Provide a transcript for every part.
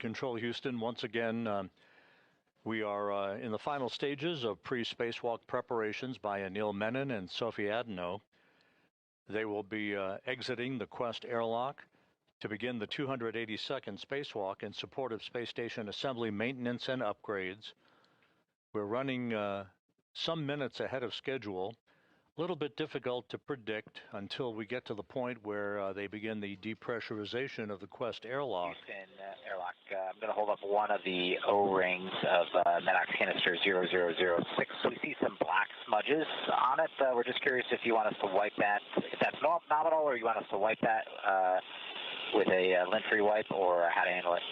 Control Houston. Once again, we are in the final stages of pre-spacewalk preparations by Anil Menon and Sophie Adenot. They will be exiting the Quest airlock to begin the 282nd spacewalk in support of space station assembly, maintenance, and upgrades. We're running some minutes ahead of schedule. A little bit difficult to predict until we get to the point where they begin the depressurization of the Quest airlock. Houston airlock, I'm going to hold up one of the O-rings of MEDOX canister 0006. We see some black smudges on it. We're just curious if you want us to wipe that, if that's nominal, or you want us to wipe that with a lint-free wipe, or how to handle it.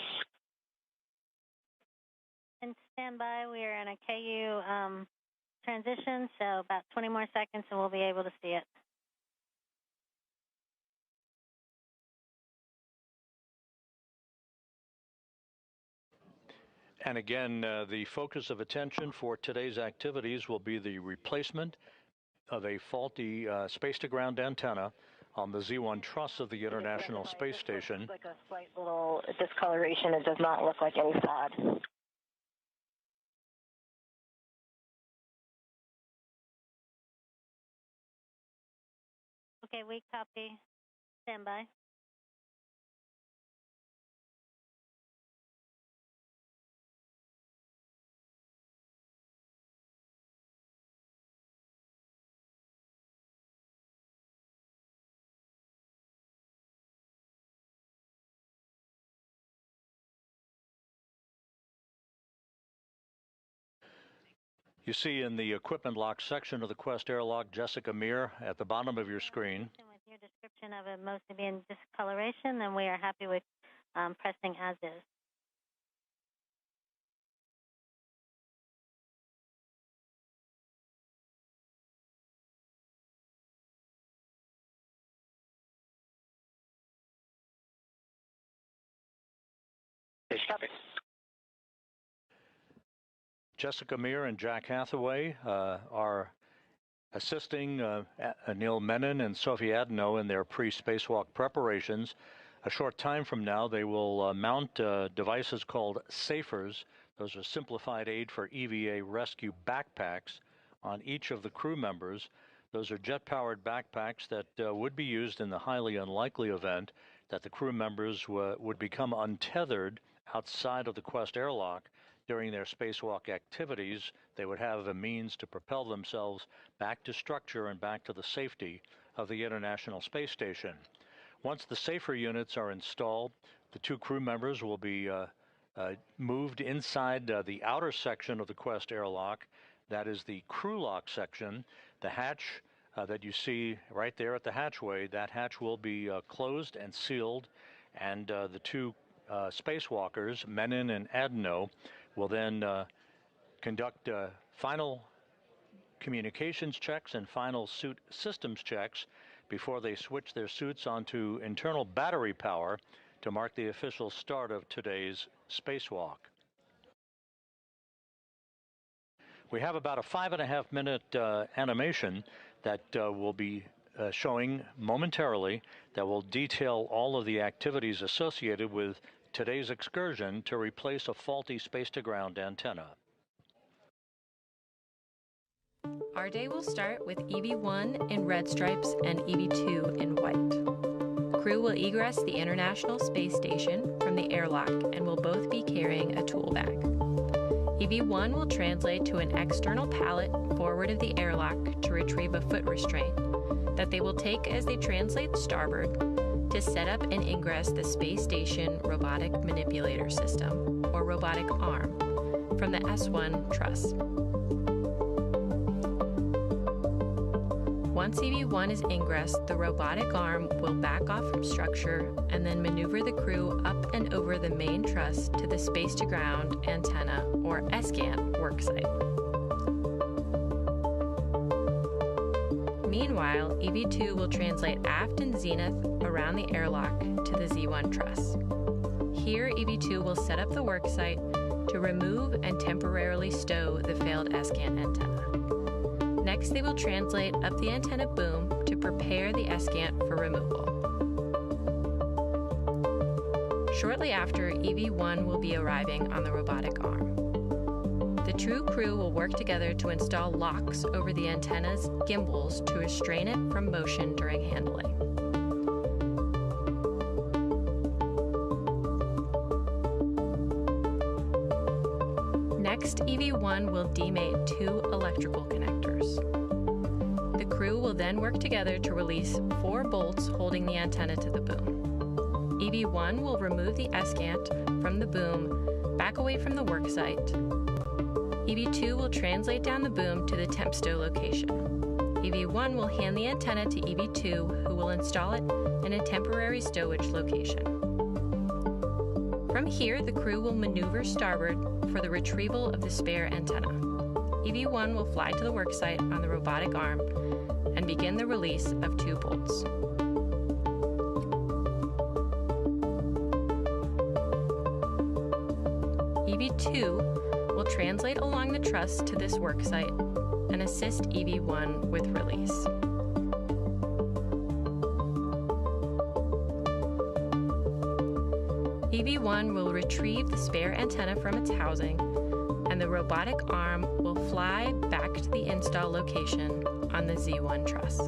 And stand by. We are in a KU transition, so about 20 more seconds and we'll be able to see it. And again, the focus of attention for today's activities will be the replacement of a faulty space-to-ground antenna on the Z1 truss of the International Space Station. It looks like a slight little discoloration. It does not look like any fraud. Okay, we copy. Stand by. You see in the equipment lock section of the Quest airlock, Jessica Meir at the bottom of your screen. With your description of it mostly being discoloration, then we are happy with pressing as is. Copy. Jessica Meir and Jack Hathaway are assisting Anil Menon and Sophie Adenot in their pre-spacewalk preparations. A short time from now, they will mount devices called SAFERs. Those are simplified aid for EVA rescue backpacks on each of the crew members. Those are jet-powered backpacks that would be used in the highly unlikely event that the crew members would become untethered outside of the Quest airlock. During their spacewalk activities, they would have a means to propel themselves back to structure and back to the safety of the International Space Station. Once the SAFER units are installed, the two crew members will be moved inside the outer section of the Quest airlock. That is the crew lock section. The hatch that you see right there at the hatchway, that hatch will be closed and sealed, and the two spacewalkers, Menon and Adenot, will then conduct final communications checks and final suit systems checks before they switch their suits onto internal battery power to mark the official start of today's spacewalk. We have about a 5.5-minute animation that will be showing momentarily that will detail all of the activities associated with today's excursion to replace a faulty space-to-ground antenna. Our day will start with EV1 in red stripes and EV2 in white. Crew will egress the International Space Station from the airlock and will both be carrying a tool bag. EV1 will translate to an external pallet forward of the airlock to retrieve a foot restraint that they will take as they translate starboard to set up and ingress the Space Station Robotic Manipulator System, or robotic arm, from the S1 truss. Once EV1 is ingressed, the robotic arm will back off from structure and then maneuver the crew up and over the main truss to the Space-to-Ground Antenna, or SGAN, worksite. Meanwhile, EV2 will translate aft and zenith around the airlock to the Z1 truss. Here, EV2 will set up the worksite to remove and temporarily stow the failed SGAN antenna. Next, they will translate up the antenna boom to prepare the SGAN for removal. Shortly after, EV1 will be arriving on the robotic arm. The two crew will work together to install locks over the antenna's gimbals to restrain it from motion during handling. Next, EV1 will demate two electrical connectors. The crew will then work together to release 4 bolts holding the antenna to the boom. EV1 will remove the S-cant from the boom back away from the worksite. EV2 will translate down the boom to the temp stow location. EV1 will hand the antenna to EV2, who will install it in a temporary stowage location. From here, the crew will maneuver starboard for the retrieval of the spare antenna. EV1 will fly to the worksite on the robotic arm and begin the release of 2 bolts. EV2 will translate along the truss to this worksite and assist EV1 with release. EV1 will retrieve the spare antenna from its housing, and the robotic arm will fly back to the install location on the Z1 truss.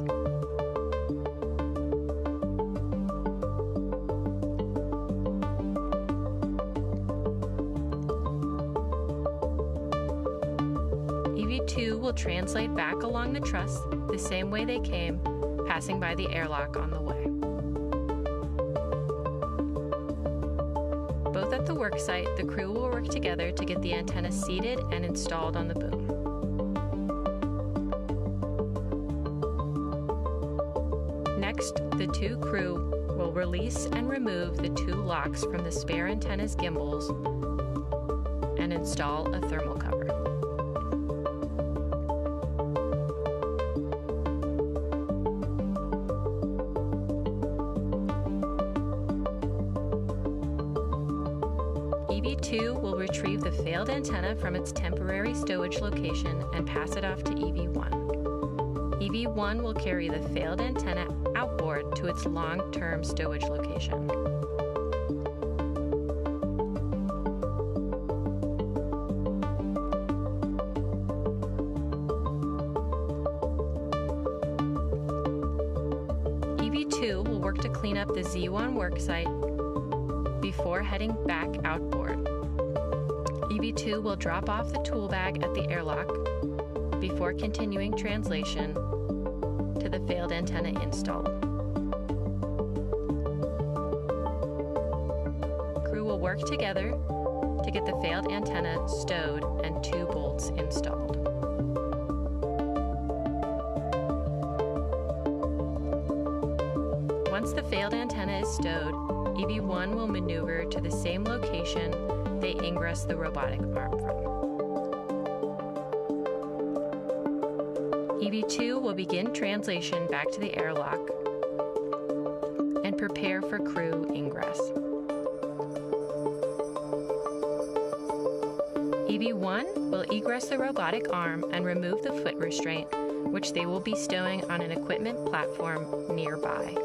EV2 will translate back along the truss the same way they came, passing by the airlock on the way. Both at the worksite, the crew will work together to get the antenna seated and installed on the boom. Next, the two crew will release and remove the 2 locks from the spare antenna's gimbals and install a thermal cover. EV2 will retrieve the failed antenna from its temporary stowage location and pass it off to EV1. EV1 will carry the failed antenna outboard to its long-term stowage location. EV2 will work to clean up the Z1 worksite before heading back outboard. EV2 will drop off the tool bag at the airlock before continuing translation to the failed antenna install. Crew will work together to get the failed antenna stowed and 2 bolts installed. Once the failed antenna is stowed, EV1 will maneuver to the same location they ingress the robotic arm from. EV2 will begin translation back to the airlock and prepare for crew ingress. EV1 will egress the robotic arm and remove the foot restraint, which they will be stowing on an equipment platform nearby.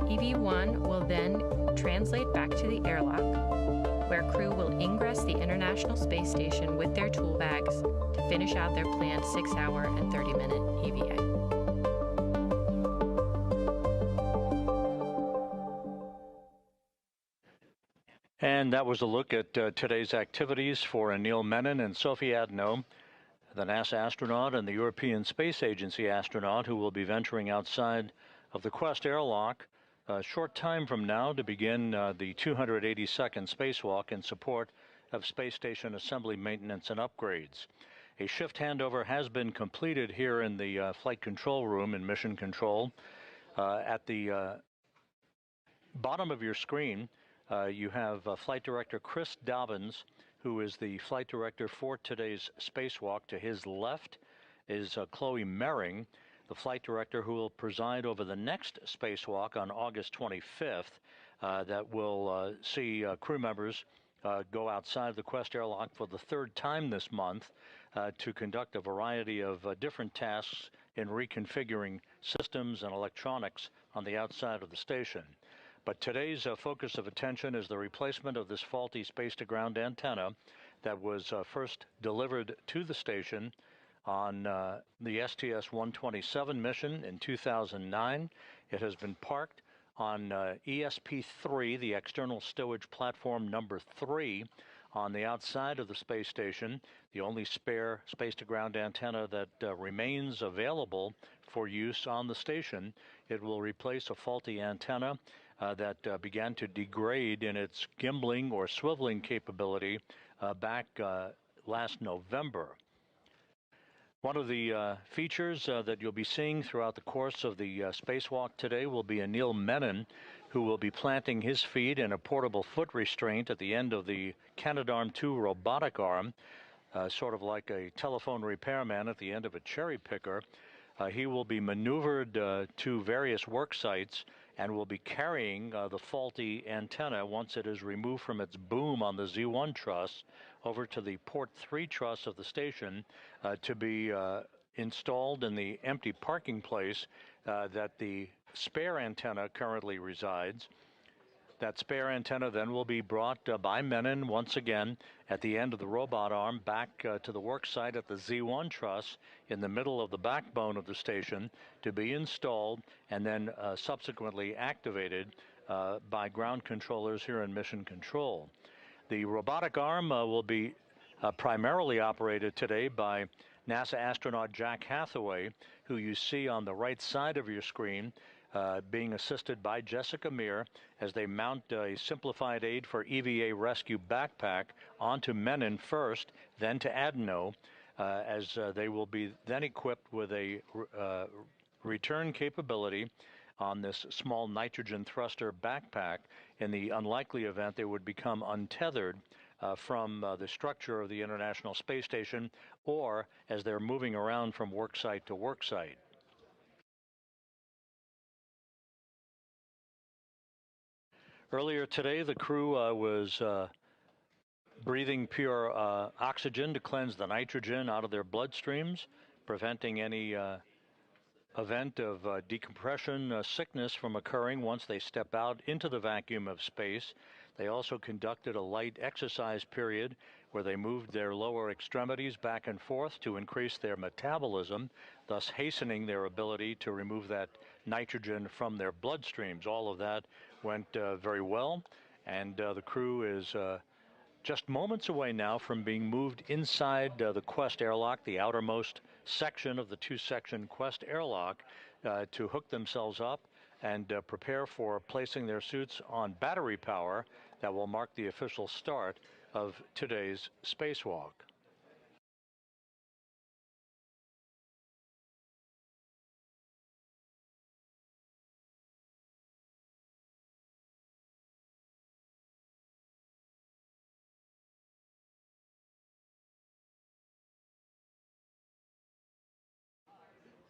EV1 will then translate back to the airlock, where crew will ingress the International Space Station with their tool bags to finish out their planned 6-hour and 30-minute EVA. And that was a look at today's activities for Anil Menon and Sophie Adenot, the NASA astronaut and the European Space Agency astronaut who will be venturing outside of the Quest airlock a short time from now to begin the 282nd spacewalk in support of space station assembly maintenance and upgrades. A shift handover has been completed here in the flight control room in Mission Control. At the bottom of your screen, you have Flight Director Chris Dobbins, who is the flight director for today's spacewalk. To his left is Chloe Mering, the flight director who will preside over the next spacewalk on August 25th that will see crew members go outside the Quest airlock for the third time this month to conduct a variety of different tasks in reconfiguring systems and electronics on the outside of the station. But today's focus of attention is the replacement of this faulty space-to-ground antenna that was first delivered to the station on the STS-127 mission in 2009. It has been parked on ESP-3, the external stowage platform number 3, on the outside of the space station, the only spare space-to-ground antenna that remains available for use on the station. It will replace a faulty antenna that began to degrade in its gimbling or swiveling capability back last November. One of the features that you'll be seeing throughout the course of the spacewalk today will be Anil Menon, who will be planting his feet in a portable foot restraint at the end of the Canadarm2 robotic arm, sort of like a telephone repairman at the end of a cherry picker. He will be maneuvered to various work sites and will be carrying the faulty antenna once it is removed from its boom on the Z1 truss over to the port 3 truss of the station to be installed in the empty parking place that the spare antenna currently resides. That spare antenna then will be brought by Menon once again at the end of the robot arm back to the work site at the Z1 truss in the middle of the backbone of the station to be installed and then subsequently activated by ground controllers here in Mission Control. The robotic arm will be primarily operated today by NASA astronaut Jack Hathaway, who you see on the right side of your screen, being assisted by Jessica Meir as they mount a simplified aid for EVA rescue backpack onto Menon first, then to Adenot, as they will be then equipped with a return capability on this small nitrogen thruster backpack in the unlikely event they would become untethered from the structure of the International Space Station, or as they're moving around from work site to work site. Earlier today, the crew was breathing pure oxygen to cleanse the nitrogen out of their bloodstreams, preventing any event of decompression sickness from occurring once they step out into the vacuum of space. They also conducted a light exercise period where they moved their lower extremities back and forth to increase their metabolism, thus hastening their ability to remove that nitrogen from their bloodstreams. All of that went very well, and the crew is just moments away now from being moved inside the Quest airlock, the outermost section of the two-section Quest airlock, to hook themselves up and prepare for placing their suits on battery power that will mark the official start of today's spacewalk.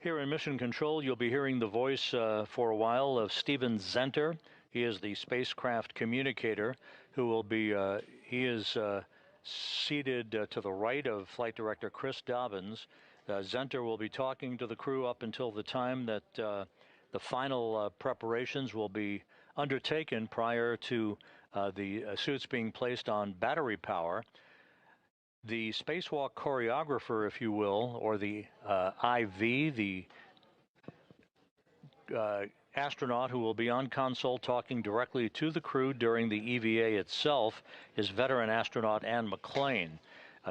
Here in Mission Control, you'll be hearing the voice for a while of Steven Zenter. He is the spacecraft communicator who will be, he is seated to the right of Flight Director Chris Dobbins. Zenter will be talking to the crew up until the time that the final preparations will be undertaken prior to the suits being placed on battery power. The spacewalk choreographer, if you will, or the IV, the astronaut who will be on console talking directly to the crew during the EVA itself, is veteran astronaut Anne McClain.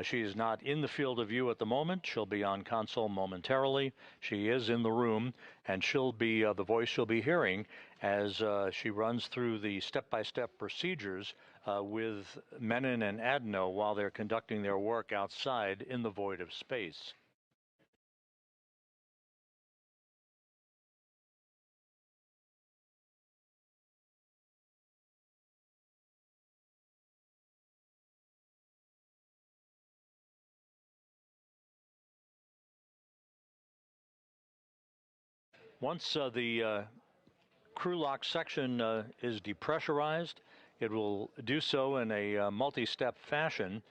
She is not in the field of view at the moment. She'll be on console momentarily. She is in the room, and she'll be the voice you'll be hearing as she runs through the step-by-step procedures with Menon and Adenot while they're conducting their work outside in the void of space. Once the crew lock section is depressurized It will do so in a multi-step fashion,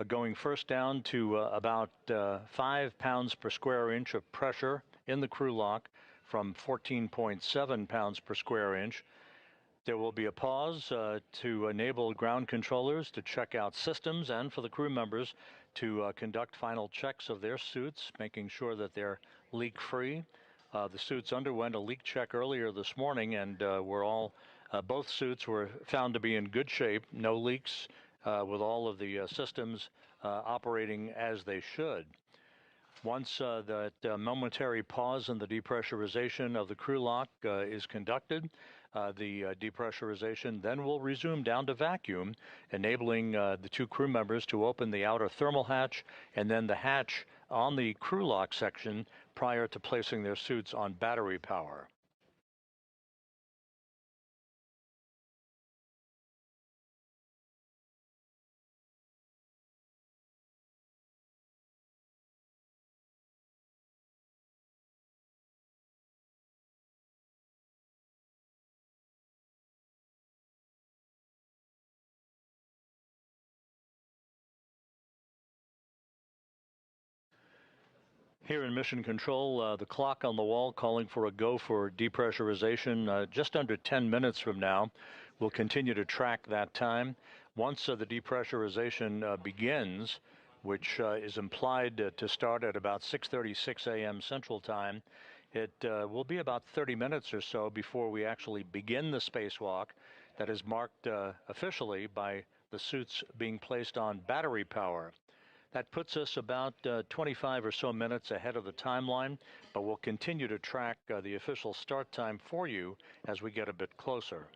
going first down to about 5 pounds per square inch of pressure in the crew lock from 14.7 pounds per square inch. There will be a pause to enable ground controllers to check out systems and for the crew members to conduct final checks of their suits, making sure that they're leak-free. The suits underwent a leak check earlier this morning, and both suits were found to be in good shape, no leaks, with all of the systems operating as they should. Once that momentary pause in the depressurization of the crew lock is conducted, the depressurization then will resume down to vacuum, enabling the two crew members to open the outer thermal hatch and then the hatch on the crew lock section prior to placing their suits on battery power. Here in Mission Control, the clock on the wall calling for a go for depressurization just under 10 minutes from now. We'll continue to track that time. Once the depressurization begins, which is implied to start at about 6:36 a.m. Central Time, it will be about 30 minutes or so before we actually begin the spacewalk that is marked officially by the suits being placed on battery power. That puts us about 25 or so minutes ahead of the timeline, but we'll continue to track the official start time for you as we get a bit closer.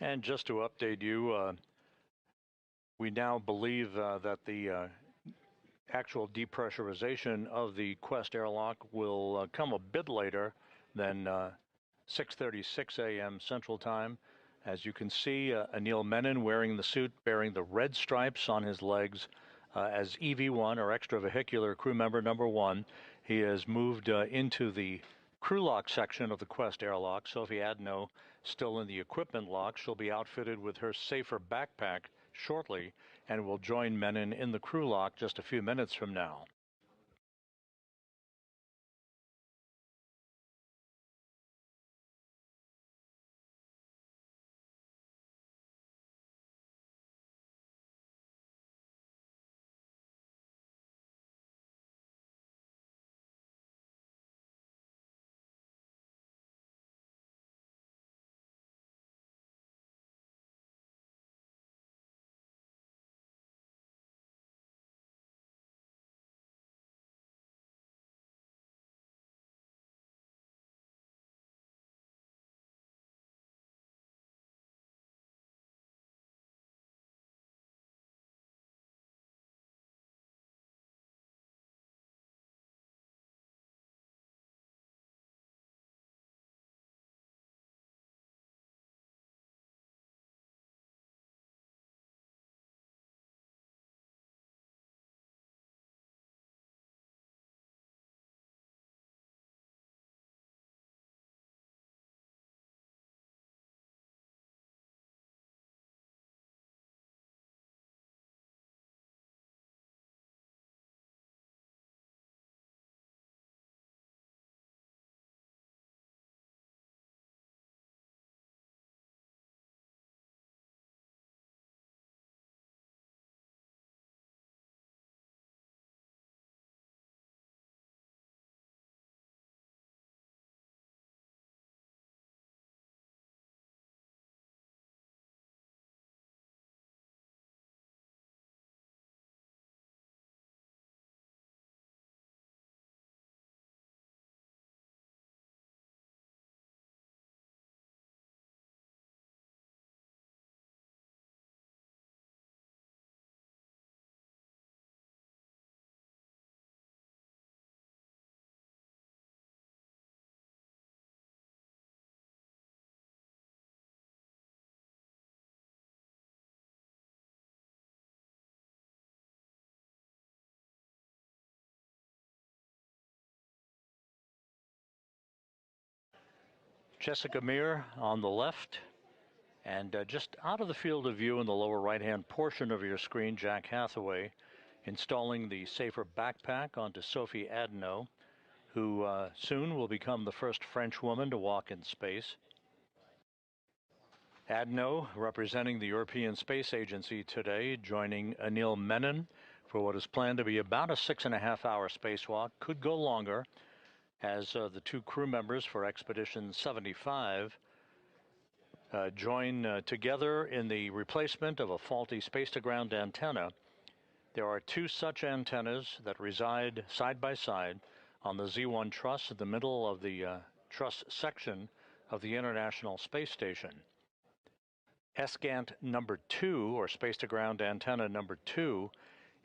And just to update you, we now believe that the actual depressurization of the Quest airlock will come a bit later than 6:36 a.m. Central Time. As you can see, Anil Menon wearing the suit bearing the red stripes on his legs as EV1 or extravehicular crew member number 1. He has moved into the crew lock section of the Quest airlock. Sophie Adenot still in the equipment lock. She'll be outfitted with her safer backpack shortly and will join Menon in the crew lock just a few minutes from now. Jessica Meir on the left, and just out of the field of view in the lower right-hand portion of your screen, Jack Hathaway installing the Safer backpack onto Sophie Adenot, who soon will become the first French woman to walk in space. Adenot, representing the European Space Agency today, joining Anil Menon for what is planned to be about a 6.5-hour spacewalk. Could go longer, as the two crew members for Expedition 75 join together in the replacement of a faulty space-to-ground antenna. There are two such antennas that reside side by side on the Z1 truss in the middle of the truss section of the International Space Station. SGANT number 2, or space-to-ground antenna number 2,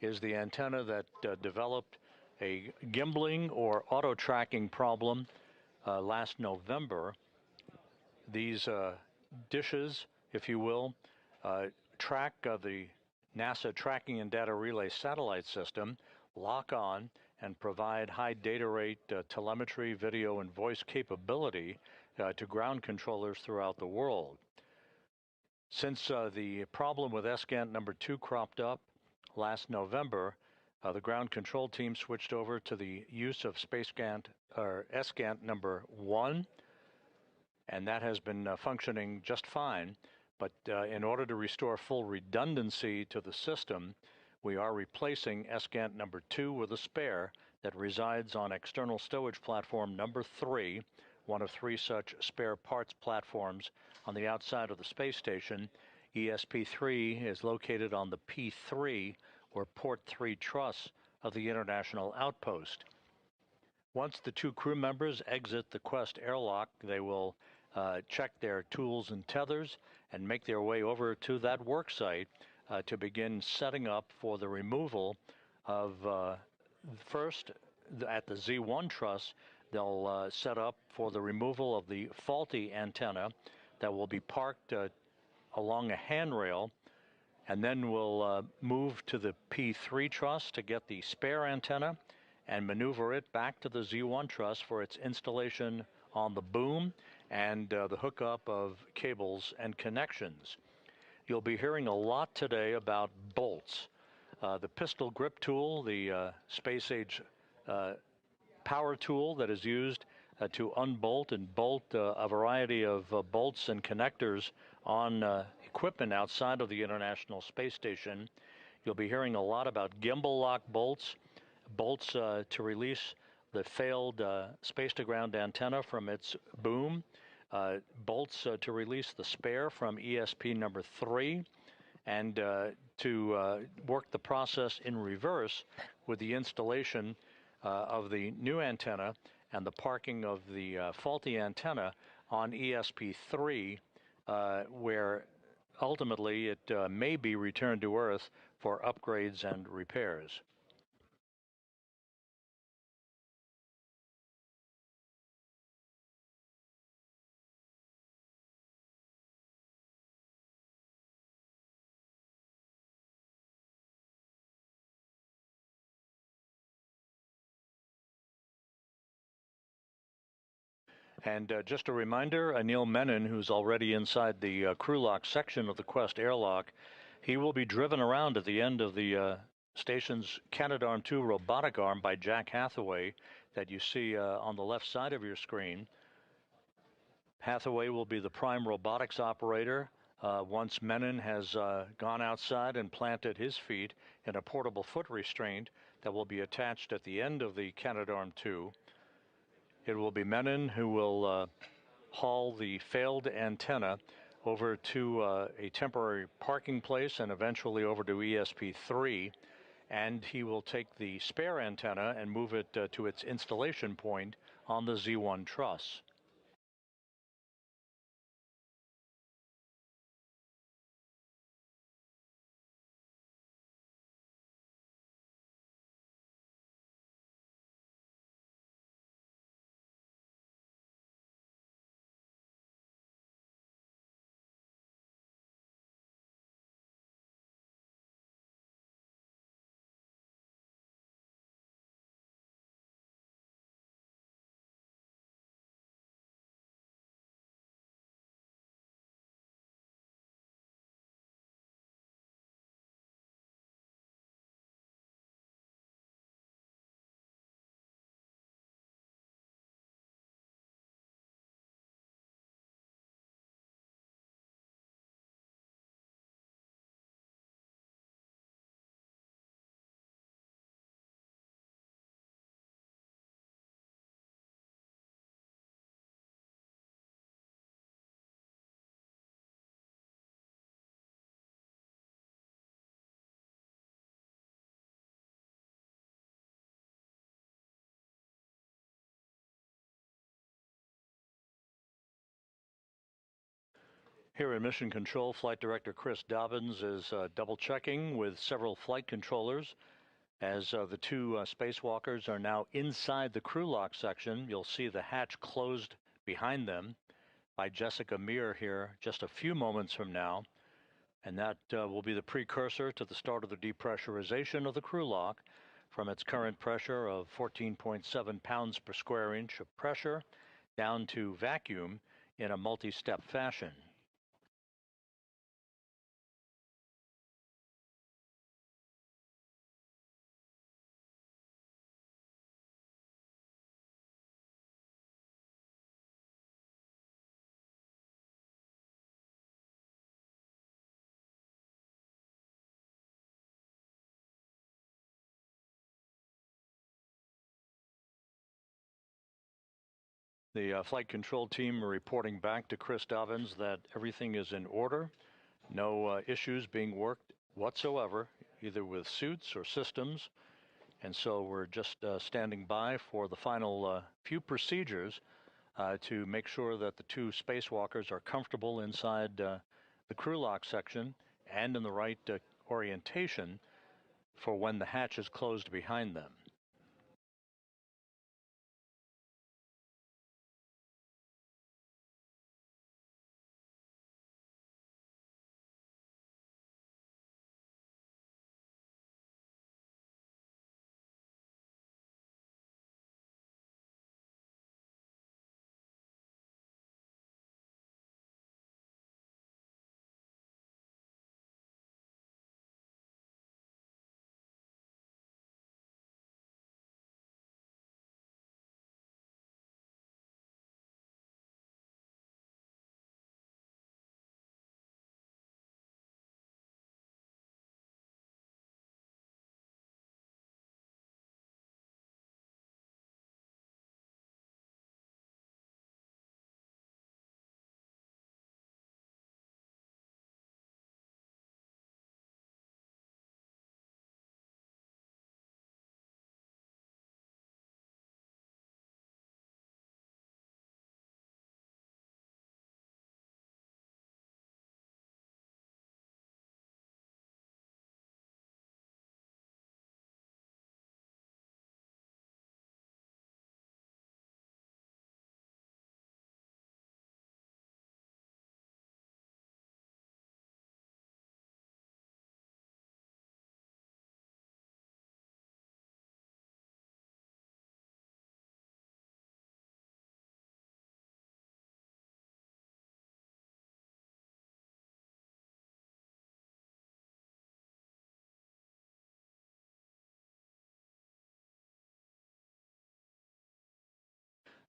is the antenna that developed a gimbaling or auto-tracking problem last November. These dishes, if you will, track the NASA Tracking and Data Relay Satellite System, lock on, and provide high data rate telemetry, video, and voice capability to ground controllers throughout the world. Since the problem with SGANT number 2 cropped up last November, the ground control team switched over to the use of SGANT number 1, and that has been functioning just fine. But in order to restore full redundancy to the system, we are replacing SGANT number 2 with a spare that resides on external stowage platform number 3, one of 3 such spare parts platforms on the outside of the space station. ESP-3 is located on the P3, or Port 3 truss of the International Outpost. Once the two crew members exit the Quest airlock, they will check their tools and tethers and make their way over to that work site to begin setting up for the removal of, first, at the Z1 truss, they'll set up for the removal of the faulty antenna that will be parked along a handrail, and then we'll move to the P3 truss to get the spare antenna and maneuver it back to the Z1 truss for its installation on the boom and the hookup of cables and connections. You'll be hearing a lot today about bolts. The pistol grip tool, the space-age power tool that is used to unbolt and bolt a variety of bolts and connectors on equipment outside of the International Space Station. You'll be hearing a lot about gimbal lock bolts, bolts to release the failed space-to-ground antenna from its boom, bolts to release the spare from ESP number 3, and to work the process in reverse with the installation of the new antenna and the parking of the faulty antenna on ESP-3, where ultimately it may be returned to Earth for upgrades and repairs. And just a reminder, Anil Menon, who's already inside the crew lock section of the Quest airlock, he will be driven around at the end of the station's Canadarm2 robotic arm by Jack Hathaway that you see on the left side of your screen. Hathaway will be the prime robotics operator once Menon has gone outside and planted his feet in a portable foot restraint that will be attached at the end of the Canadarm2. It will be Menon who will haul the failed antenna over to a temporary parking place and eventually over to ESP-3, and he will take the spare antenna and move it to its installation point on the Z1 truss. Here in Mission Control, Flight Director Chris Dobbins is double-checking with several flight controllers as the two spacewalkers are now inside the crew lock section. You'll see the hatch closed behind them by Jessica Meir here just a few moments from now, and that will be the precursor to the start of the depressurization of the crew lock from its current pressure of 14.7 pounds per square inch of pressure down to vacuum in a multi-step fashion. The flight control team are reporting back to Chris Dobbins that everything is in order, no issues being worked whatsoever, either with suits or systems, and so we're just standing by for the final few procedures to make sure that the two spacewalkers are comfortable inside the crew lock section and in the right orientation for when the hatch is closed behind them.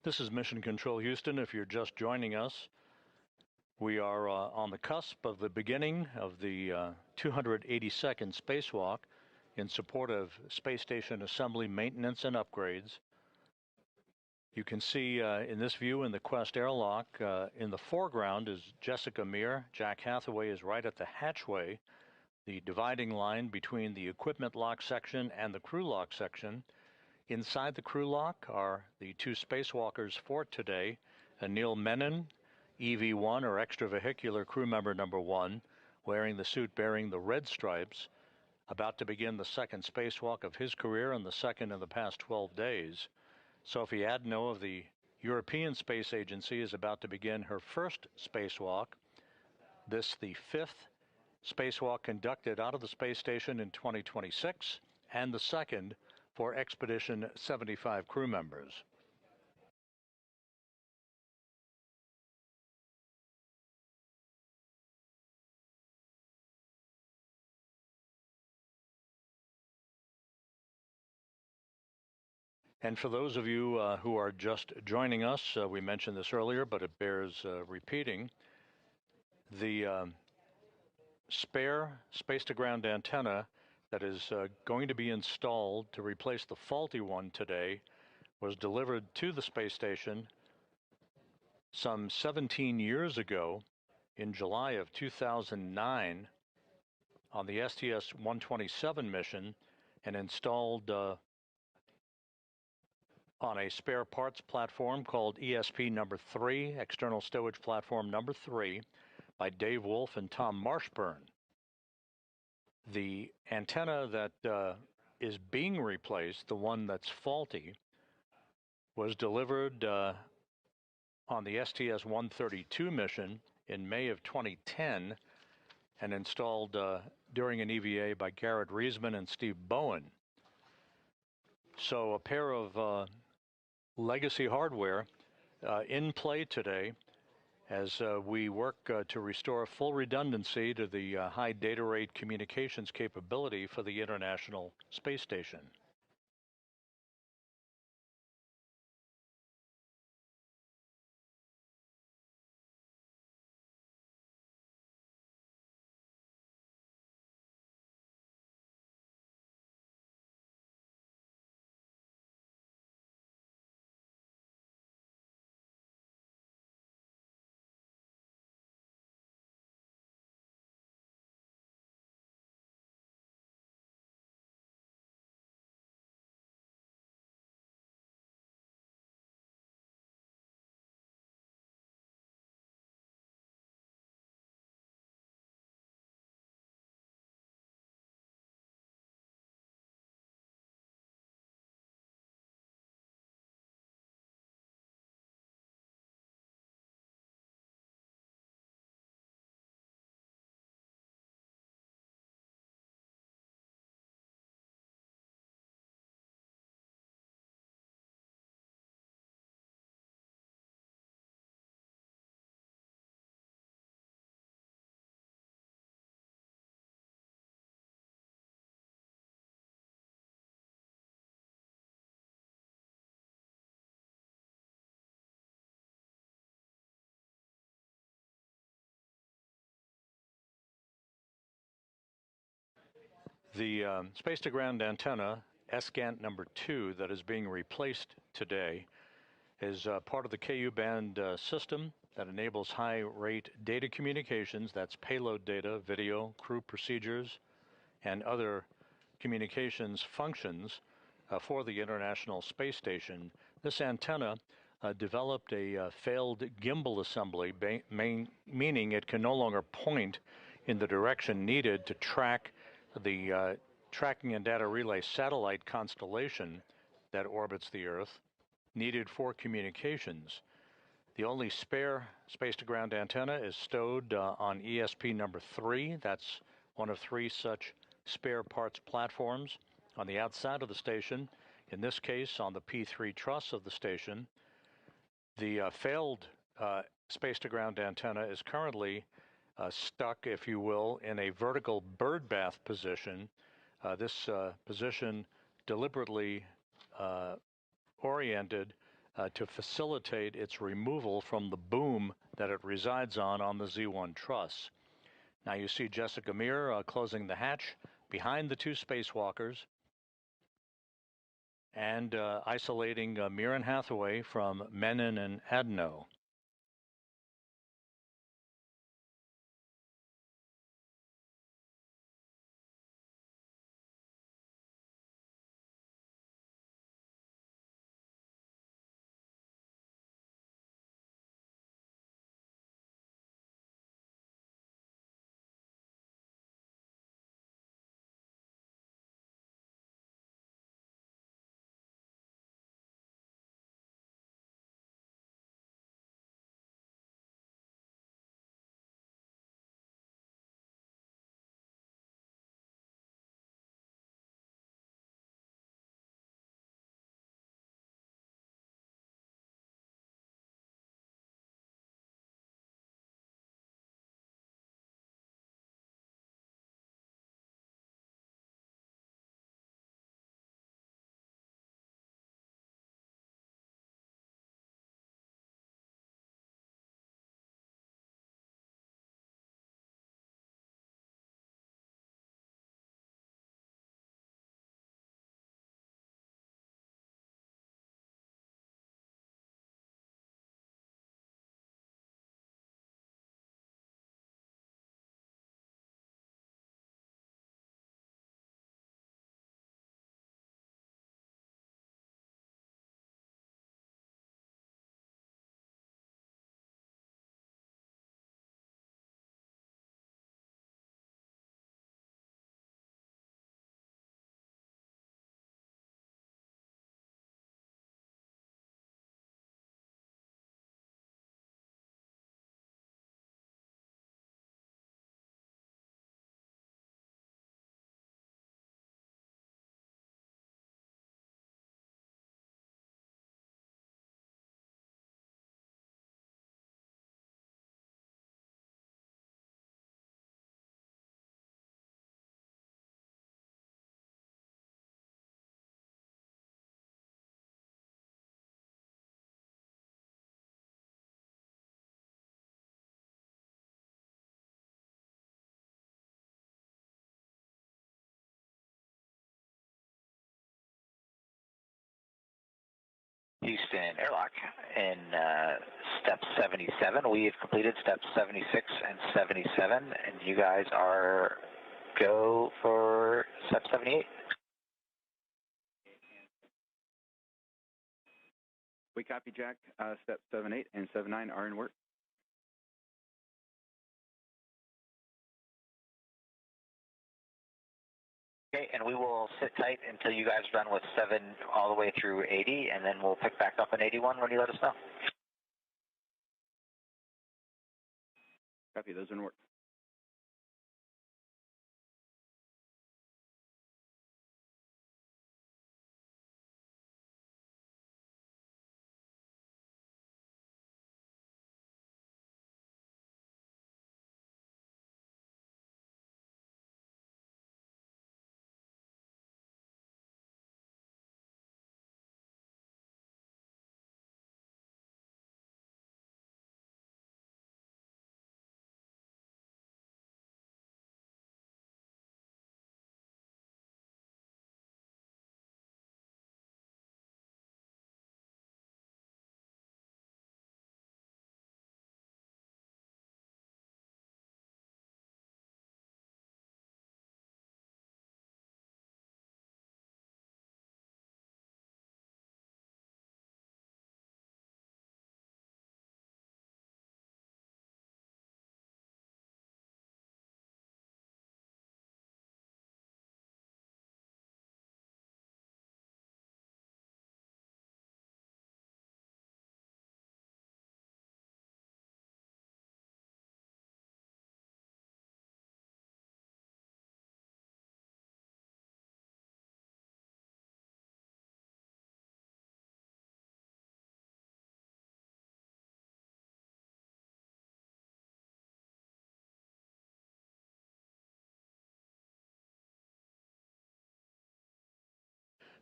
This is Mission Control Houston. If you're just joining us, we are on the cusp of the beginning of the 282nd spacewalk in support of space station assembly, maintenance, and upgrades. You can see in this view in the Quest airlock, in the foreground is Jessica Meir. Jack Hathaway is right at the hatchway, the dividing line between the equipment lock section and the crew lock section. Inside the crew lock are the two spacewalkers for today, Anil Menon, EV1 or extravehicular crew member number 1, wearing the suit bearing the red stripes, about to begin the second spacewalk of his career and the second in the past 12 days. Sophie Adenot of the European Space Agency is about to begin her first spacewalk. This the fifth spacewalk conducted out of the space station in 2026 and the second for Expedition 75 crew members. And for those of you who are just joining us, we mentioned this earlier, but it bears repeating. The spare space-to-ground antenna that is going to be installed to replace the faulty one today was delivered to the space station some 17 years ago in July of 2009 on the STS-127 mission and installed on a spare parts platform called ESP number 3, external stowage platform number 3, by Dave Wolf and Tom Marshburn. The antenna that is being replaced, the one that's faulty, was delivered on the STS-132 mission in May of 2010 and installed during an EVA by Garrett Reisman and Steve Bowen. So a pair of legacy hardware in play today as we work to restore full redundancy to the high data rate communications capability for the International Space Station. The space-to-ground antenna, SGANT number 2, that is being replaced today is part of the KU band system that enables high-rate data communications. That's payload data, video, crew procedures, and other communications functions for the International Space Station. This antenna developed a failed gimbal assembly, meaning it can no longer point in the direction needed to track the tracking and data relay satellite constellation that orbits the Earth, needed for communications. The only spare space-to-ground antenna is stowed on ESP number 3. That's one of 3 such spare parts platforms on the outside of the station, in this case on the P3 truss of the station. The failed space-to-ground antenna is currently stuck, if you will, in a vertical bird bath position. This position deliberately oriented to facilitate its removal from the boom that it resides on the Z1 truss. Now you see Jessica Meir closing the hatch behind the 2 spacewalkers and isolating Meir and Hathaway from Menon and Adenot. Houston airlock in step 77. We have completed steps 76 and 77, and you guys are go for step 78. We copy, Jack. Step 78 and 79 are in work. Okay, and we will sit tight until you guys are done with 7 all the way through 80, and then we'll pick back up in 81 when you let us know. Copy, those are in work.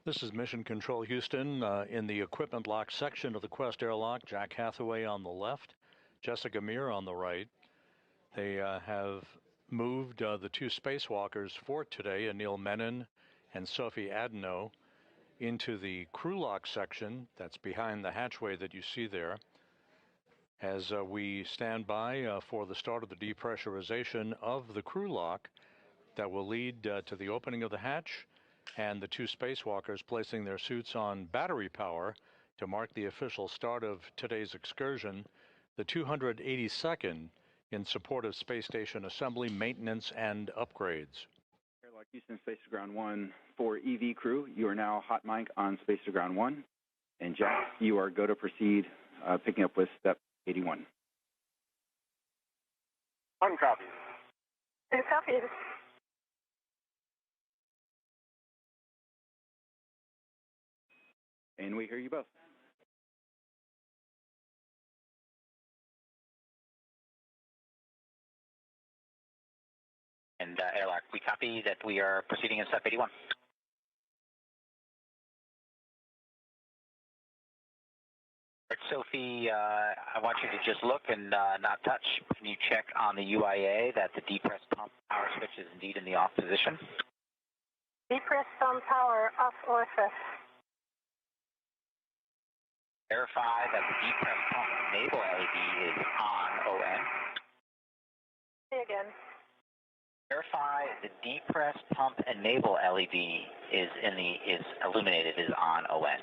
This is Mission Control Houston in the equipment lock section of the Quest airlock. Jack Hathaway on the left, Jessica Meir on the right. They have moved the 2 spacewalkers for today, Anil Menon and Sophie Adenot, into the crew lock section that's behind the hatchway that you see there. As we stand by for the start of the depressurization of the crew lock that will lead to the opening of the hatch, and the 2 spacewalkers placing their suits on battery power to mark the official start of today's excursion, the 282nd in support of space station assembly, maintenance, and upgrades. Airlock Houston, Space to Ground 1 for EV crew. You are now hot mic on Space to Ground 1. And Jack, you are go to proceed, picking up with step 81. 1 copy. 2 copies. And we hear you both. And airlock, we copy that we are proceeding in step 81. Sophie, I want you to just look and not touch. Can you check on the UIA that the depressed pump power switch is indeed in the off position? Depressed pump power off OFS. Verify that the depressed pump enable LED is on ON. Say again. Verify the depressed pump enable LED is illuminated, is on ON.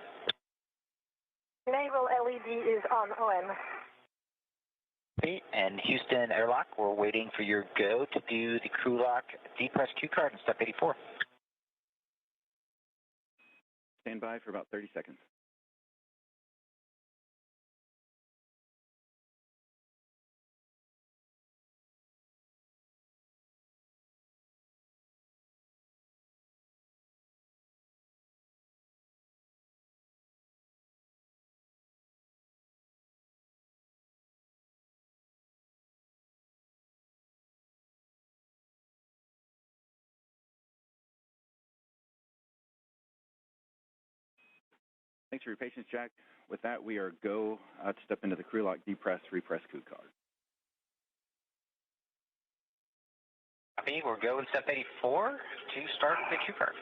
Enable LED is on ON. Okay, and Houston airlock, we're waiting for your go to do the crew lock depressed cue card in step 84. Stand by for about 30 seconds. Thanks for your patience, Jack. With that, we are go to step into the crew lock, depress, repress crew card. Copy, we're go in step 84 to start the cue card.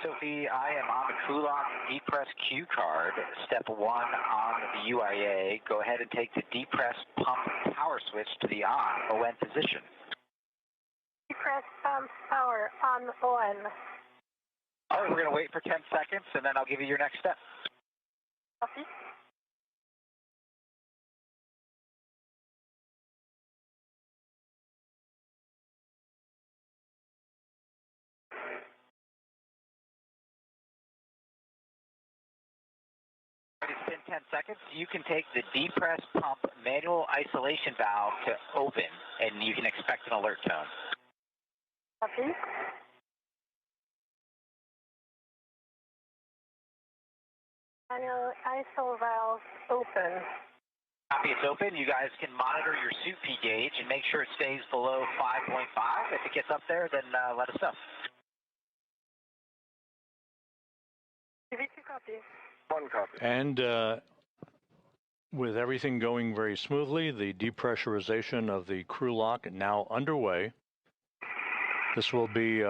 Sophie, I am on the crew lock depress cue card. Step 1 on the UIA. Go ahead and take the depress pump power switch to the on position. Depress pump power on ON. All right, we're going to wait for 10 seconds, and then I'll give you your next step. Copy. It's been 10 seconds. You can take the depress pump manual isolation valve to open, and you can expect an alert tone. Copy. Manual ISO valve open. Copy, it's open. You guys can monitor your suit P gauge and make sure it stays below 5.5. If it gets up there, then let us know. TV2 copy. One copy. And with everything going very smoothly, the depressurization of the crew lock now underway. This will be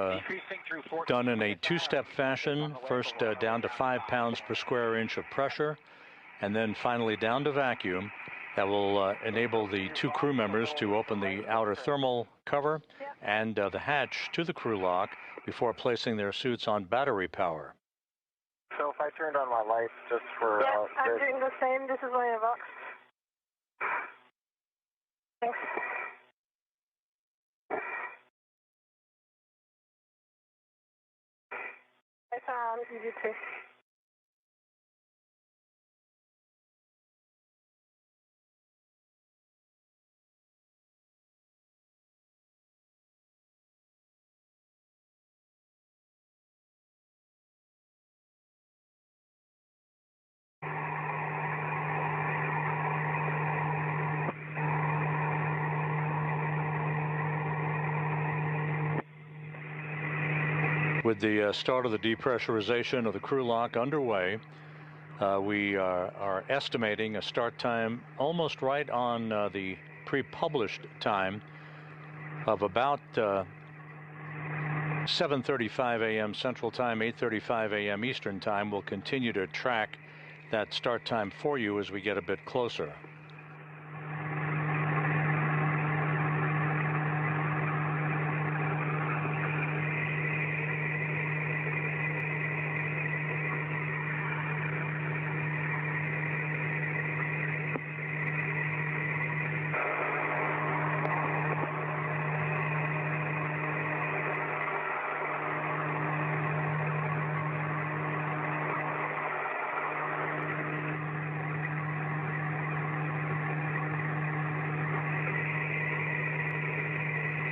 done in a two-step fashion, first down to 5 pounds per square inch of pressure, and then finally down to vacuum. That will enable the two crew members to open the outer thermal cover and the hatch to the crew lock before placing their suits on battery power. So if I turned on my lights just for... Yeah, I'm doing the same. This is my box. Thanks. It's on EV2. With the start of the depressurization of the crew lock underway, we are estimating a start time almost right on the pre-published time of about 7:35 a.m. Central Time, 8:35 a.m. Eastern Time. We'll continue to track that start time for you as we get a bit closer.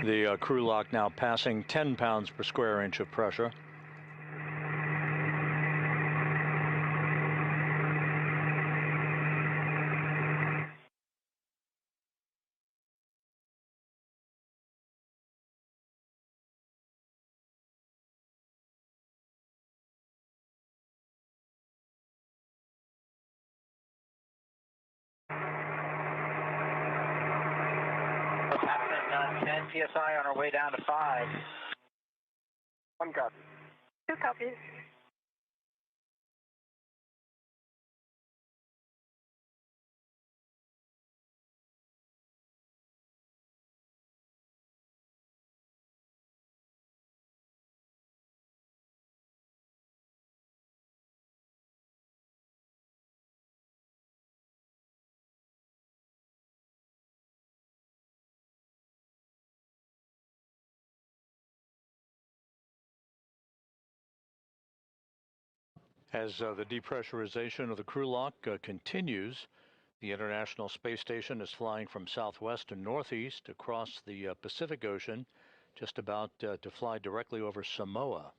The crew lock now passing 10 pounds per square inch of pressure. What's happening? 10 PSI on our way down to 5. One copy. 2 copies. As the depressurization of the crew lock continues, the International Space Station is flying from southwest to northeast across the Pacific Ocean, just about to fly directly over Samoa.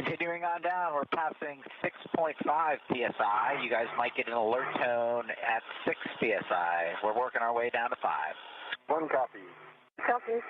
Continuing on down, we're passing 6.5 psi. You guys might get an alert tone at 6 psi. We're working our way down to 5. One copy. Copy.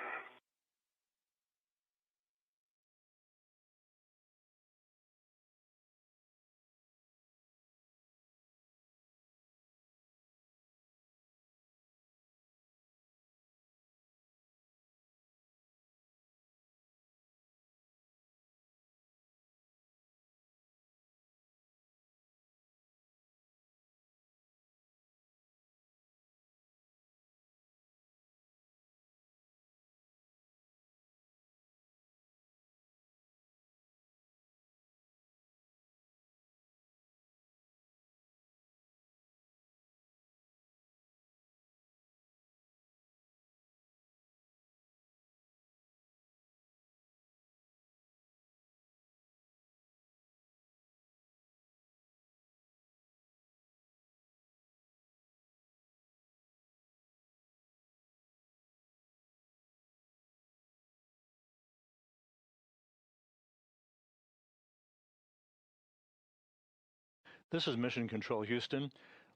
This is Mission Control Houston,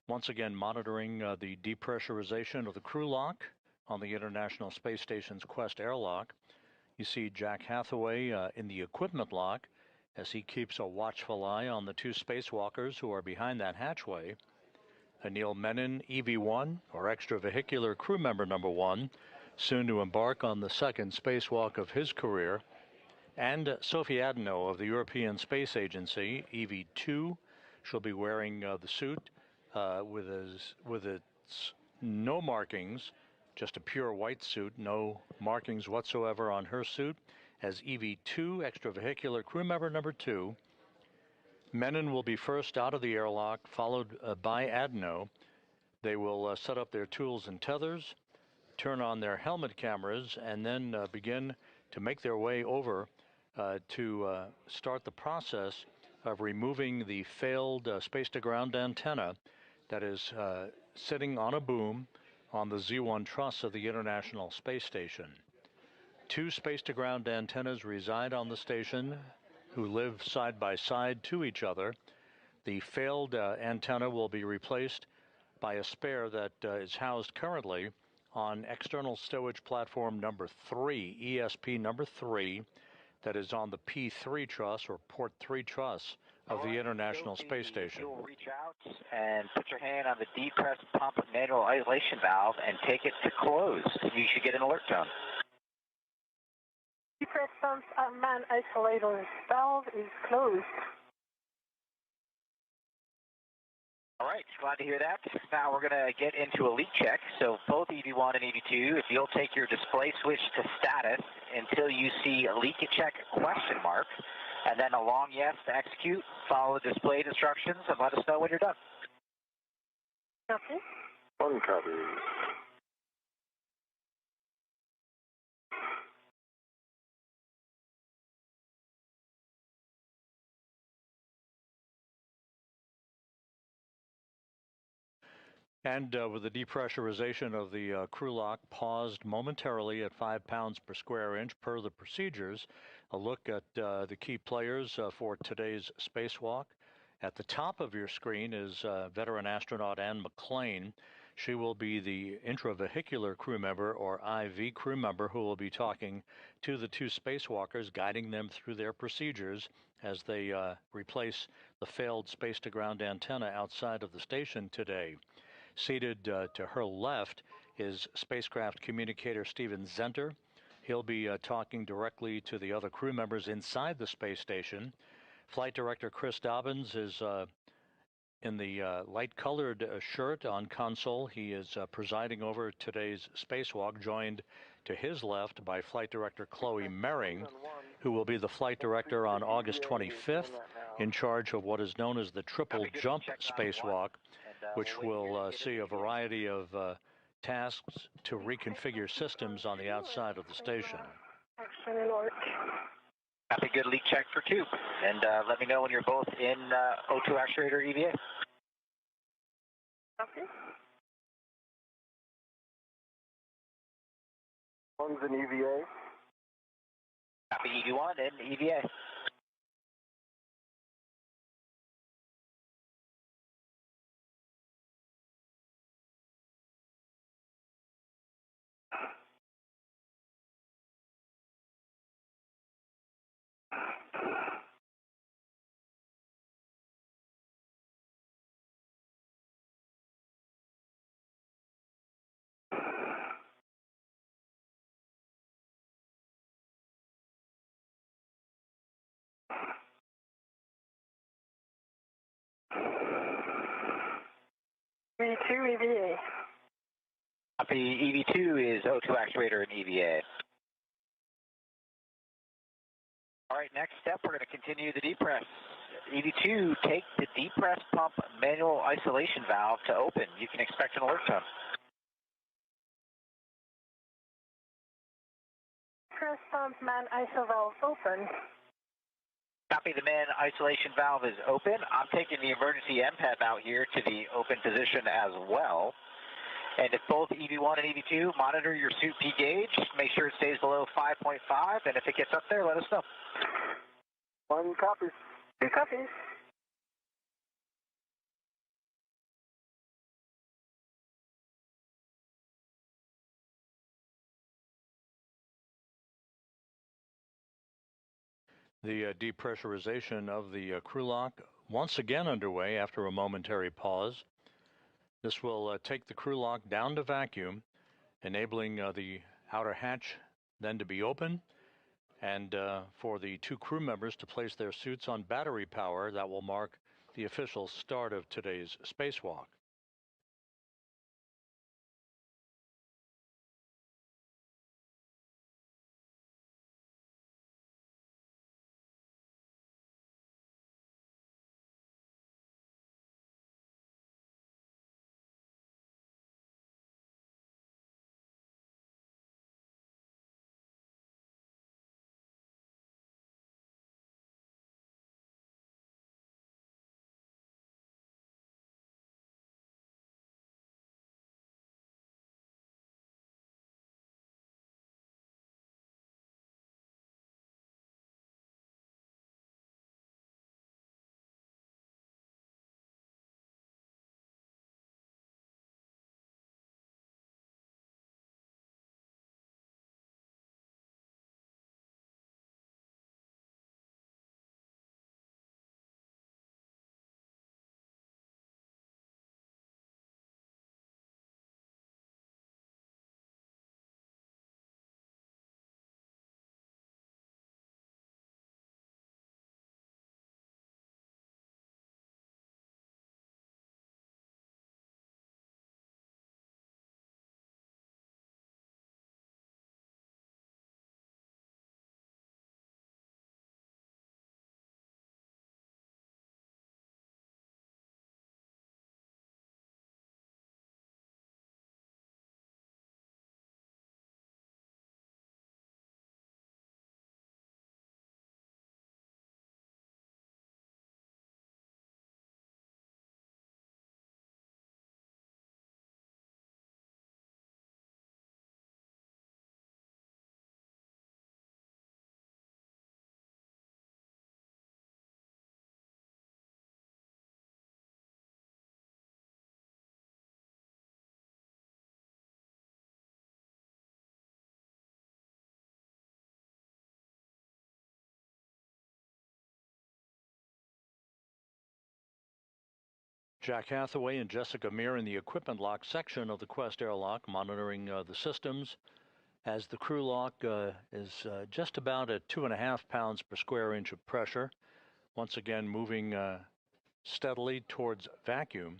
once again monitoring the depressurization of the crew lock on the International Space Station's Quest airlock. You see Jack Hathaway in the equipment lock as he keeps a watchful eye on the two spacewalkers who are behind that hatchway. Anil Menon, EV1, or extravehicular crew member number 1, soon to embark on the second spacewalk of his career, and Sophie Adenot of the European Space Agency, EV2. She'll be wearing the suit with its no markings, just a pure white suit, no markings whatsoever on her suit, as EV2, extravehicular crew member number 2. Menon will be first out of the airlock, followed by Adenot. They will set up their tools and tethers, turn on their helmet cameras, and then begin to make their way over to start the process of removing the failed space-to-ground antenna that is sitting on a boom on the Z1 truss of the International Space Station. Two space-to-ground antennas reside on the station who live side by side to each other. The failed antenna will be replaced by a spare that is housed currently on external stowage platform number 3, ESP number 3, that is on the P3 truss or port 3 truss of the International Space Station. You'll reach out and put your hand on the depressed pump manual isolation valve and take it to close. You should get an alert tone. Depressed pump man isolator valve is closed. All right, glad to hear that. Now we're going to get into a leak check. So both EV1 and EV2, if you'll take your display switch to status until you see a leak check question mark, and then a long yes to execute, follow the displayed instructions, and let us know when you're done. Copy. One copy. And with the depressurization of the crew lock paused momentarily at 5 pounds per square inch per the procedures, a look at the key players for today's spacewalk. At the top of your screen is veteran astronaut Anne McClain. She will be the intravehicular crew member, or IV crew member, who will be talking to the two spacewalkers, guiding them through their procedures as they replace the failed space-to-ground antenna outside of the station today. Seated to her left is spacecraft communicator Steven Zenter. He'll be talking directly to the other crew members inside the space station. Flight Director Chris Dobbins is in the light-colored shirt on console. He is presiding over today's spacewalk, joined to his left by Flight Director Chloe Mering, who will be the flight director on August 25th, in charge of what is known as the triple jump spacewalk, which will see a variety of tasks to reconfigure systems on the outside of the station. Happy good leak check for 2. And let me know when you're both in O2 actuator EVA. Okay. One's an EVA. Copy EV1 and EVA. EV2 EVA. Copy. EV2 is O2 actuator and EVA. All right, next step, we're going to continue the depress. EV2, take the depress pump manual isolation valve to open. You can expect an alert tone. Depress pump man ISO valve open. Copy. The man isolation valve is open. I'm taking the emergency MPEP out here to the open position as well. And if both EV1 and EV2, monitor your suit P gauge. Make sure it stays below 5.5, and if it gets up there, let us know. 1 copy. 2 copies. The depressurization of the crew lock once again underway after a momentary pause. This will take the crew lock down to vacuum, enabling the outer hatch then to be open, and for the 2 crew members to place their suits on battery power. That will mark the official start of today's spacewalk. Jack Hathaway and Jessica Meir in the equipment lock section of the Quest airlock, monitoring the systems as the crew lock is just about at 2.5 pounds per square inch of pressure. Once again, moving steadily towards vacuum.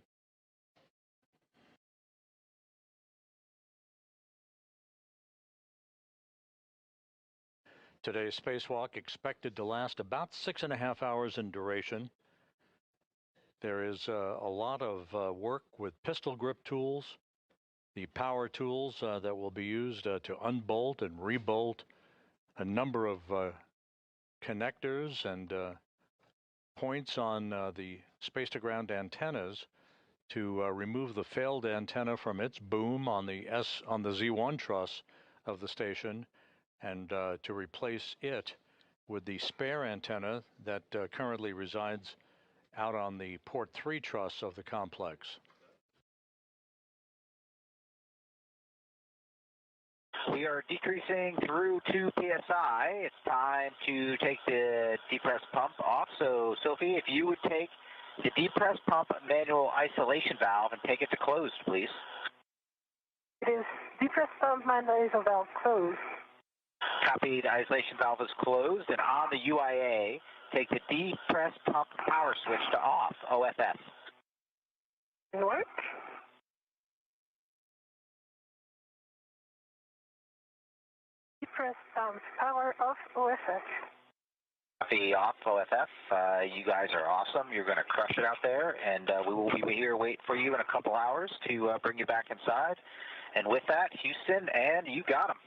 Today's spacewalk expected to last about 6.5 hours in duration. There is a lot of work with pistol grip tools, the power tools that will be used to unbolt and rebolt a number of connectors and points on the space-to-ground antennas to remove the failed antenna from its boom on the Z1 truss of the station, and to replace it with the spare antenna that currently resides out on the port 3 truss of the complex. We are decreasing through 2 psi. It's time to take the depress pump off. So, Sophie, if you would take the depress pump manual isolation valve and take it to closed, please. It is depress pump manual ISO valve closed. Copy. The isolation valve is closed, and on the UIA, take the depress pump power switch to off, OFS. Work. depressed sound. Power off OFF. Copy off OFF. You guys are awesome. You're going to crush it out there, and we will be here wait for you in a couple hours to bring you back inside. And with that, Houston, and you got them.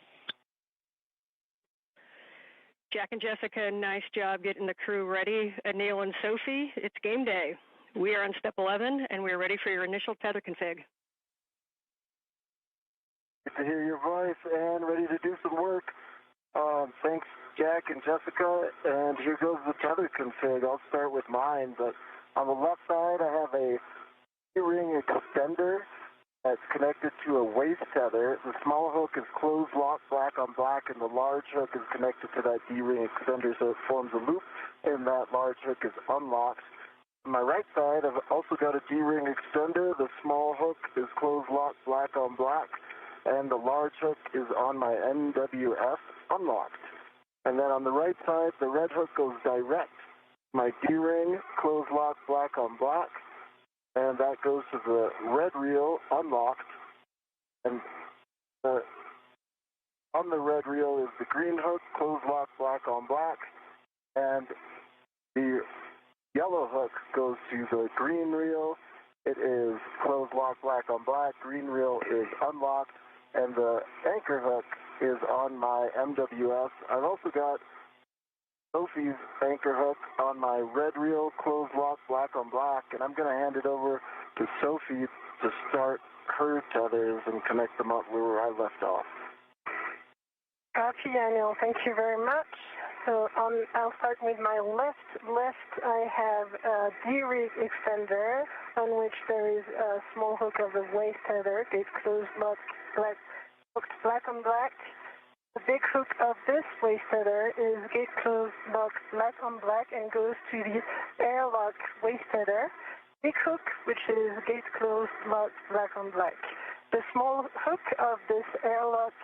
Jack and Jessica, nice job getting the crew ready. Anil and Sophie, it's game day. We are on step 11, and we are ready for your initial tether config. Good to hear your voice and ready to do some work. Thanks, Jack and Jessica, and here goes the tether config. I'll start with mine, but on the left side, I have a D-ring extender that's connected to a waist tether. The small hook is closed lock, black on black, and the large hook is connected to that D-ring extender, so it forms a loop, and that large hook is unlocked. On my right side, I've also got a D-ring extender. The small hook is closed lock, black on black, and the large hook is on my NWF unlocked. And then on the right side, the red hook goes direct. My D-ring, closed lock, black on black, and that goes to the red reel unlocked. And on the red reel is the green hook, closed lock, black on black, and the yellow hook goes to the green reel. It is closed lock, black on black. Green reel is unlocked, and the anchor hook is on my MWS. I've also got Sophie's anchor hook on my red reel, closed lock, black on black, and I'm going to hand it over to Sophie to start her tethers and connect them up where I left off. Copy, Anil. Thank you very much. So I'll start with my left. I have a D-rig extender on which there is a small hook of the waist tether, gate closed, locked, hooked black on black. The big hook of this waist tether is gate closed, locked, black on black, and goes to the airlock waist tether. Big hook, which is gate closed, locked, black on black. The small hook of this airlock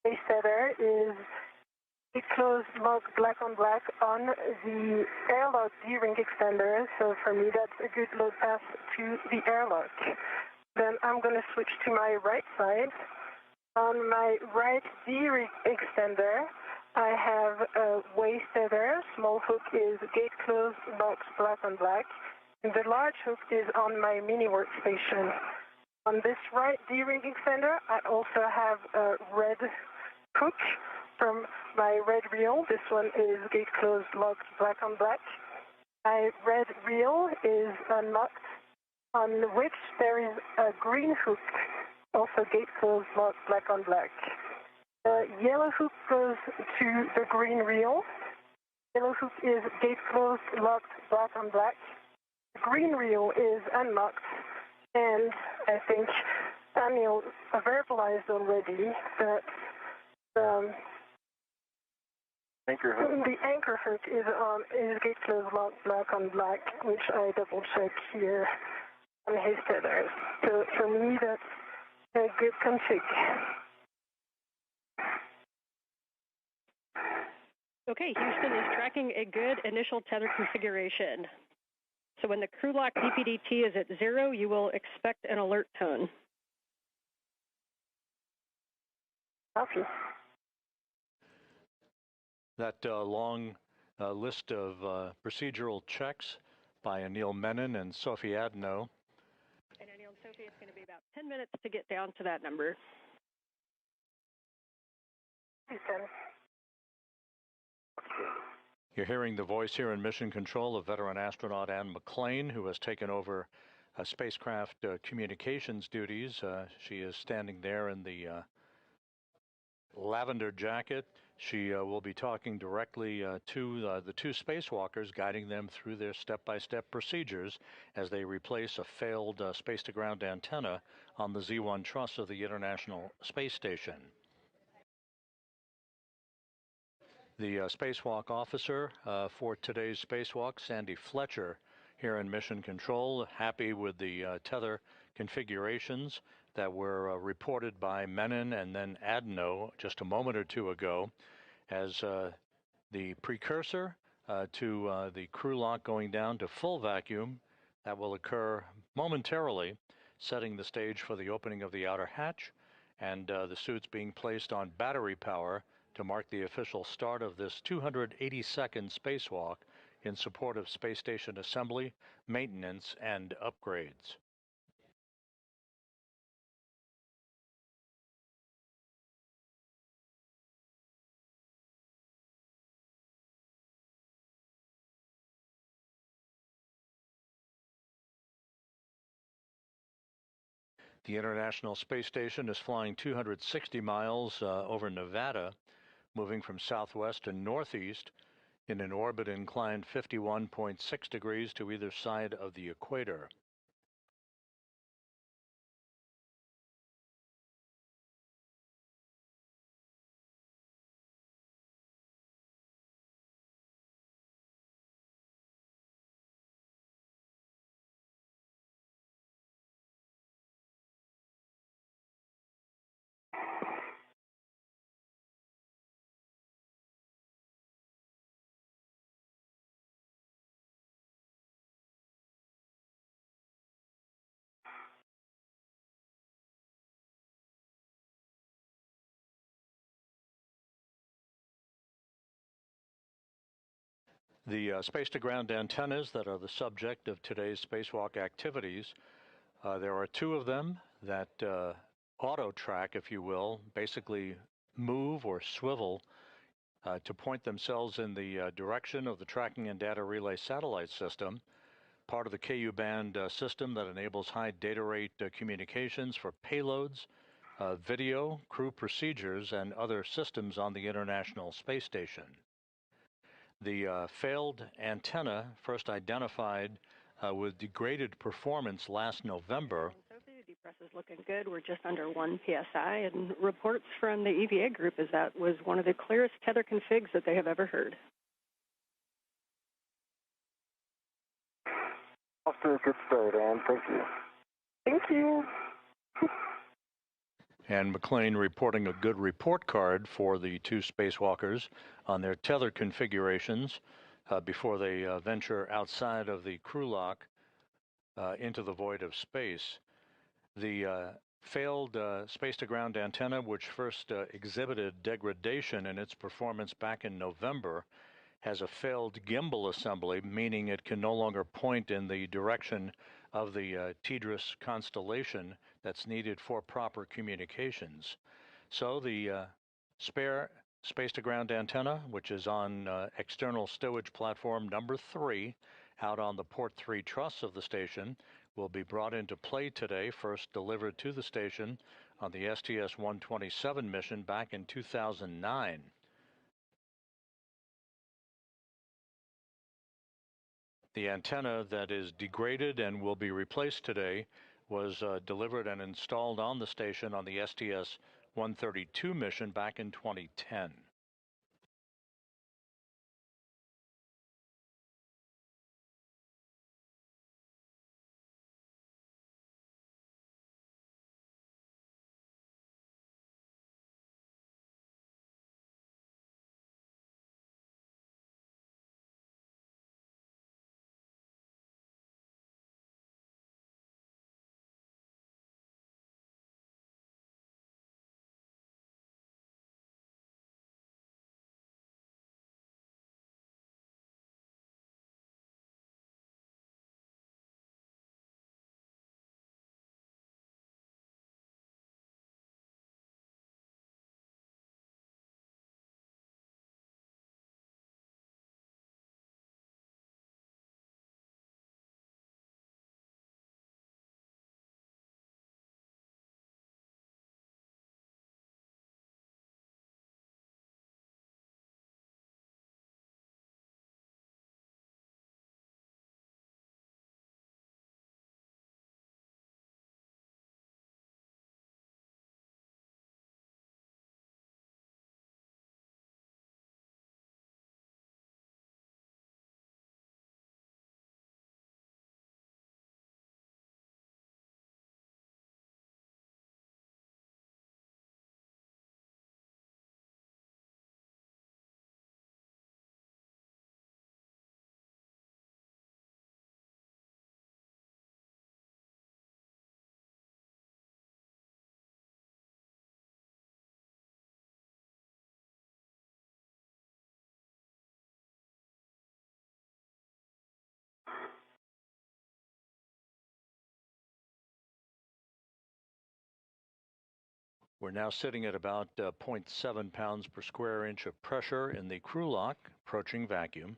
waist tether is gate closed, locked, black on black on the airlock D-ring extender. So for me, that's a good load pass to the airlock. Then I'm going to switch to my right side. On my right D-ring extender, I have a waist tether. Small hook is gate closed, locked, black on black. And the large hook is on my mini workstation. On this right D-ring extender, I also have a red hook from my red reel. This one is gate closed, locked, black on black. My red reel is unlocked, on which there is a green hook, also gate closed, locked, black on black. The yellow hook goes to the green reel. Yellow hook is gate closed, locked, black on black. The green reel is unlocked, and I think Anil verbalized already that Anchor hook. the anchor hook is gate closed, locked, black on black, which I double check here on his tethers. So for me, that's a good config. Okay, Houston is tracking a good initial tether configuration. So when the crew lock DPDT is at 0, you will expect an alert tone. Copy. That long list of procedural checks by Anil Menon and Sophie Adenot. And Anil and Sophie, it's going to be about 10 minutes to get down to that number. You're hearing the voice here in Mission Control of veteran astronaut Anne McClain, who has taken over spacecraft communications duties. She is standing there in the lavender jacket. She will be talking directly to the two spacewalkers, guiding them through their step-by-step procedures as they replace a failed space-to-ground antenna on the Z1 truss of the International Space Station. The spacewalk officer for today's spacewalk, Sandy Fletcher, here in Mission Control, happy with the tether configurations that were reported by Menon and then Adenot just a moment or two ago as the precursor to the crew lock going down to full vacuum. That will occur momentarily, setting the stage for the opening of the outer hatch and the suits being placed on battery power to mark the official start of this 282nd spacewalk in support of space station assembly, maintenance, and upgrades. The International Space Station is flying 260 miles over Nevada, moving from southwest to northeast in an orbit inclined 51.6 degrees to either side of the equator. The space-to-ground antennas that are the subject of today's spacewalk activities, there are two of them that auto-track, if you will, basically move or swivel to point themselves in the direction of the tracking and data relay satellite system, part of the KU band system that enables high data rate communications for payloads, video, crew procedures, and other systems on the International Space Station. The failed antenna, first identified with degraded performance last November. Sophie, the press is looking good. We're just under 1 PSI, and reports from the EVA group is that was one of the clearest tether configs that they have ever heard. Off to a good start, Ann. Thank you. Thank you. And McLean reporting a good report card for the two spacewalkers on their tether configurations before they venture outside of the crew lock into the void of space. The failed space-to-ground antenna, which first exhibited degradation in its performance back in November, has a failed gimbal assembly, meaning it can no longer point in the direction of the Tidris constellation that's needed for proper communications. So the spare space-to-ground antenna, which is on external stowage platform number 3, out on the port 3 truss of the station, will be brought into play today, first delivered to the station on the STS-127 mission back in 2009. The antenna that is degraded and will be replaced today was delivered and installed on the station on the STS-132 mission back in 2010. We're now sitting at about 0.7 pounds per square inch of pressure in the crew lock, approaching vacuum.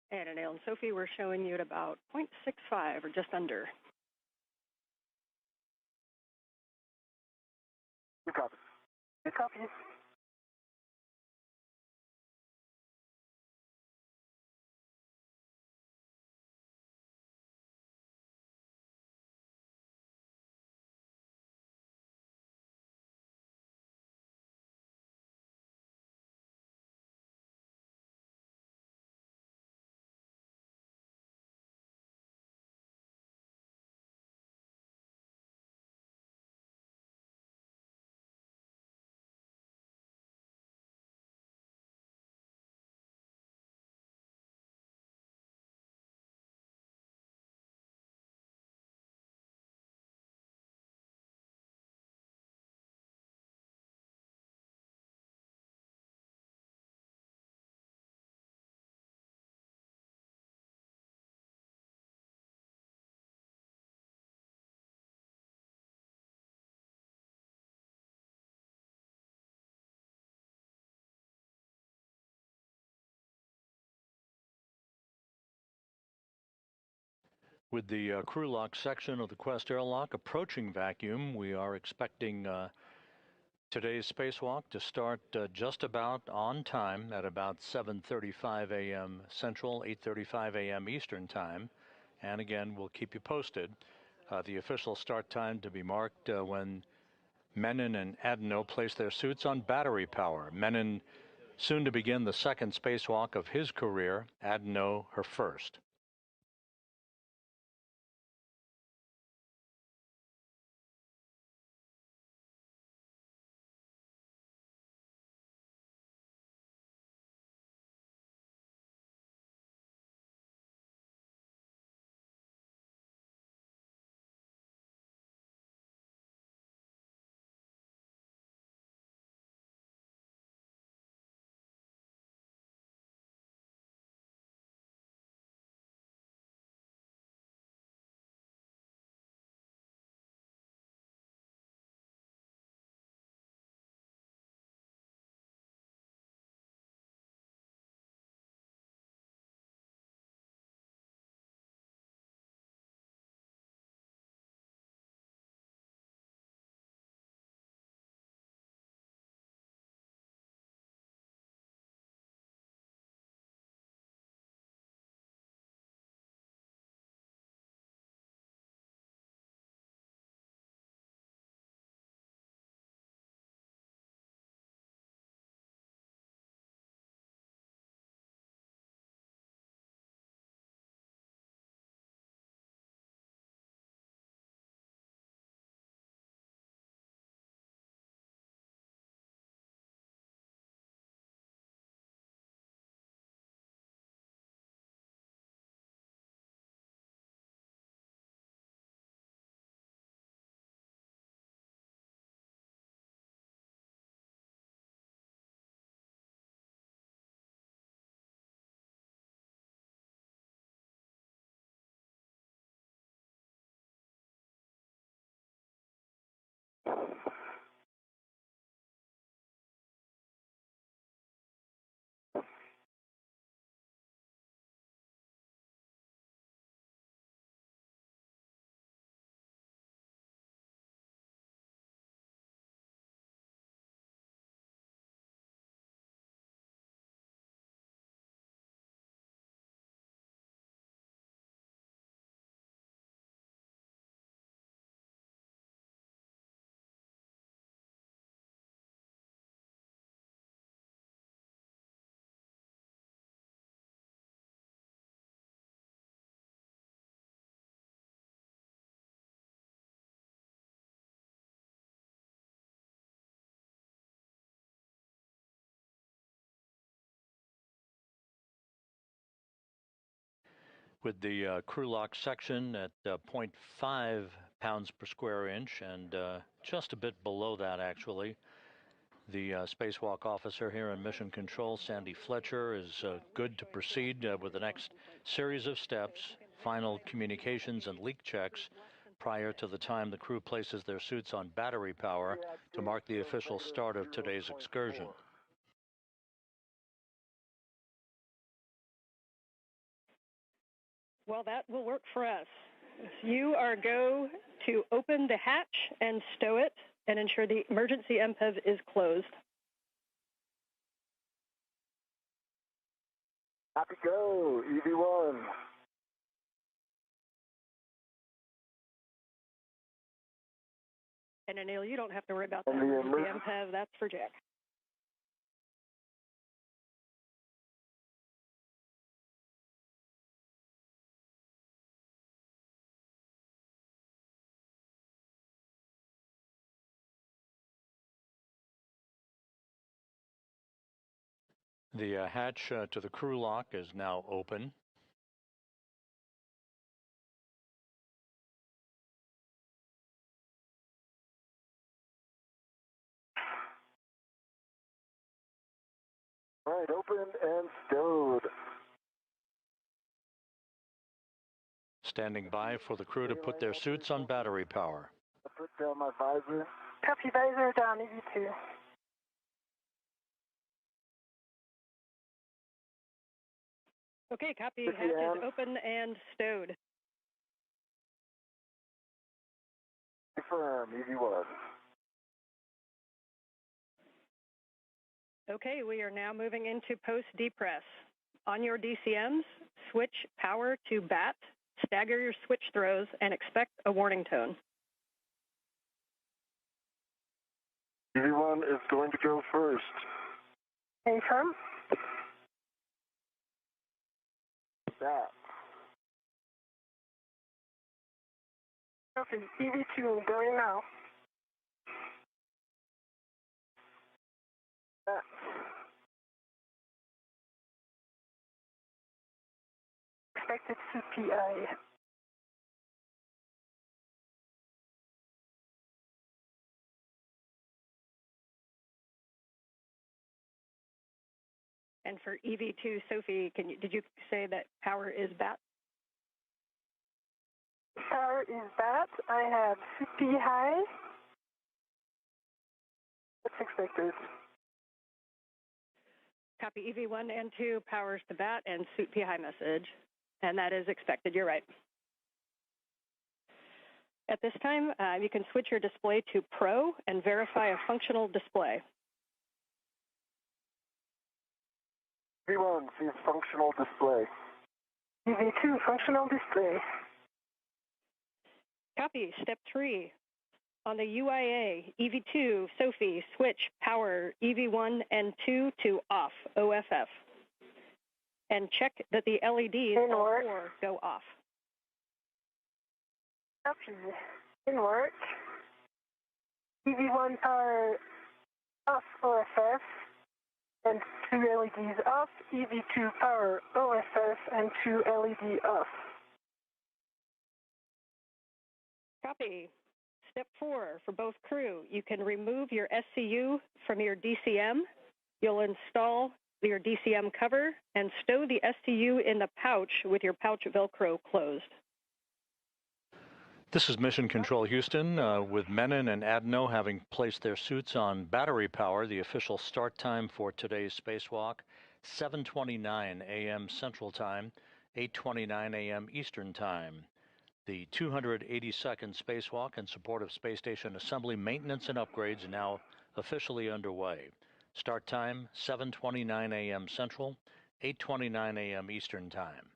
And Anil and Sophie, we're showing you at about 0.65 or just under. Good copy. Good copy. With the crew lock section of the Quest airlock approaching vacuum, we are expecting today's spacewalk to start just about on time at about 7:35 a.m. Central, 8:35 a.m. Eastern Time. And again, we'll keep you posted. The official start time to be marked when Menon and Adenot place their suits on battery power. Menon soon to begin the second spacewalk of his career, Adenot her first. with the crew lock section at 0.5 pounds per square inch and just a bit below that, actually. The spacewalk officer here in Mission Control, Sandy Fletcher, is good to proceed with the next series of steps, final communications and leak checks prior to the time the crew places their suits on battery power to mark the official start of today's excursion. Well, that will work for us. You are go to open the hatch and stow it and ensure the emergency MPEV is closed. Happy go, EV1. And Anil, you don't have to worry about that. The MPEV, that's for Jack. The hatch to the crew lock is now open. All right, open and stowed. Standing by for the crew to put their suits on battery power. I put down my visor. Copy, visor down, EV2. Okay, copy. Hatch is open and stowed. Confirm, EV1. Okay, we are now moving into post-depress. On your DCMs, switch power to BAT, stagger your switch throws, and expect a warning tone. EV1 is going to go first. Confirm. BAT. Copy, EV2 going now. BAT. Expected CPI. And for EV2, Sophie, did you say that power is BAT? Power is BAT. I have CP high. What's expected? Copy EV1 and 2, powers to BAT and suit P high message. And that is expected, you're right. At this time, you can switch your display to Pro and verify a functional display. EV1 sees functional display. EV2, functional display. Copy, step 3. On the UIA, EV2, Sophie, switch power EV1 and 2 to off, OFF. And check that the LEDs all 4 go off. Copy. In work. EV1 power off, OFF. And 2 LEDs off. EV2 power OFF and 2 LED off. Copy. Step 4 for both crew. You can remove your SCU from your DCM. You'll install your DCM cover and stow the SCU in the pouch with your pouch Velcro closed. This is Mission Control Houston, with Menon and Adenot having placed their suits on battery power. The official start time for today's spacewalk, 7:29 a.m. Central Time, 8:29 a.m. Eastern Time. The 282nd spacewalk in support of space station assembly, maintenance, and upgrades now officially underway. Start time, 7:29 a.m. Central, 8:29 a.m. Eastern Time.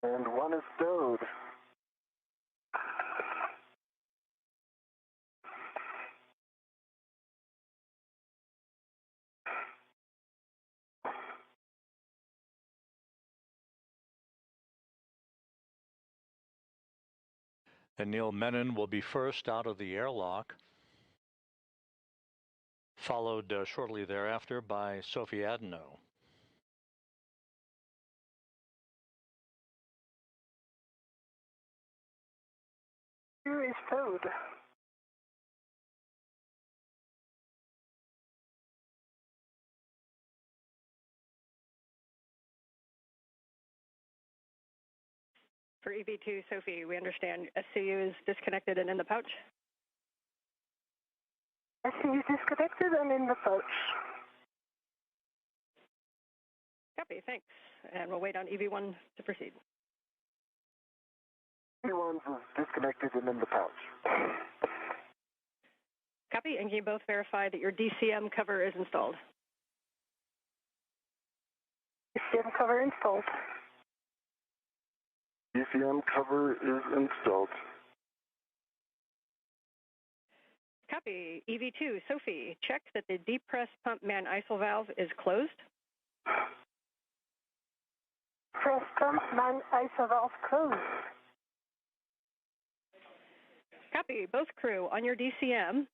And 1 is stowed. Anil Menon will be first out of the airlock, followed shortly thereafter by Sophie Adenot. Crew is towed. For EV2, Sophie, we understand SCU is disconnected and in the pouch. SCU is disconnected and in the pouch. Copy, thanks. And we'll wait on EV1 to proceed. EV1 is disconnected and in the pouch. Copy, and can you both verify that your DCM cover is installed? DCM cover installed. DCM cover is installed. Copy. EV2, Sophie, check that the depress pump man ISO valve is closed. Press pump man ISO valve closed. Copy. Both crew, on your DCM,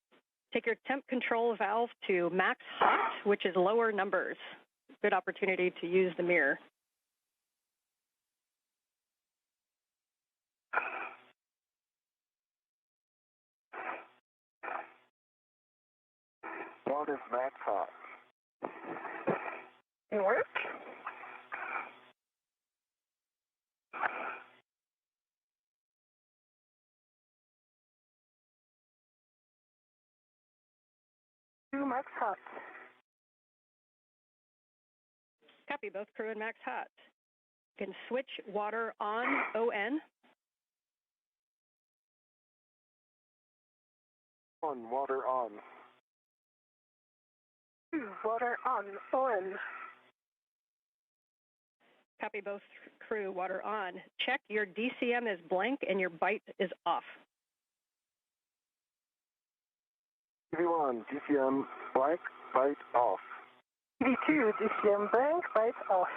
take your temp control valve to max hot, which is lower numbers. Good opportunity to use the mirror. What is max hot? In work. To max hot. Copy. Both crew and max hot. You can switch water on, ON. On, water on. Water on, ON. Copy. Both crew, water on. Check your DCM is blank and your byte is off. EV1, DCM blank, byte off. EV2, DCM blank, byte off.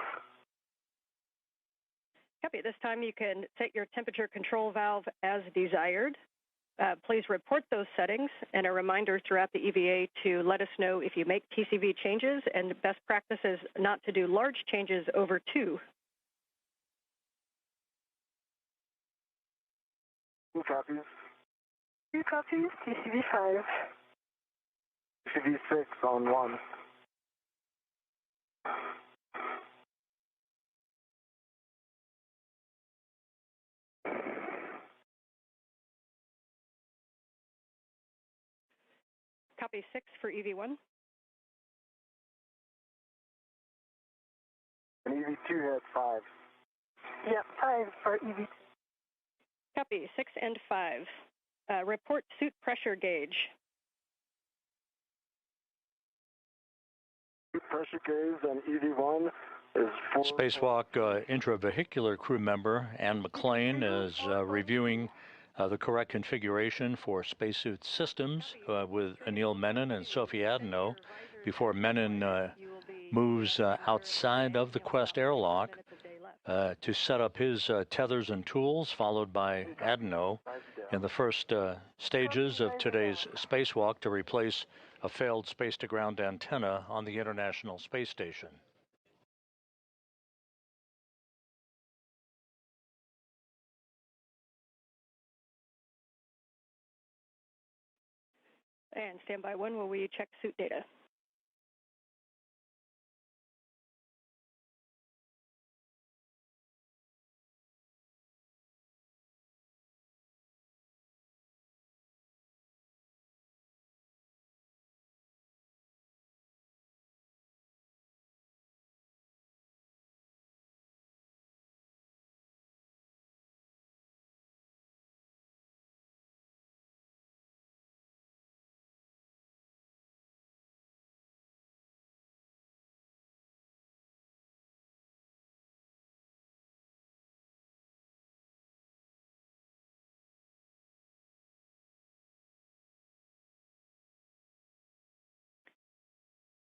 Copy. This time you can set your temperature control valve as desired. Please report those settings, and a reminder throughout the EVA to let us know if you make TCV changes, and best practice is not to do large changes over 2. 2 copies. 2 copies, TCV 5. TCV 6 on 1. Copy 6 for EV1. And EV2 had 5. Yeah, 5 for EV2. Copy 6 and 5. Report suit pressure gauge. Pressure gauge on EV1 is 4. Spacewalk intravehicular crew member Ann McLean is reviewing the correct configuration for spacesuit systems with Anil Menon and Sophie Adenot before Menon moves outside of the Quest airlock to set up his tethers and tools, followed by Adenot in the first stages of today's spacewalk to replace a failed space-to-ground antenna on the International Space Station. And standby 1, will we check suit data?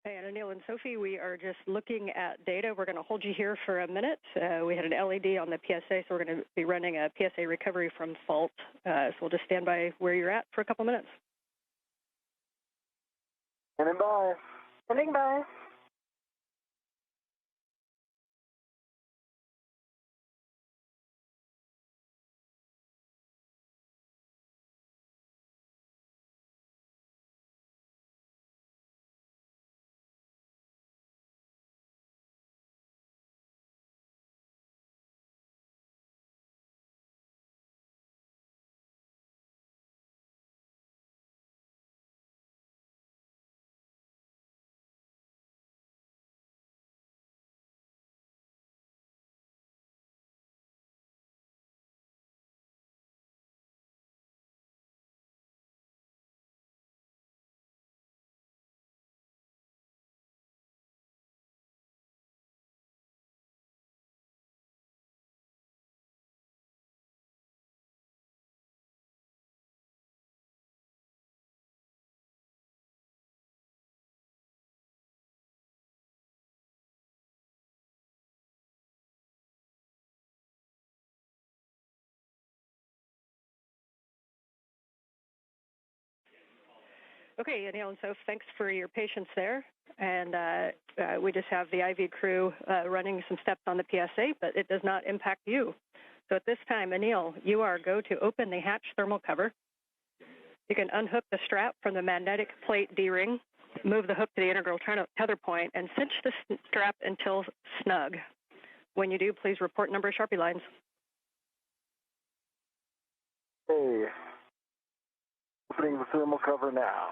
And Anil and Sophie, we are just looking at data. We're going to hold you here for a minute. We had an LED on the PSA, so we're going to be running a PSA recovery from fault. So we'll just stand by where you're at for a couple minutes. Standing by. Standing by. Okay, Anil and Soph, thanks for your patience there. And we just have the IV crew running some steps on the PSA, but it does not impact you. So at this time, Anil, you are go to open the hatch thermal cover. You can unhook the strap from the magnetic plate D-ring, move the hook to the integral tether point, and cinch the strap until snug. When you do, please report number of Sharpie lines. Hey. Opening the thermal cover now.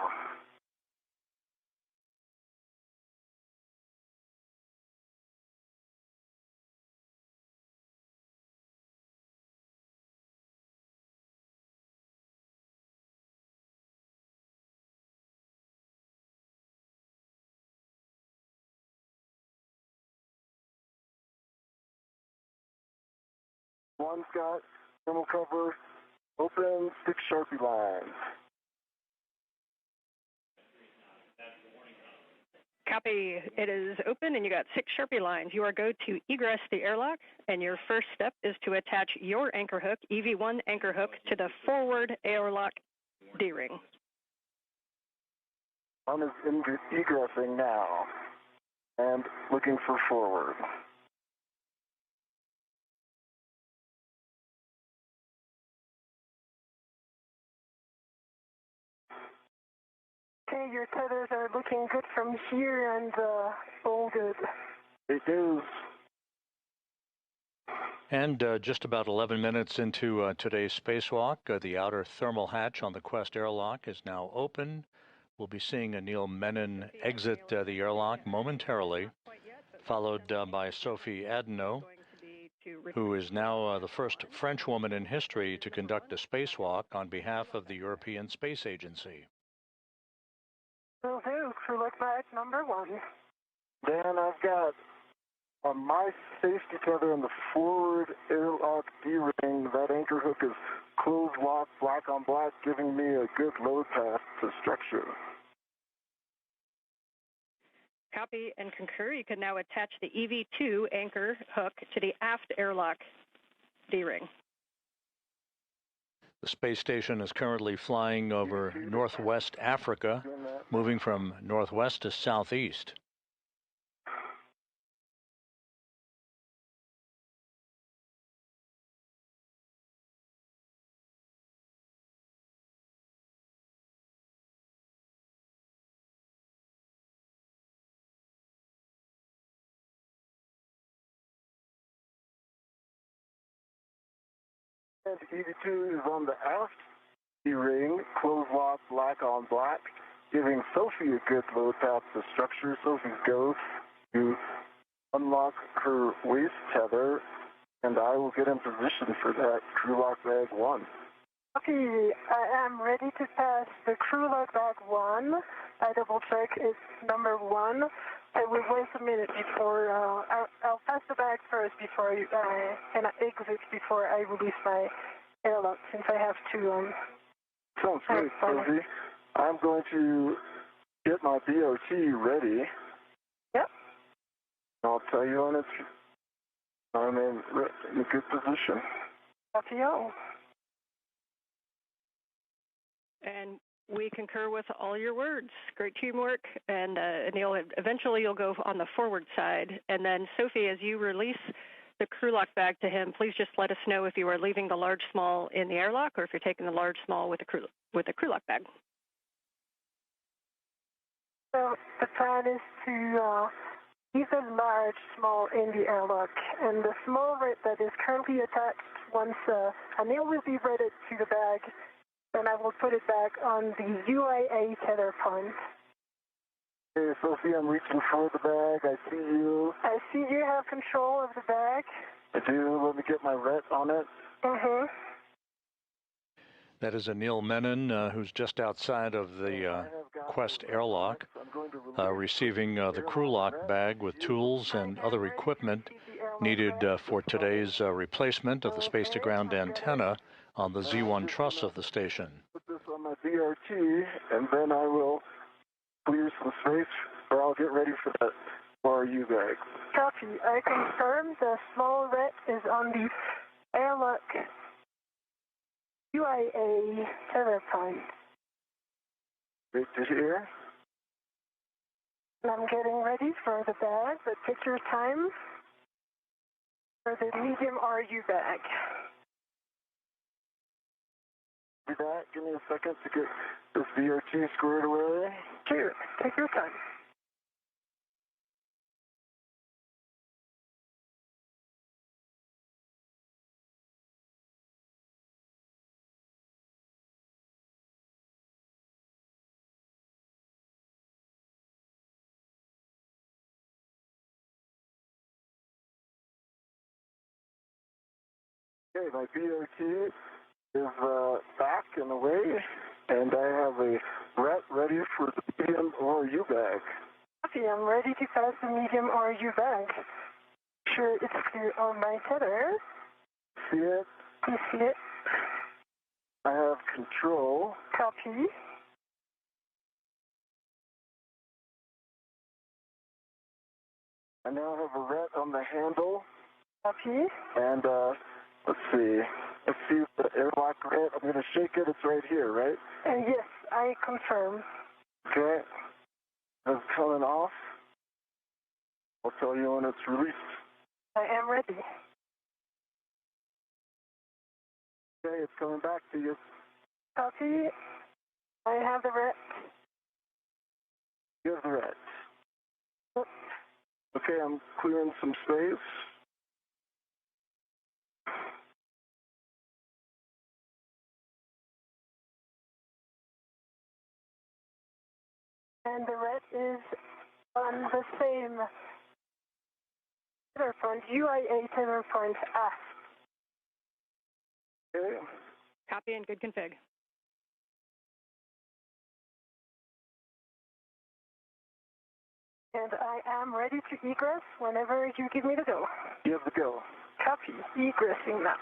One, Scott, thermal cover, open, 6 Sharpie lines. Copy. It is open, and you got 6 Sharpie lines. You are go to egress the airlock, and your first step is to attach your anchor hook, EV1 anchor hook, to the forward airlock D-ring. One is egressing now, and looking for forward. Okay, your tethers are looking good from here and all good. They do. And just about 11 minutes into today's spacewalk, the outer thermal hatch on the Quest airlock is now open. We'll be seeing Anil Menon exit the airlock momentarily, followed by Sophie Adenot, who is now the first French woman in history to conduct a spacewalk on behalf of the European Space Agency. Will do. Crew look back, number 1. Dan, I've got on my safety tether in the forward airlock D-ring. That anchor hook is closed lock, black on black, giving me a good load path to structure. Copy and concur. You can now attach the EV2 anchor hook to the aft airlock D-ring. The space station is currently flying over northwest Africa, moving from northwest to southeast. And EV2 is on the aft D-ring, closed lock, black on black, giving Sophie a good load path to structure. Sophie's go to unlock her waist tether, and I will get in position for that crew lock bag 1. Okay, I am ready to pass the crew lock bag 1. I double check it's number 1. I will wait a minute before, I'll pass the bag first before and I exit before I release my airlock, since I have to. Sounds great, Sophie. I'm going to get my BOT ready. I'll tell you when I'm in a good position. Copy all. And we concur with all your words. Great teamwork. And Anil, eventually you'll go on the forward side. And then, Sophie, as you release the crew lock bag to him, please just let us know if you are leaving the large small in the airlock or if you're taking the large small with the crew lock bag. So the plan is to leave the large small in the airlock, and the small that is currently attached, once Anil will be ready to the bag, then I will put it back on the UIA tether point. Hey, Sophie, I'm reaching for the bag. I see you. I see you have control of the bag. I do. Let me get my ret on it. Mm-hmm. That is Anil Menon, who's just outside of the Quest airlock, receiving the crew lock bag with tools and other equipment needed for today's replacement of the space-to-ground antenna on the Z1 truss of the station. Put this on my BRT, and then I will clear some space, or I'll get ready for that RU bag. Copy. I confirm the small ret is on the airlock UIA tether point. Great to hear. I'm getting ready for the bag, but take your time for the medium RU bag. Do that. Give me a second to get this BRT squared away. Sure. Take your time. Okay, my BRT is back and away, and I have a ret ready for the medium RU bag. Copy. I'm ready to pass the medium RU bag. Sure, it's clear on my tether. See it? You see it? I have control. Copy. I now have a ret on the handle. Copy. And let's see. Let's see the airlock ret. I'm going to shake it. It's right here, right? Yes, I confirm. Okay. It's coming off. I'll tell you when it's released. I am ready. Okay, it's coming back to you. Copy. I have the ret. You have the ret. Okay, I'm clearing some space. And the ret is on the same tether point, UIA tether point aft. Okay. Copy and good config. And I am ready to egress whenever you give me the go. You have the go. Copy. Egressing now.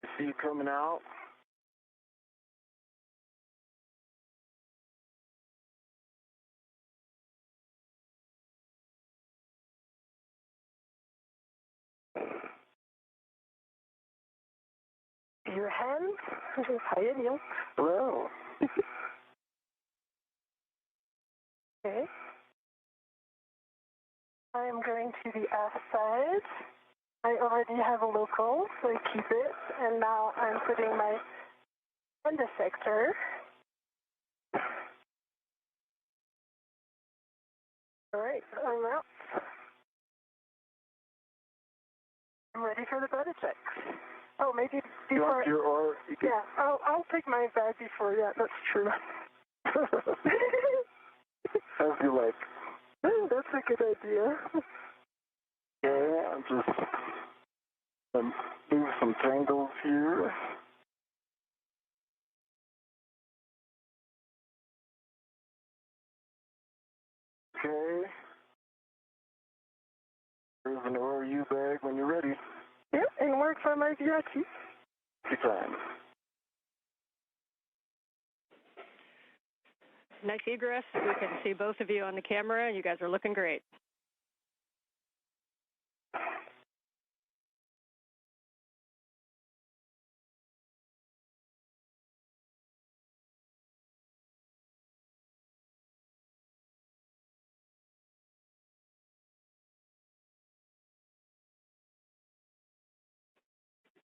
I see you coming out. Your hand. Hi, Anil. Hello. Okay. I am going to the aft side. I already have a local, so I keep it. And now I'm putting my end effector. All right, I'm out. I'm ready for the beta check. Oh, maybe before. Yeah, I'll take my bag before. Yeah, that's true. As you like. That's a good idea. Okay, I'm just move some tangles here. Okay. There's an ORU bag when you're ready. Yep, in 1 work for my VRT? Good time. Nice egress. We can see both of you on the camera, and you guys are looking great.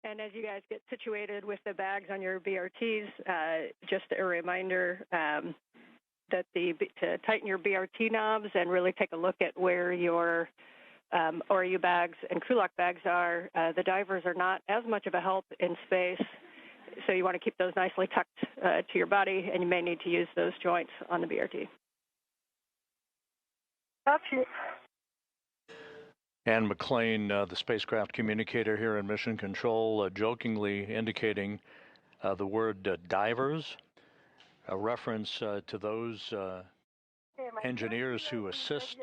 And as you guys get situated with the bags on your BRTs, just a reminder that to tighten your BRT knobs and really take a look at where your ORU bags and crew lock bags are. The divers are not as much of a help in space, so you want to keep those nicely tucked to your body, and you may need to use those joints on the BRT. Copy. Ann McLean, the spacecraft communicator here in Mission Control, jokingly indicating the word divers, a reference to those engineers who assist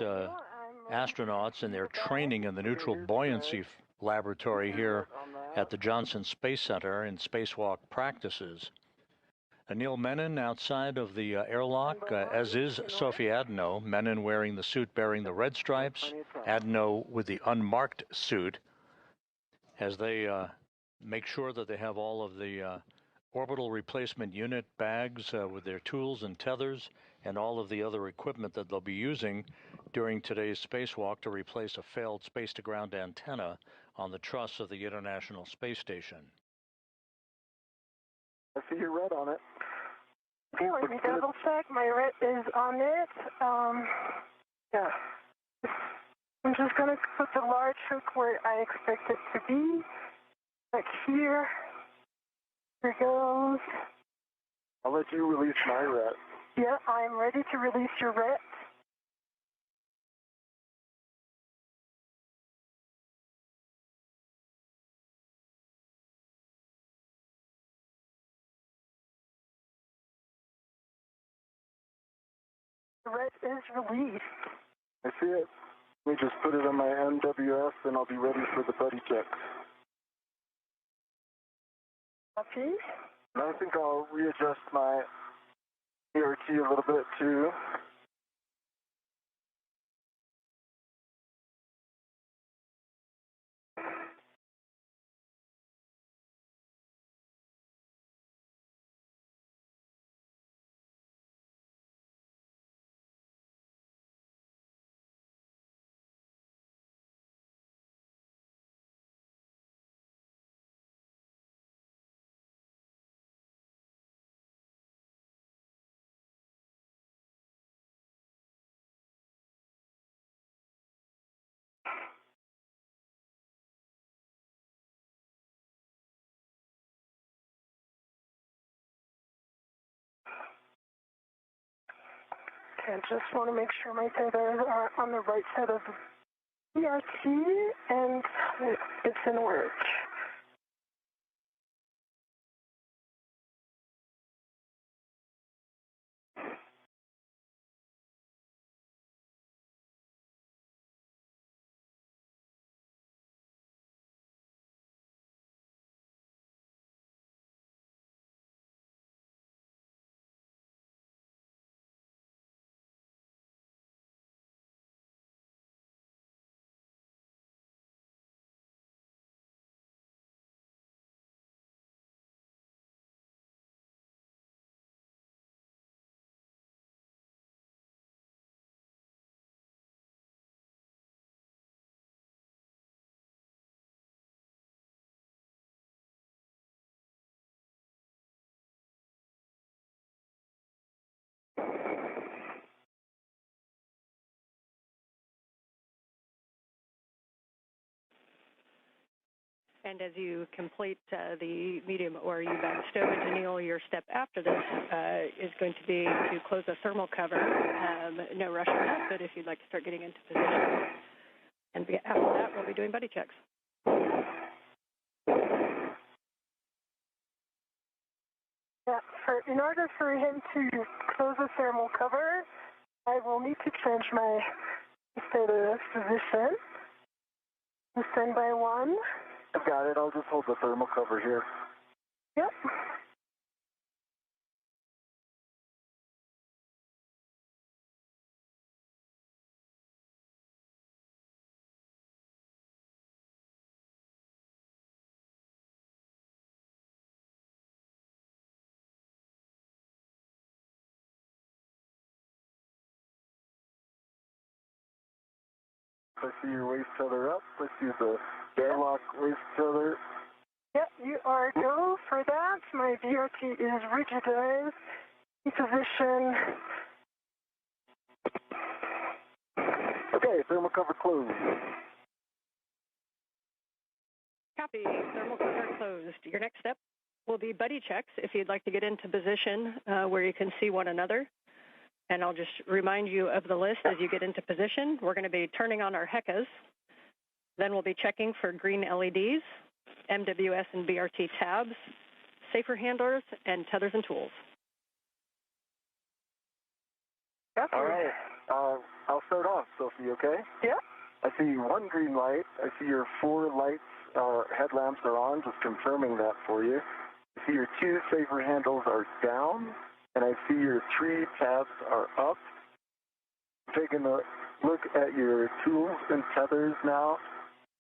astronauts in their training in the neutral buoyancy laboratory here at the Johnson Space Center in spacewalk practices. Anil Menon outside of the airlock, as is Sophie Adenot, Menon wearing the suit bearing the red stripes, Adenot with the unmarked suit, as they make sure that they have all of the orbital replacement unit bags with their tools and tethers and all of the other equipment that they'll be using during today's spacewalk to replace a failed space-to-ground antenna on the truss of the International Space Station. I see your red on it. Okay, let me double check. My red is on it. Yeah. I'm just going to put the large hook where I expect it to be. Like here. Here goes. I'll let you release my red. Yeah, I'm ready to release your red. The red is released. I see it. Let me just put it on my NWS and I'll be ready for the buddy check. Copy. And I think I'll readjust my ERT a little bit too. I just want to make sure my tethers are on the right side of the ERT, and it's in work. And as you complete the medium or U-bag stowage, Anil, your step after this is going to be to close the thermal cover. No rush on that, but if you'd like to start getting into position. And after that, we'll be doing buddy checks. Yeah, in order for him to close the thermal cover, I will need to change my status position. Standby 1. I've got it. I'll just hold the thermal cover here. Yep. I see your waist tether up. I see the airlock waist tether. Yep, you are go for that. My BRT is rigidized. In position. Okay, thermal cover closed. Copy. Thermal cover closed. Your next step will be buddy checks if you'd like to get into position where you can see one another. And I'll just remind you of the list as you get into position. We're going to be turning on our HECAs. Then we'll be checking for green LEDs, MWS and BRT tabs, safer handlers, and tethers and tools. All right. I'll start off, Sophie, okay? Yeah. I see one green light. I see your 4 lights, headlamps are on, just confirming that for you. I see your 2 safer handles are down, and I see your 3 tabs are up. Taking a look at your tools and tethers now,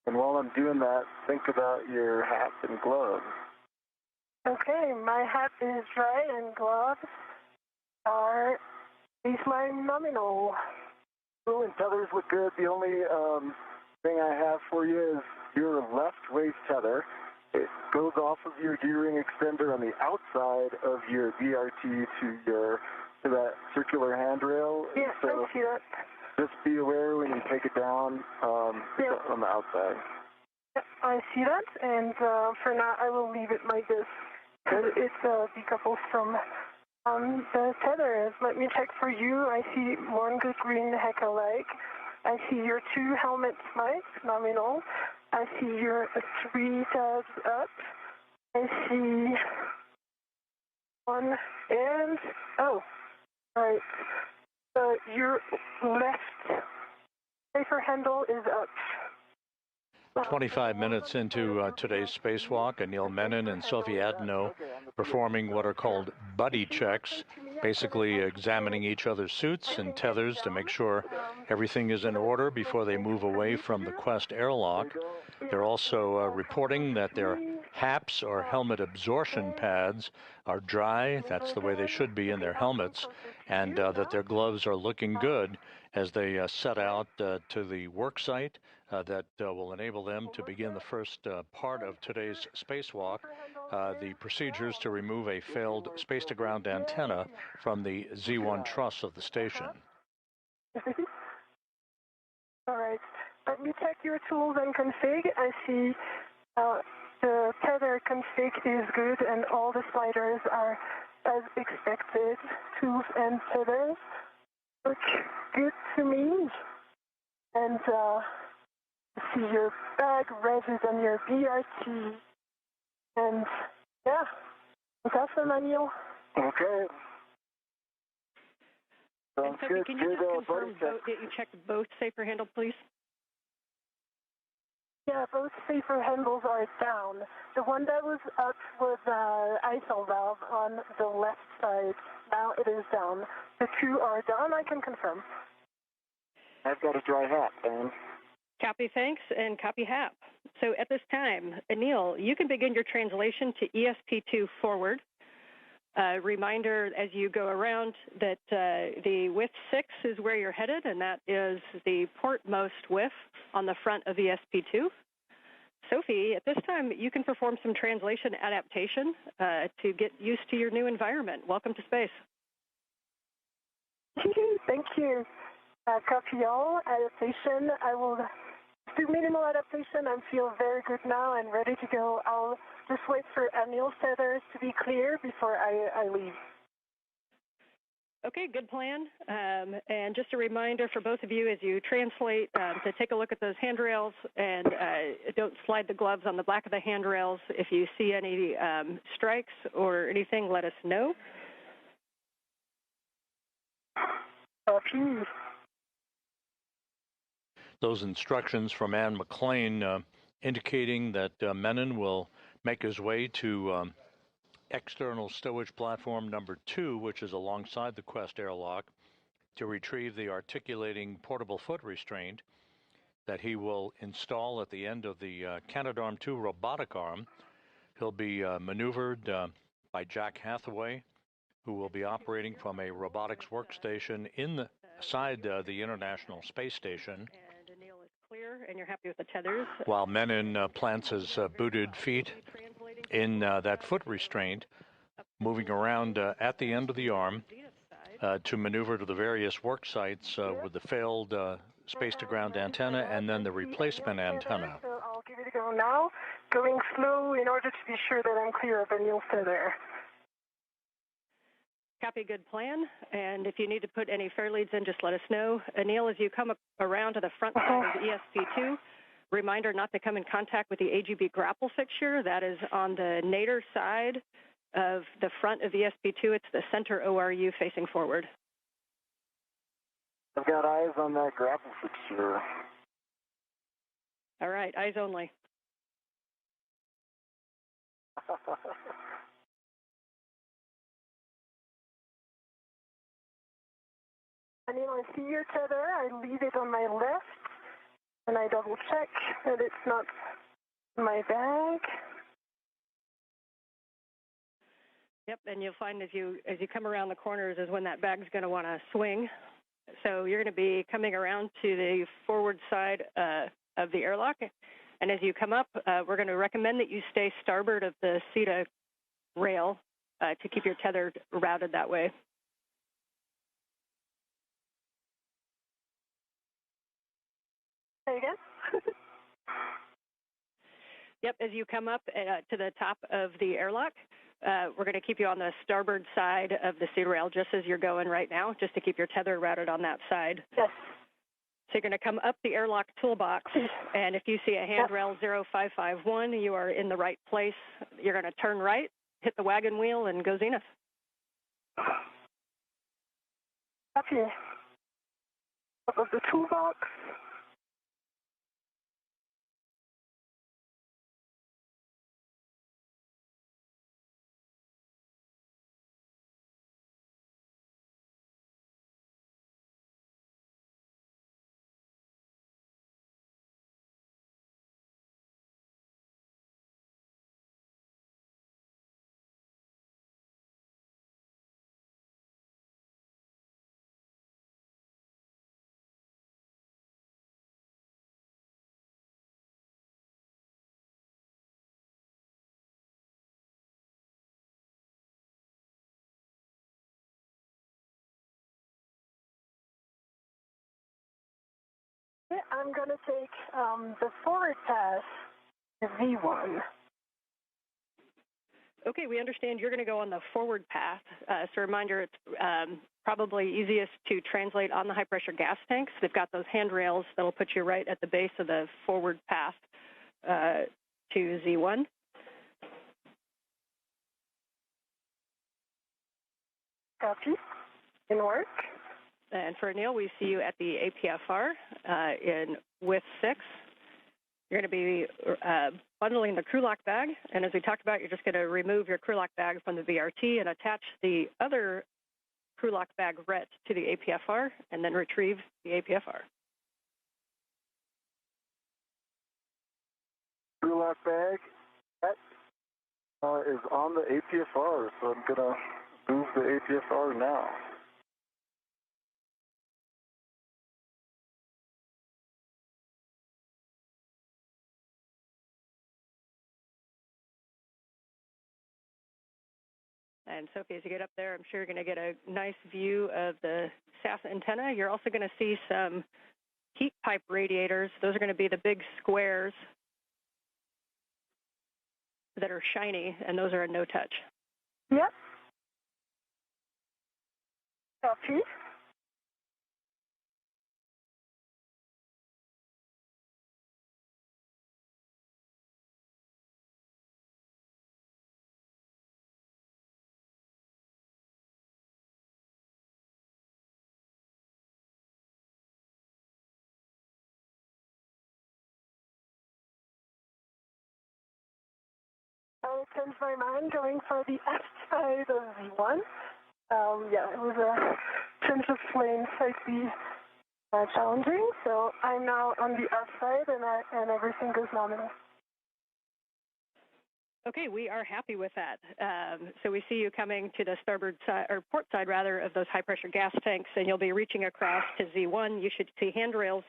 and while I'm doing that, think about your hat and gloves. Okay, my hat is dry and gloves are baseline nominal. Tool and tethers look good. The only thing I have for you is your left waist tether. It goes off of your D-ring extender on the outside of your BRT to that circular handrail. Yes, so I see that. just be aware when you take it down on the outside. Yep, I see that, and for now I will leave it like this. It's decoupled from the tethers. Let me check for you. I see one good green HECA light. I see your 2 helmet mics, nominal. I see your 3 tabs up. I see 1 and, oh, right. Your left safer handle is up. 25 minutes into today's spacewalk, Anil Menon and Sophie Adenot performing what are called buddy checks, basically examining each other's suits and tethers to make sure everything is in order before they move away from the Quest airlock. They're also reporting that their HAPs, or helmet absorption pads, are dry. That's the way they should be in their helmets, and that their gloves are looking good as they set out to the work site that will enable them to begin the first part of today's spacewalk, the procedures to remove a failed space-to-ground antenna from the Z1 truss of the station. All right. Let me check your tools and config. I see the tether config is good and all the sliders are as expected. Tools and tethers look good to me. And see your bag resis on your BRT. And yeah, that's awesome, Anil. Okay. Sounds Sophie, good. can you just confirm that you checked both safer handles, please? Yeah, both safer handles are down. The one that was up was ISO valve on the left side. Now it is down. The 2 are down, I can confirm. I've got a dry hat, Dan. Copy, thanks, and copy HAP. So at this time, Anil, you can begin your translation to ESP2 forward. Reminder as you go around that the width 6 is where you're headed, and that is the portmost width on the front of ESP2. Sophie, at this time, you can perform some translation adaptation to get used to your new environment. Welcome to space. Thank you. Copy all. Adaptation. I will do minimal adaptation. I feel very good now and ready to go. I'll just wait for Anil's tethers to be clear before I leave. Okay, good plan. And just a reminder for both of you as you translate to take a look at those handrails and don't slide the gloves on the back of the handrails. If you see any strikes or anything, let us know. Please. Those instructions from Anne McLean indicating that Menon will make his way to external stowage platform number 2, which is alongside the Quest airlock, to retrieve the articulating portable foot restraint that he will install at the end of the Canadarm2 robotic arm. He'll be maneuvered by Jack Hathaway, who will be operating from a robotics workstation inside the International Space Station. And Anil is clear, and you're happy with the tethers. While Menon plants his booted feet in that foot restraint, moving around at the end of the arm to maneuver to the various work sites with the failed space-to-ground antenna and then the replacement antenna. So I'll give it a go now, going slow in order to be sure that I'm clear of Anil's tether. Copy, good plan. And if you need to put any fair leads in, just let us know. Anil, as you come around to the front side of the ESP2, reminder not to come in contact with the AGB grapple fixture. That is on the nadir side of the front of ESP2. It's the center ORU facing forward. I've got eyes on that grapple fixture. All right, eyes only. Anil, I see your tether. I leave it on my left, and I double check that it's not in my bag. Yep, and you'll find as you come around the corners is when that bag's going to want to swing. So you're going to be coming around to the forward side of the airlock, and as you come up, we're going to recommend that you stay starboard of the SETA rail to keep your tether routed that way. Say again? Yep, as you come up to the top of the airlock, we're going to keep you on the starboard side of the SETA rail, just as you're going right now, just to keep your tether routed on that side. Yes. So you're going to come up the airlock toolbox, and if you see a handrail 0551, you are in the right place. You're going to turn right, hit the wagon wheel, and go zenith. Okay. Up of the toolbox. I'm going to take the forward pass, the V1. Okay, we understand you're going to go on the forward path. So reminder, it's probably easiest to translate on the high-pressure gas tanks. They've got those handrails that will put you right at the base of the forward path to Z1. Copy. In work. And for Anil, we see you at the APFR in with 6. You're going to be bundling the crew lock bag, and as we talked about, you're just going to remove your crew lock bag from the VRT and attach the other crew lock bag ret to the APFR, and then retrieve the APFR. Crew lock bag is on the APFR, so I'm going to move the APFR now. And Sophie, as you get up there, I'm sure you're going to get a nice view of the SAS antenna. You're also going to see some heat pipe radiators. Those are going to be the big squares that are shiny, and those are a no-touch. Yep. Copy. I changed my mind going for the outside of Z1. Yeah, it was a change of plane, slightly challenging, so I'm now on the outside and everything goes nominal. Okay, we are happy with that. So we see you coming to the starboard side, or port side rather, of those high-pressure gas tanks, and you'll be reaching across to Z1. You should see handrails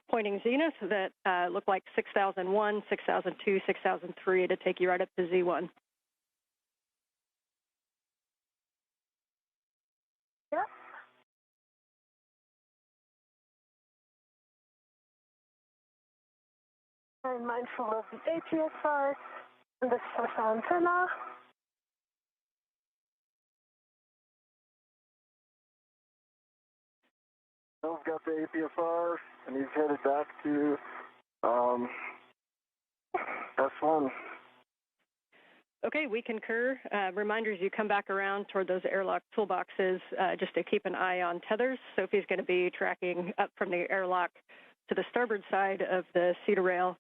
pointing zenith that look like 6001, 6002, 6003 to take you right up to Z1. Yeah. I'm mindful of the APSR and the antenna. Bill's got the APSR, and he's headed back to S1. Okay, we concur. Reminders, you come back around toward those airlock toolboxes just to keep an eye on tethers. Sophie's going to be tracking up from the airlock to the starboard side of the cedar rail.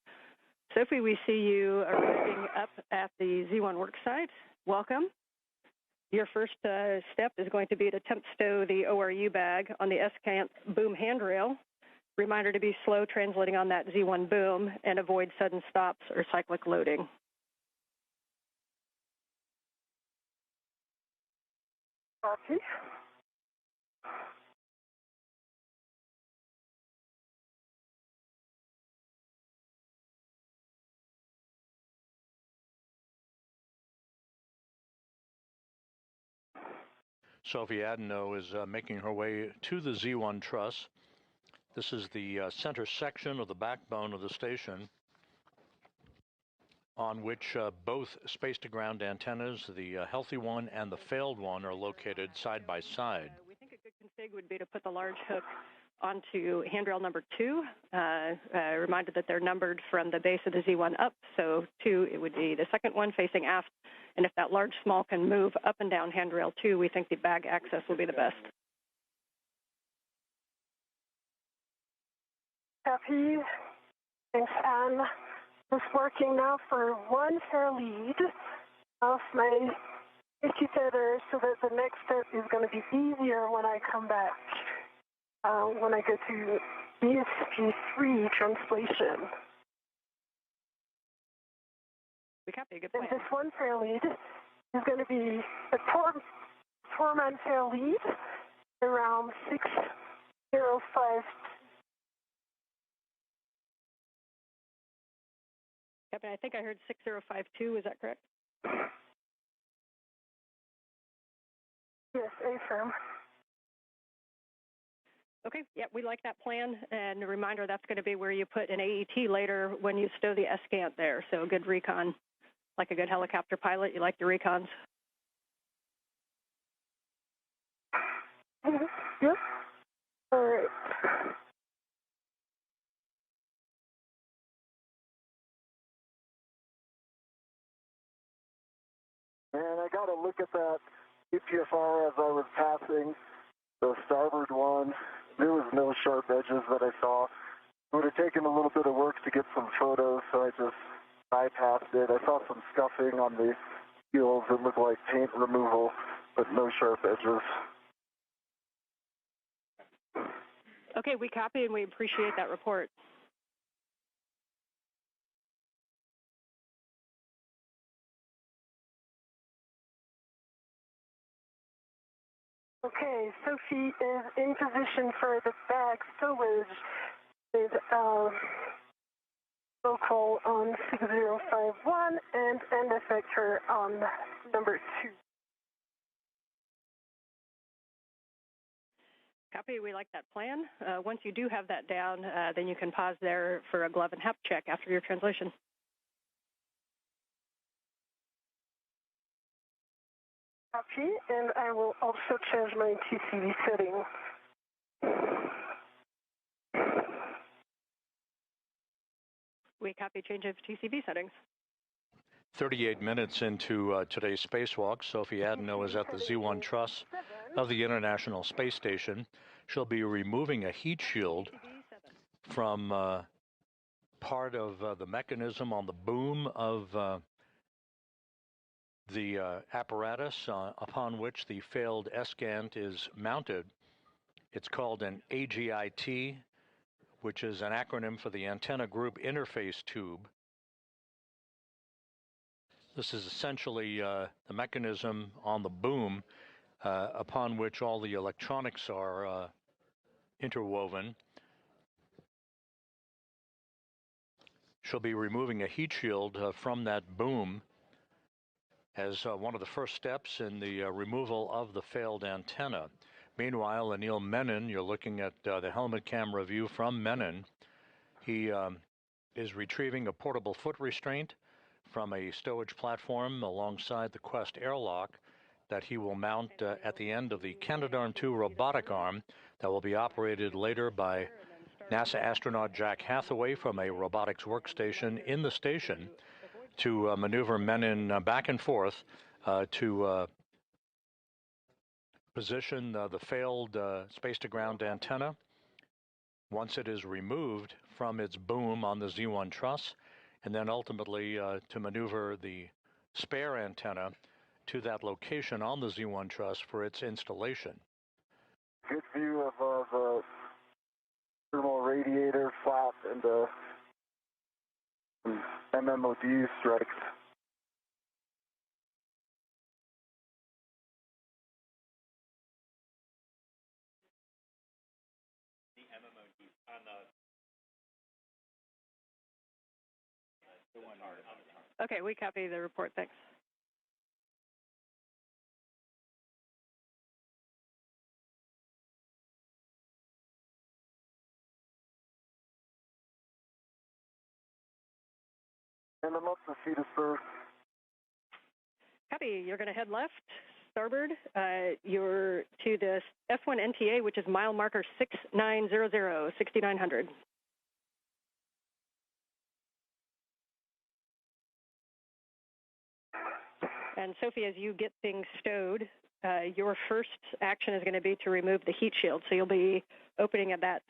Sophie, we see you arriving up at the Z1 work site. Welcome. Your first step is going to be to attempt stow the ORU bag on the S-cant boom handrail. Reminder to be slow translating on that Z1 boom and avoid sudden stops or cyclic loading. Copy. Sophie Adenot is making her way to the Z1 truss. This is the center section of the backbone of the station on which both space-to-ground antennas, the healthy one and the failed one, are located side by side. We think a good config would be to put the large hook onto handrail number 2. Reminded that they're numbered from the base of the Z1 up, so 2, it would be the second one facing aft. And if that large small can move up and down handrail 2, we think the bag access will be the best. Copy. Thanks, Anne. Just working now for one fair lead off my 50 tether so that the next step is going to be easier when I come back, when I go to ESP3 translation. We copy a good plan. And this one fair lead is going to be a four-man fair lead around 605. Captain, I think I heard 6052. Is that correct? Yes, affirm. Okay, yeah, we like that plan. And a reminder, that's going to be where you put an AET later when you stow the S-cant there. So good recon. Like a good helicopter pilot, you like your recons. Yep. All right. And I got to look at that EPFR as I was passing the starboard one. There was no sharp edges that I saw. It would have taken a little bit of work to get some photos, so I just bypassed it. I saw some scuffing on the heels. It looked like paint removal, but no sharp edges. Okay, we copy and we appreciate that report. Okay, Sophie is in position for the bag stowage with local on 6051 and end effector on number 2. Copy, we like that plan. Once you do have that down, then you can pause there for a glove and HEP check after your translation. Copy, and I will also change my TCV setting. We copy change of TCV settings. 38 minutes into today's spacewalk, Sophie Adenot is at the Z1 truss of the International Space Station. She'll be removing a heat shield from part of the mechanism on the boom of The apparatus upon which the failed S-Gant is mounted, it's called an AGIT, which is an acronym for the Antenna Group Interface Tube. This is essentially the mechanism on the boom upon which all the electronics are interwoven. She'll be removing a heat shield from that boom as one of the first steps in the removal of the failed antenna. Meanwhile, Anil Menon, you're looking at the helmet camera view from Menon. He is retrieving a portable foot restraint from a stowage platform alongside the Quest airlock that he will mount at the end of the Canadarm2 robotic arm that will be operated later by NASA astronaut Jack Hathaway from a robotics workstation in the station to maneuver Menon back and forth to position the failed space-to-ground antenna once it is removed from its boom on the Z1 truss, and then ultimately to maneuver the spare antenna to that location on the Z1 truss for its installation. Good view of the thermal radiator flap and the MMOD strikes. The MMOD on the one. Okay, we copy the report. Thanks. And I'm up to feet of first. Copy. You're going to head left, starboard. You're to the F1 NTA, which is mile marker 6900, 6900. And Sophie, as you get things stowed, your first action is going to be to remove the heat shield. So you'll be opening at that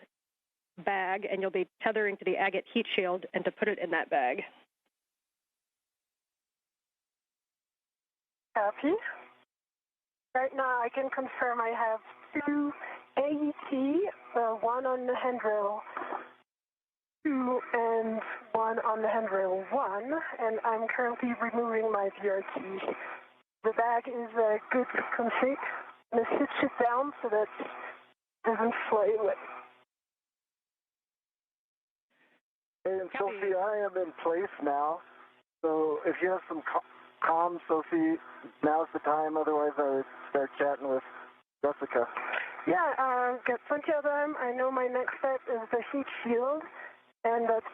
bag, and you'll be tethering to the agate heat shield and to put it in that bag. Copy. Right now, I can confirm I have 2 AET, 1 on the handrail 2 and 1 on the handrail 1, and I'm currently removing my VRT. The bag is a good config. I'm going to hitch it down so that it doesn't fly away. And Sophie, I am in place now, so if you have some comms, Sophie, now's the time. Otherwise, I would start chatting with Jessica. Yeah, got plenty of them. I know my next step is the heat shield, and that's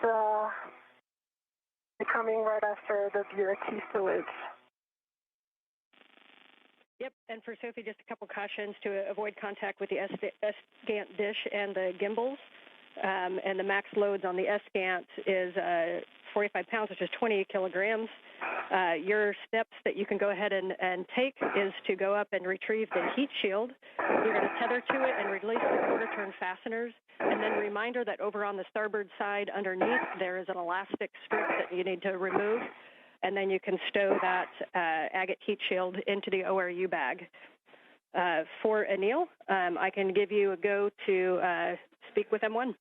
coming right after the VRT stowage. Yep, and for Sophie, just a couple cautions to avoid contact with the S-Gant dish and the gimbals. And the max loads on the S-Gant is 45 pounds, which is 20 kilograms. Your steps that you can go ahead and take is to go up and retrieve the heat shield. You're going to tether to it and release the quarter-turn fasteners. And then reminder that over on the starboard side underneath, there is an elastic strip that you need to remove. And then you can stow that agate heat shield into the ORU bag. For Anil, I can give you a go to speak with M1.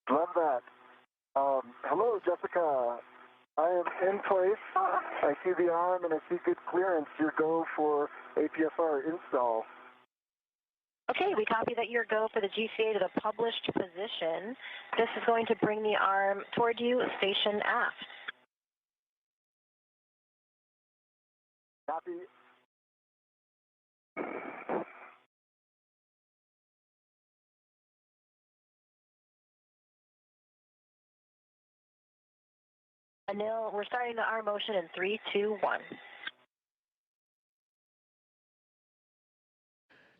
Love that. Hello, Jessica. I am in place. I see the arm and I see good clearance. Your go for APSR install. Okay, we copy that your go for the GCA to the published position. This is going to bring the arm toward you, station aft. Copy. Anil, we're starting the arm motion in 3, 2, 1.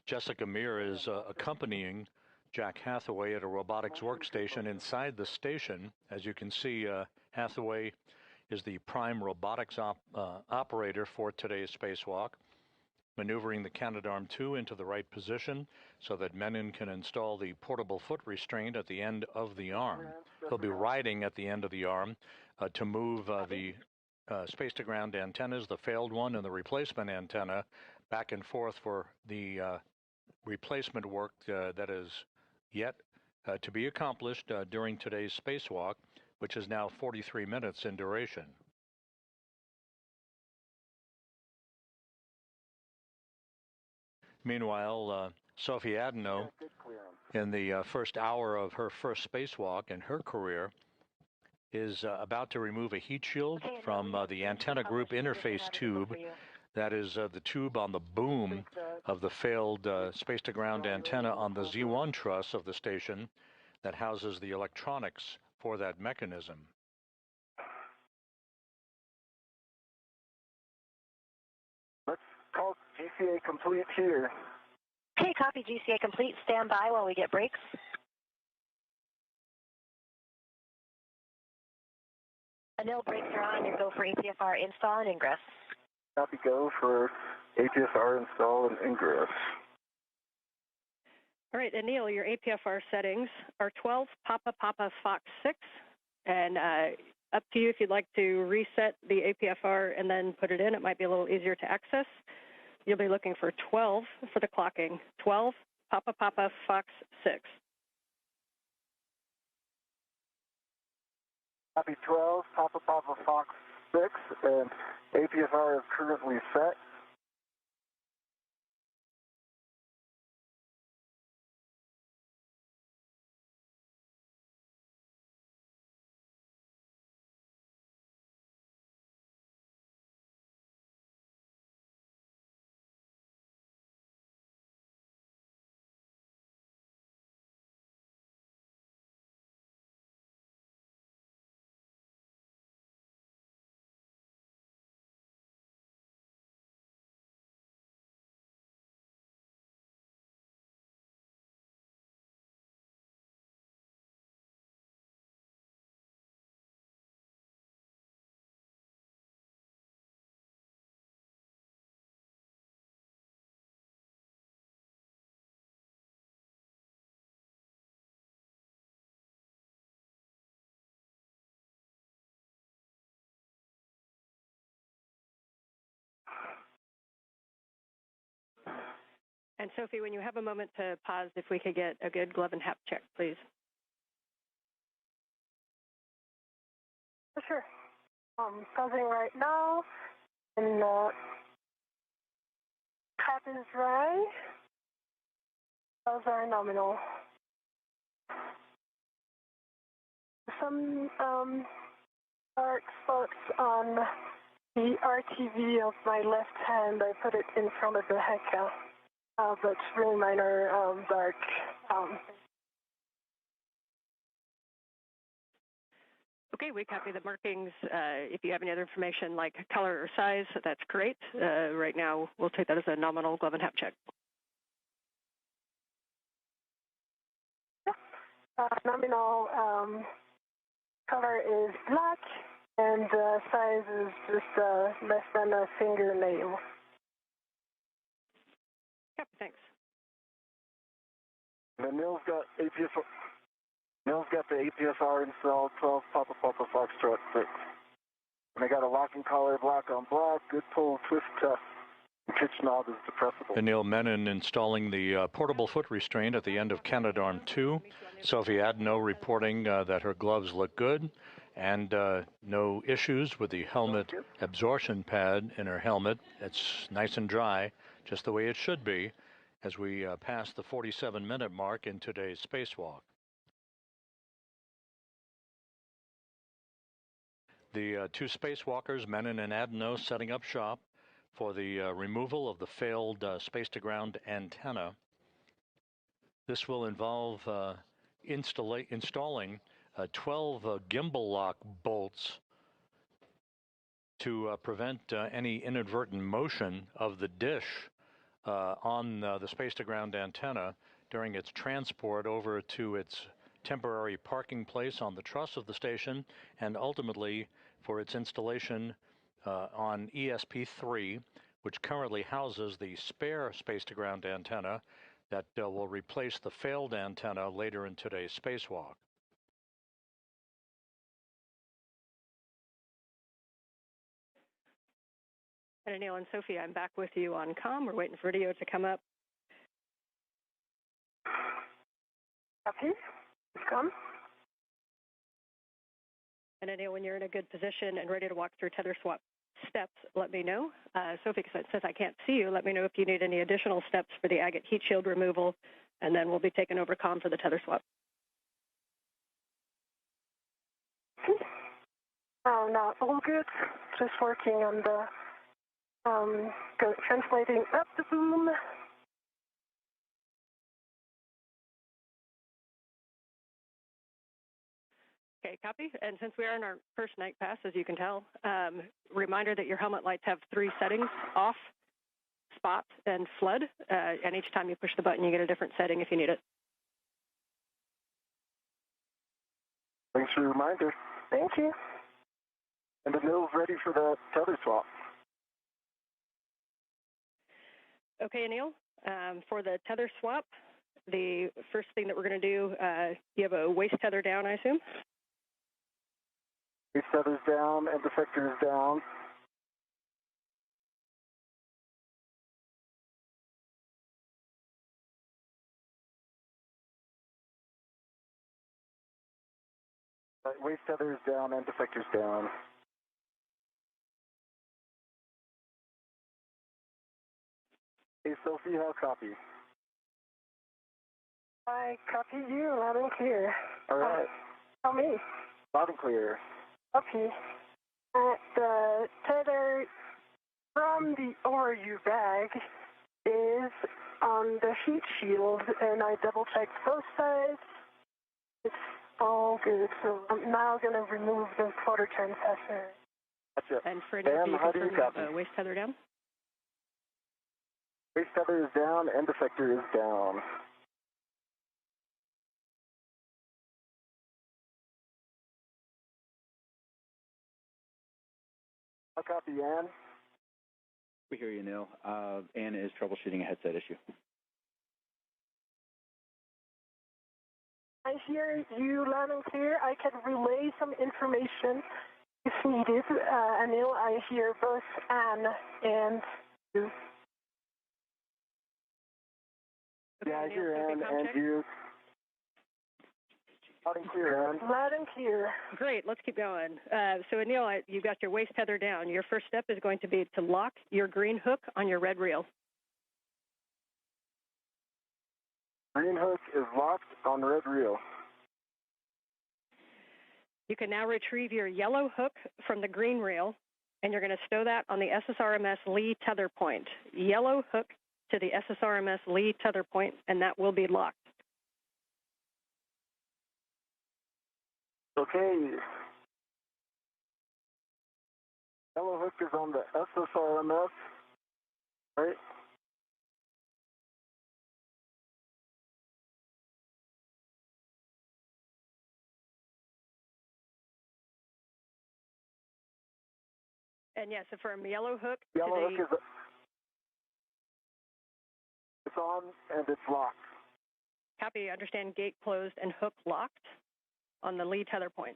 Jessica Meir is accompanying Jack Hathaway at a robotics workstation inside the station. As you can see, Hathaway is the prime robotics operator for today's spacewalk, maneuvering the Canadarm2 into the right position so that Menon can install the portable foot restraint at the end of the arm. He'll be riding at the end of the arm to move the space-to-ground antennas, the failed one and the replacement antenna, back and forth for the replacement work that is yet to be accomplished during today's spacewalk, which is now 43 minutes in duration. Meanwhile, Sophie Adenot, in the first hour of her first spacewalk in her career, is about to remove a heat shield from the antenna group interface tube. That is the tube on the boom of the failed space-to-ground antenna on the Z1 truss of the station that houses the electronics for that mechanism. Let's call GCA complete here. Okay, copy GCA complete. Stand by while we get breaks. Anil, brakes are on. You go for APFR install and ingress. Copy, go for APFR install and ingress. All right, Anil, your APFR settings are 12 Papa Papa Fox 6, and up to you if you'd like to reset the APFR and then put it in. It might be a little easier to access. You'll be looking for 12 for the clocking. 12 Papa Papa Fox 6. Copy 12 Papa Papa Fox 6, and APFR is currently set. And Sophie, when you have a moment to pause, if we could get a good glove and hap check, please. Sure. Pausing right now, and cap is dry. Those are nominal. Some dark spots on the RTV of my left hand. I put it in front of the HECA. But really minor dark. Okay, we copy the markings. If you have any other information like color or size, that's great. Right now, we'll take that as a nominal glove and hap check. Nominal color is black, and size is just less than a fingernail. Yep, thanks. And Neil's got APFR. Neil's got the APFR installed, 12 Papa Papa Foxtrot 6. And I got a locking collar, black on black, good pull, twist test. The pitch knob is depressible. Anil Menon installing the portable foot restraint at the end of Canadarm 2. Sophie Adenot reporting that her gloves look good and no issues with the helmet absorption pad in her helmet. It's nice and dry, just the way it should be, as we pass the 47-minute mark in today's spacewalk. The two spacewalkers, Menon and Adenot, setting up shop for the removal of the failed space-to-ground antenna. This will involve installing 12 gimbal lock bolts to prevent any inadvertent motion of the dish on the space-to-ground antenna during its transport over to its temporary parking place on the truss of the station, and ultimately for its installation on ESP3, which currently houses the spare space-to-ground antenna that will replace the failed antenna later in today's spacewalk. And Anil and Sophie, I'm back with you on comm. We're waiting for video to come up. Copy. It's come. And Anil, when you're in a good position and ready to walk through tether swap steps, let me know. Sophie, since I can't see you, let me know if you need any additional steps for the agate heat shield removal, and then we'll be taking over comm for the tether swap. Oh, no, all good. Just working on the translating up the boom. Okay, copy. And since we are in our first night pass, as you can tell, reminder that your helmet lights have 3 settings: off, spot, and flood. And each time you push the button, you get a different setting if you need it. Thanks for the reminder. Thank you. And the mill's ready for the tether swap. Okay, Anil, for the tether swap, the first thing that we're going to do, you have a waist tether down, I assume? Waist tether's down and defector is down. Waist tether is down and defector's down. Hey, Sophie, how copy? I copy you loud and clear. All right. Tell me. Loud and clear. Copy. The tether from the overview bag is on the heat shield, and I double-checked both sides. It's all good, so I'm now going to remove the photo transfers. Gotcha. And for Bam, how do you confirm copy? the waist tether down? Waist tether is down and defector is down. How copy, Ann? We hear you, Neil. Anna is troubleshooting a headset issue. I hear you loud and clear. I can relay some information if needed. Anil, I hear both Anne and you. Yeah, I Anil, hear Sophie, Ann comm and check? you. Loud and clear, Ann. Loud and clear. Great, let's keep going. So Anil, you've got your waist tether down. Your first step is going to be to lock your green hook on your red reel. Green hook is locked on red reel. You can now retrieve your yellow hook from the green reel, and you're going to stow that on the SSRMS Lee tether point. Yellow hook to the SSRMS Lee tether point, and that will be locked. Okay. Yellow hook is on the SSRMS, right? And yes, affirm yellow hook Yellow to hook is it's on and it's locked. copy, understand gate closed and hook locked on the Lee tether point.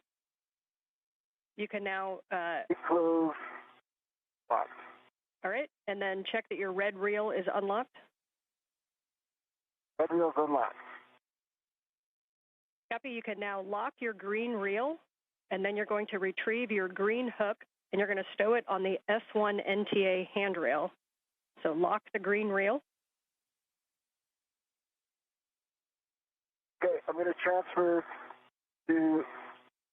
You can now, Gate closed, locked. all right, and then check that your red reel is unlocked. Red reel's unlocked. Copy, you can now lock your green reel, and then you're going to retrieve your green hook, and you're going to stow it on the S1 NTA handrail. So lock the green reel. Okay, I'm going to transfer to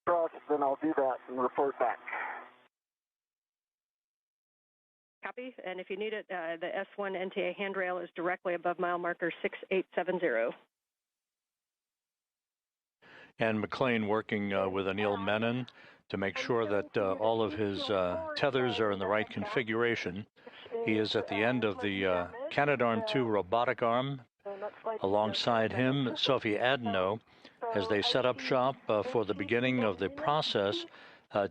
trust, then I'll do that and report back. Copy, and if you need it, the S1 NTA handrail is directly above mile marker 6870. And McLean working with Anil Menon to make sure that all of his tethers are in the right configuration. He is at the end of the Canadarm2 robotic arm. Alongside him, Sophie Adenot, as they set up shop for the beginning of the process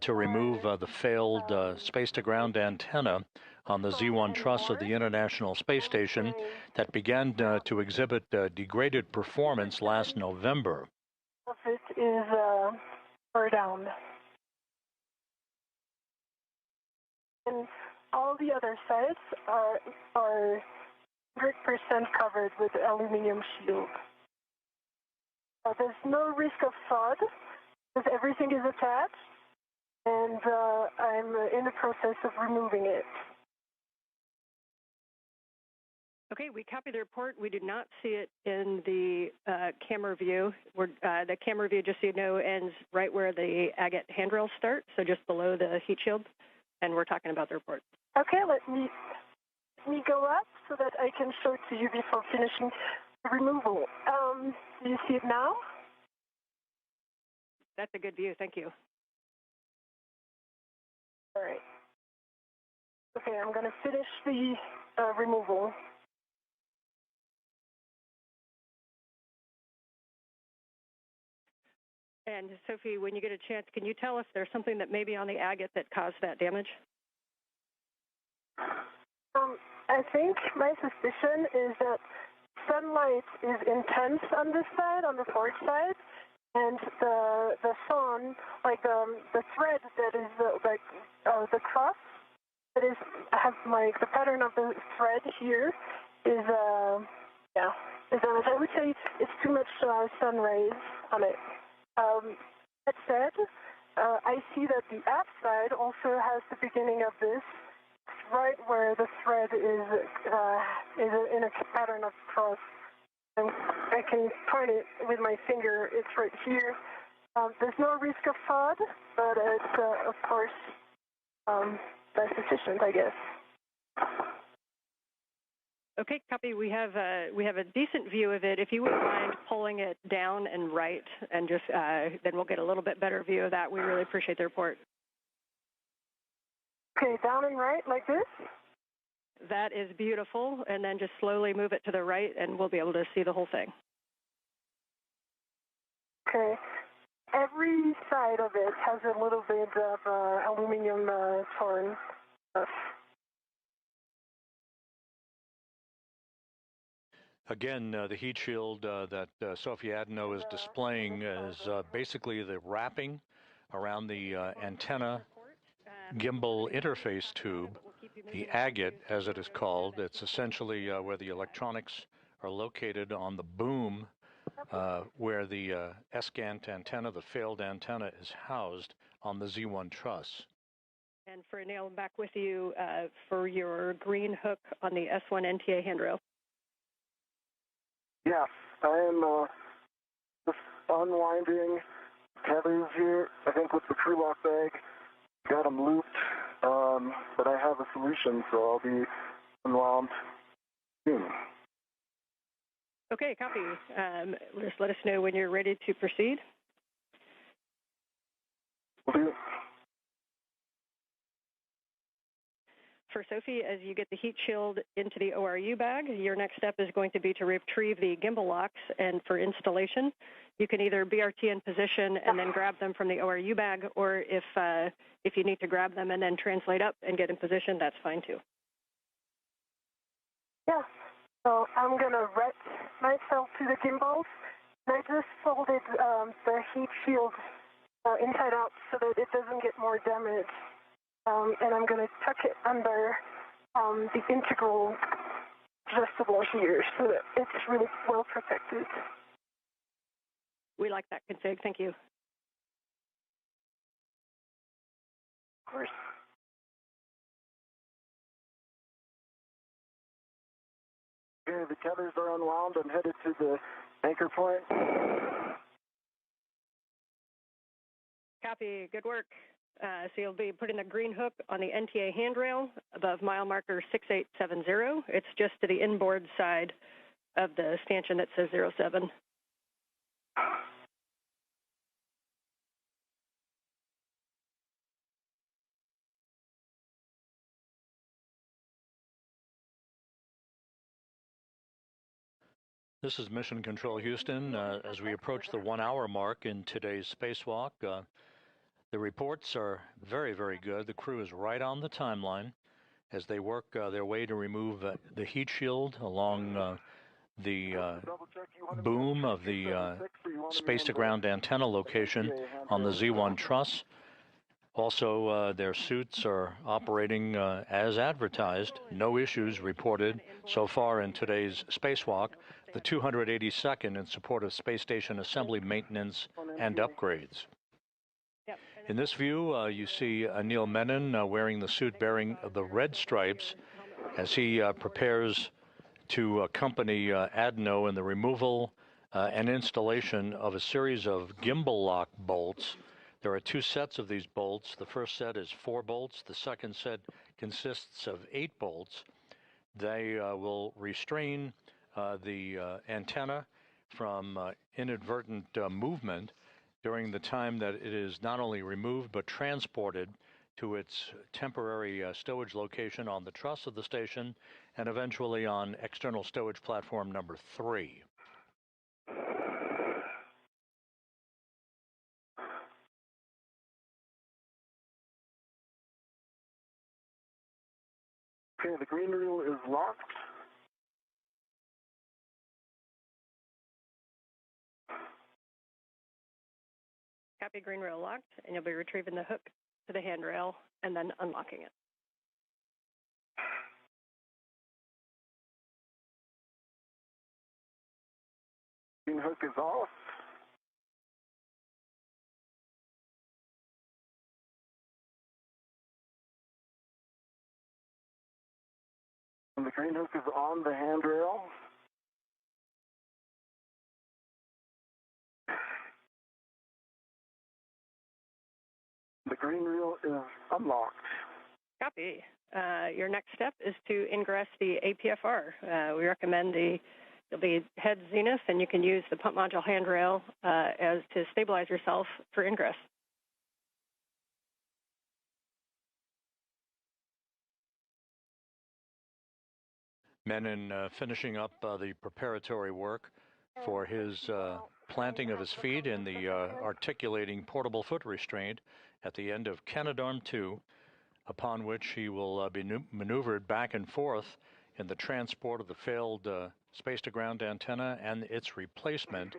to remove the failed space-to-ground antenna on the Z1 truss of the International Space Station that began to exhibit degraded performance last November. It is or down. And all the other sides are 100% covered with aluminum shield. There's no risk of fraud because everything is attached, and I'm in the process of removing it. Okay, we copy the report. We do not see it in the camera view. The camera view, just so you know, ends right where the agate handrails start, so just below the heat shield, and we're talking about the report. Okay, let me go up so that I can show it to you before finishing the removal. Do you see it now? That's a good view. Thank you. All right. Okay, I'm going to finish the removal. And Sophie, when you get a chance, can you tell if there's something that may be on the agate that caused that damage? I think my suspicion is that sunlight is intense on this side, on the forward side, and the sun, like the thread that is the cross that has like the pattern of the thread here is damaged. I would say it's too much sun rays on it. That said, I see that the app side also has the beginning of this right where the thread is in a pattern of cross. And I can point it with my finger. It's right here. There's no risk of fraud, but it's of course that's sufficient, I guess. Okay, copy. We have a decent view of it. If you wouldn't mind pulling it down and right, and just then we'll get a little bit better view of that. We really appreciate the report. Okay, down and right like this? That is beautiful, and then just slowly move it to the right, and we'll be able to see the whole thing. Okay. Every side of it has a little bit of aluminum torn stuff. Again, the heat shield that Sophie Adenot is displaying is basically the wrapping around the antenna gimbal interface tube, the agate, as it is called. It's essentially where the electronics are located on the boom where the escant antenna, the failed antenna, is housed on the Z1 truss. And for Anil, I'm back with you for your green hook on the S1 NTA handrail. Yeah, I am just unwinding tethers here, I think with the crew lock bag. Got them looped, but I have a solution, so I'll be unwound soon. Okay, copy. Just let us know when you're ready to proceed. Will do. For Sophie, as you get the heat shield into the ORU bag, your next step is going to be to retrieve the gimbal locks, and for installation, you can either BRT in position and then grab them from the ORU bag, or if you need to grab them and then translate up and get in position, that's fine too. Yeah, so I'm going to wet myself to the gimbals, and I just folded the heat shield inside out so that it doesn't get more damage. And I'm going to tuck it under the integral adjustable here so that it's really well protected. We like that config. Thank you. Of course. Okay, the tethers are unwound. I'm headed to the anchor point. Copy. Good work. So you'll be putting the green hook on the NTA handrail above mile marker 6870. It's just to the inboard side of the stanchion that says 07. This is Mission Control Houston. As we approach the 1 hour mark in today's spacewalk, the reports are very, very good. The crew is right on the timeline as they work their way to remove the heat shield along the boom of the space-to-ground antenna location on the Z1 truss. Also, their suits are operating as advertised. No issues reported so far in today's spacewalk, the 282nd in support of space station assembly maintenance and upgrades. In this view, you see Anil Menon wearing the suit bearing the red stripes as he prepares to accompany Adenot in the removal and installation of a series of gimbal lock bolts. There are two sets of these bolts. The first set is 4 bolts. The second set consists of 8 bolts. They will restrain the antenna from inadvertent movement during the time that it is not only removed but transported to its temporary stowage location on the truss of the station and eventually on external stowage platform number 3. Okay, the green reel is locked. Copy, green reel locked, and you'll be retrieving the hook to the handrail and then unlocking it. Green hook is off. And the green hook is on the handrail. The green reel is unlocked. Copy. Your next step is to ingress the APFR. We recommend you'll be head zenith, and you can use the pump module handrail as to stabilize yourself for ingress. Menon finishing up the preparatory work for his planting of his feet in the articulating portable foot restraint at the end of Canadarm2, upon which he will be maneuvered back and forth in the transport of the failed space-to-ground antenna and its replacement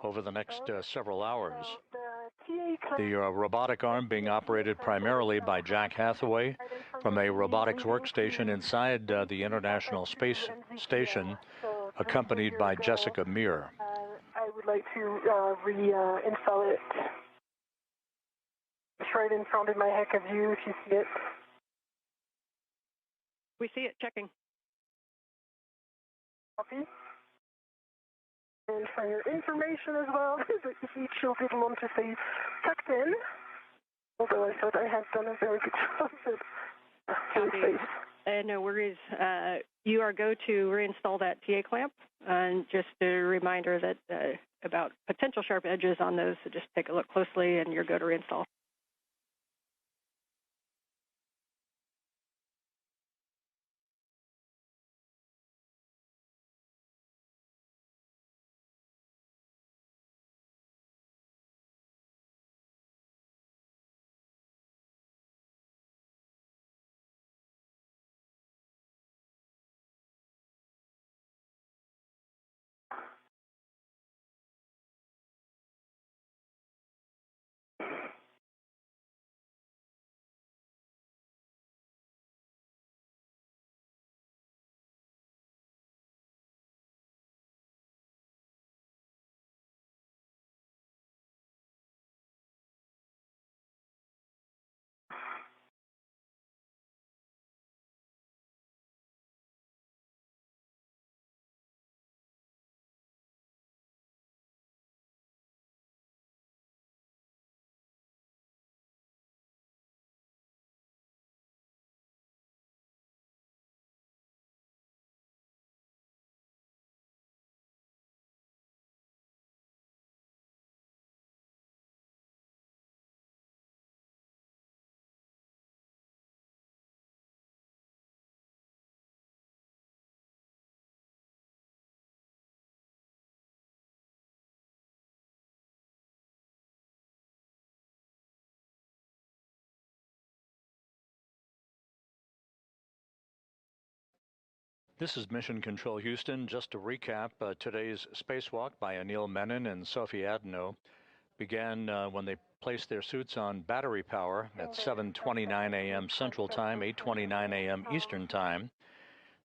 over the next several hours. The robotic arm being operated primarily by Jack Hathaway from a robotics workstation inside the International Space Station, accompanied by Jessica Meir. I would like to reinstall it. It's right in front of my heck of view, if you see it. We see it, checking. Copy. And for your information as well, the heat shield didn't want to say tucked in, although I thought I had done a very good job of it. No worries. You are go to reinstall that TA clamp, and just a reminder that about potential sharp edges on those, so just take a look closely and you're go to reinstall. This is Mission Control Houston. Just to recap, today's spacewalk by Anil Menon and Sophie Adenot began when they place their suits on battery power at 7:29 a.m. Central Time, 8:29 a.m. Eastern Time.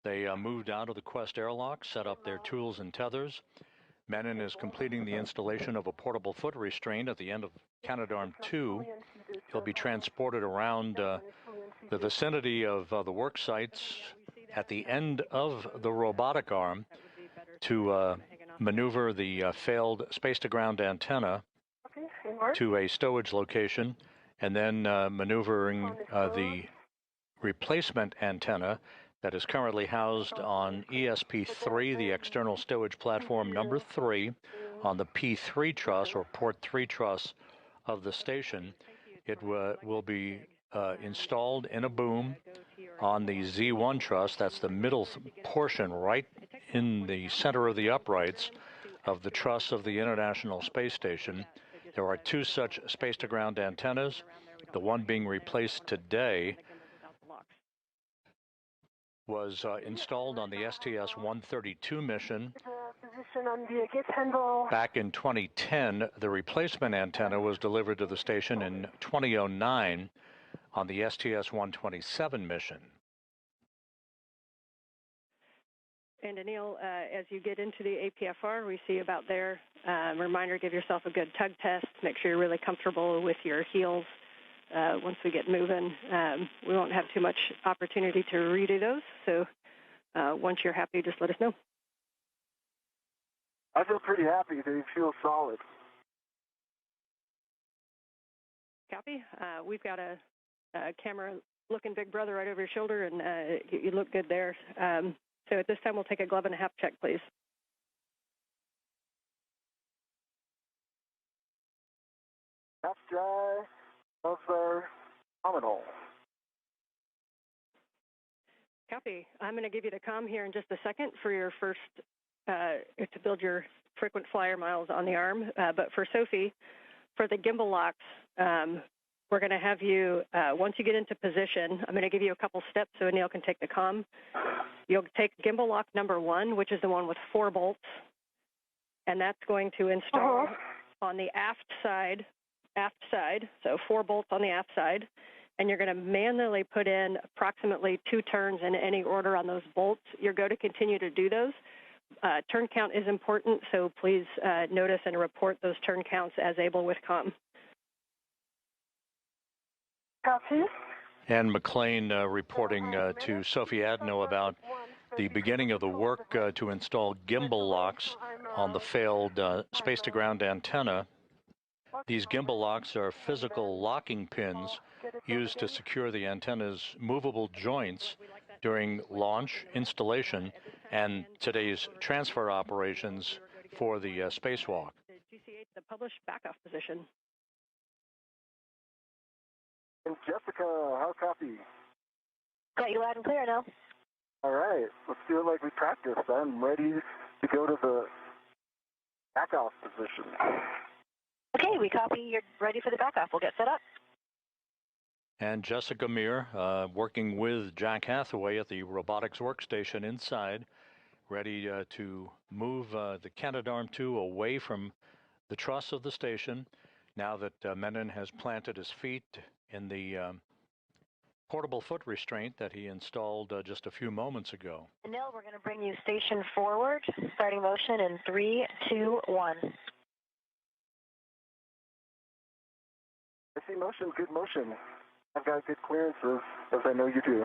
They moved out of the Quest airlock, set up their tools and tethers. Menon is completing the installation of a portable foot restraint at the end of Canadarm2. He'll be transported around the vicinity of the work sites at the end of the robotic arm to maneuver the failed space-to-ground antenna to a stowage location, and then maneuvering the replacement antenna that is currently housed on ESP3, the external stowage platform number 3, on the P3 truss or port 3 truss of the station. It will be installed in a boom on the Z1 truss. That's the middle portion right in the center of the uprights of the truss of the International Space Station. There are 2 such space-to-ground antennas. The one being replaced today was installed on the STS-132 mission. Back in 2010, the replacement antenna was delivered to the station in 2009 on the STS-127 mission. And Anil, as you get into the APFR, we see about there, reminder, give yourself a good tug test. Make sure you're really comfortable with your heels. Once we get moving, we won't have too much opportunity to redo those. So once you're happy, just let us know. I feel pretty happy. They feel solid. Copy. We've got a camera looking big brother right over your shoulder, and you look good there. So at this time, we'll take a glove and a half check, please. Half dry. Gloves are nominal. Copy. I'm going to give you the comm here in just a second for your first, to build your frequent flyer miles on the arm. But for Sophie, for the gimbal locks, we're going to have you, once you get into position, I'm going to give you a couple steps so Anil can take the comm. You'll take gimbal lock number 1, which is the one with 4 bolts, and that's going to install on the aft side, so 4 bolts on the aft side, and you're going to manually put in approximately 2 turns in any order on those bolts. You're going to continue to do those. Turn count is important, so please notice and report those turn counts as able with comm. Copy. And McLean reporting to Sophie Adenot about the beginning of the work to install gimbal locks on the failed space-to-ground antenna. These gimbal locks are physical locking pins used to secure the antenna's movable joints during launch, installation, and today's transfer operations for the spacewalk. The published backoff position. And Jessica, how copy? Got you loud and clear now. All right, let's do it like we practiced. I'm ready to go to the backoff position. Okay, we copy. You're ready for the backoff. We'll get set up. And Jessica Meir, working with Jack Hathaway at the robotics workstation inside, ready to move the Canadarm2 away from the truss of the station, now that Menon has planted his feet in the portable foot restraint that he installed just a few moments ago. Anil, we're going to bring you station forward, starting motion in 3, 2, 1. I see motion, good motion. I've got good clearances, as I know you do.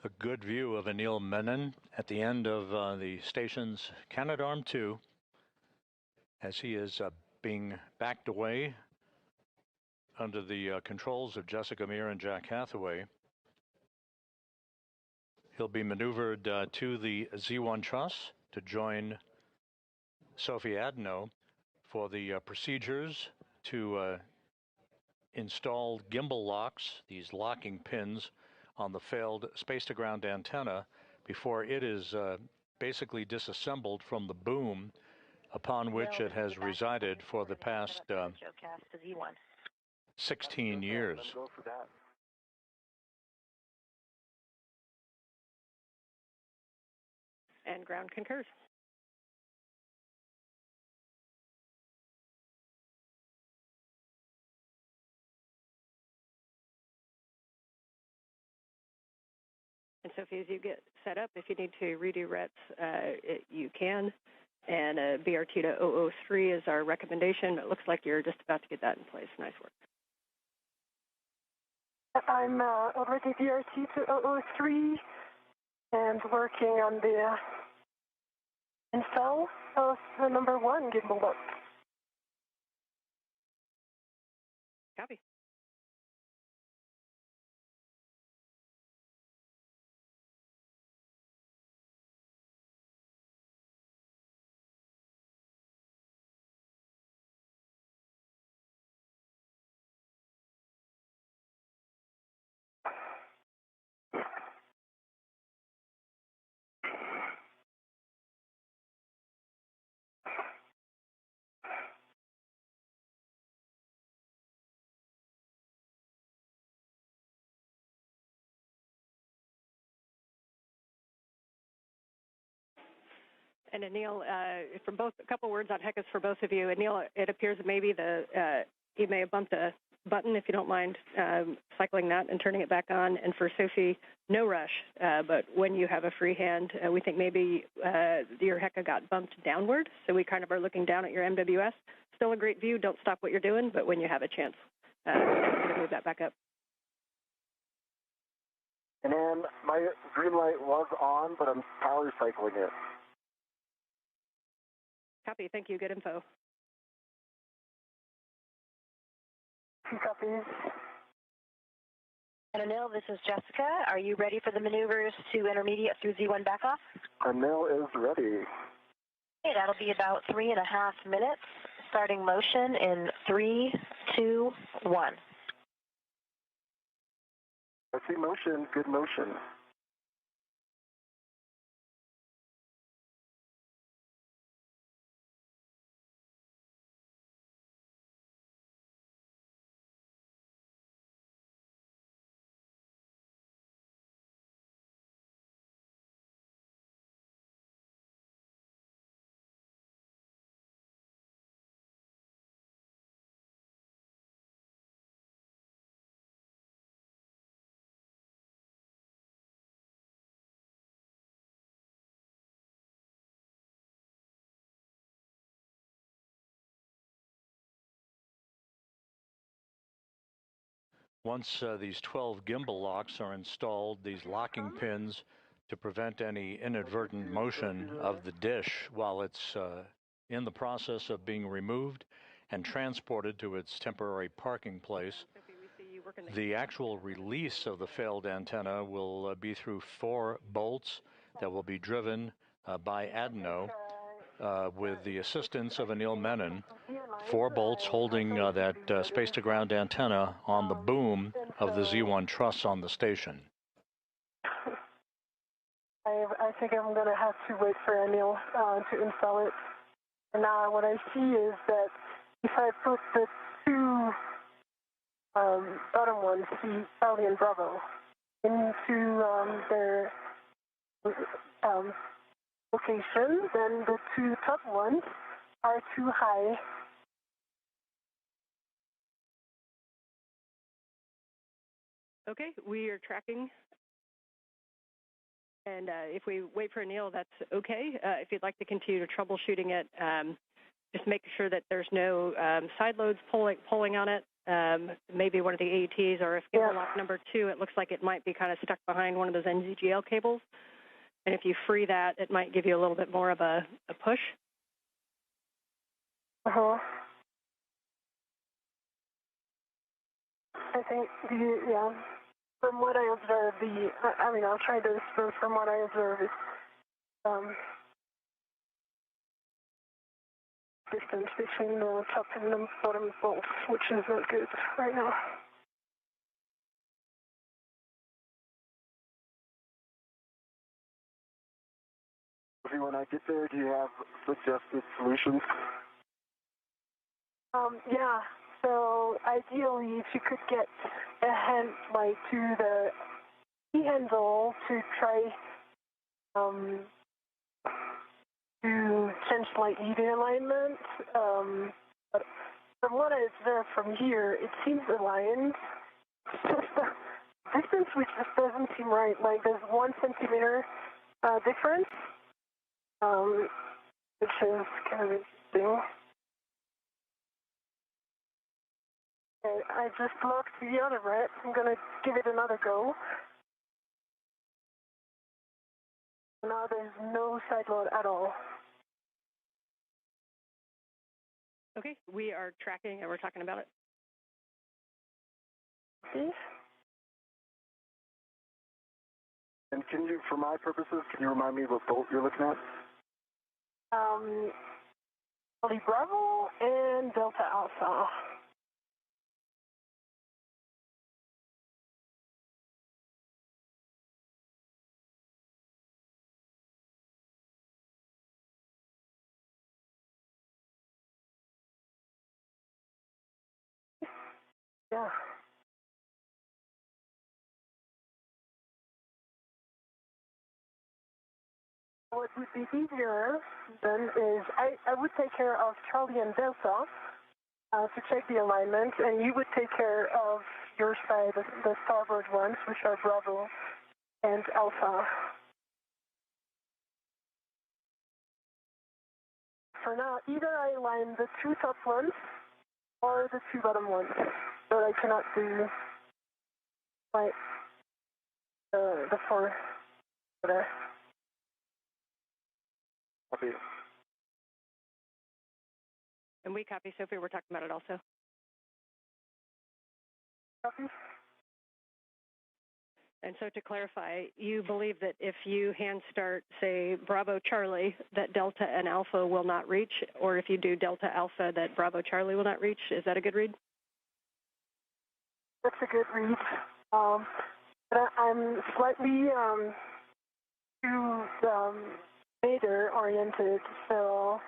A good view of Anil Menon at the end of the station's Canadarm2 as he is being backed away under the controls of Jessica Meir and Jack Hathaway. He'll be maneuvered to the Z1 truss to join Sophie Adenot for the procedures to install gimbal locks, these locking pins, on the failed space-to-ground antenna before it is basically disassembled from the boom upon which it has resided for the past 16 years. And ground concurs. And Sophie, as you get set up, if you need to redo RETs, you can. And BRT to 003 is our recommendation. It looks like you're just about to get that in place. Nice work. I'm already BRT to 003 and working on the install of the number 1 gimbal lock. Copy. And Anil, for both, a couple words on HECUS for both of you. Anil, it appears that maybe you may have bumped a button, if you don't mind cycling that and turning it back on. And for Sophie, no rush, but when you have a free hand, we think maybe your HECA got bumped downward, so we kind of are looking down at your MWS. Still a great view, don't stop what you're doing, but when you have a chance, move that back up. And then my green light was on, but I'm power cycling it. Copy. Thank you. Good info. Copies. And Anil, this is Jessica. Are you ready for the maneuvers to intermediate through Z1 back off? Anil is ready. Okay, that'll be about 3.5 minutes. Starting motion in 3, 2, 1. I see motion. Good motion. Once these 12 gimbal locks are installed, these locking pins to prevent any inadvertent motion of the dish while it's in the process of being removed and transported to its temporary parking place. The actual release of the failed antenna will be through 4 bolts that will be driven by Adenot with the assistance of Anil Menon. 4 bolts holding that space-to-ground antenna on the boom of the Z1 truss on the station. I think I'm going to have to wait for Anil to install it. And now what I see is that if I put the 2 bottom ones, C, Charlie and Bravo, into their location, then the 2 top ones are too high. Okay, we are tracking. And if we wait for Anil, that's okay. If you'd like to continue to troubleshooting it, just make sure that there's no side loads pulling on it. Maybe one of the AETs, or if gimbal lock number 2, it looks like it might be kind of stuck behind one of those NZGL cables. And if you free that, it might give you a little bit more of a push. I think from what I observed, I'll try this, but from what I observed, distance between the top and the bottom both, which is not good right now. When I get there, do you have suggested solutions? Yeah. So ideally, if you could get a hand, like to the key handle to try to change slightly the alignment. But from what I observe from here, it seems aligned. It's just the distance which just doesn't seem right. Like there's 1 centimeter difference, which is kind of interesting. Okay, I just locked the other red. I'm gonna give it another go. Now there's no side load at all. Okay, we are tracking and we're talking about it. Okay. And can you, for my purposes, can you remind me what bolt you're looking at? Charlie Bravo and Delta Alpha. Yeah. What would be easier then is I would take care of Charlie and Delta to check the alignment, and you would take care of your side, the starboard ones, which are Bravo and Alpha. For now, either I align the 2 top ones or the 2 bottom ones, but I cannot do like the 4 there. Copy. And we copy, Sophie. We're talking about it also. Copy. And so to clarify, you believe that if you hand start, say, Bravo Charlie, that Delta and Alpha will not reach, or if you do Delta Alpha, that Bravo Charlie will not reach? Is that a good read? That's a good read. But I'm slightly too later oriented, so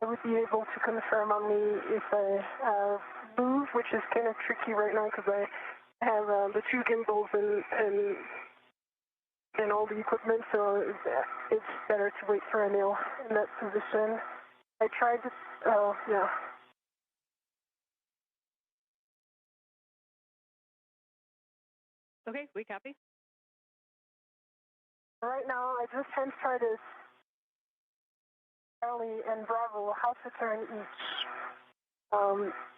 I would be able to confirm only if I move, which is kind of tricky right now because I have the 2 gimbals and all the equipment, so it's better to wait for Anil in that position. I tried to, yeah. Okay, we copy. Right now, I just hand started Charlie and Bravo how to turn each.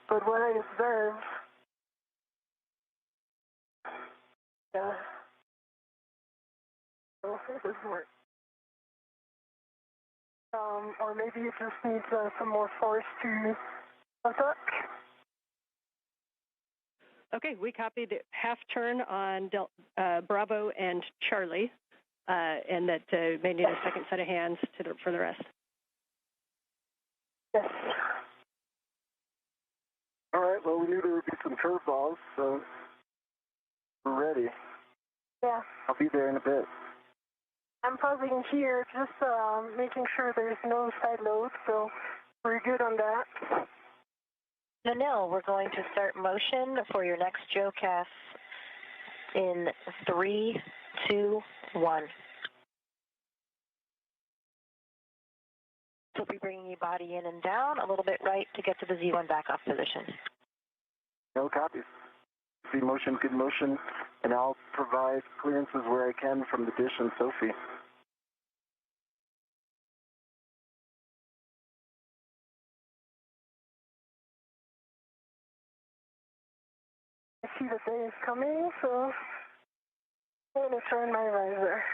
But what I observed, yeah, so it doesn't work. Or maybe it just needs some more force to attack. Okay, we copied half turn on Bravo and Charlie, and that may need a second set of hands for the rest. Yes. All right, well, we knew there would be some curveballs, so we're ready. Yeah. I'll be there in a bit. I'm pausing here, just making sure there's no side load, so we're good on that. Anil, we're going to start motion for your next geocast in 3, 2, 1. We'll be bringing you body in and down, a little bit right to get to the Z1 back-off position. No copies. See motion, good motion, and I'll provide clearances where I can from the dish and Sophie. I see the day is coming, so I'm going to turn my visor.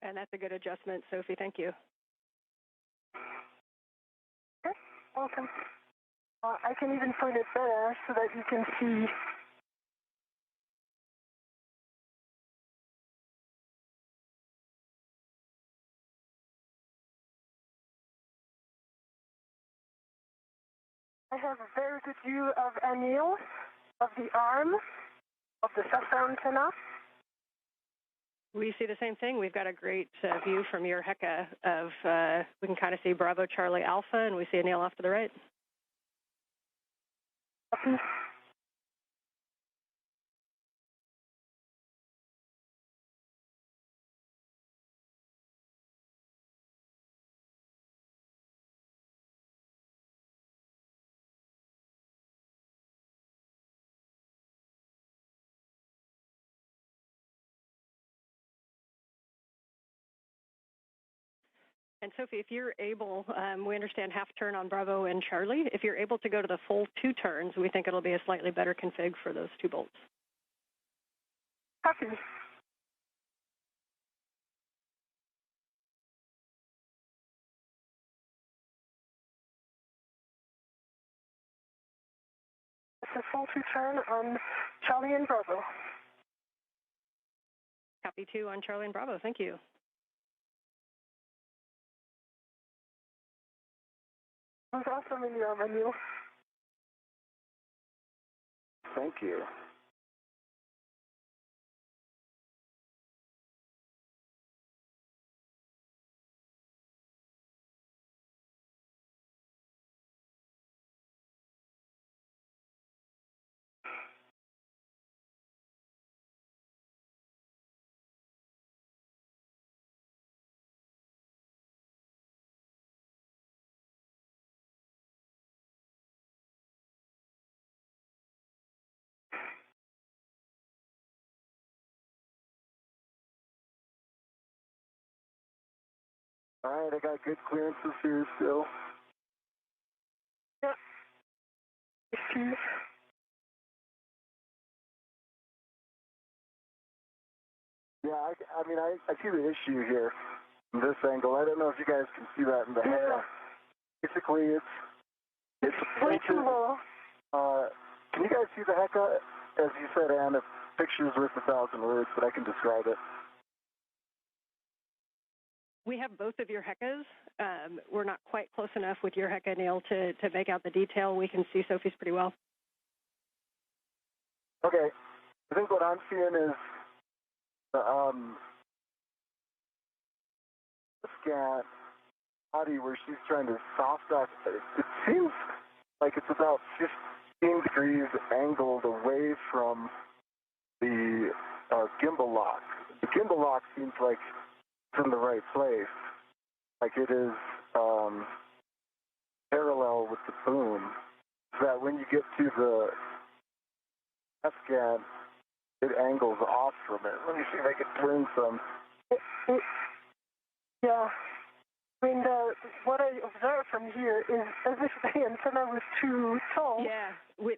And that's a good adjustment, Sophie. Thank you. Okay, welcome. I can even point it better so that you can see I have a very good view of Anil, of the arm, of the sensor antenna. We see the same thing. We've got a great view from your Heka of, we can kind of see Bravo Charlie Alpha, and we see Anil off to the right. Copy. And Sophie, if you're able, we understand half turn on Bravo and Charlie. If you're able to go to the full 2 turns, we think it'll be a slightly better config for those 2 bolts. Copy. It's a full 2 turn on Charlie and Bravo. Copy 2 on Charlie and Bravo. Thank you. It was awesome in your menu. Thank you. All right, I got good clearances here still. Yep. Excuse. Yeah, I mean, I see the issue here from this angle. I don't know if you guys can see that in the head. Yeah. Basically, it's Way too low. Can you guys see the Heka? As you said, Ann, a picture's worth 1,000 words, but I can describe it. We have both of your Hekas. We're not quite close enough with your Heka, Neil, to make out the detail. We can see Sophie's pretty well. Okay. I think what I'm seeing is the scan body where she's trying to soft off. It seems like it's about 15 degrees angled away from the gimbal lock. The gimbal lock seems like it's in the right place. Like it is parallel with the boom. So that when you get to the F-scan, it angles off from it. Let me see if I can turn some. Yeah. I mean, what I observe from here is as if the antenna was too tall. Yeah,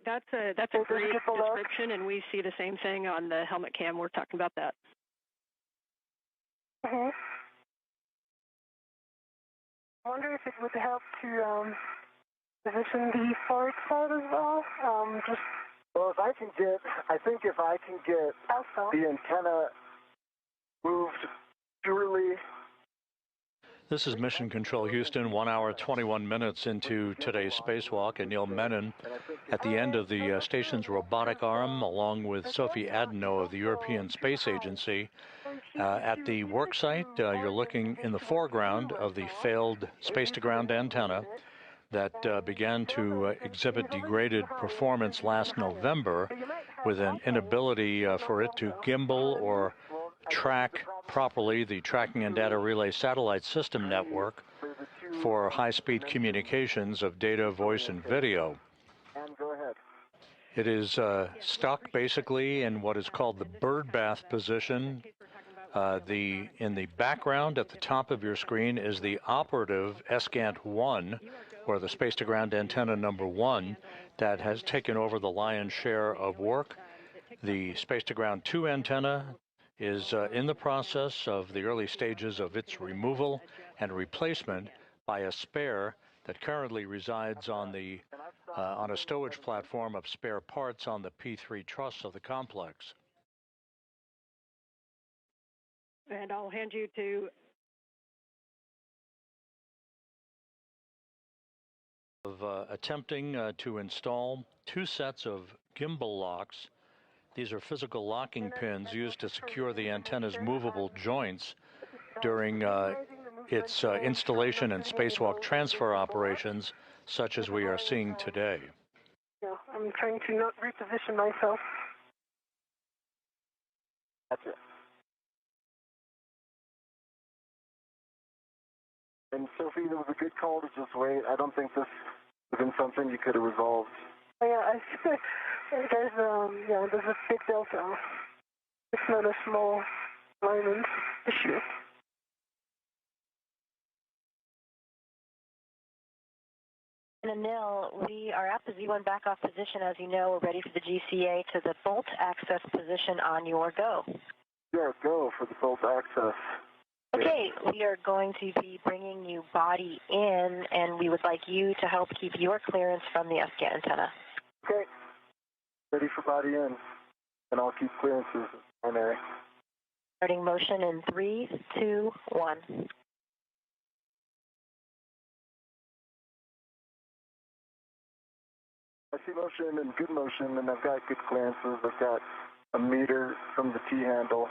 that's a great description, and we see the same thing on the helmet cam. We're talking about that. Mm-hmm. I wonder if it would help to position the forward side as well. Well, if I can get also the antenna moved purely. This is Mission Control Houston, 1 hour, 21 minutes into today's spacewalk. Anil Menon at the end of the station's robotic arm, along with Sophie Adenot of the European Space Agency. At the work site, you're looking in the foreground of the failed space-to-ground antenna that began to exhibit degraded performance last November with an inability for it to gimbal or track properly the tracking and data relay satellite system network for high-speed communications of data, voice, and video. It is stuck basically in what is called the birdbath position. In the background at the top of your screen is the operative SGANT 1, or the space-to-ground antenna number 1, that has taken over the lion's share of work. The space-to-ground 2 antenna is in the process of the early stages of its removal and replacement by a spare that currently resides on a stowage platform of spare parts on the P3 truss of the complex. And I'll hand you to attempting to install 2 sets of gimbal locks. These are physical locking pins used to secure the antenna's movable joints during its installation and spacewalk transfer operations, such as we are seeing today. Yeah, I'm trying to not reposition myself. That's it. And Sophie, it was a good call to just wait. I don't think this would have been something you could have resolved. Oh, yeah, there's a big delta. It's not a small alignment issue. And Anil, we are at the Z1 back-off position. As you know, we're ready for the GCA to the bolt access position on your go. Yeah, go for the bolt access. Okay, we are going to be bringing you body in, and we would like you to help keep your clearance from the SCAT antenna. Okay. Ready for body in, and I'll keep clearances primary. Starting motion in 3, 2, 1. I see motion and good motion, and I've got good clearances. I've got a meter from the T-handle,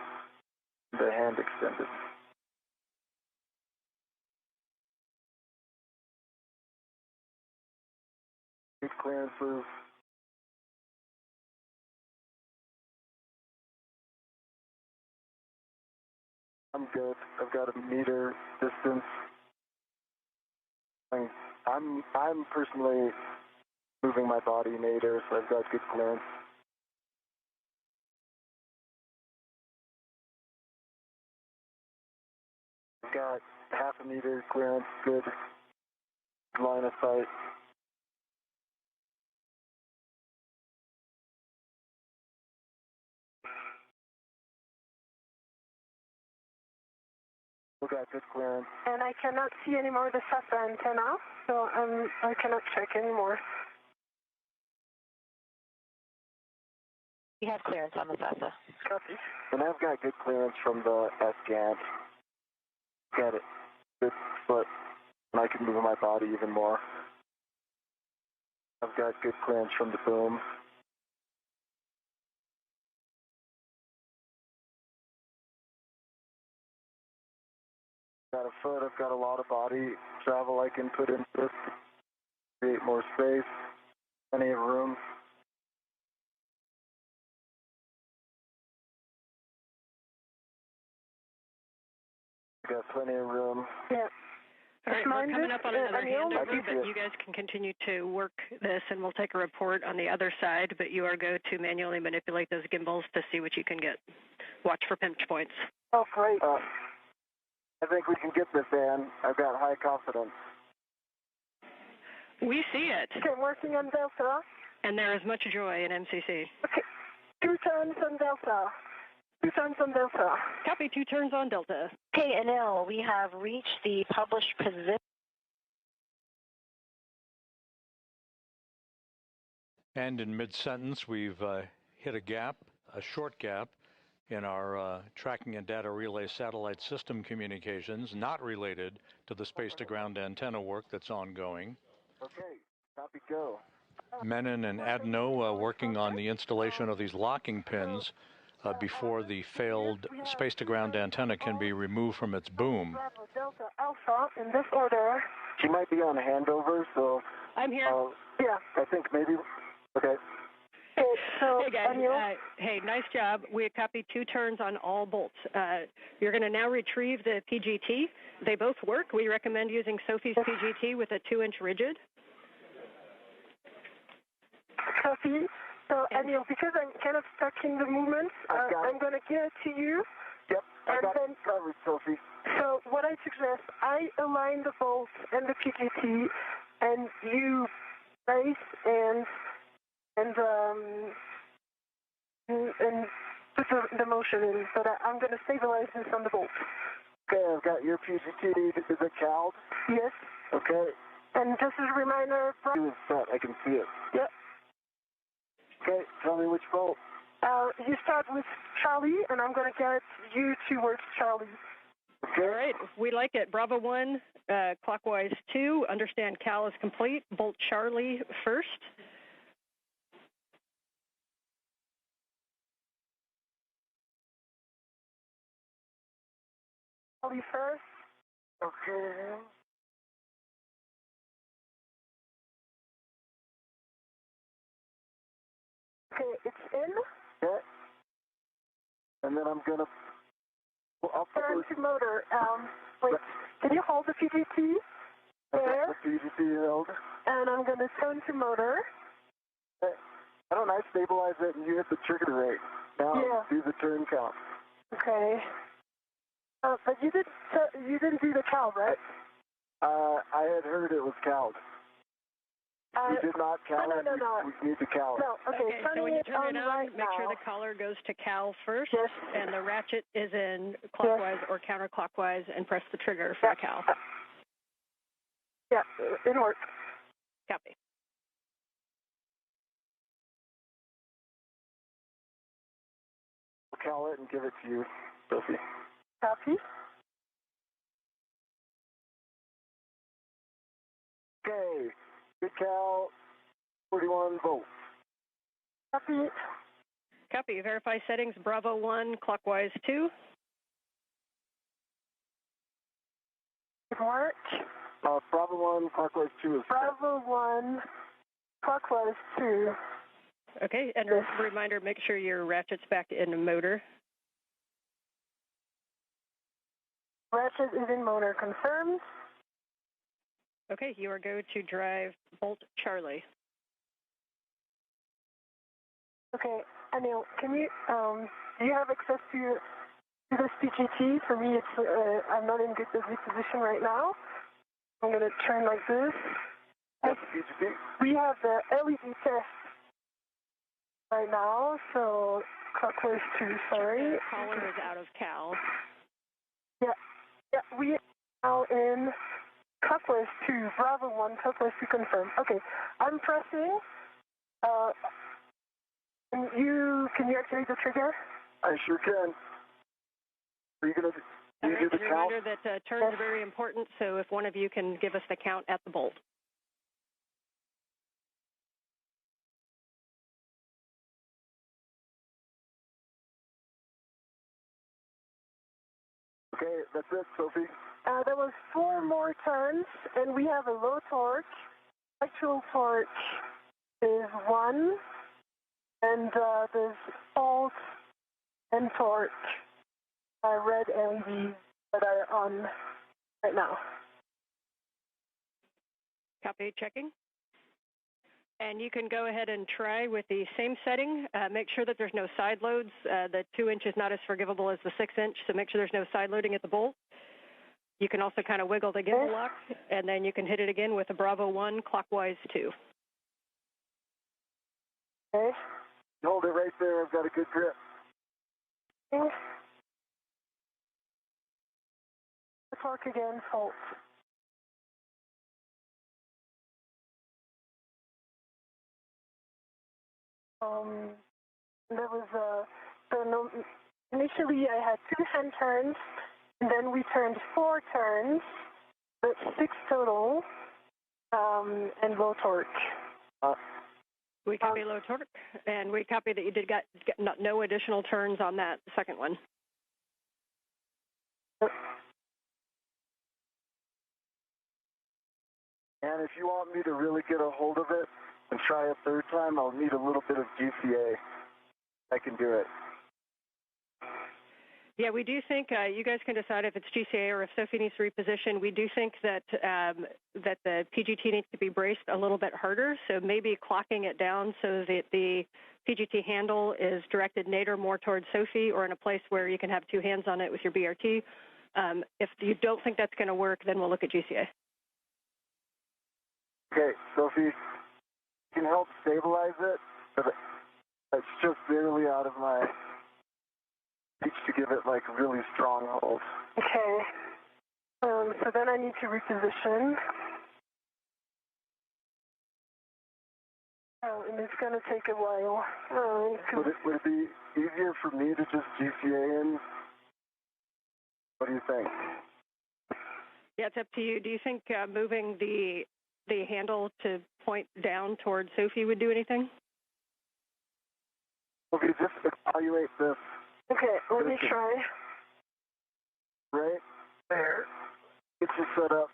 the hand extended. Good clearances. I'm good. I've got a meter distance. I'm personally moving my body in 8 so I've got good clearance. I've got half a meter clearance, good line of sight. We've got good clearance. And I cannot see anymore the SATA antenna, so I cannot check anymore. We have clearance on the SATA. Copy. And I've got good clearance from the SCAT. Got it. Good foot. And I can move my body even more. I've got good clearance from the boom. Got a foot, I've got a lot of body travel I can put into this to create more space, plenty of room. Got plenty of room. Yeah. All right, we're coming up on another handover, but it. you guys can continue to work this, and we'll take a report on the other side, but you are going to manually manipulate those gimbals to see what you can get. Watch for pinch points. Oh, great. I think we can get this, Ann. I've got high confidence. We see it. Okay, I'm working on Delta. And there is much joy in MCC. Okay, 2 turns on Delta. 2 turns on Delta. Copy, 2 turns on Delta. Okay, Anil, we have reached the published position. And in mid-sentence, we've hit a gap, a short gap, in our tracking and data relay satellite system communications, not related to the space-to-ground antenna work that's ongoing. Okay, copy, go. Menon and Adenot working on the installation of these locking pins before the failed space-to-ground antenna can be removed from its boom. Bravo, Delta, Alpha, in this order. She might be on handover, so... I'm here. Yeah. I think maybe... Okay. So, hey, guys. Hey, nice job. We copied 2 turns on all bolts. You're going to now retrieve the PGT. They both work. We recommend using Sophie's PGT with a 2-inch rigid. Copy. So, Anil, because I'm kind of stuck in the movement, I'm going to give it to you. Yep, I got it covered, Sophie. So, what I suggest, I align the bolts and the PGT, and you brace and put the motion in, so that I'm going to stabilize this on the bolt. Okay, I've got your PGT. Is it CALD? Yes. Okay. And just as a reminder... It was set. I can see it. Yep. Okay, tell me which bolt. You start with Charlie, and I'm going to get you towards Charlie. Okay. All right, we like it. Bravo 1, clockwise 2. Understand Cal is complete. Bolt Charlie first. Charlie first. Okay. Okay, it's in. Yeah. And then I'm going to... Turn to motor. Wait, can you hold the PGT? There. The PGT held. And I'm going to turn to motor. Why don't I stabilize it and you hit the trigger rate? Now do the turn count. Okay. But you didn't do the cow, right? I had heard it was cowed. We did not cow it. No. We need to cow it. No, okay. So when you turn it on, right make sure now. the collar goes to Cal first, Yes. and the ratchet is in clockwise or counterclockwise, and press the trigger for the Cal. Yeah, it worked. Copy. I'll cow it and give it to you, Sophie. Copy. Okay. Good cow. 41 volts. Copy. Copy. Verify settings. Bravo 1, clockwise 2. It worked. Bravo 1, clockwise 2 is... Bravo 1, clockwise 2. Okay, and a reminder, make sure your ratchet's back in the motor. Ratchet is in motor. Confirmed. Okay, you are go to drive Bolt Charlie. Okay, Anil, can you, do you have access to this PGT? For me, it's, I'm not in good position right now. I'm going to turn like this. PGT? We have the LED test right now, so clockwise 2, sorry. The collar is out of Cal. Yeah, we are now in clockwise 2, Bravo 1, clockwise 2 confirm. Okay, I'm pressing. Can you activate the trigger? I sure can. Are you going to do the count? Reminder that turns are very important, so if one of you can give us the count at the bolt. Okay, that's it, Sophie. There was 4 more turns, and we have a low torque. Actual torque is 1, and there's pulse and torque, red LEDs that are on right now. Copy, checking. And you can go ahead and try with the same setting. Make sure that there's no side loads. The 2 inch is not as forgivable as the 6 inch, so make sure there's no side loading at the bolt. You can also kind of wiggle the gimbal lock, and then you can hit it again with a Bravo 1, clockwise 2. Okay. Hold it right there. I've got a good grip. Okay. The torque again, halt. There was initially I had 2 hand turns, and then we turned 4 turns, but 6 total, and low torque. We copy low torque, and we copy that you did got no additional turns on that second one. And if you want me to really get a hold of it and try a third time, I'll need a little bit of GCA. I can do it. Yeah, we do think you guys can decide if it's GCA or if Sophie needs to reposition. We do think that that the PGT needs to be braced a little bit harder, so maybe clocking it down so that the PGT handle is directed nadir more towards Sophie or in a place where you can have 2 hands on it with your BRT. If you don't think that's going to work, then we'll look at GCA. Okay, Sophie, you can help stabilize it, but it's just barely out of my reach to give it like really strong hold. Okay. So then I need to reposition. And it's going to take a while. Would it be easier for me to just GCA in? What do you think? Yeah, it's up to you. Do you think moving the handle to point down towards Sophie would do anything? Okay, just evaluate this. Okay, let me try. Right there. Get you set up.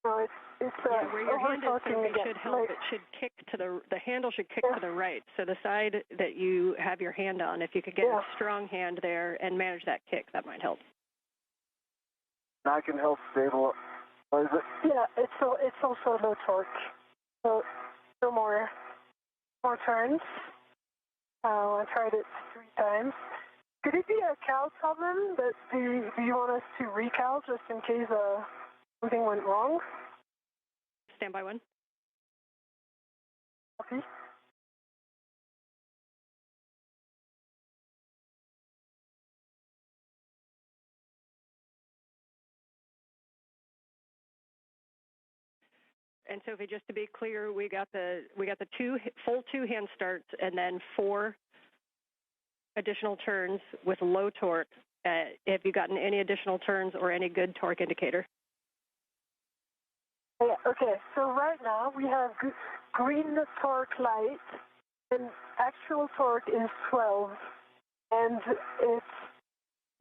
No, it's where your hand is, overtalking Sophie, again. should help. It should kick to the handle should kick to the right. So the side that you have your hand on, if you could get a strong hand there and manage that kick, that might help. I can help stabilize it. Yeah, it's also low torque. So no more turns. I tried it 3 times. Could it be a cal problem? But do you want us to recal just in case something went wrong? Stand by 1. Okay. And Sophie, just to be clear, we got the full two hand starts and then 4 additional turns with low torque. Have you gotten any additional turns or any good torque indicator? Yeah, okay, so right now we have green torque light, and actual torque is 12, and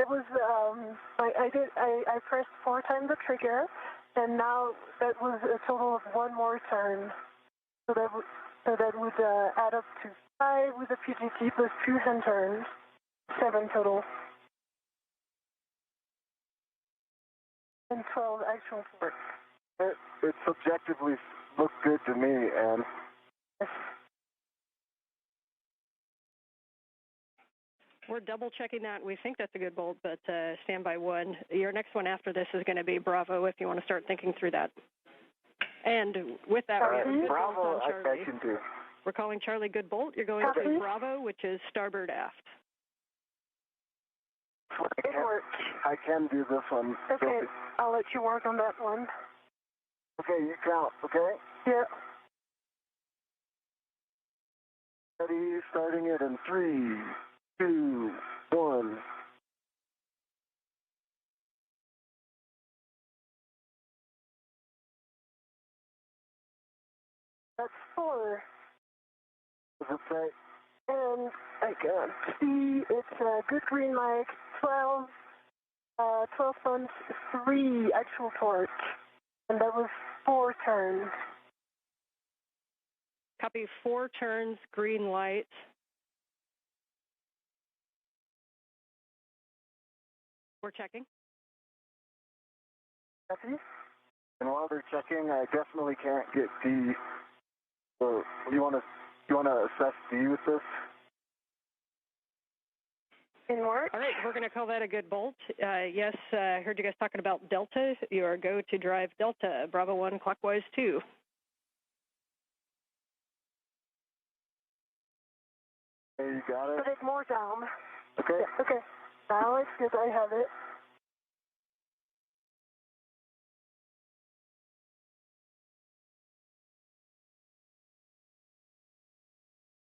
I pressed 4 times the trigger, and now that was a total of 1 more turn, so that would add up to 5 with the PGT plus 2 hand turns, 7 total, and 12 actual torque. It subjectively looked good to me, and we're double checking that. We think that's a good bolt, but stand by 1. Your next one after this is going to be Bravo if you want to start thinking through that. And with that, we have a good Bravo, bolt on Charlie. I can do. We're calling Charlie good bolt. You're going to Bravo, which is starboard aft. I can do this one. Okay, I'll let you work on that one. Okay, you count, okay? Yeah. Ready, starting it in 3, 2, 1. That's 4. Does it say? And I can't see. It's a good green light. 12 tons, 3 actual torque, and that was 4 turns. Copy 4 turns, green light. We're checking. Copy. And while they're checking, I definitely can't get D. So you want to assess D with this? In work. All right, we're going to call that a good bolt. Yes, I heard you guys talking about Delta. You are go to drive Delta, Bravo 1, clockwise 2. Okay, you got it? Put it more down. Okay. Yeah, okay. Now it's good. I have it.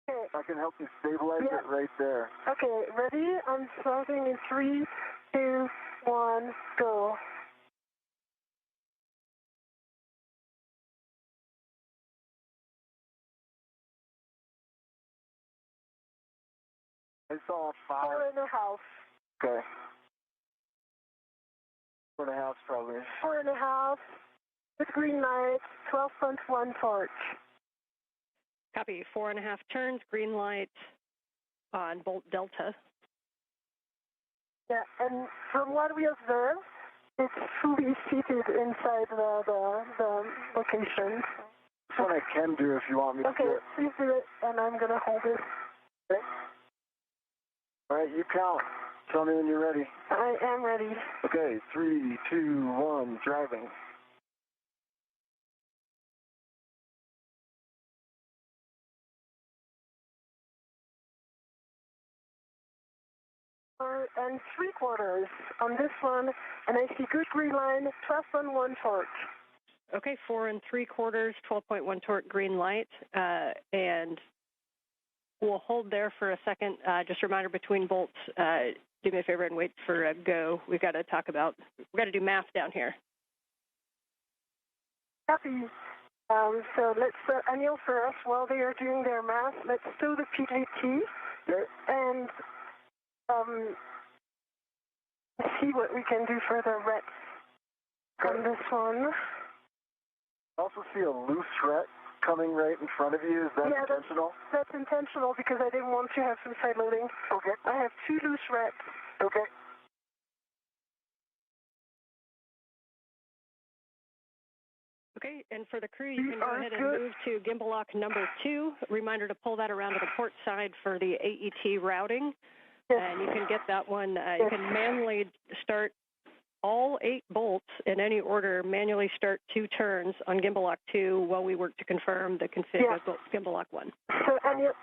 Okay. I can help you stabilize it right there. Okay, ready? I'm starting in 3, 2, 1, go. I saw 5. 4.5. Okay. 4.5 probably. 4.5. With green light, 12.1 torque. Copy, 4.5 turns, green light on bolt Delta. Yeah, and from what we observed, it's fully seated inside the location. That's what I can do if you want me to do it. Please do it, and I'm going to hold it. Okay. All right, you count. Tell me when you're ready. I am ready. Okay, 3, 2, 1, driving. And 3/4 on this one, and I see good green line, 12.1 torque. Okay, 4 3/4, 12.1 torque, green light, and we'll hold there for a second. Just a reminder between bolts, do me a favor and wait for a go. We've got to do math down here. Copy. So let's, Anil, for us, while they are doing their math, let's stow the PGT and see what we can do for the rets on this one. I also see a loose ret coming right in front of you. Is that intentional? That's intentional because I didn't want to have some side loading. Okay. I have 2 loose rets. Okay. Okay, and for the crew, you can go ahead and move to gimbal lock number 2. Reminder to pull that around to the port side for the AET routing. Yes. And you can get that one. You can manually start all 8 bolts in any order, manually start 2 turns on gimbal lock 2 while we work to confirm the config of gimbal lock 1. So, Anil,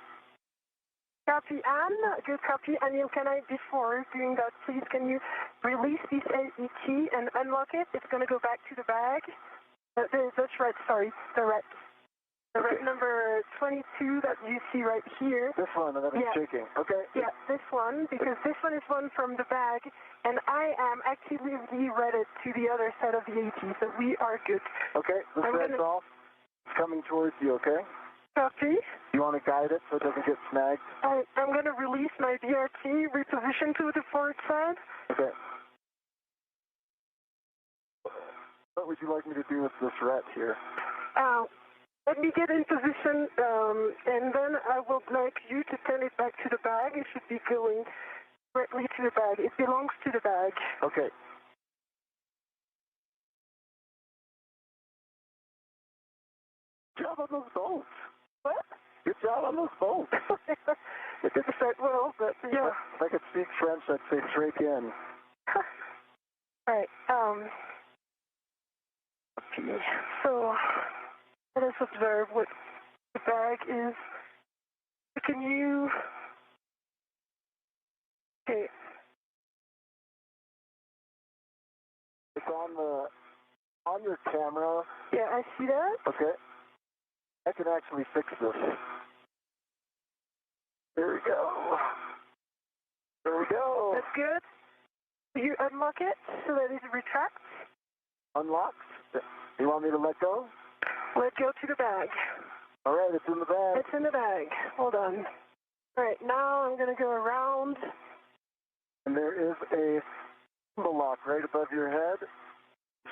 copy, Anne. Good copy. Anil, can I, before doing that, please, can you release this AET and unlock it? It's going to go back to the bag. That's right, sorry, the ret. The ret number 22 that you see right here. This one, that is shaking. Okay. Yeah, this one, because this one is one from the bag, and I am actively redded to the other side of the AT, so we are good. Okay, this red's off. It's coming towards you, okay? Copy. You want to guide it so it doesn't get snagged? I'm going to release my BRT, reposition to the forward side. Okay. What would you like me to do with this ret here? Let me get in position, and then I would like you to turn it back to the bag. It should be going directly to the bag. It belongs to the bag. Okay. Good job on those bolts. What? Good job on those bolts. It didn't start well, but yeah. If I could speak French, I'd say break in. All right. So let us observe what the bag is. Can you? Okay. It's on your camera. Yeah, I see that. Okay. I can actually fix this. There we go. There we go. That's good. You unlock it so that it retracts. Unlocked. You want me to let go? Let go to the bag. All right, it's in the bag. It's in the bag. Hold on. All right, now I'm going to go around. And there is a gimbal lock right above your head.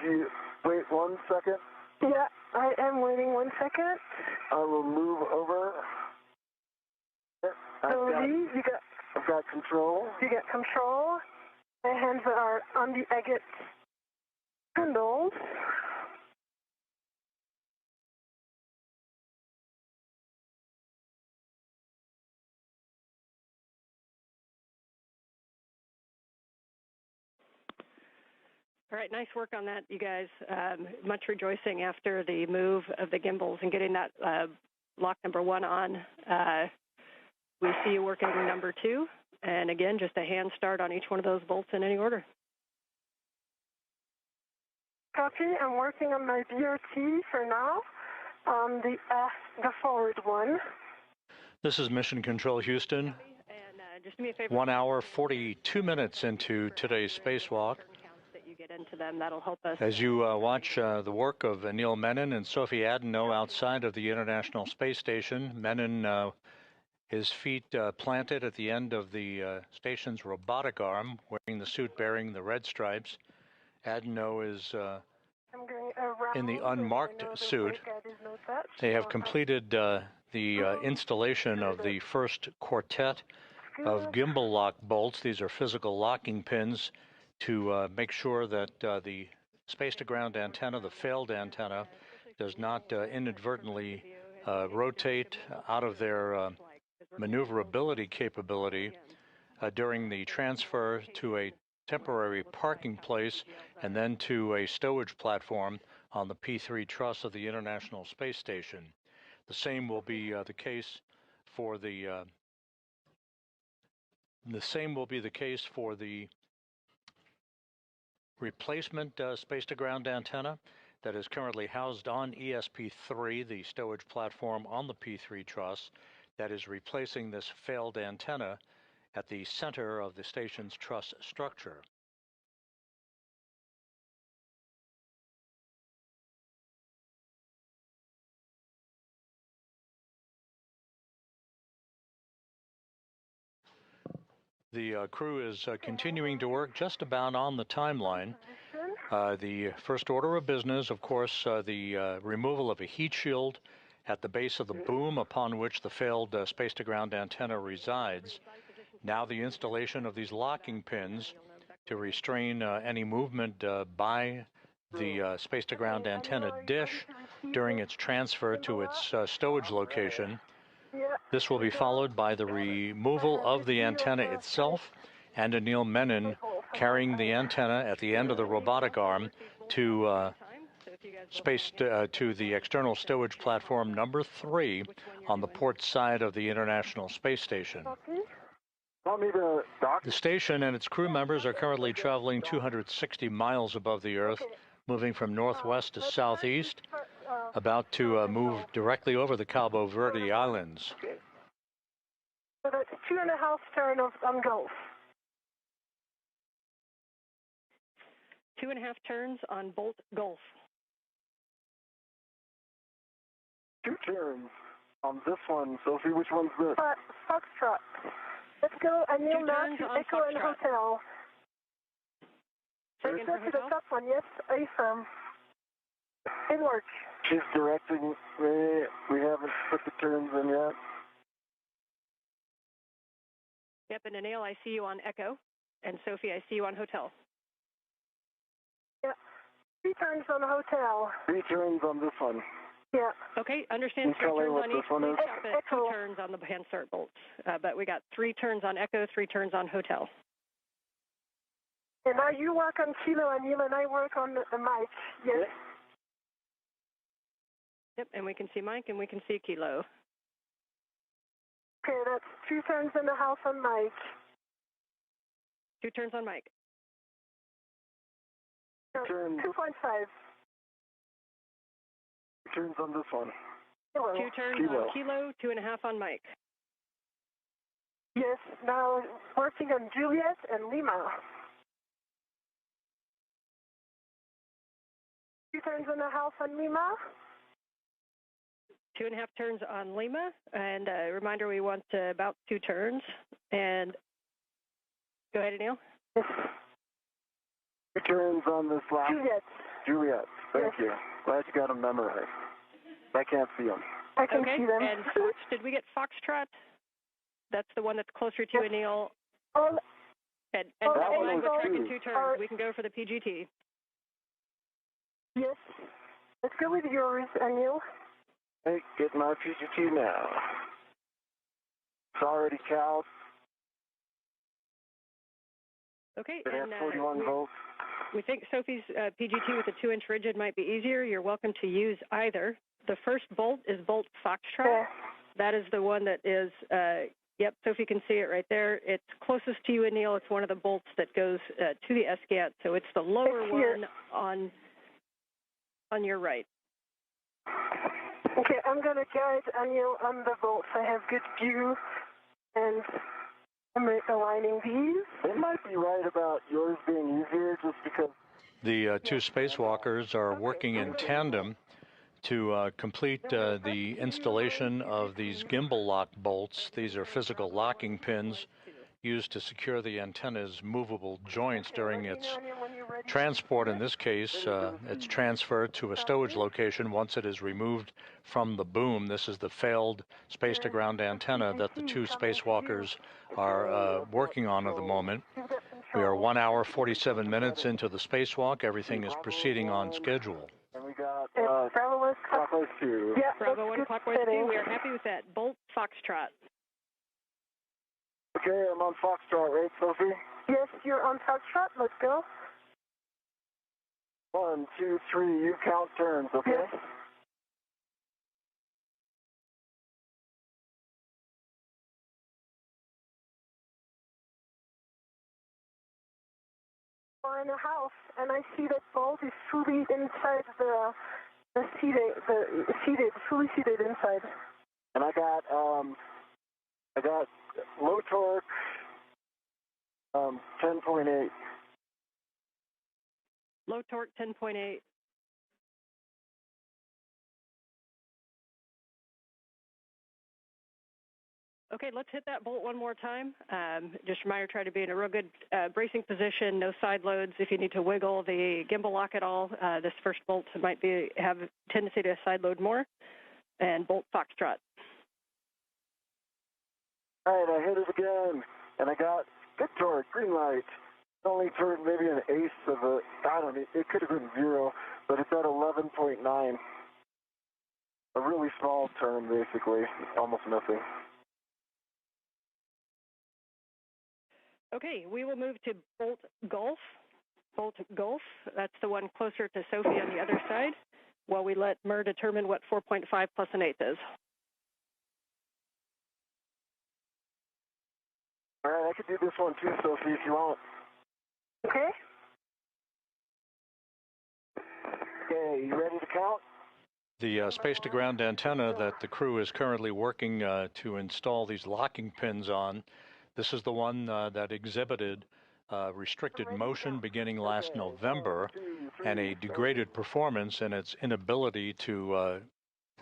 You wait 1 second. Yeah, I am waiting 1 second. I will move over. I've got control. You got control. My hands are on the agate handles. All right, nice work on that, you guys. Much rejoicing after the move of the gimbals and getting that lock number 1 on. We see you working number 2. And again, just a hand start on each one of those bolts in any order. Copy. I'm working on my BRT for now on the forward one. This is Mission Control Houston. And just do me a favor. 1 hour, 42 minutes into today's spacewalk. Into them. That'll help us. As you watch the work of Anil Menon and Sophie Adenot outside of the International Space Station, Menon, his feet planted at the end of the station's robotic arm, wearing the suit bearing the red stripes. Adenot is in the unmarked suit. They have completed the installation of the first quartet of gimbal lock bolts. These are physical locking pins to make sure that the space-to-ground antenna, the failed antenna, does not inadvertently rotate out of their maneuverability capability during the transfer to a temporary parking place and then to a stowage platform on the P3 truss of the International Space Station. The same will be the case for the replacement space-to-ground antenna that is currently housed on ESP3, the stowage platform on the P3 truss, that is replacing this failed antenna. at the center of the station's truss structure. The crew is continuing to work just about on the timeline. The first order of business, of course, the removal of a heat shield at the base of the boom upon which the failed space-to-ground antenna resides. Now the installation of these locking pins to restrain any movement by the space-to-ground antenna dish during its transfer to its stowage location. This will be followed by the removal of the antenna itself and Anil Menon carrying the antenna at the end of the robotic arm to to the external stowage platform number 3 on the port side of the International Space Station. The station and its crew members are currently traveling 260 miles above the Earth, moving from northwest to southeast, about to move directly over the Cabo Verde Islands. So that's 2.5 turns on Gulf. 2.5 turns on Bolt Gulf. 2 turns on this one. Sophie, which one's this? Foxtrot. Let's go, Anil 2 Menon turns to on Echo and Foxtrot. Hotel. Second Go for to the hotel? top one, yes, affirm. It works. She's directing me. We haven't put the turns in yet. Yep, and Anil, I see you on Echo, and Sophie, I see you on Hotel. Yeah. 3 turns on Hotel. 3 turns on this one. Yeah. Okay, understand. Can you 3 tell me turns what on this each. one Please is? stop at 2 turns on the hand start bolts. But we got 3 turns on Echo, 3 turns on Hotel. And now you work on Kilo, Anil, and I work on the mic. Yes. Yep, and we can see Mike, and we can see Kilo. Okay, that's 2 turns and a half on Mike. 2 turns on Mike. Turn. 2.5. Turns on this one. Kilo. 2 turns Kilo. on Kilo, 2.5 on Mike. Yes, now working on Juliet and Lima. 2 turns and a half on Lima. 2.5 turns on Lima, and reminder, we want about 2 turns. And go ahead, Anil. Yes. 2 turns on this last. Juliet. Juliet. Thank Yes. you. Glad you got them memorized. I can't see them. I can Okay, see them. and Fox, did we get Foxtrot? That's the one that's closer to Yes. Anil. All, And Oh, that that one one would was track in 2. 2 turns. We can go for the PGT. yes. Let's go with yours, Anil. Hey, get my PGT now. It's already cowed. Okay, It has and 41 volts. we think Sophie's PGT with a 2-inch rigid might be easier. You're welcome to use either. The first bolt is bolt Foxtrot. Yeah. That is the one that is, yep, Sophie can see it right there. It's closest to you, Anil. It's one of the bolts that goes to the SGAT, so it's the lower It's here. one on your right. Okay, I'm going to guide Anil on the bolts. I have good view, and I'm aligning these. It might be right about yours being easier just because. The 2 spacewalkers are working in tandem to complete the installation of these gimbal lock bolts. These are physical locking pins used to secure the antenna's movable joints during its transport. In this case, it's transferred to a stowage location once it is removed from the boom. This is the failed space-to-ground antenna that the 2 spacewalkers are working on at the moment. We are 1 hour, 47 minutes into the spacewalk. Everything is proceeding on schedule. And we got Bravo was clockwise 2. Yeah, Bravo that's 1, good clockwise 2. setting. We are happy with that. Bolt Foxtrot. Okay, I'm on Foxtrot, right, Sophie? Yes, you're on Foxtrot. Let's go. 1, 2, 3. You count turns, okay? Yes. We're in a house, and I see that bolt is fully inside the seated, fully seated inside. And I got low torque, 10.8. Low torque, 10.8. Okay, let's hit that bolt one more time. Just a reminder, try to be in a real good bracing position, no side loads. If you need to wiggle the gimbal lock at all, this first bolt might have a tendency to side load more. And bolt foxtrot. All right, I hit it again, and I got good torque, green light. It only turned maybe an eighth of I don't know, it could have been 0, but it's at 11.9. A really small turn, basically, almost nothing. Okay, we will move to bolt Gulf. Bolt Gulf, that's the one closer to Sophie on the other side, while we let MER determine what 4.5 plus an eighth is. All right, I could do this one too, Sophie, if you want. Okay. Okay, you ready to count? The space-to-ground antenna that the crew is currently working to install these locking pins on, this is the one that exhibited restricted motion beginning last November and a degraded performance in its inability to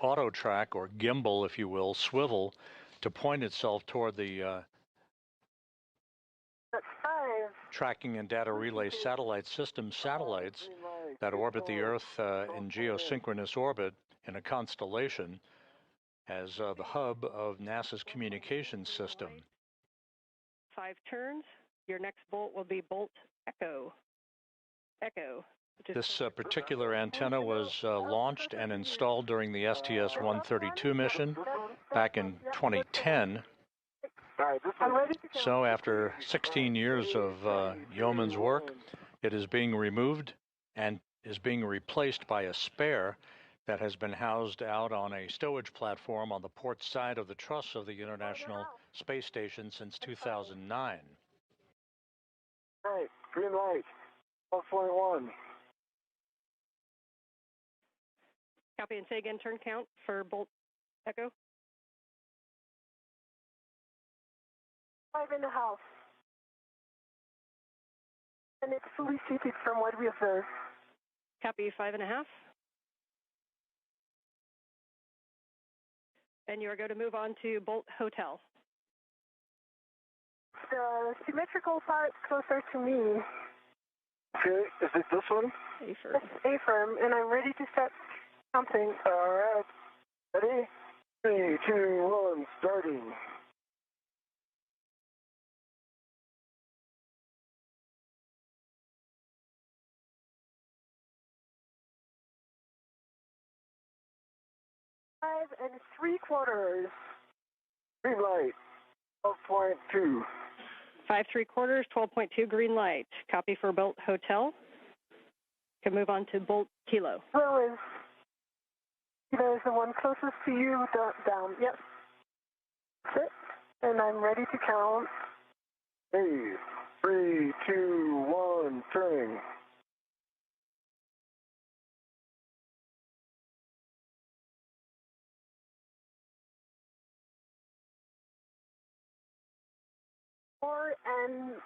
auto-track or gimbal, if you will, swivel to point itself toward the tracking and data relay satellite system satellites that orbit the Earth in geosynchronous orbit in a constellation as the hub of NASA's communications system. 5 turns. Your next bolt will be bolt Echo. Echo. This particular antenna was launched and installed during the STS-132 mission back in 2010. So after 16 years of yeoman's work, it is being removed and is being replaced by a spare that has been housed out on a stowage platform on the port side of the truss of the International Space Station since 2009. Right, green light, 12.1. Copy, and say again, turn count for bolt Echo. 5.5. And it's fully seated from what we observed. Copy, 5.5. And you are going to move on to bolt Hotel. The symmetrical part closer to me. Okay, is it this one? A-firm. It's A-firm, and I'm ready to start counting. All right, ready? 3, 2, 1, starting. Five and 3/4. Green light, 12.2. 5 3/4, 12.2 green light. Copy for bolt Hotel. Can move on to bolt Kilo. Kilo is the one closest to you, down. Yep. That's it. And I'm ready to count. Hey, 3, 2, 1, turning. Four and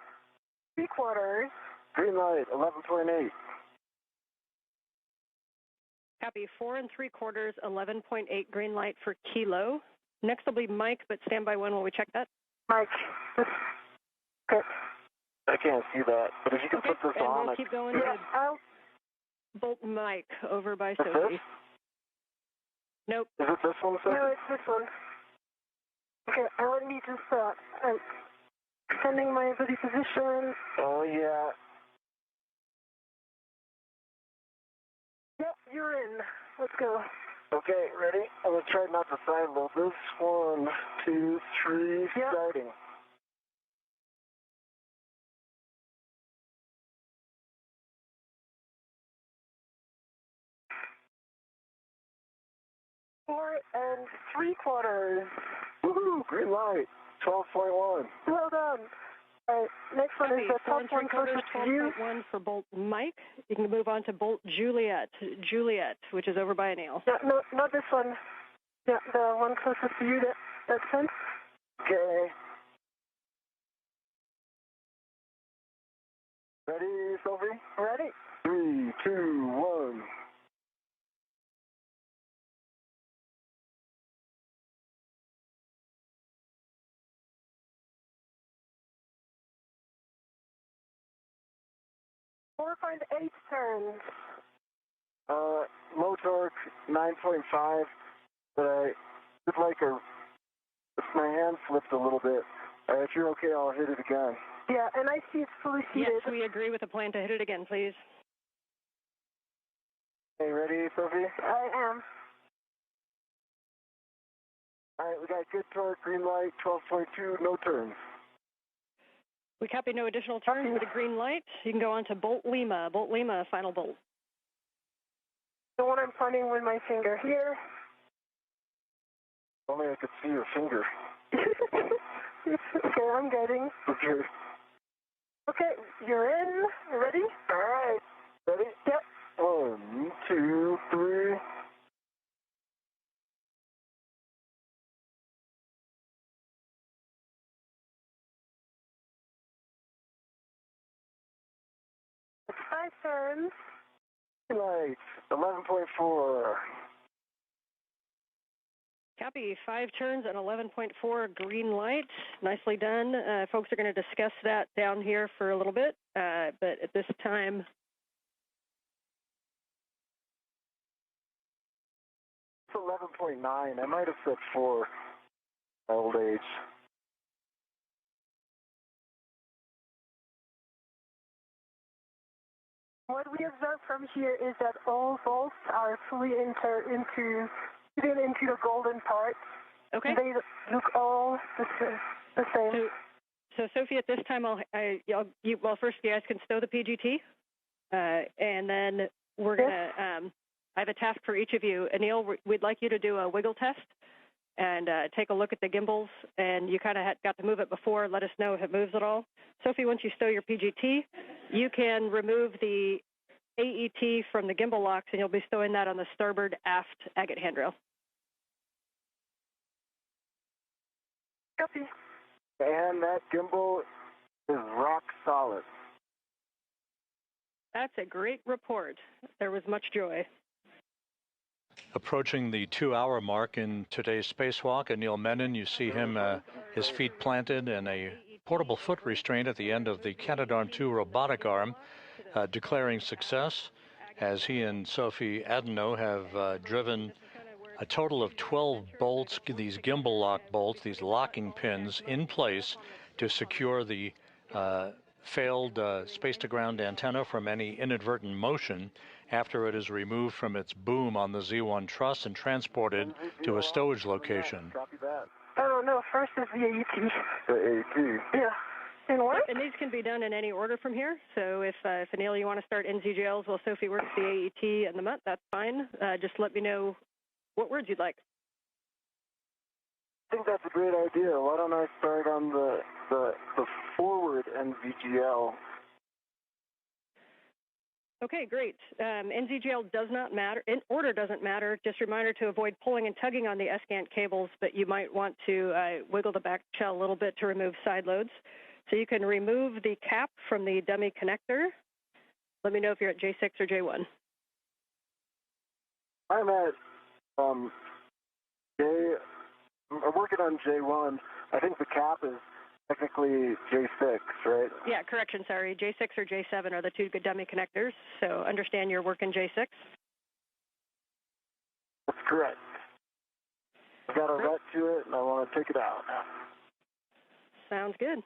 3/4. Green light, 11.8. Copy, 4 3/4, 11.8 green light for Kilo. Next will be Mike, but stand by one while we check that. Mike. Okay. I can't see that, but if you can put this and on. We'll keep going Yeah, to bolt Mike over by Sophie. Sophie. Nope. Is it this one, Sophie? No, it's this one. Okay, I want me to start. I'm extending my body position. Oh, yeah. Yep, you're in. Let's go. Okay, ready? I'm going to try not to side load this. 1, 2, 3, Yep. starting. Four and 3/4. Woohoo! Green light. 12.1. Well done. All right, next one is the 4 top one 3/4, closest to you. 12.1 for bolt Mike. You can move on to bolt Juliet, which is over by Anil. Yeah, no, not this one. Yeah, the one closest to you, that sense. Okay. Ready? 3, 2, 1. Four point eight turns. Low torque, 9.5, but I just like my hand slipped a little bit. If you're okay, I'll hit it again. Yeah, and I see it's fully seated. Yes, we agree with the plan to hit it again, please. Okay, ready, Sophie? I am. All right, we got good torque, green light, 12.2, no turns. We copy no additional turns with a green light. You can go on to Bolt Lima. Bolt Lima, final bolt. The one I'm pointing with my finger here. Only I could see your finger. Okay, I'm getting. Okay. Okay, you're in. Ready? All right. Ready? Yep. 1, 2, 3. Five turns. Light, 11.4. Copy, 5 turns and 11.4 green light. Nicely done. Folks are going to discuss that down here for a little bit, but at this time, It's 11.9. I might have said 4. My old age. What we observe from here is that all bolts are fully fitted into the golden part. okay. They look all the same. So Sophie, at this time, first you guys can stow the PGT, and then we're going to, I have a task for each of you. Anil, we'd like you to do a wiggle test and take a look at the gimbals, and you kind of got to move it before. Let us know if it moves at all. Sophie, once you stow your PGT, you can remove the AET from the gimbal locks, and you'll be stowing that on the starboard aft agate handrail. Copy. And that gimbal is rock solid. That's a great report. There was much joy. Approaching the 2-hour mark in today's spacewalk, Anil Menon, you see him, his feet planted and a portable foot restraint at the end of the Canadarm2 robotic arm, declaring success as he and Sophie Adenot have driven a total of 12 bolts, these gimbal lock bolts, these locking pins in place to secure the failed space-to-ground antenna from any inadvertent motion after it is removed from its boom on the Z1 truss and transported to a stowage location. Copy that. Oh, no, first is the AET. The AT. Yeah. And what? And these can be done in any order from here. So if Anil, you want to start NZGLs while Sophie works the AET and the MUT, that's fine. Just let me know what words you'd like. I think that's a great idea. Why don't I start on the forward NVGL? Okay, great. NZGL does not matter. In order doesn't matter. Just a reminder to avoid pulling and tugging on the SCANT cables, but you might want to wiggle the back shell a little bit to remove side loads. So you can remove the cap from the dummy connector. Let me know if you're at J6 or J1. I'm at I'm working on J1. I think the cap is technically J6, right? Yeah, correction, sorry. J6 or J7 are the two good dummy connectors. So understand you're working J6. That's correct. I've got a ret to it, and I want to take it out now. Sounds good.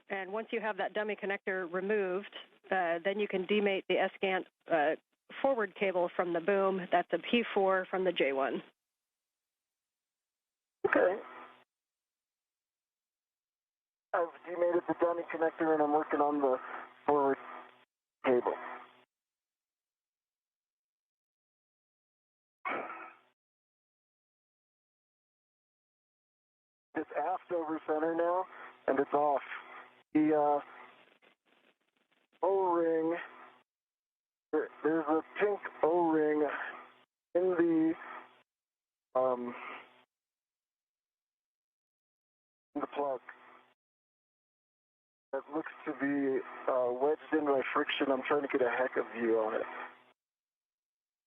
And once you have that dummy connector removed, then you can demate the SCANT forward cable from the boom. That's a P4 from the J1. Okay. I've demated the dummy connector, and I'm working on the forward cable. It's aft over center now, and it's off. The O-ring, there's a pink O-ring in the plug. that looks to be wedged in by friction. I'm trying to get a heck of view on it.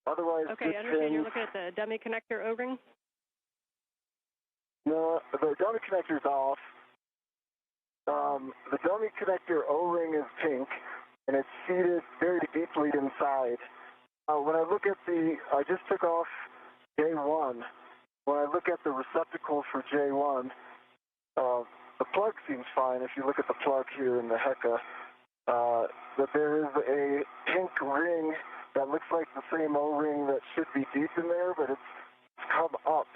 Otherwise, okay, I understand you're looking at the dummy connector O-ring? No, the dummy connector's off. The dummy connector O-ring is pink, and it's seated very deeply inside. When I look at I just took off J1. When I look at the receptacle for J1, the plug seems fine. If you look at the plug here in the HECA, that there is a pink ring that looks like the same O-ring that should be deep in there, but it's come up.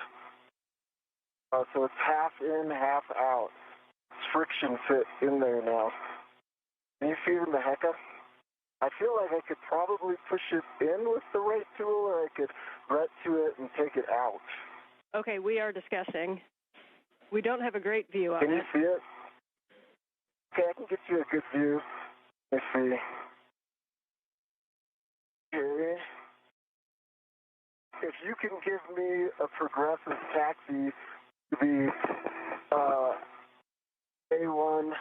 So it's half in, half out. It's friction fit in there now. Can you see it in the HECA? I feel like I could probably push it in with the right tool, or I could ret to it and take it out. Okay, we are discussing. We don't have a great view on it. Can you see it? Okay, I can get you a good view. Let's see. Okay. If you can give me a progressive taxi to the A1.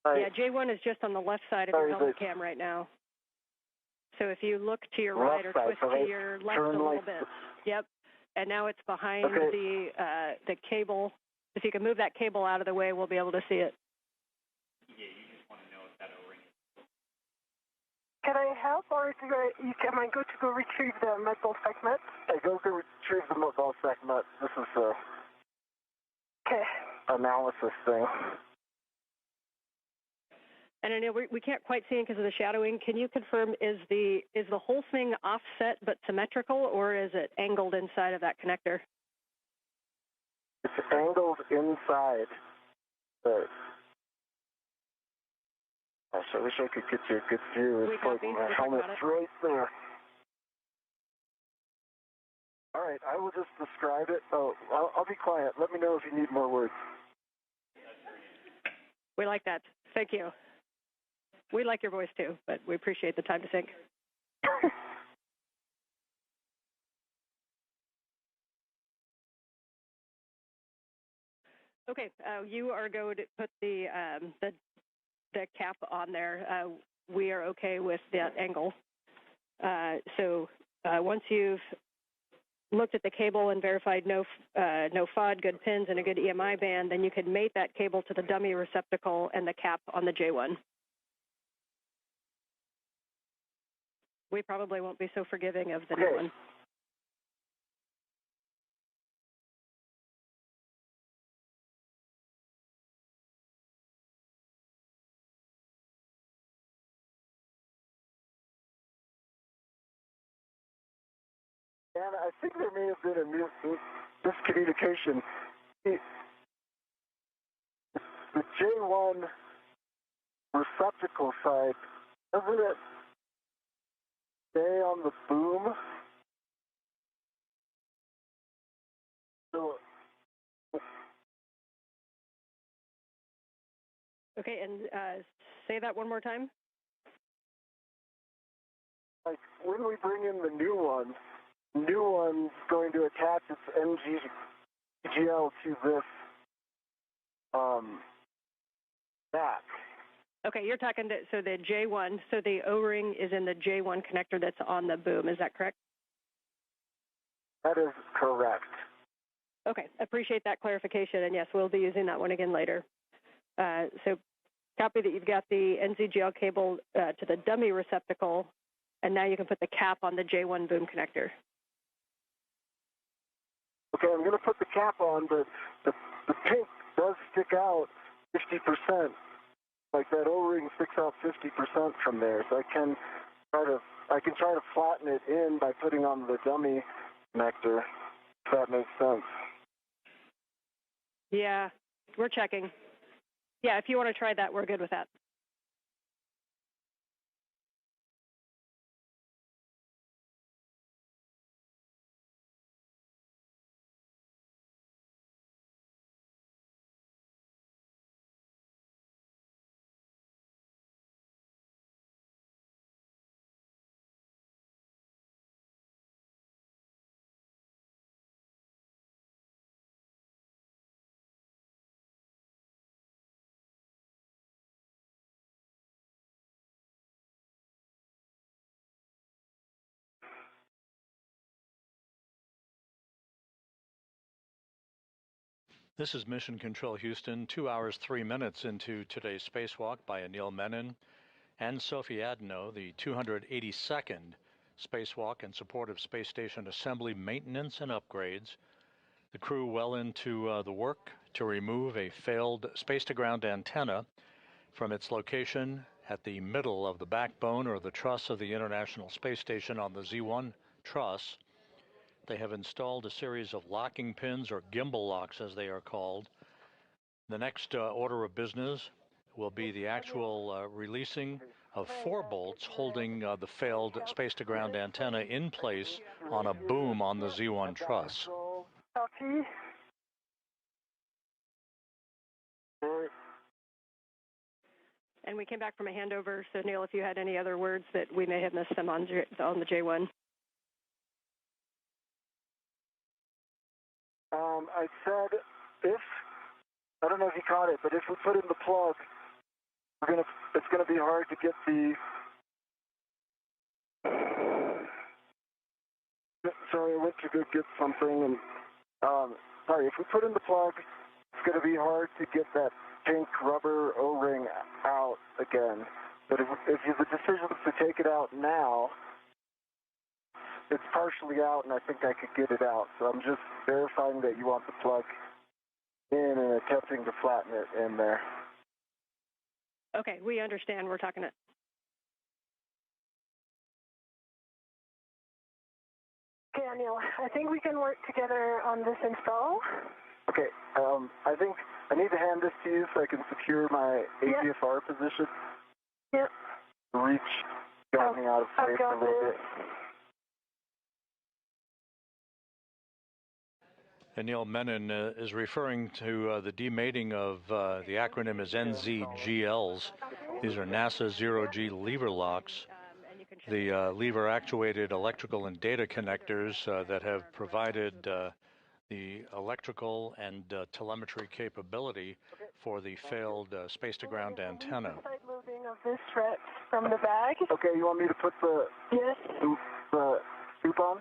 Yeah, J1 is just on the left side of your helmet cam right now. So if you look to your right or twist to your left a little bit. Yep. And now it's behind the cable. If you can move that cable out of the way, we'll be able to see it. Yeah, you just want to know if that O-ring is. Can I help, or am I go to go retrieve the metal segment? I go to retrieve the metal segment. This is a analysis thing. And Anil, we can't quite see it because of the shadowing. Can you confirm, is the whole thing offset but symmetrical, or is it angled inside of that connector? It's angled inside. But gosh, I wish I could get you a good view. It's like my helmet's right there. All right, I will just describe it. Oh, I'll be quiet. Let me know if you need more words. We like that. Thank you. We like your voice too, but we appreciate the time to think. Okay, you are going to put the cap on there. We are okay with that angle. So once you've looked at the cable and verified no FOD, good pins, and a good EMI band, then you can mate that cable to the dummy receptacle and the cap on the J1. We probably won't be so forgiving of the new one. And I think there may have been a miscommunication. The J1 receptacle side, doesn't it stay on the boom? So, okay, and say that one more time. Like when we bring in the new one's going to attach its NGL to this back. Okay, you're talking to, so the J1, so the O-ring is in the J1 connector that's on the boom, is that correct? That is correct. Okay, appreciate that clarification, and yes, we'll be using that one again later. So copy that you've got the NZGL cable to the dummy receptacle, and now you can put the cap on the J1 boom connector. Okay, I'm going to put the cap on, but the pink does stick out 50%. Like that O-ring sticks out 50% from there, so I can try to flatten it in by putting on the dummy connector, if that makes sense. Yeah, we're checking. Yeah, if you want to try that, we're good with that. This is Mission Control Houston, 2 hours, 3 minutes into today's spacewalk by Anil Menon and Sophie Adenot, the 282nd spacewalk in support of space station assembly, maintenance, and upgrades. The crew well into the work to remove a failed space-to-ground antenna from its location at the middle of the backbone or the truss of the International Space Station on the Z1 truss. They have installed a series of locking pins, or gimbal locks as they are called. The next order of business will be the actual releasing of 4 bolts holding the failed space-to-ground antenna in place on a boom on the Z1 truss. Copy. And we came back from a handover, so Neil, if you had any other words that we may have missed them on the J1. I said I don't know if you caught it, but if we put in the plug, it's gonna be hard to get the. Sorry, I went to go get something, and sorry, if we put in the plug, it's gonna be hard to get that pink rubber O-ring out again. But if you have the decision to take it out now, it's partially out, and I think I could get it out. So I'm just verifying that you want the plug in and attempting to flatten it in there. Okay, we understand. We're talking it. Okay, Anil, I think we can work together on this install. Okay, I think I need to hand this to you so I can secure my APFR position. Yep. Reach got me out of place a little bit. Anil Menon is referring to the demating of the acronym is NZGLs. These are NASA zero-G lever locks. The lever-actuated electrical and data connectors that have provided the electrical and telemetry capability for the failed space-to-ground antenna. Side loading of this thread from the bag. Okay, you want me to put the scoop on?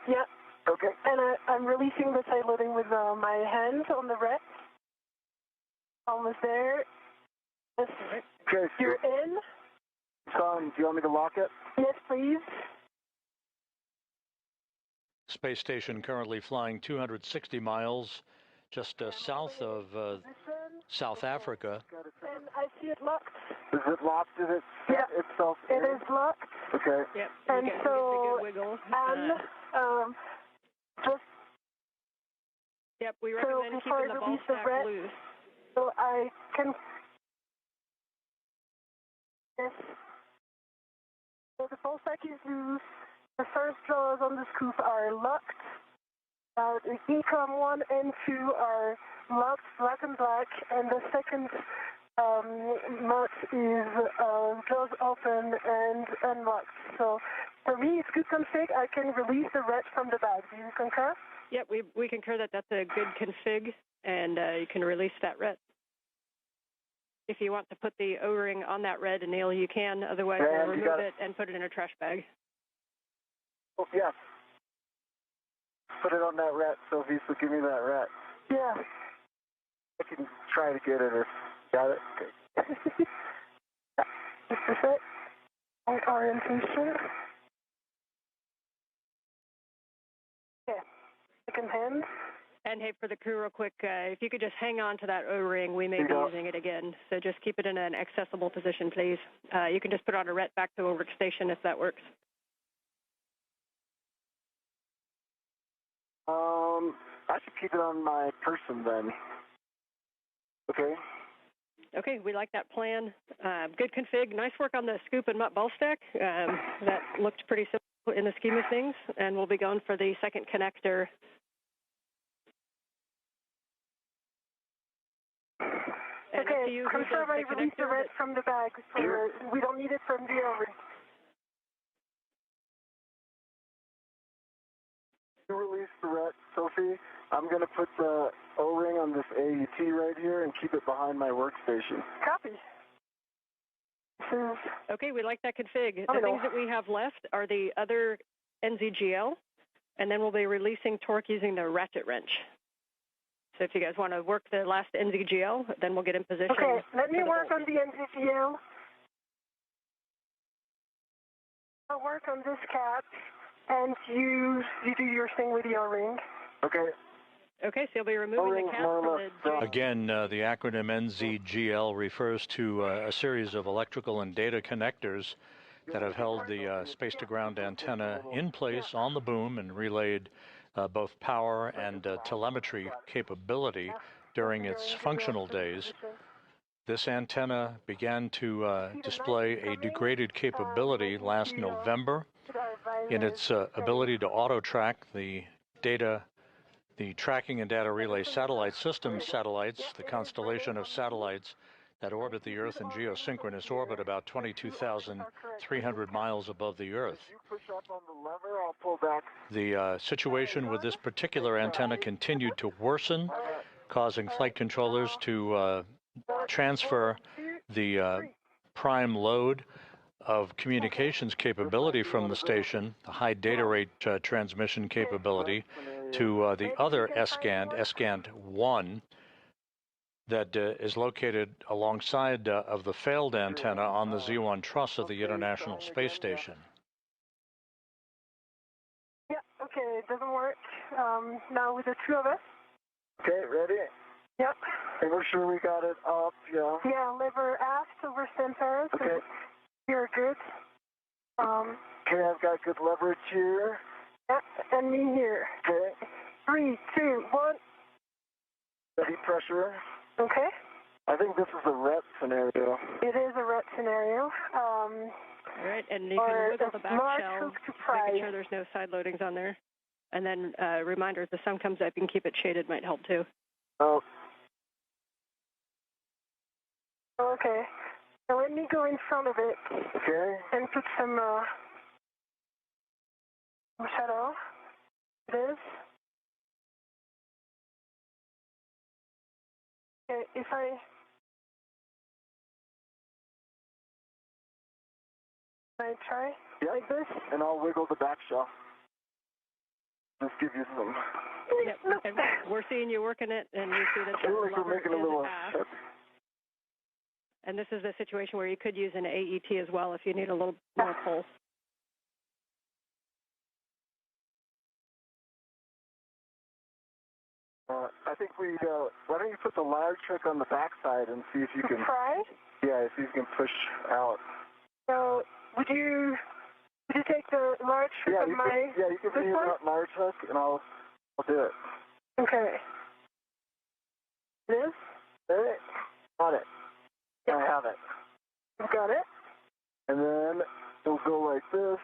Yeah. Okay. And I'm releasing the side loading with my hands on the red. Almost there. Yes. Okay. You're in. Do you want me to lock it? Yes, please. Space station currently flying 260 miles just south of South Africa. And I see it locked. Is it locked? Is it set itself in? It is locked. Okay. Yep. And so, good wiggle. just we so recommend before keeping I the ball release the stack red, loose. so I can. Yes. So the ball stack is loose. The first jaws on the scoop are locked. The ECOM 1 and 2 are locked, black and black, and the second nut is jaws open and unlocked. So for me, it's good config. I can release the red from the bag. Do you concur? Yep, we concur that that's a good config, and you can release that red. If you want to put the O-ring on that red, Anil, you can. Otherwise, we'll remove it and put it in a trash bag. Oh, yeah. Put it on that rat, Sophie, so give me that rat. Yeah. I can try to get it if... Got it? Okay. Just a sec. My orientation. Yeah. Second hand. And hey, for the crew real quick, if you could just hang on to that O-ring, we may be using it again. So just keep it in an accessible position, please. You can just put on a ret back to a workstation if that works. I should keep it on my person then. Okay. Okay, we like that plan. Good config. Nice work on the scoop and mutt ball stack. That looked pretty simple in the scheme of things. And we'll be going for the second connector. Okay, confirm I released the red from the bag. So we don't need it from the O-ring. You release the red, Sophie. I'm going to put the O-ring on this AUT right here and keep it behind my workstation. Copy. Okay, we like that config. The things that we have left are the other NZGL, and then we'll be releasing torque using the ratchet wrench. So if you guys want to work the last NZGL, then we'll get in position. Okay, let me work on the NZGL. I'll work on this cap, and you do your thing with your ring. Okay. Okay, so you'll be removing the cap from the... Again, the acronym NZGL refers to a series of electrical and data connectors that have held the space-to-ground antenna in place on the boom and relayed both power and telemetry capability during its functional days. This antenna began to display a degraded capability last November in its ability to auto-track the tracking and data relay satellite system satellites, the constellation of satellites that orbit the Earth in geosynchronous orbit about 22,300 miles above the Earth. The situation with this particular antenna continued to worsen, causing flight controllers to transfer the prime load of communications capability from the station, the high data rate transmission capability, to the other S-Gand 1, that is located alongside of the failed antenna on the Z1 truss of the International Space Station. Yeah, okay, it doesn't work. Now with the two of us. Okay, ready? Yep. And we're sure we got it up, yeah. Yeah, lever aft over center. So okay. You're good. Okay, I've got good leverage here. Yep, and me here. Okay. 3, 2, 1. Steady pressure. Okay. I think this is a ret scenario. It is a ret scenario. All right, and you can wiggle the back shell, making sure there's no side loadings on there. And then reminder, if the sun comes up, you can keep it shaded, might help too. Oh. Okay. Now let me go in front of it. Okay. And put some shadow. It is. Okay, if I try like this? And I'll wiggle the back shell. Just give you some. Yep. Okay. We're seeing you working it, and you see that the we're making a little. And this is a situation where you could use an AET as well if you need a little more pulse. I think we, why don't you put the large trick on the backside and see if you can... Try? Yeah, see if you can push out. So, would you take the large trick of my... Yeah, you can bring that large hook, and I'll do it. Okay. This? There. Got it. Yep. I have it. You got it? And then it'll go like this.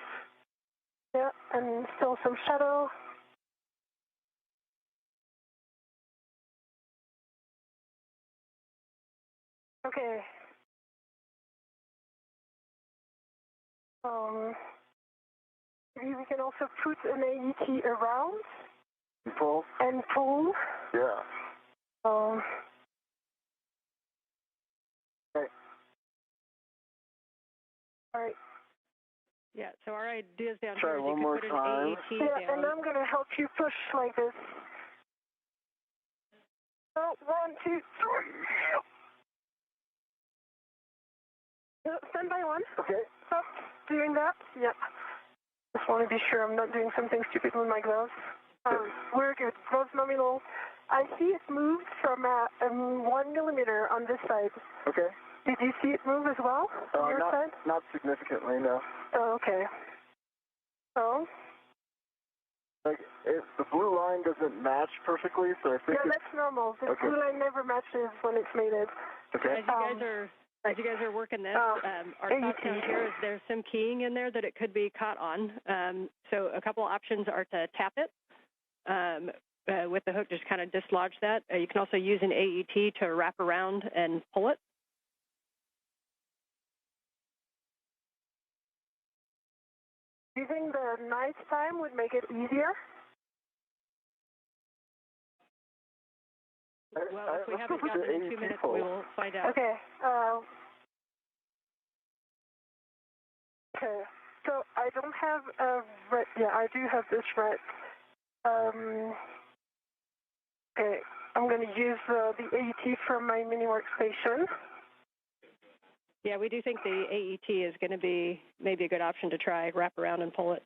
Yeah, and still some shadow. Okay. Maybe we can also put an AET around. Pull. And pull. Yeah. Okay. All right. Yeah, so our ideas down Try here is one you more could put time. an AET yeah, down. and I'm going to help you push like this. Oh, 1, 2, 3. Stand by 1. Okay. Stop doing that. Yep. Just want to be sure I'm not doing something stupid with my gloves. We're good. Gloves nominal. I see it moved from 1 millimeter on this side. Okay. Did you see it move as well on your side? Not significantly, no. Oh, okay. So? Like, the blue line doesn't match perfectly, so I think... Yeah, that's normal. The blue line never matches when it's mated. Okay. As you guys are working this, our thought down here is there's some keying in there that it could be caught on. So a couple options are to tap it with the hook, just kind of dislodge that. You can also use an AET to wrap around and pull it. Do you think the night time would make it easier? Well, if we haven't gotten it in 2 minutes, we will find out. Okay. Okay. So I don't have a red. Yeah, I do have this red. Okay. I'm going to use the AET from my mini workstation. Yeah, we do think the AET is going to be maybe a good option to try, wrap around and pull it.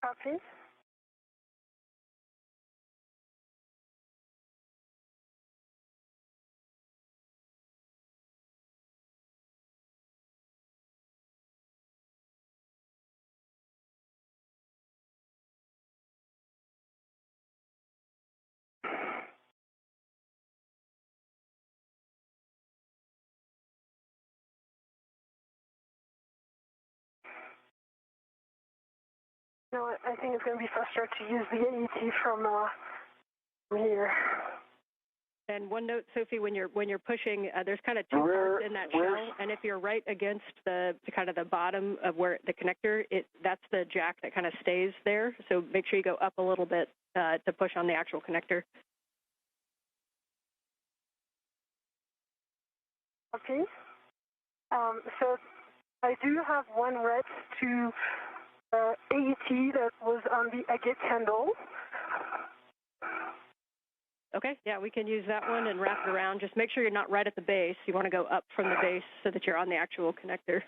Copy. No, I think it's going to be faster to use the AET from here. And one note, Sophie, when you're pushing, there's kind of two parts in that shell, and if you're right against the kind of the bottom of where the connector, that's the jack that kind of stays there. So make sure you go up a little bit to push on the actual connector. Okay. So I do have one red to AET that was on the agate handle. Okay, yeah, we can use that one and wrap it around. Just make sure you're not right at the base. You want to go up from the base so that you're on the actual connector.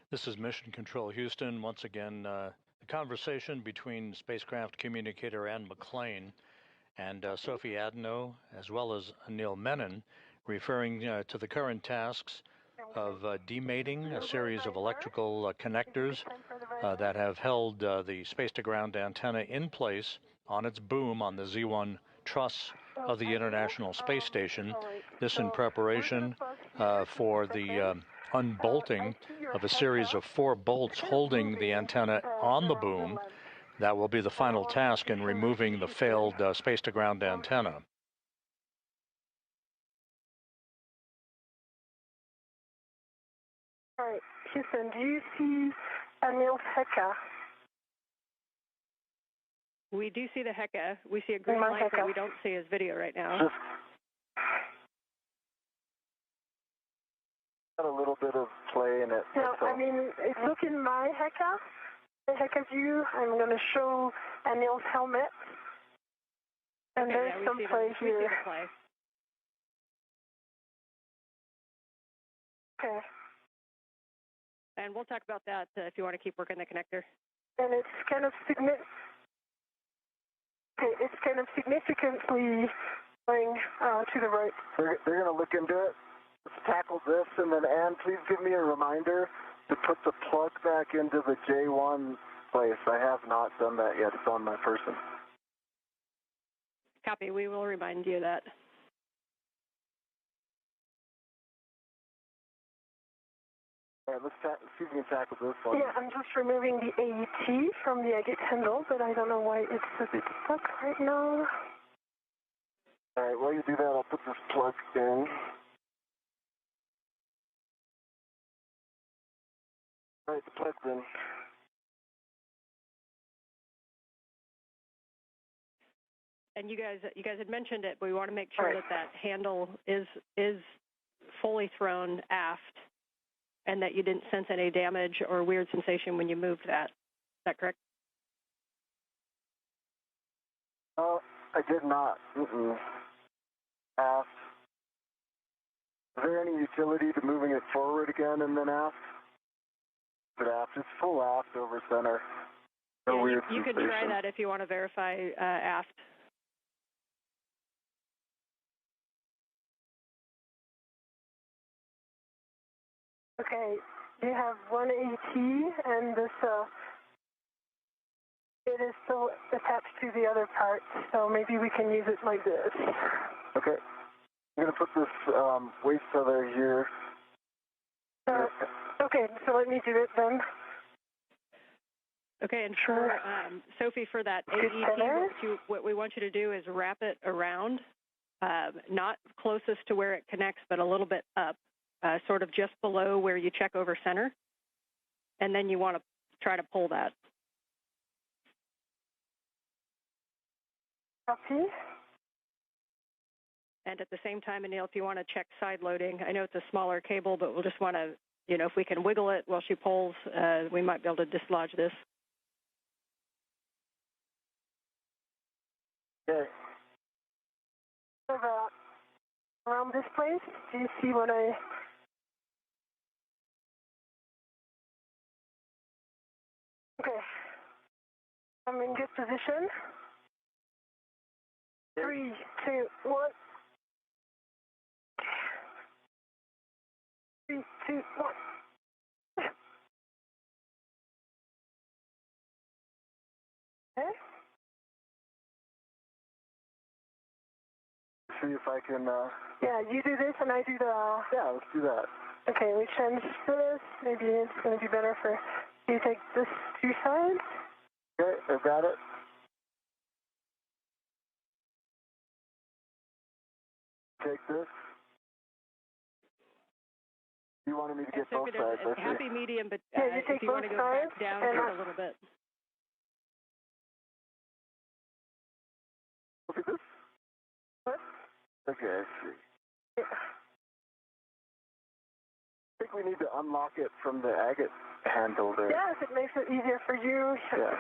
This is Mission Control Houston. Once again, the conversation between spacecraft communicator Ann McClain and Sophie Adenot, as well as Anil Menon, referring to the current tasks of demating a series of electrical connectors that have held the space-to-ground antenna in place on its boom on the Z1 truss of the International Space Station. This in preparation for the unbolting of a series of 4 bolts holding the antenna on the boom. That will be the final task in removing the failed space-to-ground antenna. All right, Houston, do you see Anil's Heka? We do see the Heka. We see a green light, but we don't see his video right now. Got a little bit of play in it. No, I mean, look in my Heka, the Heka view. I'm going to show Anil's helmet. And okay, there's some play here. We see the play. Okay. And we'll talk about that if you want to keep working the connector. And it's kind of significantly going to the right. They're going to look into it. Let's tackle this, and then Ann, please give me a reminder to put the plug back into the J1 place. I have not done that yet. It's on my person. Copy. We will remind you of that. All right, let's see if we can tackle this one. Yeah, I'm just removing the AET from the agate handle, but I don't know why it's a bit stuck right now. All right, while you do that, I'll put this plug in. All right, the plug's in. And you guys had mentioned it, but we want to make sure that handle is fully thrown aft, and that you didn't sense any damage or weird sensation when you moved that. Is that correct? I did not. Aft. Is there any utility to moving it forward again and then aft? But aft, it's full aft over center. No weird you can try that if you want to verify aft. Okay, you have one AT, and this it is still attached to the other part, so maybe we can use it like this. Okay, I'm going to put this waste tether here. Okay, so let me do it then. Okay, and for Sophie, for that AET, what we want you to do is wrap it around, not closest to where it connects, but a little bit up. Sort of just below where you check over center, and then you want to try to pull that. Copy. And at the same time, Anil, if you want to check side loading, I know it's a smaller cable, but we'll just want to if we can wiggle it while she pulls, we might be able to dislodge this. Okay. Around this place, do you see what I... Okay. I'm in good position. 3, 2, 1. 3, 2, 1. Okay. See if I can, Yeah, you do this and I do the... Yeah, let's do that. Okay, we change this. Maybe it's going to be better for you to take this 2 sides. Okay, I've got it. Take this. You wanted me to get both sides, I see. Happy medium, but Yeah, you take if you want to both go sides back down and just a little bit. Look at this. What? Okay, I see. Yeah. I think we need to unlock it from the agate handle there. Yes, it makes it easier for you. Yeah.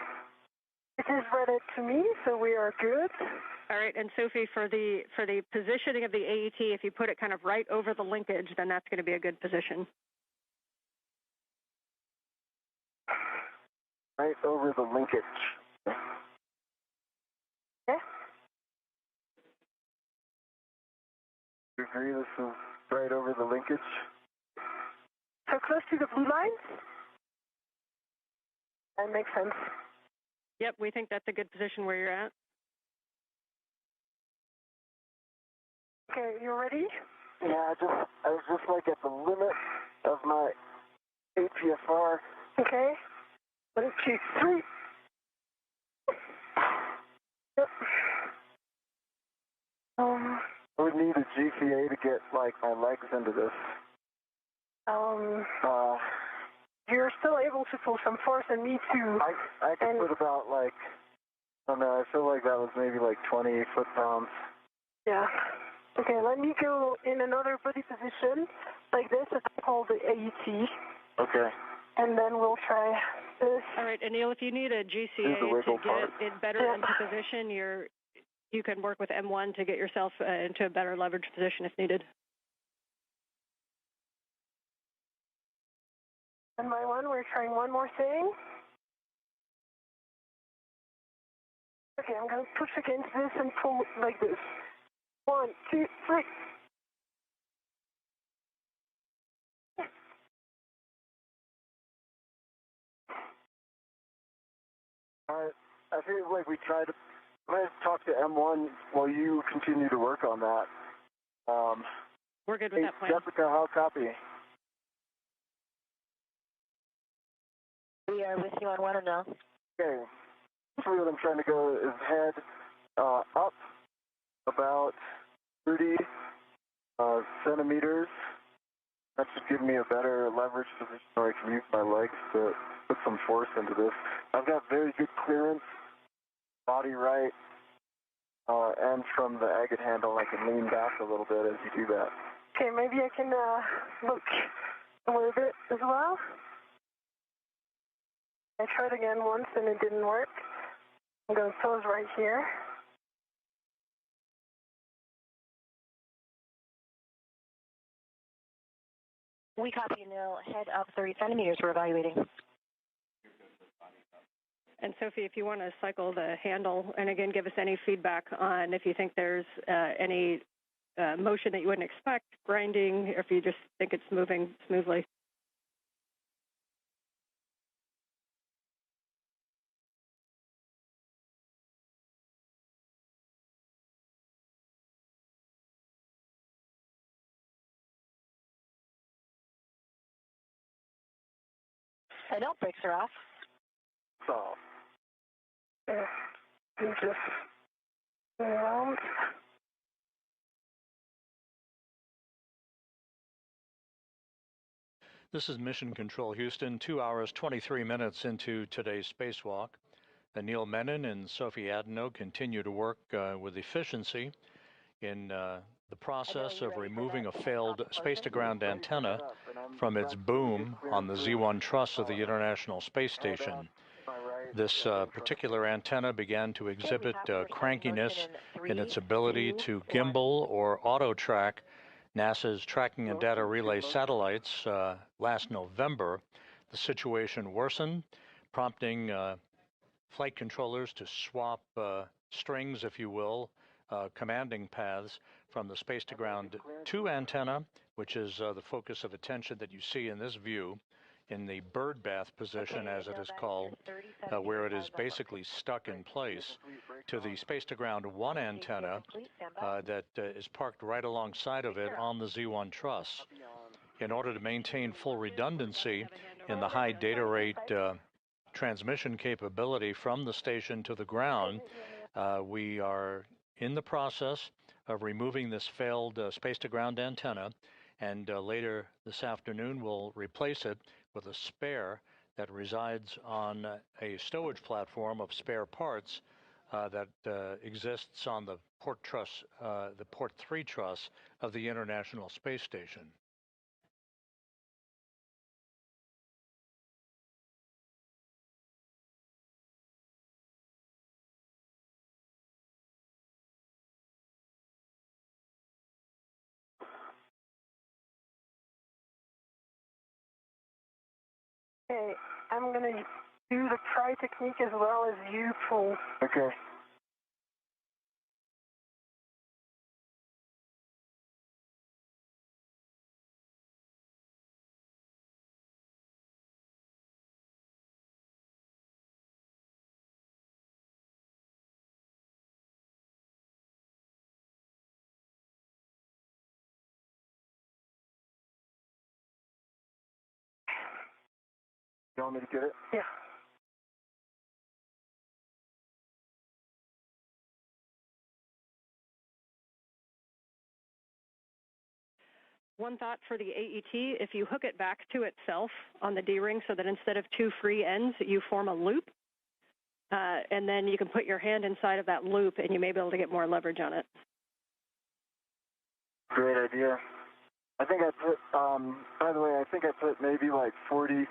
It is read to me, so we are good. All right, and Sophie, for the positioning of the AET, if you put it kind of right over the linkage, then that's going to be a good position. Right over the linkage. Yeah. You agree this is right over the linkage? So close to the blue lines? That makes sense. Yep, we think that's a good position where you're at. Okay, you ready? Yeah, I was just like at the limit of my APFR. Okay. 1, 2, 3. Yep. I would need a GCA to get like my legs into this. You're still able to pull some force, and me too. I could put about like, I don't know, I feel like that was maybe like 20 foot-pounds. Yeah. Okay, let me go in another body position, like this, and hold the AET. Okay. And then we'll try this. All right, Anil, if you need a GCA to get it better into position, you can work with M1 to get yourself into a better leverage position if needed. And by one, we're trying one more thing. Okay, I'm going to push against this and pull like this. 1, 2, 3. All right, I feel like we tried to, I'm going to talk to M1 while you continue to work on that. We're good with that plan. Jessica, how copy? We are with you on 1 and 0. Okay. Basically what I'm trying to go is head up about 30 centimeters. That should give me a better leverage position where I can use my legs to put some force into this. I've got very good clearance, body right, and from the agate handle I can lean back a little bit as you do that. Okay, maybe I can look a little bit as well. I tried again once and it didn't work. I'm going to pose right here. We copy now. Head up 30 centimeters. We're evaluating. And Sophie, if you want to cycle the handle, and again, give us any feedback on if you think there's any motion that you wouldn't expect, grinding, or if you just think it's moving smoothly. I know, brakes are off. So, Just around. This is Mission Control Houston, 2 hours, 23 minutes into today's spacewalk. Anil Menon and Sophie Adenot continue to work with efficiency in the process of removing a failed space-to-ground antenna from its boom on the Z1 truss of the International Space Station. This particular antenna began to exhibit crankiness in its ability to gimbal or auto-track NASA's Tracking and Data Relay satellites last November. The situation worsened, prompting flight controllers to swap strings, if you will, commanding paths from the space-to-ground 2 antenna, which is the focus of attention that you see in this view, in the bird bath position, as it is called, where it is basically stuck in place, to the space-to-ground 1 antenna that is parked right alongside of it on the Z1 truss. In order to maintain full redundancy in the high data rate transmission capability from the station to the ground, we are in the process of removing this failed space-to-ground antenna, and later this afternoon we'll replace it with a spare that resides on a stowage platform of spare parts that exists on the port truss, the port 3 truss of the International Space Station. Okay, I'm going to do the pry technique as well as you pull. Okay. You want me to get it? Yeah. One thought for the AET, if you hook it back to itself on the D-ring so that instead of 2 free ends, you form a loop, and then you can put your hand inside of that loop and you may be able to get more leverage on it. Great idea. I think I put, by the way, I think I put maybe like 40,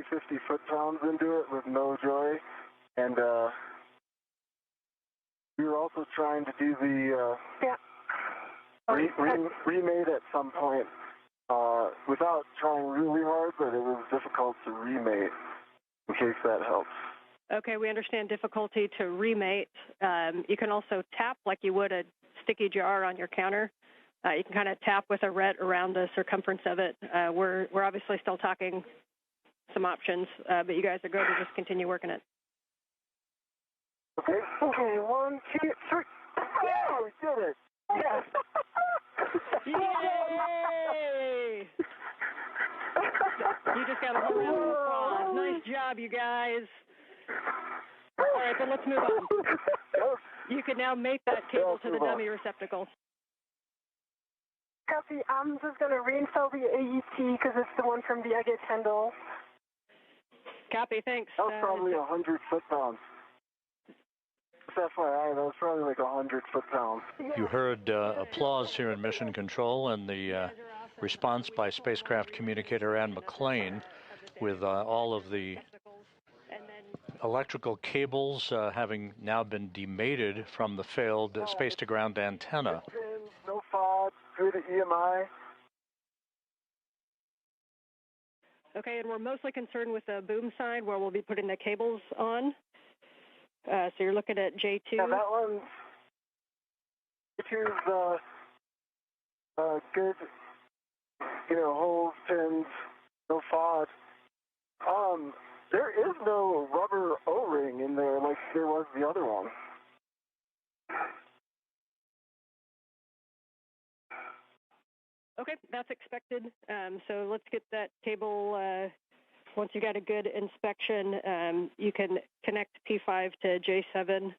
50 foot-pounds into it with no joy, and we were also trying to do the remate at some point without trying really hard, but it was difficult to remate, in case that helps. Okay, we understand difficulty to remate. You can also tap like you would a sticky jar on your counter. You can kind of tap with a ret around the circumference of it. We're obviously still talking some options, but you guys are going to just continue working it. Okay. Okay, 1, 2, 3. Yeah, we did it. Yes. Yay! You just got a whole round of applause. Nice job, you guys. All right, then let's move on. You can now mate that cable to the dummy receptacle. Copy. I'm just going to reinstall the AET because it's the one from the Agate handle. Copy, thanks. That was probably 100 foot-pounds. FYI, that was probably like 100 foot-pounds. You heard applause here in Mission Control and the response by spacecraft communicator Ann McLean with all of the electrical cables having now been demated from the failed space-to-ground antenna. No FOD, good EMI. Okay, and we're mostly concerned with the boom side where we'll be putting the cables on. So you're looking at J2. Yeah, that one. J2's good. You know, holes, pins, no FOD. There is no rubber O-ring in there like there was the other one. Okay, that's expected. So let's get that cable. Once you got a good inspection, you can connect P5 to J7,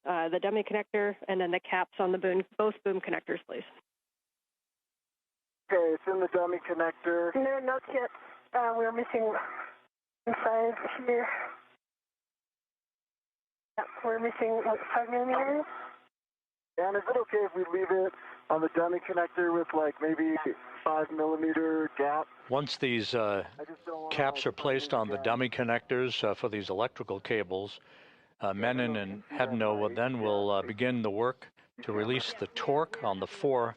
the dummy connector, and then the caps on the boom, both boom connectors, please. Okay, it's in the dummy connector. No, not yet. We're missing inside here. Yeah, we're missing, what, 5 millimeters? And is it okay if we leave it on the dummy connector with like maybe 5 mm gap? Once these caps are placed on the dummy connectors for these electrical cables, Menon and Adenot will begin the work to release the torque on the 4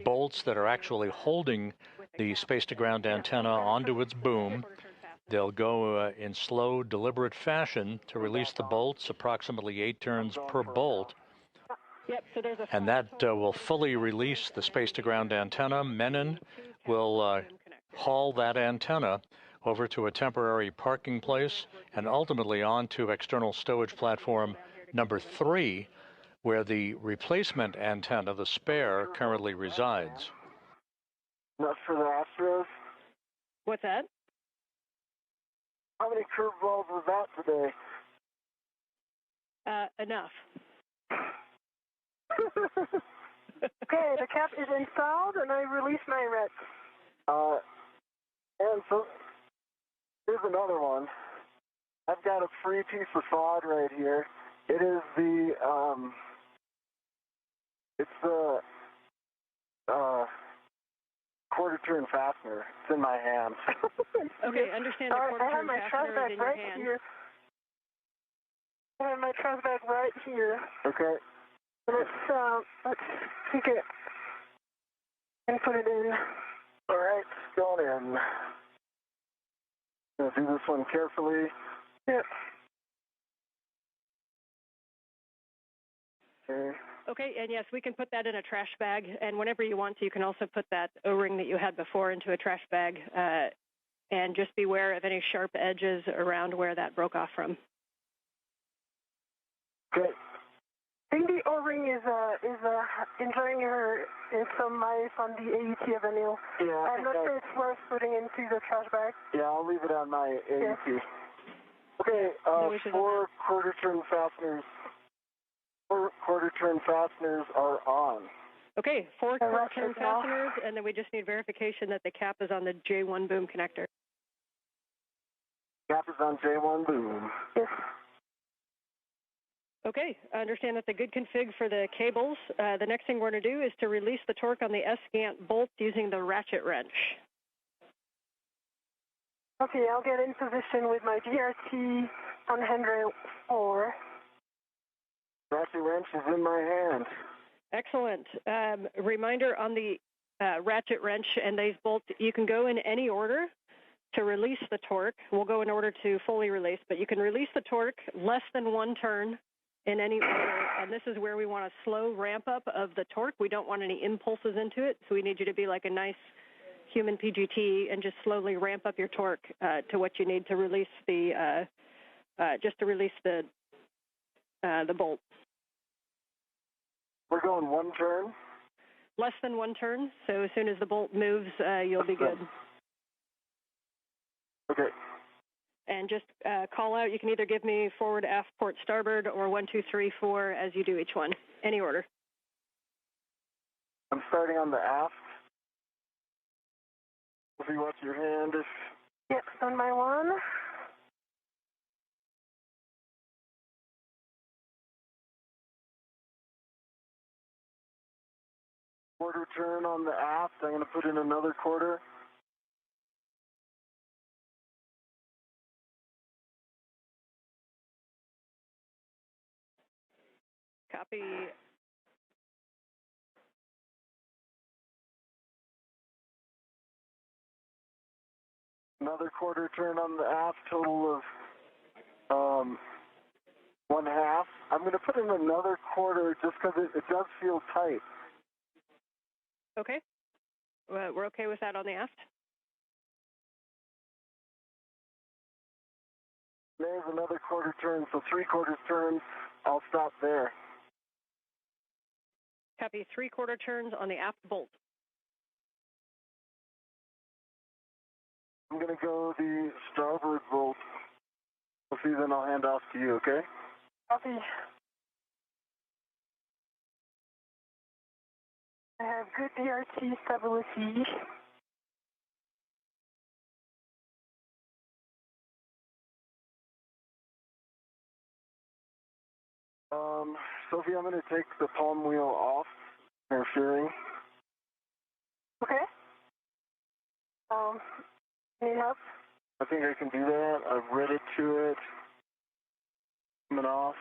bolts that are actually holding the space-to-ground antenna onto its boom. They'll go in slow, deliberate fashion to release the bolts, approximately 8 turns per bolt. And that will fully release the space-to-ground antenna. Menon will haul that antenna over to a temporary parking place and ultimately onto external stowage platform number 3, where the replacement antenna, the spare, currently resides. Enough for the Astros? What's that? How many curveballs was that today? Enough. Okay, the cap is installed, and I release my rets. And so, here's another one. I've got a free piece of sod right here. It is the, it's the, quarter turn fastener. It's in my hand. Okay, understand the quarter turn fastener is in your hand. Here. I have my trash bag right here. Okay. Let's take it and put it in. All right, going in. Gonna do this one carefully. Yep. Okay. Okay, and yes, we can put that in a trash bag, and whenever you want to, you can also put that O-ring that you had before into a trash bag, and just beware of any sharp edges around where that broke off from. Okay. I think the O-ring is enjoying some life on the AET of Anil. Yeah. I'm not sure it's worth putting into the trash bag. Yeah, I'll leave it on my AET. Yeah. Okay, No 4 quarter turn fasteners. 4 quarter turn fasteners are on. Okay, 4 quarter turn fasteners, and then we just need verification that the cap is on the J1 boom connector. Cap is on J1 boom. Yes. Okay, I understand that's a good config for the cables. The next thing we're going to do is to release the torque on the S-gant bolt using the ratchet wrench. Okay, I'll get in position with my DRT on handrail 4. Ratchet wrench is in my hand. Excellent. Reminder on the ratchet wrench and these bolts, you can go in any order to release the torque. We'll go in order to fully release, but you can release the torque less than 1 turn in any order, and this is where we want a slow ramp up of the torque. We don't want any impulses into it, so we need you to be like a nice human PGT and just slowly ramp up your torque to what you need to release the bolt. We're going 1 turn? Less than 1 turn, so as soon as the bolt moves, you'll be good. Okay. And just call out, you can either give me forward, aft, port, starboard, or 1, 2, 3, 4 as you do each one. Any order. I'm starting on the aft. Sophie, watch your hand. Yep, on my 1. Quarter turn on the aft. I'm going to put in another quarter. Copy. Another quarter turn on the aft, total of 1/2. I'm going to put in another quarter just because it does feel tight. Okay. We're okay with that on the aft. There's another quarter turn, so 3/4 turns. I'll stop there. Copy 3/4 turns on the aft bolt. I'm going to go the starboard bolt. Sophie, then I'll hand off to you, okay? Copy. I have good DRT stability. Sophie, I'm going to take the palm wheel off, interfering. Okay. Need help? I think I can do that. I've read it to it. Coming off.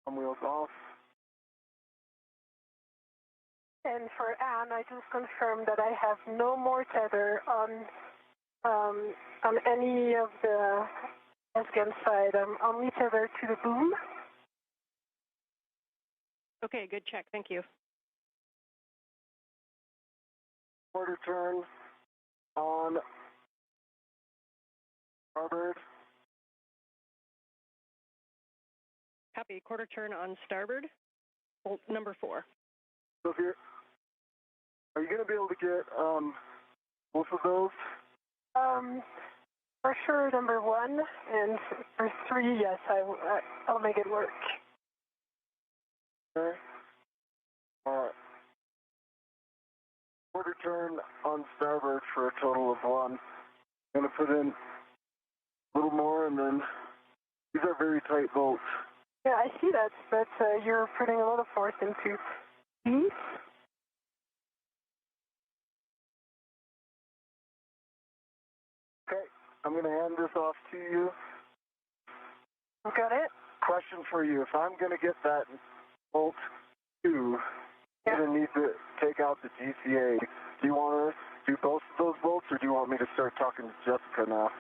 Palm wheels off. And for Anne, I just confirmed that I have no more tether on any of the Afghan side. I'm only tethered to the boom. Okay, good check. Thank you. Quarter turn on starboard. Copy. Quarter turn on starboard. Bolt number 4. So if are you going to be able to get both of those? For sure, number 1, and for 3, yes, I'll make it work. Okay. Quarter turn on starboard for a total of 1. I'm going to put in a little more, and then these are very tight bolts. Yeah, I see that, but you're putting a lot of force into these. Okay, I'm going to hand this off to you. Got it? Question for you. If I'm going to get that bolt 2, yeah. I'm going to need to take out the GCA. Do you want to do both of those bolts, or do you want me to start talking to Jessica now?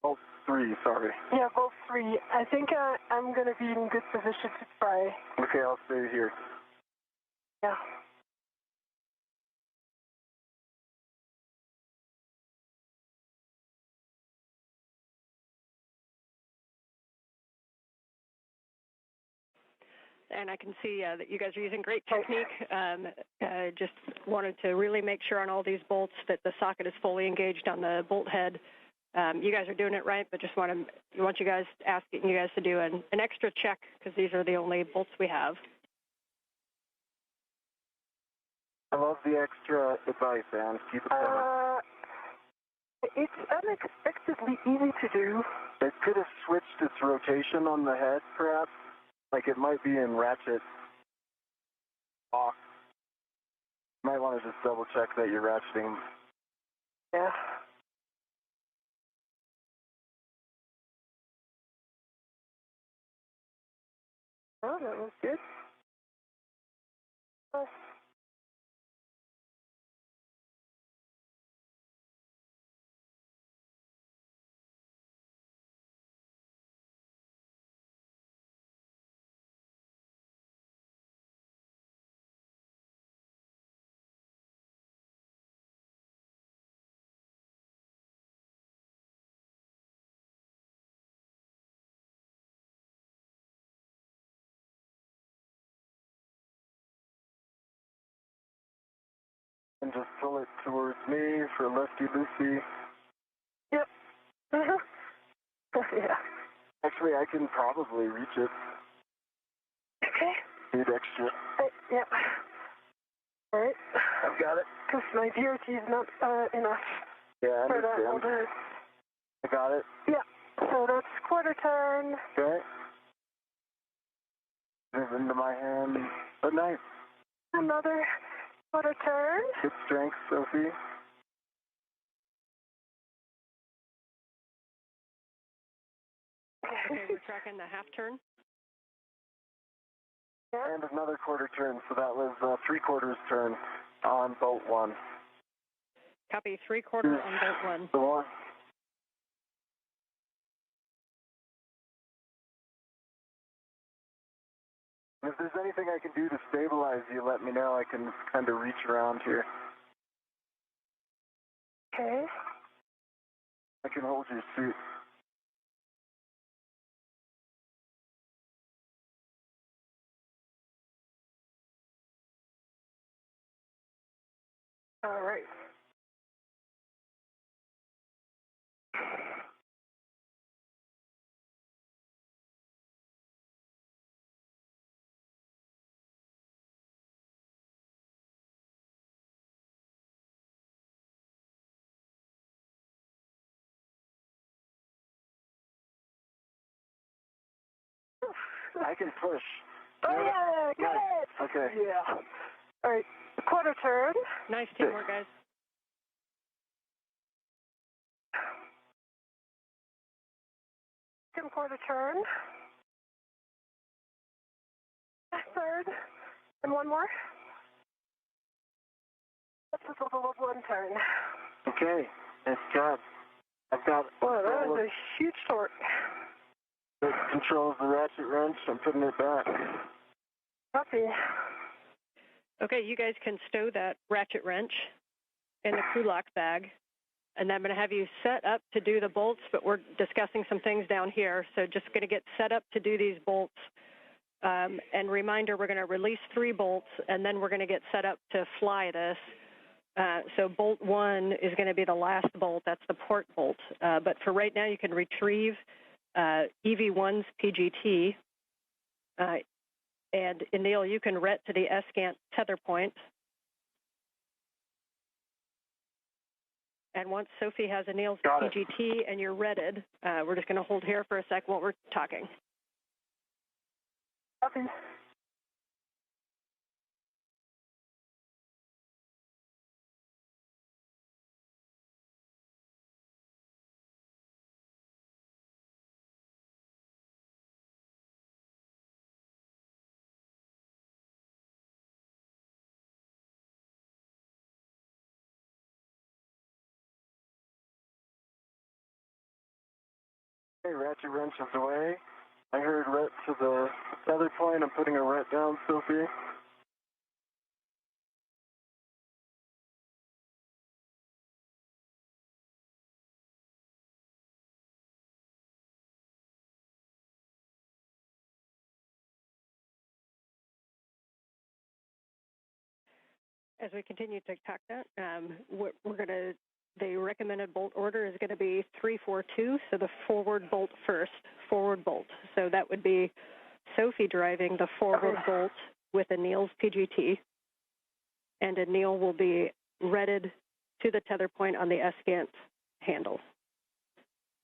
Both 3, sorry. Yeah, both 3. I think I'm going to be in good position to try. Okay, I'll stay here. Yeah. And I can see that you guys are using great technique. Just wanted to really make sure on all these bolts that the socket is fully engaged on the bolt head. You guys are doing it right, but just want you guys asking you guys to do an extra check because these are the only bolts we have. I love the extra advice, Anne. Keep it coming. It's unexpectedly easy to do. It could have switched its rotation on the head, perhaps. Like it might be in ratchet lock. You might want to just double check that you're ratcheting. Yeah. Oh, that was good. And just pull it towards me for lefty-loosey. Yep. Uh-huh. Yeah. Actually, I can probably reach it. Okay. Need extra. Yep. All right. I've got it. Because my DRT is not enough. Yeah, I for that understand. order. I got it. Yeah. So that's quarter turn. Okay. Move into my hand. Good night. Another quarter turn. Good strength, Sophie. Okay, we're tracking the half turn. Yeah. And another quarter turn, so that was 3/4 turn on bolt 1. Copy 3/4 on bolt 1. The 1. If there's anything I can do to stabilize you, let me know. I can kind of reach around here. Okay. I can hold your suit. All right. I can push. Oh, yeah, got it. Okay. Yeah. All right, quarter turn. Nice teamwork, guys. Second quarter turn. Third. And one more. That's a total of one turn. Okay, nice job. I've got... Well, that was a huge torque. That controls the ratchet wrench. I'm putting it back. Copy. Okay, you guys can stow that ratchet wrench in the crew lock bag. And I'm going to have you set up to do the bolts, but we're discussing some things down here. So just going to get set up to do these bolts. And reminder, we're going to release 3 bolts, and then we're going to get set up to fly this. So bolt 1 is going to be the last bolt. That's the port bolt. But for right now, you can retrieve EV1's PGT. And Anil, you can ret to the S-Gant tether point. And once Sophie has Anil's PGT and you're retted, we're just going to hold here for a sec while we're talking. Copy. Okay, ratchet wrench is away. I heard ret to the tether point. I'm putting a ret down, Sophie. As we continue to talk that, the recommended bolt order is going to be 3-4-2, so the forward bolt first, forward bolt. So that would be Sophie driving the forward bolt with Anil's PGT, and Anil will be retted to the tether point on the S-Gant handle.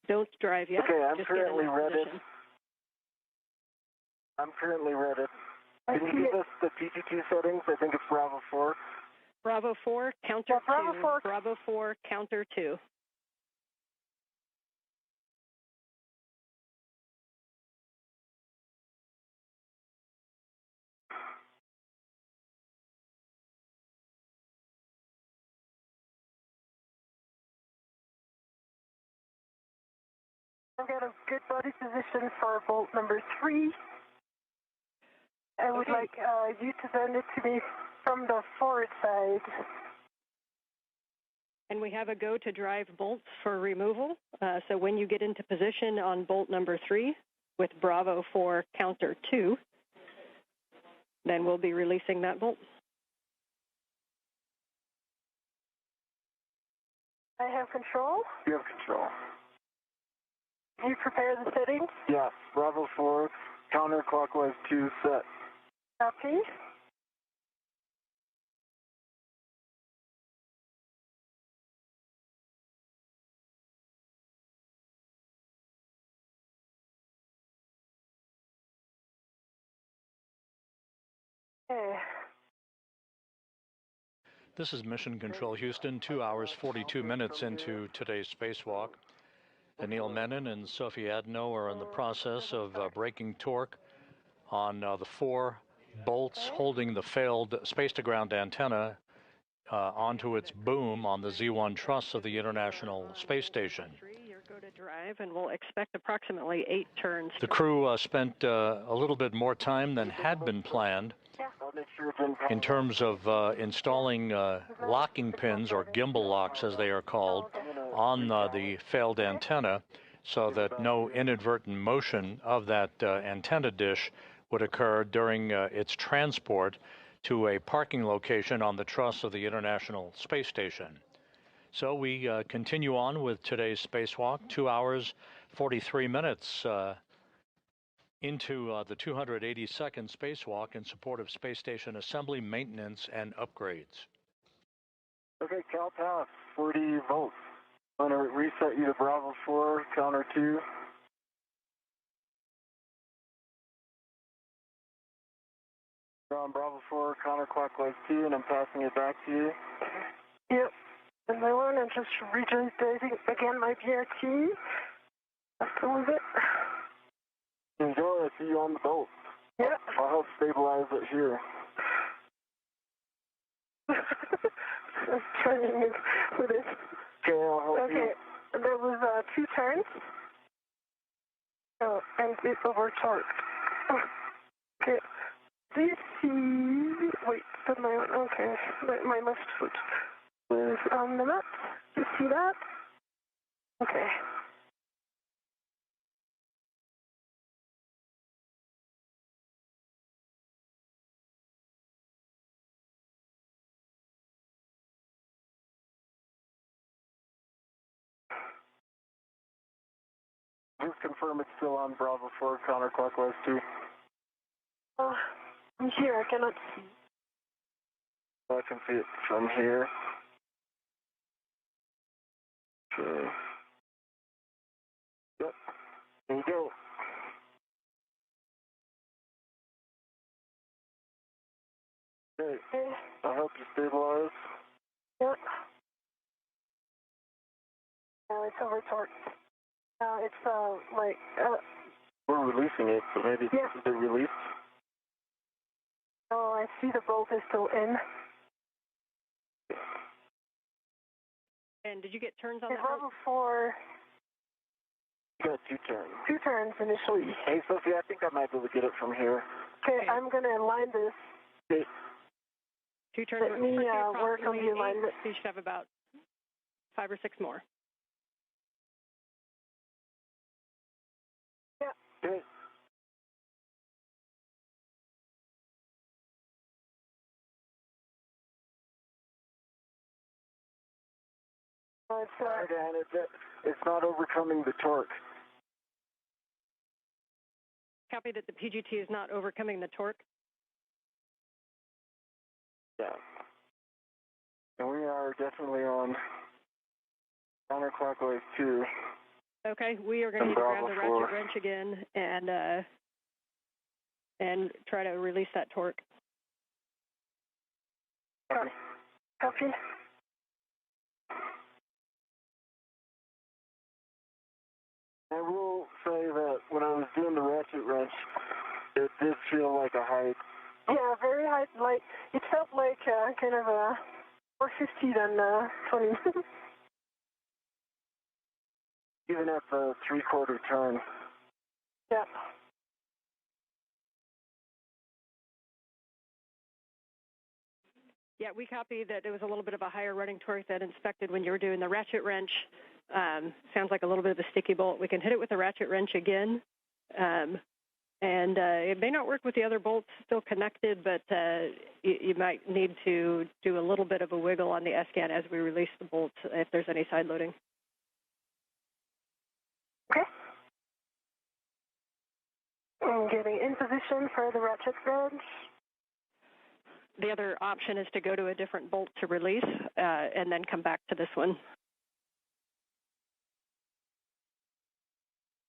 Don't drive yet. Okay, I'm just currently retted. position. I'm currently retted. Can you give us the PGT settings? I think it's Bravo 4. Bravo 4, counter 2. Bravo 4. Bravo 4, counter 2. I've got a good body position for bolt number 3. I would like you to send it to me from the forward side. And we have a go to drive bolts for removal. So when you get into position on bolt number 3 with Bravo 4 counter 2, then we'll be releasing that bolt. I have control. You have control. You prepare the settings. Yes, Bravo 4, counterclockwise 2 set. Copy. Okay. This is Mission Control Houston, 2 hours, 42 minutes into today's spacewalk. Anil Menon and Sophie Adenot are in the process of breaking torque on the 4 bolts holding the failed space-to-ground antenna onto its boom on the Z1 truss of the International Space Station. You're go to drive, and we'll expect approximately 8 turns. The crew spent a little bit more time than had been planned in terms of installing locking pins, or gimbal locks as they are called, on the failed antenna so that no inadvertent motion of that antenna dish would occur during its transport to a parking location on the truss of the International Space Station. So we continue on with today's spacewalk, 2 hours, 43 minutes into the 282nd spacewalk in support of space station assembly, maintenance, and upgrades. Okay, Cal Pass, 40 volts. I'm going to reset you to Bravo 4, counter 2. You're on Bravo 4, counterclockwise 2, and I'm passing it back to you. Yep. And my one, I'm just regenerating again my BRT. That's all of it. Enjoy, I see you on the boat. Yeah. I'll help stabilize it here. I'm trying with it. Okay, I'll help you. Okay, there was 2 turns. Oh, and it's over torque. Okay. Do you see? Wait, that's my own. Okay, my left foot is on the map. Do you see that? Okay. Just confirm it's still on Bravo 4, counterclockwise 2. I'm here. I cannot see. I can see it from here. Okay. Yep. There you go. Okay. I'll help you stabilize. Yep. Now it's over torque. It's like. We're releasing it, so maybe it's a bit released. Oh, I see the bolt is still in. And did you get turns on that? Bravo 4. You got 2 turns. 2 turns initially. Hey, Sophie, I think I might be able to get it from here. Okay, I'm going to align this. Okay. 2 turns. Let me work on the alignment. So you should have about 5 or 6 more. Yeah. Okay. It's not overcoming the torque. Copy that the PGT is not overcoming the torque. Yeah. And we are definitely on counterclockwise 2. Okay, we are going to need to grab the ratchet wrench again and try to release that torque. Copy. I will say that when I was doing the ratchet wrench, it did feel like a height. Yeah, very high. Like it felt like kind of a more 50 than 20. Even at the 3/4 turn. Yeah. Yeah, we copy that it was a little bit of a higher running torque than expected when you were doing the ratchet wrench. Sounds like a little bit of a sticky bolt. We can hit it with the ratchet wrench again. And it may not work with the other bolts still connected, but you might need to do a little bit of a wiggle on the S-scan as we release the bolts if there's any side loading. Okay. I'm getting in position for the ratchet wrench. The other option is to go to a different bolt to release and then come back to this one.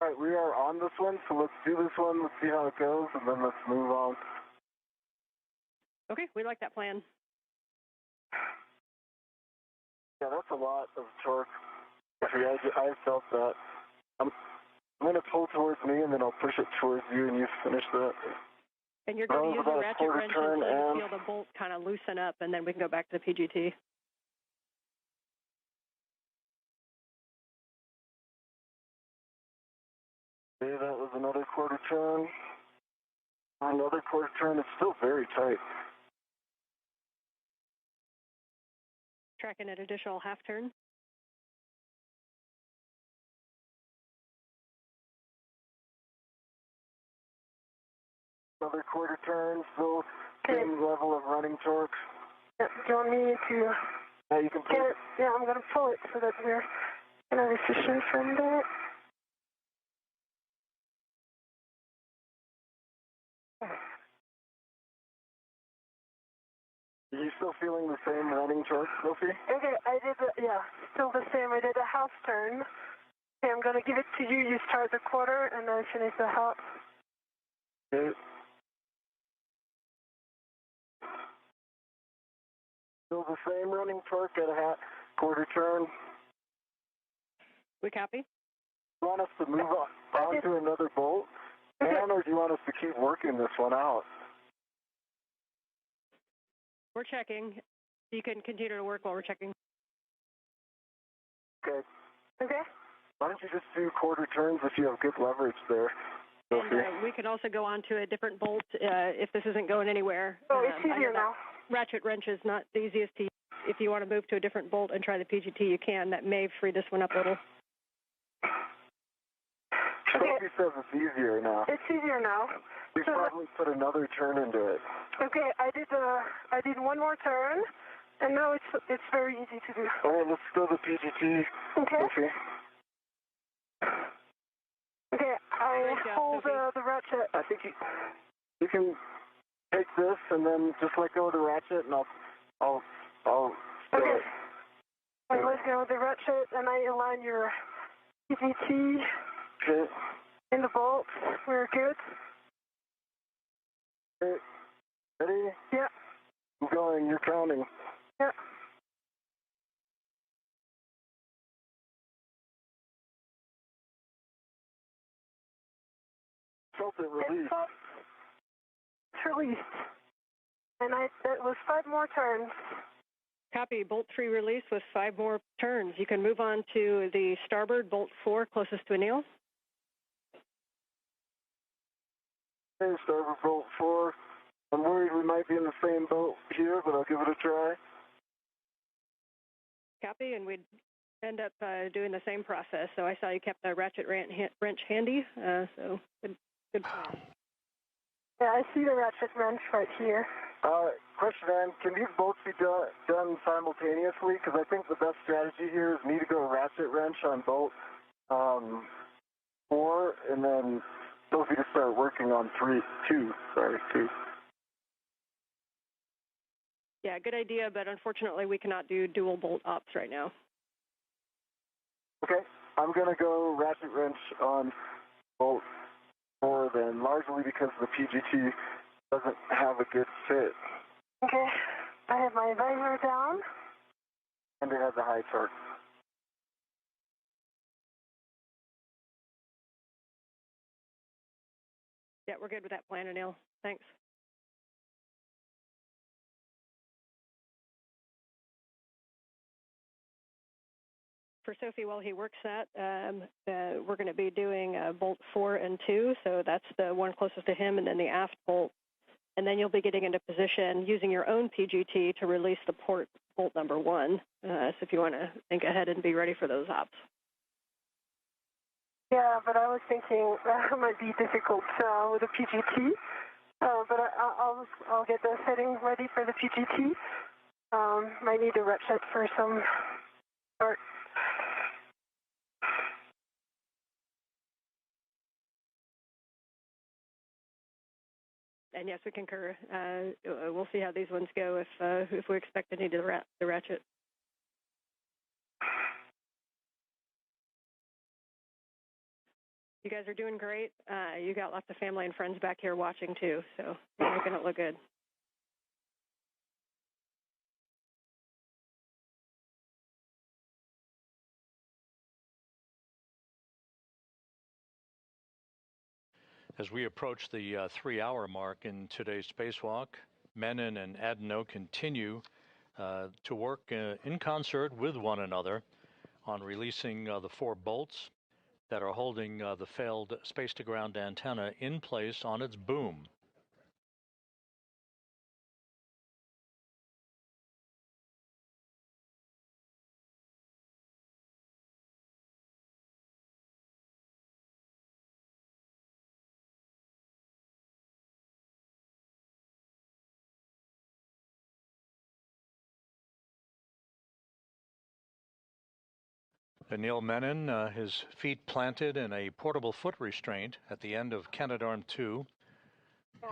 All right, we are on this one, so let's do this one, let's see how it goes, and then let's move on. Okay, we like that plan. Yeah, that's a lot of torque. I felt that. I'm going to pull towards me, and then I'll push it towards you, and you finish that. And you're going to use the ratchet wrench until you feel the bolt kind of loosen up, and then we can go back to the PGT. Okay, that was another 1/4 turn. Another 1/4 turn. It's still very tight. Tracking an additional half turn. Another 1/4 turn, still same level of running torque. Yeah, do you want me to? Yeah, you can pull it. Yeah, I'm going to pull it so that we're in a position from there. Are you still feeling the same running torque, Sophie? Okay, I did, still the same. I did a half turn. Okay, I'm going to give it to you. You start the 1/4, and then finish the half. Okay. the same running torque at a quarter turn? We copy. Do you want us to move on to another bolt, or do you want us to keep working this one out? We're checking. You can continue to work while we're checking. Okay. Okay. Why don't you just do quarter turns if you have good leverage there? And we can also go on to a different bolt if this isn't going anywhere. Oh, it's easier now. Ratchet wrench is not the easiest to use. If you want to move to a different bolt and try the PGT, you can. That may free this one up a little. Sophie says it's easier now. It's easier now. We should probably put another turn into it. Okay, I did one more turn, and now it's very easy to do. All right, let's go to PGT. Okay. Sophie. Okay, I hold the ratchet. I think you can take this and then just let go of the ratchet, and I'll okay. I let go of the ratchet, and I align your PGT in the bolt. We're good. Okay. Ready? Yeah. I'm going. You're counting. Yeah. Felt it release. It's released. And that was 5 more turns. Copy. Bolt 3 release with 5 more turns. You can move on to the starboard, bolt 4, closest to Anil. Okay, starboard bolt 4. I'm worried we might be in the same boat here, but I'll give it a try. Copy, and we'd end up doing the same process. So I saw you kept the ratchet wrench handy, so good plan. Yeah, I see the ratchet wrench right here. Question, Ann, can these bolts be done simultaneously? Because I think the best strategy here is me to go ratchet wrench on bolt 4, and then Sophie to start working on 2. Yeah, good idea, but unfortunately we cannot do dual bolt ops right now. Okay, I'm going to go ratchet wrench on bolt 4 then, largely because the PGT doesn't have a good fit. Okay, I have my visor down. And it has a high torque. Yeah, we're good with that plan, Anil. Thanks. For Sophie, while he works that, we're going to be doing bolt 4 and 2, so that's the one closest to him, and then the aft bolt. And then you'll be getting into position using your own PGT to release the bolt number 1. So if you want to think ahead and be ready for those ops. Yeah, but I was thinking that might be difficult with the PGT. But I'll get the setting ready for the PGT. Might need a ratchet for some start. And yes, we concur. We'll see how these ones go if we expect to need the ratchet. You guys are doing great. You got lots of family and friends back here watching too, so you're making it look good. As we approach the 3-hour mark in today's spacewalk, Menon and Adenot continue to work in concert with one another on releasing the 4 bolts that are holding the failed space-to-ground antenna in place on its boom. Anil Menon, his feet planted in a portable foot restraint at the end of Canadarm2.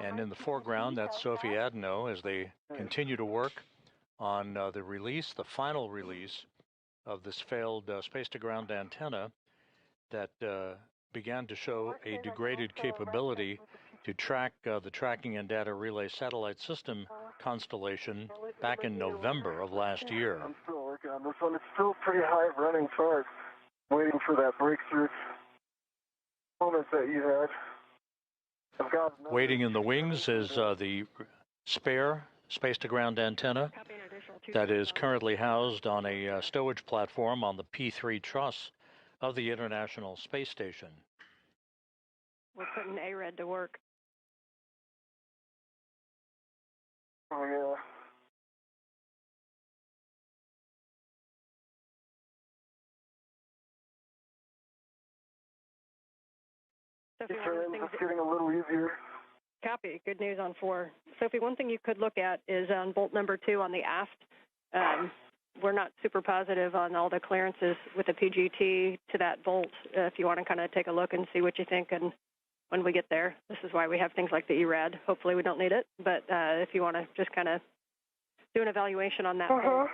And in the foreground, that's Sophie Adenot as they continue to work on the final release of this failed space-to-ground antenna that began to show a degraded capability to track the tracking and data relay satellite system constellation back in November of last year. I'm still working on this one. It's still pretty high running torque. Waiting for that breakthrough moment that you had. I've got Waiting in the wings is the spare space-to-ground antenna that is currently housed on a stowage platform on the P3 truss of the International Space Station. We're putting ARED to work. Oh, yeah. Sophie, It's getting a little easier. Copy. Good news on 4. Sophie, one thing you could look at is on bolt number 2 on the aft. We're not super positive on all the clearances with the PGT to that bolt. If you want to kind of take a look and see what you think, and when we get there, this is why we have things like the ERAD. Hopefully we don't need it, but if you want to just kind of do an evaluation on that bolt.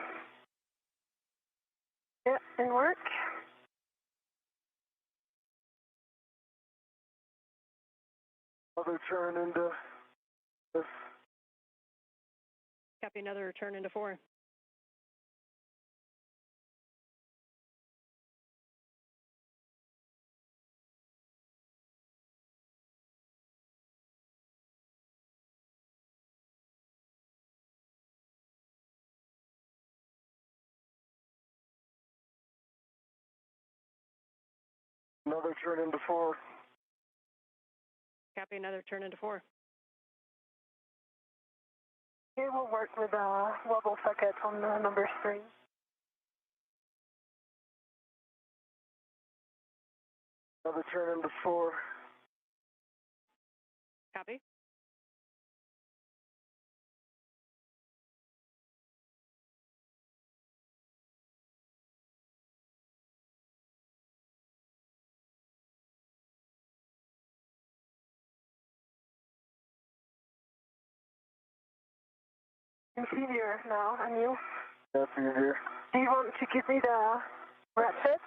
Yeah, in work. Another turn into this. Copy, another turn into 4. Another turn into 4. Copy, another turn into 4. Okay, we'll work with wobble socket on number 3. Another turn into 4. Copy. It's easier now, Anil. That's easier. Do you want to give me the ratchet?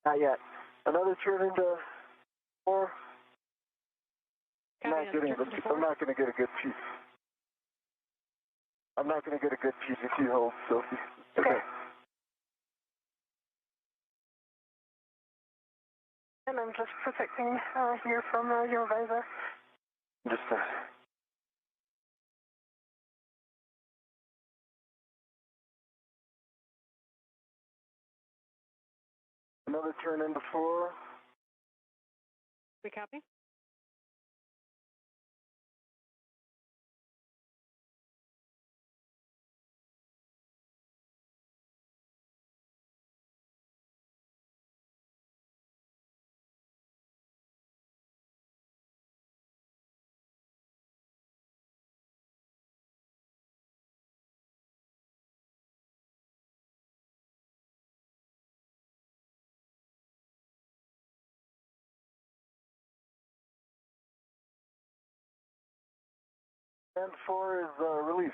Not yet. Another turn into 4. I'm Copy, not going to get a good piece. I'm not going to get a good PGT hold, Sophie. Okay. And I'm just protecting here from your visor. Just another turn into 4. We copy? And 4 is released.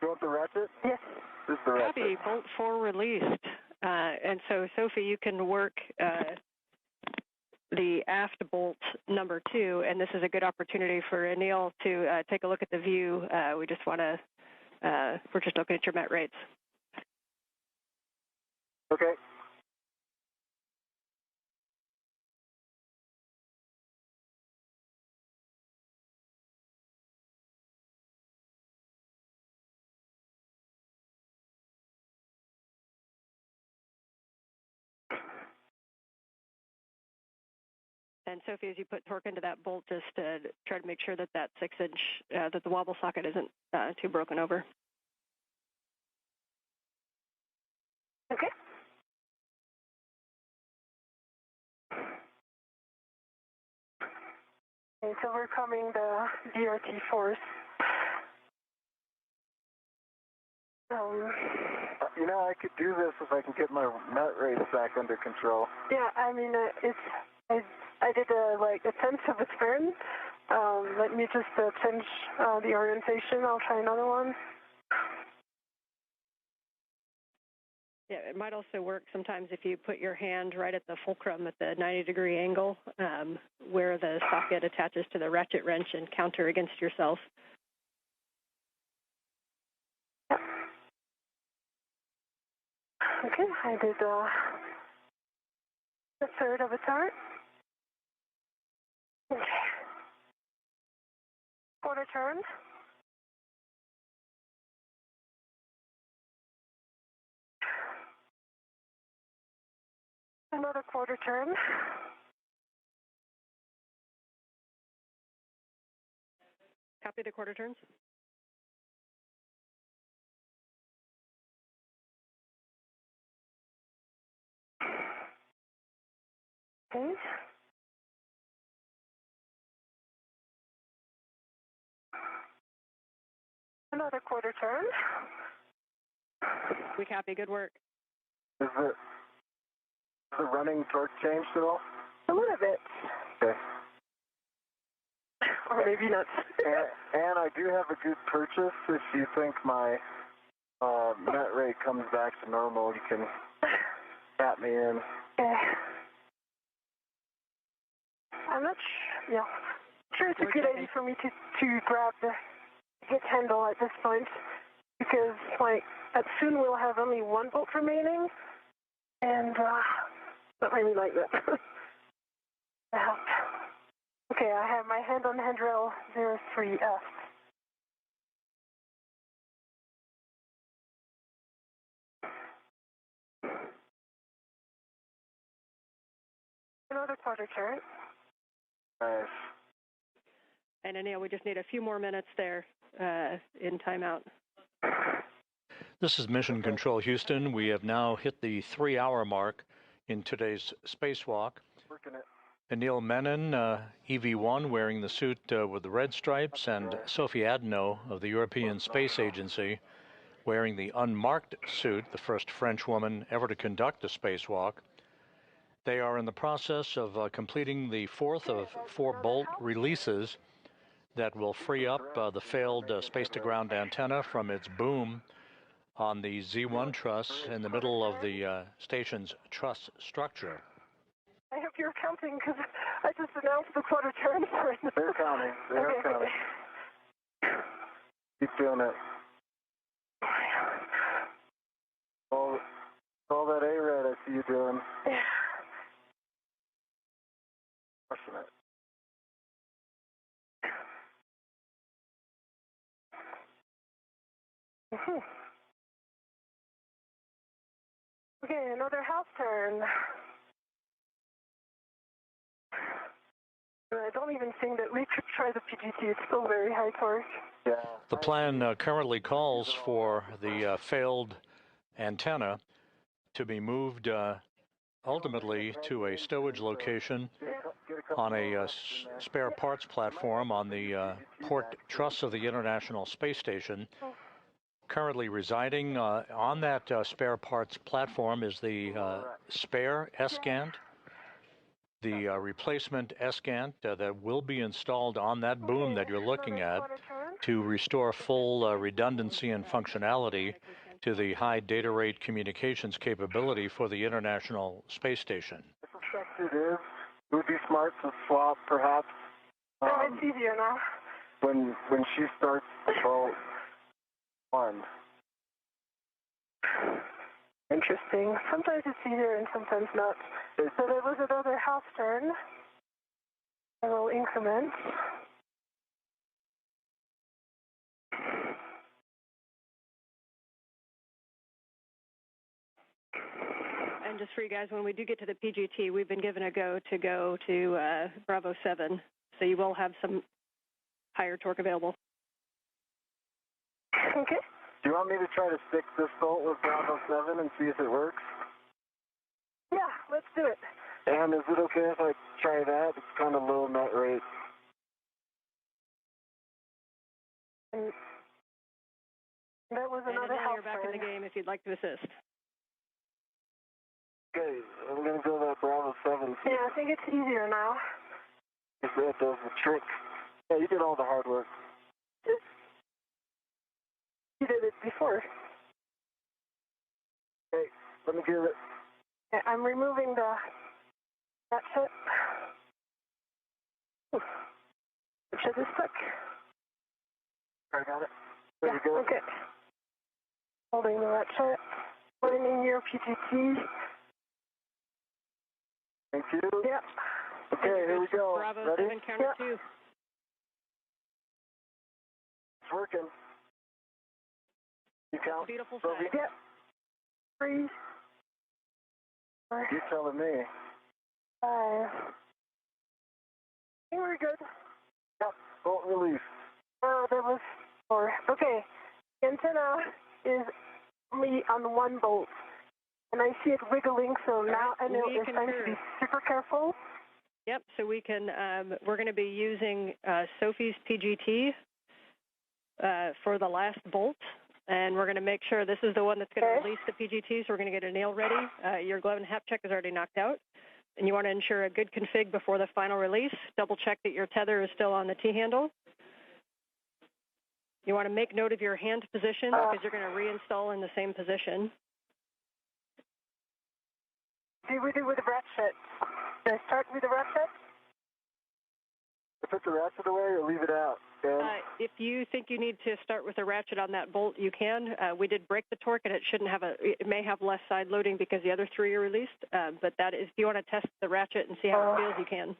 You want the ratchet? Yes. This is the ratchet. Copy, bolt 4 released. And so, Sophie, you can work the aft bolt number 2, and this is a good opportunity for Anil to take a look at the view. We just want to, we're just looking at your met rates. Okay. And Sophie, as you put torque into that bolt, just try to make sure that that 6-inch, that the wobble socket isn't too broken over. Okay. Okay, so we're coming the DRT force. You know, I could do this if I can get my met rates back under control. Yeah, I mean, I did like a tenth of a turn. Let me just change the orientation. I'll try another one. Yeah, it might also work sometimes if you put your hand right at the fulcrum at the 90-degree angle where the socket attaches to the ratchet wrench and counter against yourself. Okay, I did a third of a turn. Okay. Quarter turn. Another quarter turn. Copy the quarter turns. Okay. Another quarter turn. We copy. Good work. Is the running torque changed at all? A little bit. Okay. Or maybe not. And I do have a good purchase. If you think my net rate comes back to normal, you can tap me in. Okay. I'm not sure it's a good idea for me to grab the hit handle at this point, because soon we'll have only 1 volt remaining, and not really like that. Okay, I have my hand on handrail 03F. Another quarter turn. Nice. And Anil, we just need a few more minutes there in timeout. This is Mission Control Houston. We have now hit the 3-hour mark in today's spacewalk. Working it. Anil Menon, EV1, wearing the suit with the red stripes, and Sophie Adenot of the European Space Agency, wearing the unmarked suit, the first French woman ever to conduct a spacewalk. They are in the process of completing the 4th of 4 bolt releases that will free up the failed space-to-ground antenna from its boom on the Z1 truss in the middle of the station's truss structure. I hope you're counting, because I just announced the quarter turn. They're counting. They're counting. Keep doing it. All that A-red I see you doing. Yeah. Pushing it. Okay, another house turn. I don't even think that we could try the PGT. It's still very high torque. Yeah. The plan currently calls for the failed antenna to be moved ultimately to a stowage location on a spare parts platform on the port truss of the International Space Station. Currently residing on that spare parts platform is the spare S-Gant, the replacement S-Gant that will be installed on that boom that you're looking at to restore full redundancy and functionality to the high data rate communications capability for the International Space Station. It would be smart to swap, perhaps. It's easier now. When she starts the boat 1. Interesting. Sometimes it's easier and sometimes not. So there was another half turn. I will increment. And just for you guys, when we do get to the PGT, we've been given a go to Bravo 7, so you will have some higher torque available. Okay. Do you want me to try to stick this bolt with Bravo 7 and see if it works? Yeah, let's do it. And is it okay if I try that? It's kind of low net rate. And that was another and house you're back turn. in the game if you'd like to assist. Okay, I'm going to go to that Bravo 7. Yeah, I think it's easier now. If that does the trick. Yeah, you did all the hard work. You did it before. Okay, let me give it. Yeah, I'm removing that shit. The shit is stuck. I got it. There we go. Okay. Holding the ratchet. Putting in your PGT. Thank you. Yep. Okay, here we go. Bravo Ready? 7, counter 2. It's working. You count? Beautiful Sophie? sight. Yep. 3. 4. You're telling me. 5. I think we're good. Yep. Bolt release. Oh, that was 4. Okay. The antenna is only on one bolt. And I see it wiggling, so now I know it's time to be super careful. Yep, so we can, we're going to be using Sophie's PGT for the last bolt. And we're going to make sure this is the one that's going to release the PGT, so we're going to get Anil ready. Your glove and hap check is already knocked out. And you want to ensure a good config before the final release. Double check that your tether is still on the T-handle. You want to make note of your hand position because you're going to reinstall in the same position. Do we do with the ratchet? Should I start with the ratchet? Put the ratchet away or leave it out? If you think you need to start with a ratchet on that bolt, you can. We did break the torque, and it may have less side loading because the other 3 are released. But that is, if you want to test the ratchet and see how it feels, you can.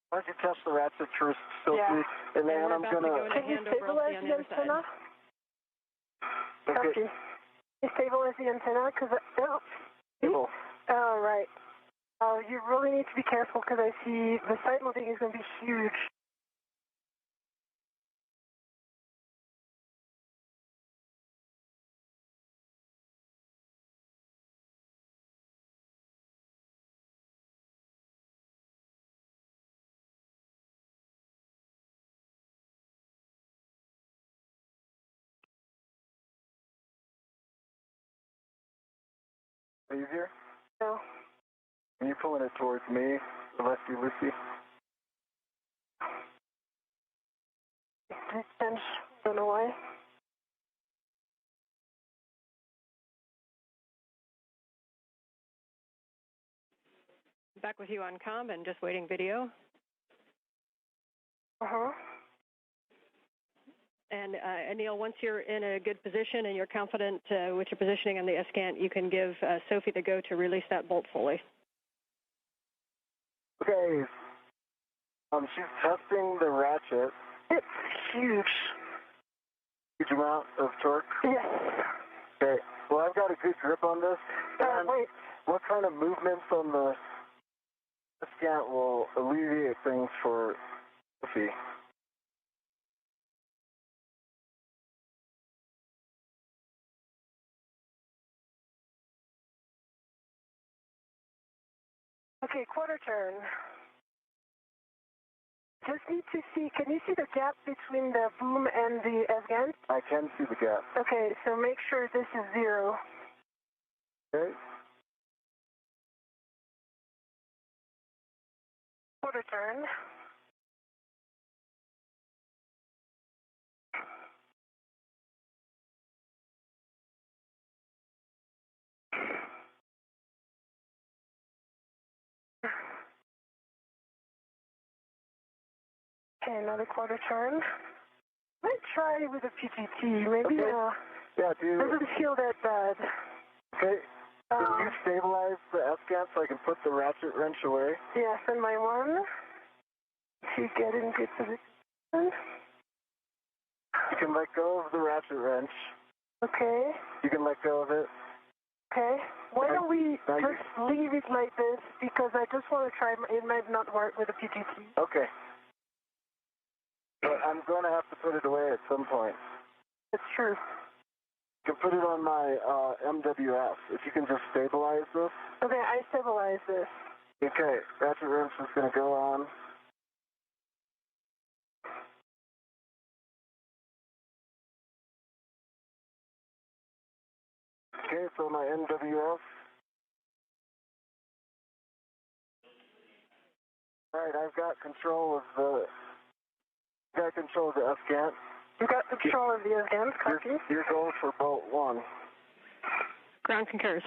Why don't you test the ratchet first, Sophie? Yeah. And then I'm going to... Can you stabilize the antenna? Okay. You stabilize the antenna? Because... Stable. Oh, right. Oh, you really need to be careful because I see the side loading is going to be huge. Easier? No. Are you pulling it towards me, lefty-loosey? Distance. Don't know why. Back with you on comm and just waiting video. Uh-huh. And Anil, once you're in a good position and you're confident with your positioning on the S-Gant, you can give Sophie the go to release that bolt fully. Okay. She's testing the ratchet. It's huge. Huge amount of torque? Yes. Okay. Well, I've got a good grip on this. Wait. What kind of movements on the S-Gant will alleviate things for Sophie? Okay, quarter turn. Just need to see, can you see the gap between the boom and the S-Gant? I can see the gap. Okay, so make sure this is 0. Okay. Quarter turn. Okay, another quarter turn. Let's try with a PGT. Maybe Yeah, doesn't feel that bad. Okay. Can you stabilize the S-Gant so I can put the ratchet wrench away? Yes, and my one. To get in good position. You can let go of the ratchet wrench. Okay. You can let go of it. Okay. Why don't we just leave it like this? Because I just want to try. It might not work with a PGT. Okay. But I'm going to have to put it away at some point. It's true. You can put it on my MWF. If you can just stabilize this. Okay, I stabilize this. Okay, ratchet wrench is going to go on. Okay, so my MWF. All right, I've got control of the S-Gant. You got control of the S-Gant, copy. You're going for bolt 1. Ground concurs.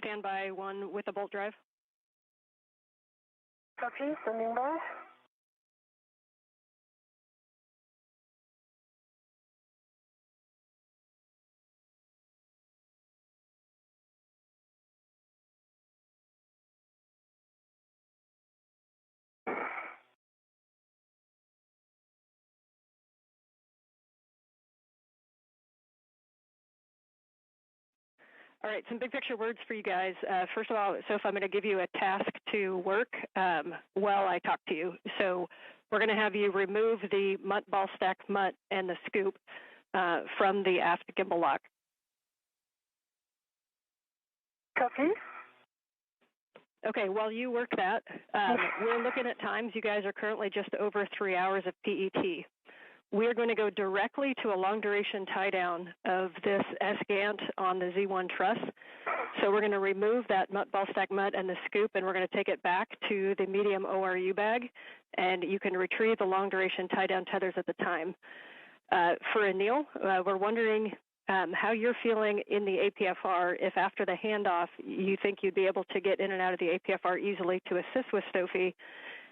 standby one with a bolt drive. Copy, standing by. All right, some big picture words for you guys. First of all, Soph, I'm going to give you a task to work while I talk to you. So we're going to have you remove the mutt, ball stack mutt, and the scoop from the aft gimbal lock. Copy. Okay, while you work that, we're looking at times. You guys are currently just over 3 hours of PET. We're going to go directly to a long-duration tie-down of this S-gant on the Z1 truss. So we're going to remove that mutt, ball stack mutt and the scoop, and we're going to take it back to the medium ORU bag, and you can retrieve the long-duration tie-down tethers at the time. For Anil, we're wondering how you're feeling in the APFR, if after the handoff you think you'd be able to get in and out of the APFR easily to assist with Sophie.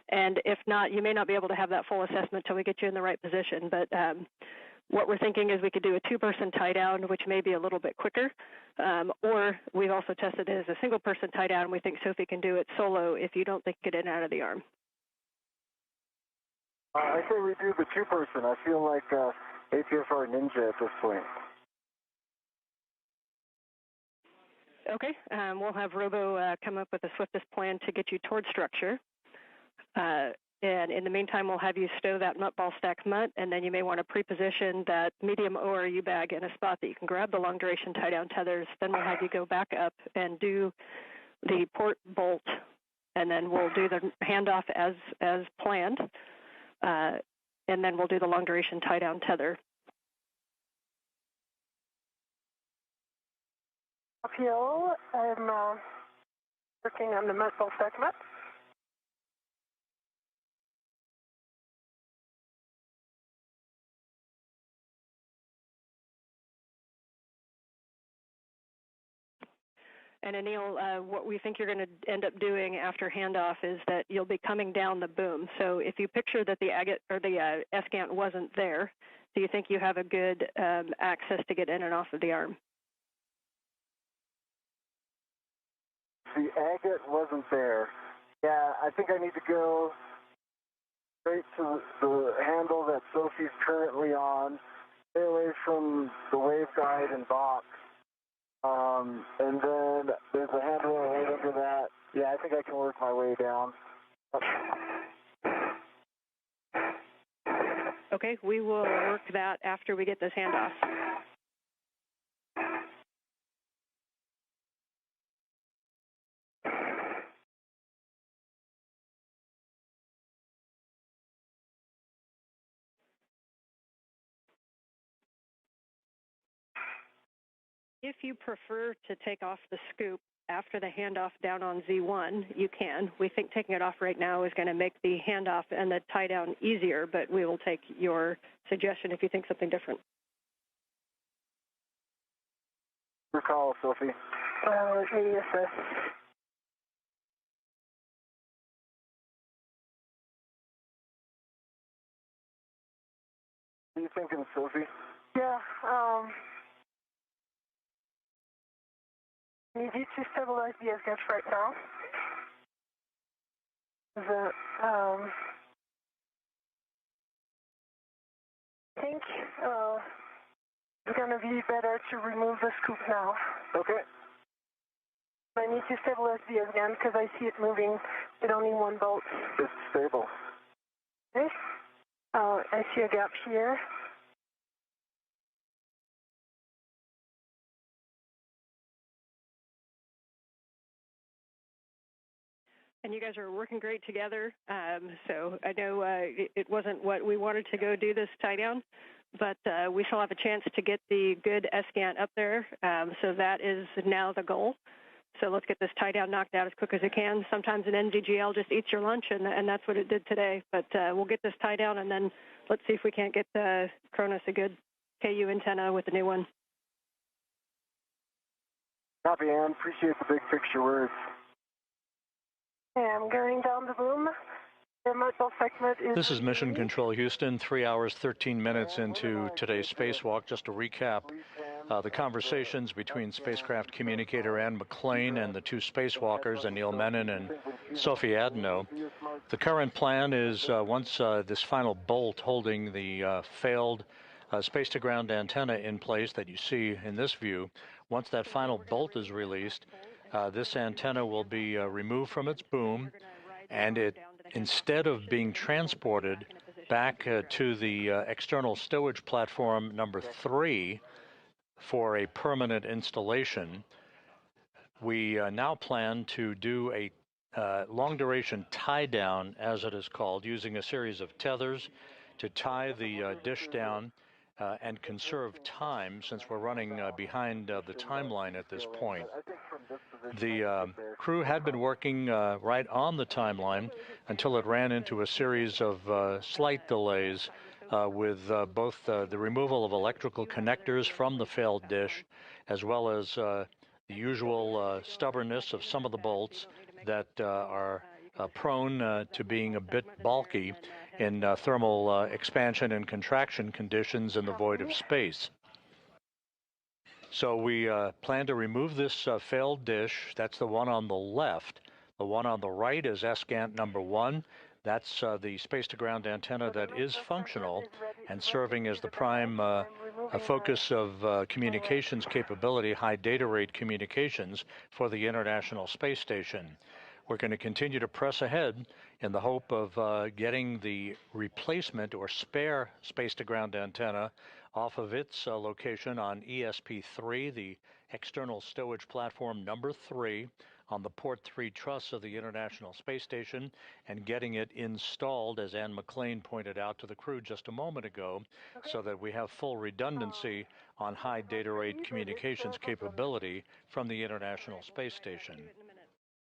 And if not, you may not be able to have that full assessment until we get you in the right position. But what we're thinking is we could do a two-person tie-down, which may be a little bit quicker. Or we've also tested it as a single-person tie-down, and we think Sophie can do it solo if you don't think get in and out of the arm. I say we do the two-person. I feel like APFR ninja at this point. Okay, we'll have Robo come up with the swiftest plan to get you towards structure. And in the meantime, we'll have you stow that mutt, ball stack mutt, and then you may want to pre-position that medium ORU bag in a spot that you can grab the long-duration tie-down tethers. Then we'll have you go back up and do the port bolt, and then we'll do the handoff as planned, and then we'll do the long-duration tie-down tether. Uphill, I'm working on the mutt, ball stack mutt. And Anil, what we think you're going to end up doing after handoff is that you'll be coming down the boom. So if you picture that the agate or the S-gant wasn't there, do you think you have a good access to get in and off of the arm? The agate wasn't there. Yeah, I think I need to go straight to the handle that Sophie's currently on, stay away from the waveguide and box. And then there's a handle right under that. Yeah, I think I can work my way down. Okay, we will work that after we get this handoff. If you prefer to take off the scoop after the handoff down on Z1, you can. We think taking it off right now is going to make the handoff and the tie down easier, but we will take your suggestion if you think something different. Your call, Sophie. Yes, sir. What are you thinking, Sophie? Yeah, need you to stabilize the S-gant right now. I think it's going to be better to remove the scoop now. Okay. I need to stabilize the S-gant because I see it moving with only one bolt. It's stable. Okay. I see a gap here. And you guys are working great together. So I know it wasn't what we wanted to go do this tie down, but we still have a chance to get the good S-gant up there. So that is now the goal. So let's get this tie down knocked out as quick as we can. Sometimes an NVGL just eats your lunch, and that's what it did today. But we'll get this tie down, and then let's see if we can't get Cronus a good KU antenna with the new one. Copy, Ann. Appreciate the big picture words. Okay, I'm going down the boom. The modal segment is... This is Mission Control Houston, 3 hours, 13 minutes into today's spacewalk. Just to recap, the conversations between spacecraft communicator Ann McClain and the two spacewalkers, Anil Menon and Sophie Adenot. The current plan is once this final bolt holding the failed space-to-ground antenna in place that you see in this view, once that final bolt is released, this antenna will be removed from its boom, and it, instead of being transported back to the external stowage platform number 3 for a permanent installation, we now plan to do a long-duration tie-down, as it is called, using a series of tethers to tie the dish down and conserve time, since we're running behind the timeline at this point. The crew had been working right on the timeline until it ran into a series of slight delays with both the removal of electrical connectors from the failed dish, as well as the usual stubbornness of some of the bolts that are prone to being a bit bulky in thermal expansion and contraction conditions in the void of space. So we plan to remove this failed dish. That's the one on the left. The one on the right is SGANT number 1. That's the space-to-ground antenna that is functional and serving as the prime focus of communications capability, high data rate communications for the International Space Station. We're going to continue to press ahead in the hope of getting the replacement or spare space-to-ground antenna off of its location on ESP3, the external stowage platform number 3, on the Port 3 truss of the International Space Station, and getting it installed, as Ann McClain pointed out to the crew just a moment ago, so that we have full redundancy on high data rate communications capability from the International Space Station.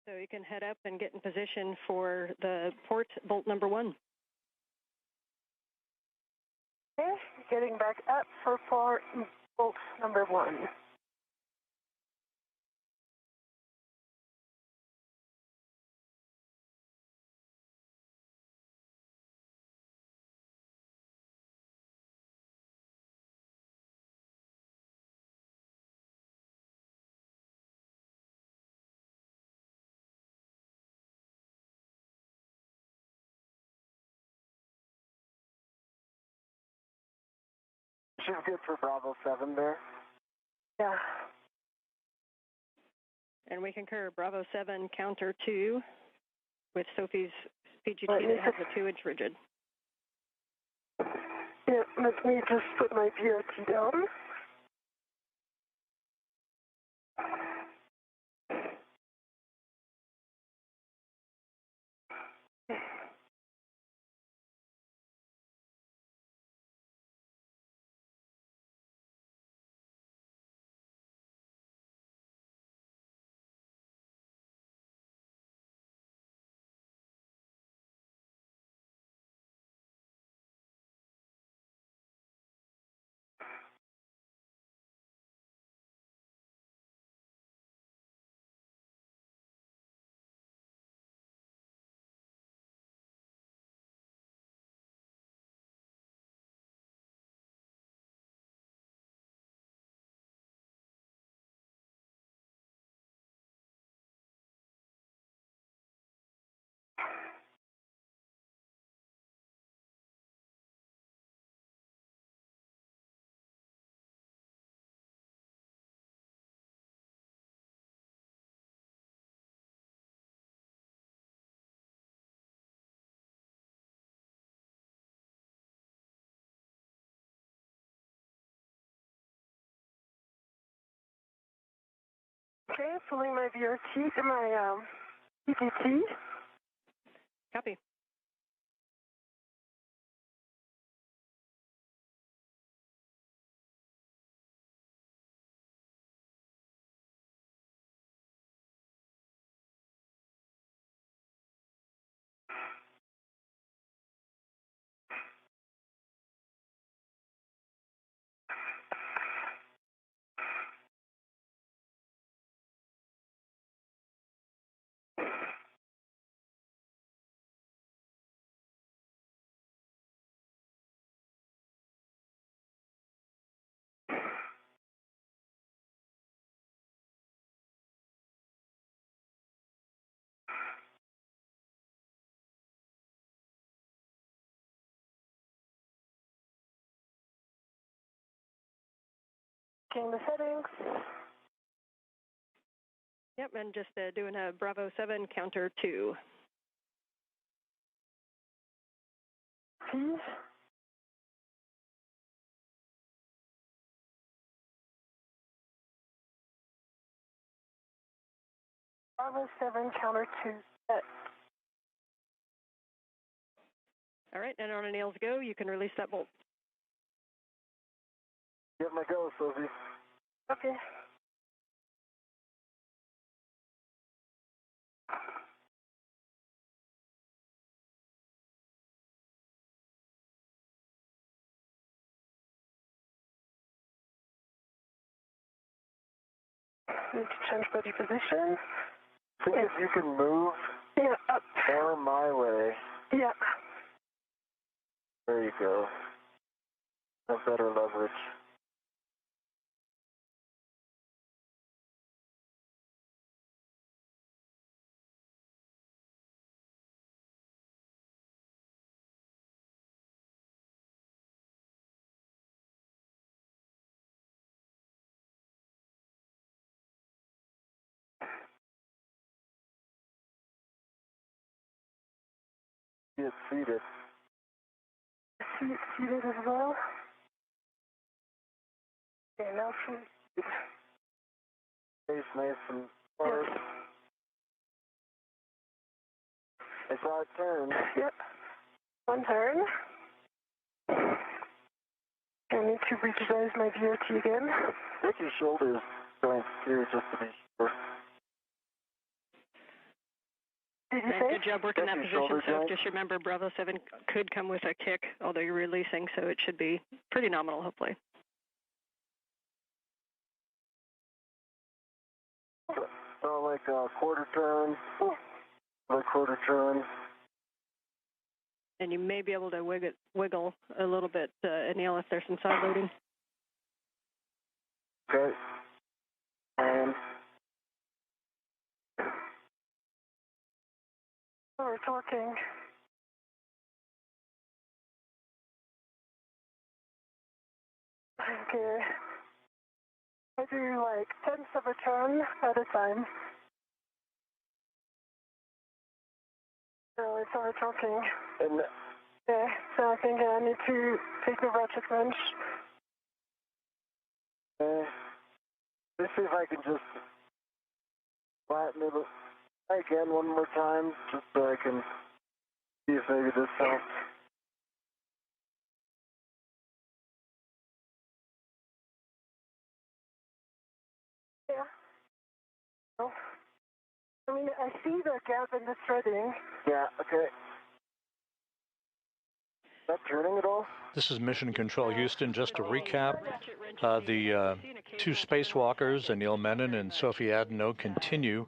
So you can head up and get in position for the port bolt number 1. Okay, getting back up for port bolt number 1. She's good for Bravo 7 there. Yeah. And we concur, Bravo 7 counter 2 with Sophie's PGT Right, that has a 2-inch rigid. Yeah, let me just put my VRT down. Okay, pulling my VRT to my PGT. Copy. checking the settings. Yep, and just doing a Bravo 7 counter 2. Please. Bravo 7 counter 2. All right, and on Anil's go, you can release that bolt. Get my go, Sophie. Okay. Need to change body position. I think if you can move up. more my way. Yeah. There you go. Have better leverage. Get seated. Seated as well. Okay, now please. Face nice and hard. I saw it turn. Yep. One turn. I need to revise my VOT again. Take your shoulders joints here just to be sure. Did you say? Good job working that position, so just remember Bravo 7 could come with a kick, although you're releasing, so it should be pretty nominal, hopefully. So like a quarter turn, a quarter turn. And you may be able to wiggle a little bit, Anil, if there's some side loading. Okay. And Oh, we're talking. Okay. I do like tenths of a turn at a time. So it's all talking. and Yeah, so I think I need to take the ratchet wrench. let's see if I can just flatten it again one more time, just so I can see if maybe this helps. Yeah. Oh. I mean, I see the gap in the threading. Yeah, okay. Is that turning at all? This is Mission Control Houston. Just to recap, the two spacewalkers, Anil Menon and Sophie Adenot, continue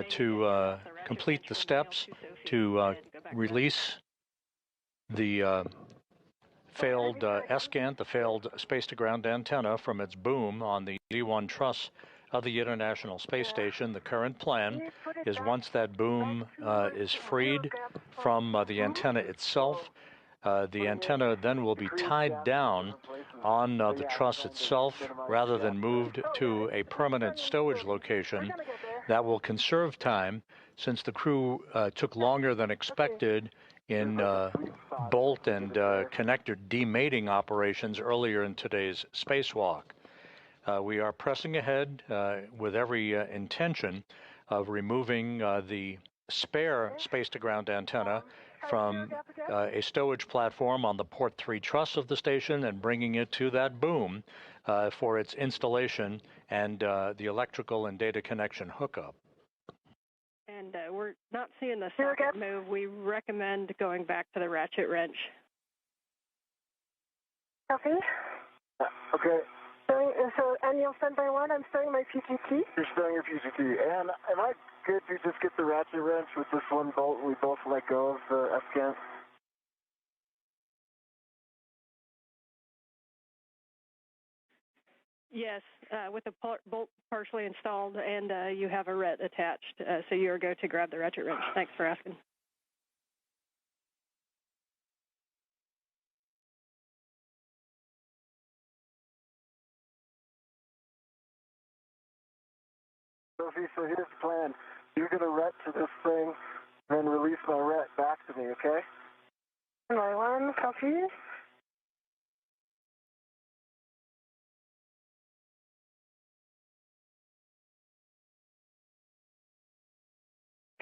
to complete the steps to release the failed SCANT, the failed space-to-ground antenna, from its boom on the D1 truss of the International Space Station. The current plan is, once that boom is freed from the antenna itself, the antenna then will be tied down on the truss itself rather than moved to a permanent stowage location. That will conserve time, since the crew took longer than expected in bolt and connector demating operations earlier in today's spacewalk. We are pressing ahead with every intention of removing the spare space-to-ground antenna from a stowage platform on the Port 3 truss of the station and bringing it to that boom for its installation and the electrical and data connection hookup. And we're not seeing the socket move. We recommend going back to the ratchet wrench. Copy. Okay. So, Anil, standby 1, I'm starting my PGT. You're starting your PGT. And am I good to just get the ratchet wrench with this one bolt and we both let go of the SCANT? Yes, with the bolt partially installed and you have a ret attached, so you're go to grab the ratchet wrench. Thanks for asking. Sophie, so here's the plan. You're going to ret to this thing, then release my ret back to me, okay? My one, copy.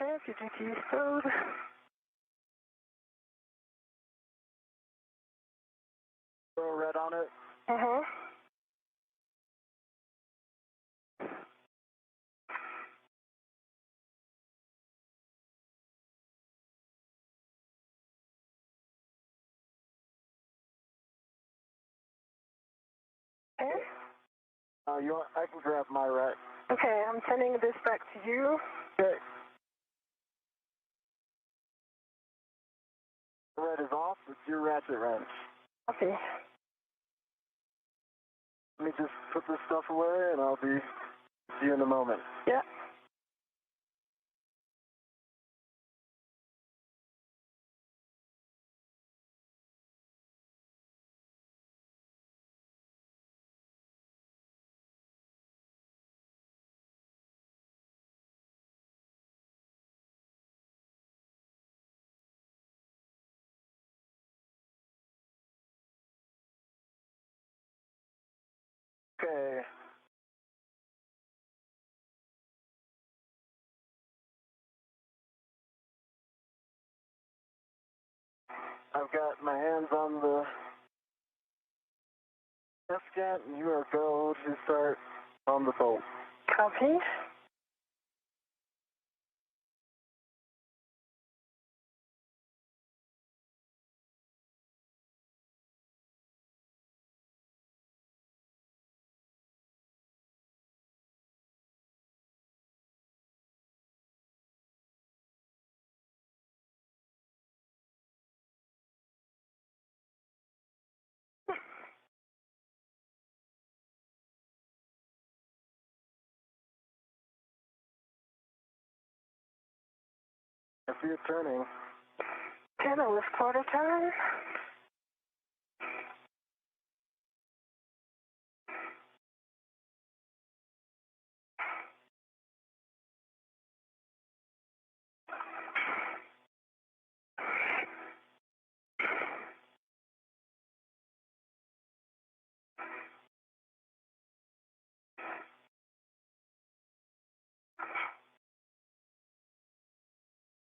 Okay, PGT code. Throw a ret on it. Uh-huh. Okay. I can grab my ret. Okay, I'm sending this back to you. Okay. The ret is off. It's your ratchet wrench. Copy. Let me just put this stuff away, and I'll be see you in a moment. Yeah. Okay. I've got my hands on the F-scan, and you are go to start on the bolt. Copy. I see it turning. Okay, that was quarter turn.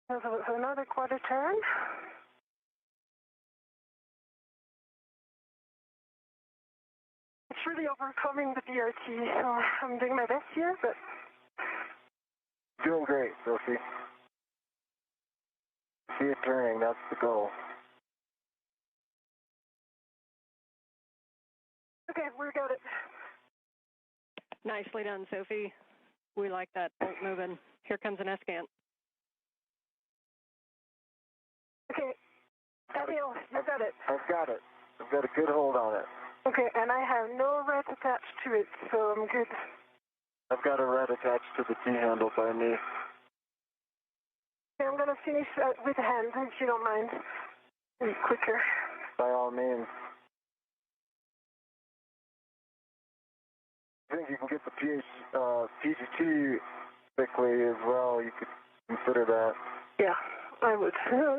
That was another quarter turn. It's really overcoming the DRT, so I'm doing my best here, but... Doing great, Sophie. See it turning, that's the goal. Okay, we got it. Nicely done, Sophie. We like that bolt moving. Here comes an S-scan. Okay, Anil, you got it. I've got it. I've got a good hold on it. Okay, and I have no red attached to it, so I'm good. I've got a red attached to the T-handle by me. Okay, I'm going to finish with hand, if you don't mind. Be quicker. By all means. I think you can get the PGT quickly as well. You could consider that. Yeah, I would.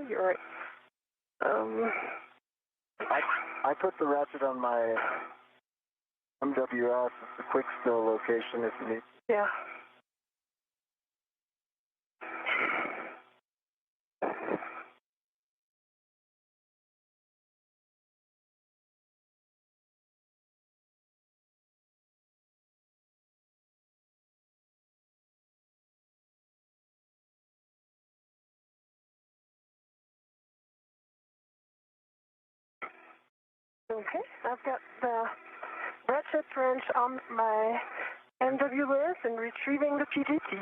You're right. I put the ratchet on my MWS. It's a quick still location if you need. Yeah. Okay, I've got the ratchet wrench on my MWS and retrieving the PGT.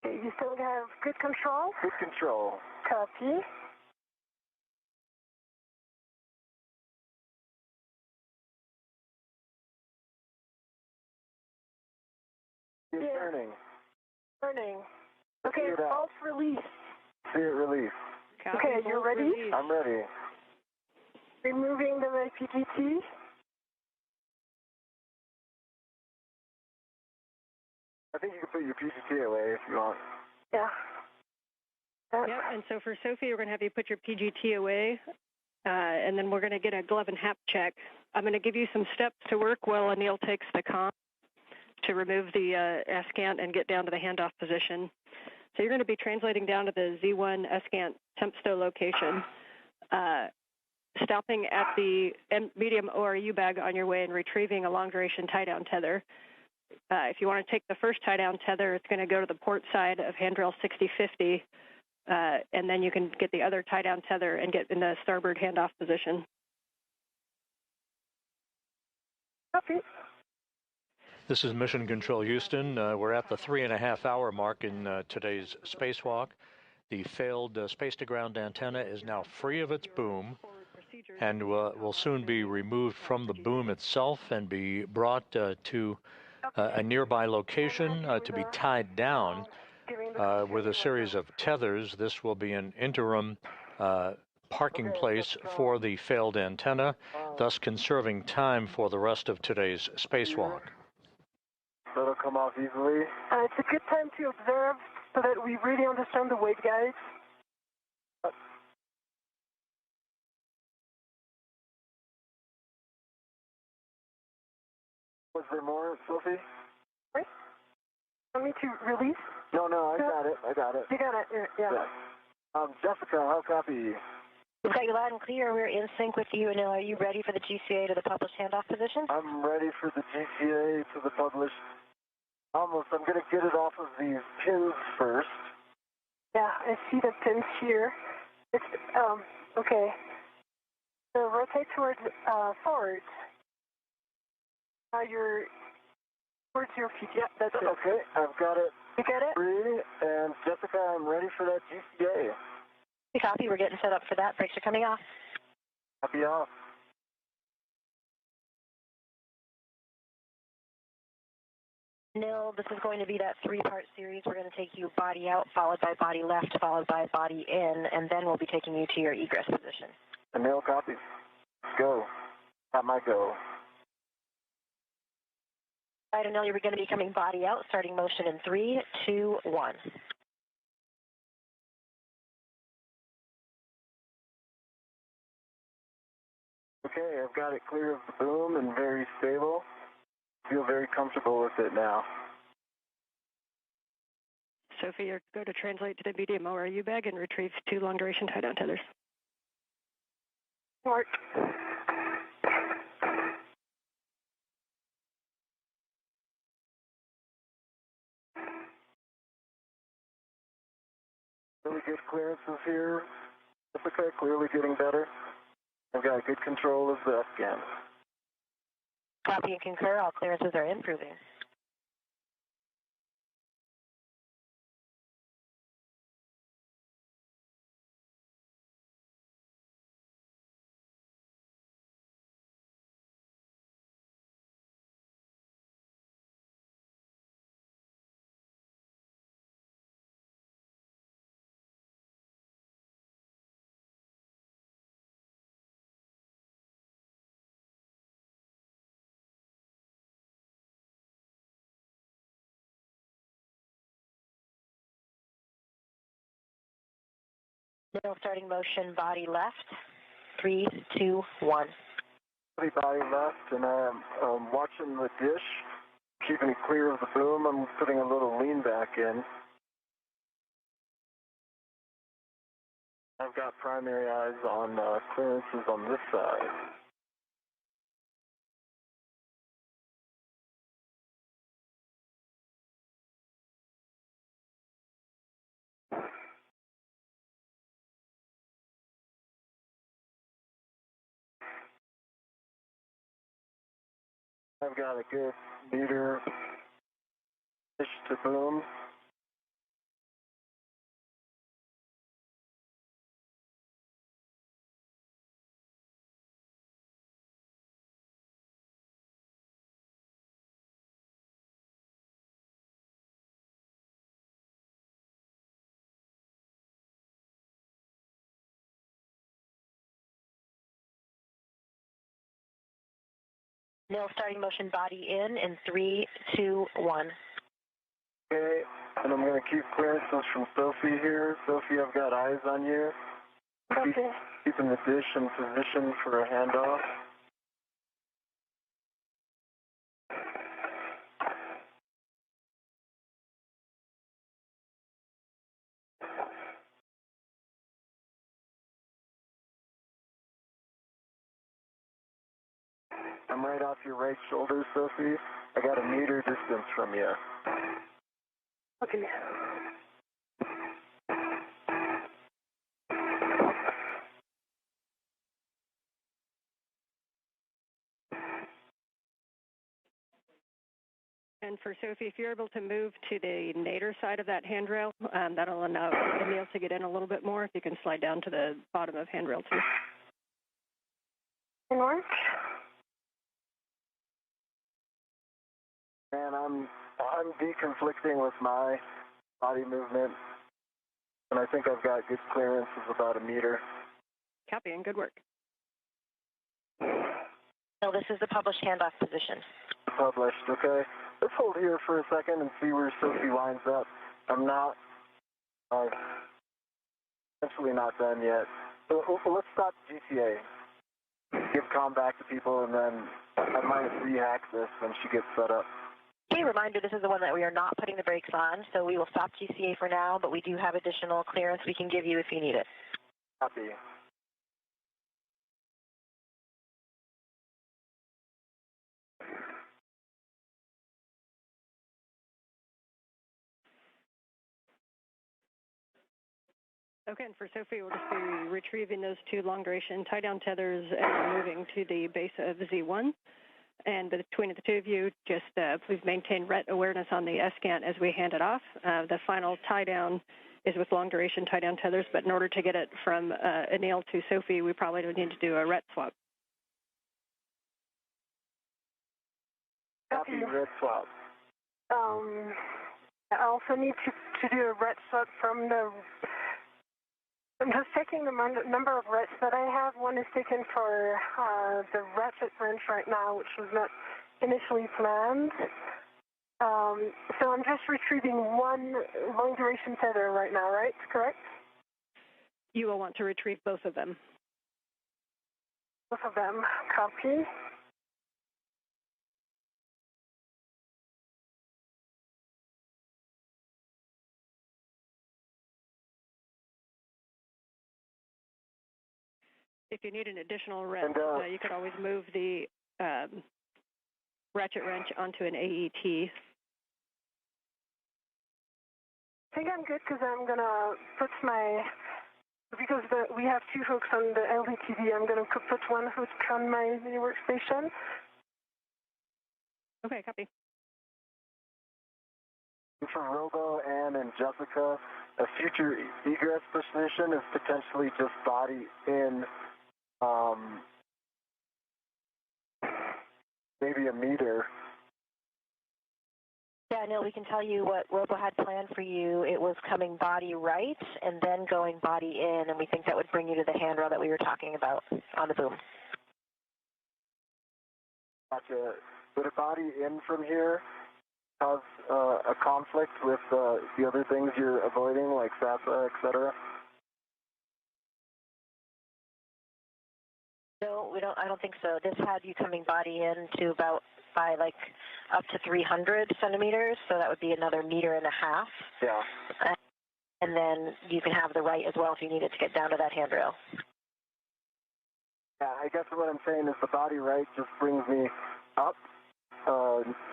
Okay, you still have good control? Good control. Copy. You're turning. Turning. Okay, Figure it out. false release. See it release. Copy, Okay, you ready? release. I'm ready. Removing the PGT. I think you can put your PGT away if you want. Yeah. Yep, and so for Sophie, we're going to have you put your PGT away, and then we're going to get a glove and hap check. I'm going to give you some steps to work while Anil takes the comm to remove the SCANT and get down to the handoff position. So you're going to be translating down to the Z1 SCANT temp stow location, stopping at the medium ORU bag on your way and retrieving a long-duration tie-down tether. If you want to take the first tie-down tether, it's going to go to the port side of handrail 6050, and then you can get the other tie-down tether and get in the starboard handoff position. Copy. This is Mission Control Houston. We're at the 3.5-hour mark in today's spacewalk. The failed space-to-ground antenna is now free of its boom and will soon be removed from the boom itself and be brought to a nearby location to be tied down with a series of tethers. This will be an interim parking place for the failed antenna, thus conserving time for the rest of today's spacewalk. So it'll come off easily. It's a good time to observe so that we really understand the waveguides. Was there more, Sophie? Right? Want me to release? No, I got it. You got it, yeah. Jessica, how copy you? We've got you loud and clear. We're in sync with you. And are you ready for the GCA to the published handoff position? I'm ready for the GCA to the published. Almost. I'm going to get it off of these pins first. Yeah, I see the pins here. It's, okay. So rotate towards, forward. You're towards your feet. Yeah, that's it. Okay, I've got it. You got it? Free, and Jessica, I'm ready for that GCA. We copy. We're getting set up for that. Brakes are coming off. Copy off. Nil, this is going to be that 3-part series. We're going to take you body out, followed by body left, followed by body in, and then we'll be taking you to your egress position. Anil, copy. Go. At my go. All right, Anil, you're going to be coming body out, starting motion in 3, 2, 1. Okay, I've got it clear of the boom and very stable. Feel very comfortable with it now. Sophie, you're going to translate to the medium ORU bag and retrieve 2 long-duration tie-down tethers. Work. Really good clearances here. Jessica, clearly getting better. I've got good control of the scan. Copy and concur. All clearances are improving. Now starting motion, body left. 3, 2, 1. Body left, and I'm watching the dish, keeping it clear of the boom. I'm putting a little lean back in. I've got primary eyes on clearances on this side. I've got a good meter dish to boom. Nil starting motion, body in 3, 2, 1. Okay, and I'm going to keep clearances from Sophie here. Sophie, I've got eyes on you. Okay. Keeping the dish in position for a handoff. I'm right off your right shoulder, Sophie. I got a meter distance from you. Okay. And for Sophie, if you're able to move to the nadir side of that handrail, that'll allow Anil to get in a little bit more. If you can slide down to the bottom of handrail 2. North. And I'm deconflicting with my body movement, and I think I've got good clearance of about a meter. Copy, and good work. No, this is the published handoff position. Published, okay. Let's hold here for a second and see where Sophie lines up. I'm not, essentially not done yet. So let's stop GCA. Give comm back to people, and then I might rehack this when she gets set up. Okay, reminder, this is the one that we are not putting the brakes on, so we will stop GCA for now, but we do have additional clearance we can give you if you need it. Copy. Okay, and for Sophie, we'll just be retrieving those 2 long-duration tie-down tethers and moving to the base of Z1. And between the 2 of you, just please maintain RET awareness on the S-scan as we hand it off. The final tie-down is with long-duration tie-down tethers, but in order to get it from Anil to Sophie, we probably would need to do a RET swap. Copy, RET swap. I also need to do a RET swap from the... I'm just checking the number of RETs that I have. One is taken for the ratchet wrench right now, which was not initially planned. So I'm just retrieving 1 long-duration tether right now, right? Correct? You will want to retrieve both of them. Both of them. Copy. If you need an additional wrench, you could always move the ratchet wrench onto an AET. I think I'm good because I'm going to put because we have 2 hooks on the LDTV, I'm going to put 1 hook on my mini workstation. Okay, copy. For Robo, Ann, and Jessica, a future egress position is potentially just body in maybe a meter. Yeah, Neil, we can tell you what Robo had planned for you. It was coming body right and then going body in, and we think that would bring you to the handrail that we were talking about on the boom. Gotcha. Would a body in from here cause a conflict with the other things you're avoiding, like SASA, etc.? No, we don't. I don't think so. This had you coming body in to about by like up to 300 centimeters, so that would be another 1.5 meters. Yeah. And then you can have the right as well if you need it to get down to that handrail. Yeah, I guess what I'm saying is the body right just brings me up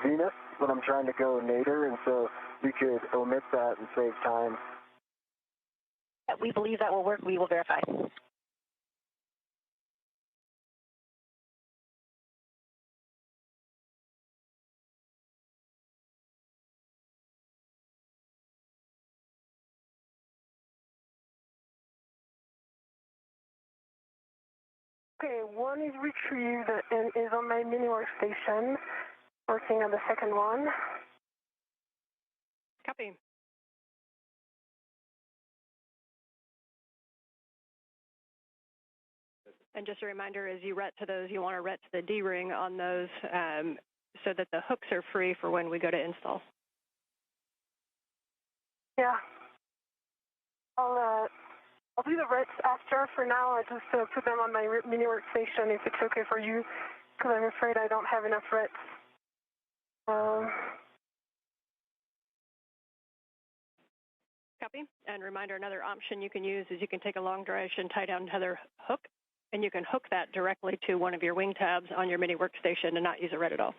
zenith when I'm trying to go nadir, and so we could omit that and save time. We believe that will work. We will verify. Okay, 1 is retrieved and is on my mini workstation, working on the second one. Copy. And just a reminder, as you ret to those, you want to ret to the D-ring on those so that the hooks are free for when we go to install. Yeah. I'll do the rets after. For now, I just put them on my mini workstation if it's okay for you, because I'm afraid I don't have enough rets. Copy. And reminder, another option you can use is you can take a long duration tie-down tether hook, and you can hook that directly to one of your wing tabs on your mini workstation and not use a ret at all.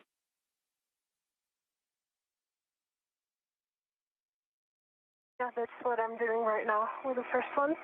Yeah, that's what I'm doing right now with the first one.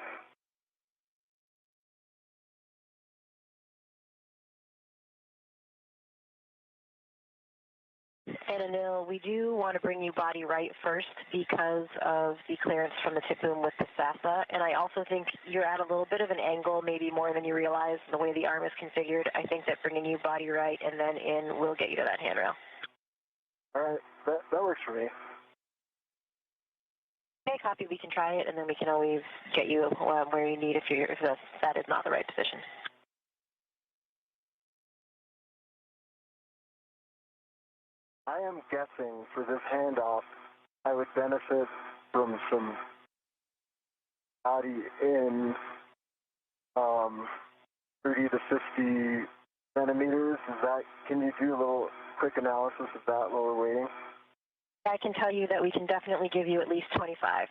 And Anil, we do want to bring you body right first because of the clearance from the tip boom with the SASA. And I also think you're at a little bit of an angle, maybe more than you realize, the way the arm is configured. I think that bringing you body right and then in will get you to that handrail. All right, that works for me. Okay, copy. We can try it, and then we can always get you where you need if that is not the right position. I am guessing for this handoff, I would benefit from some body in 30 to 50 centimeters. Can you do a little quick analysis of that while we're waiting? I can tell you that we can definitely give you at least 25.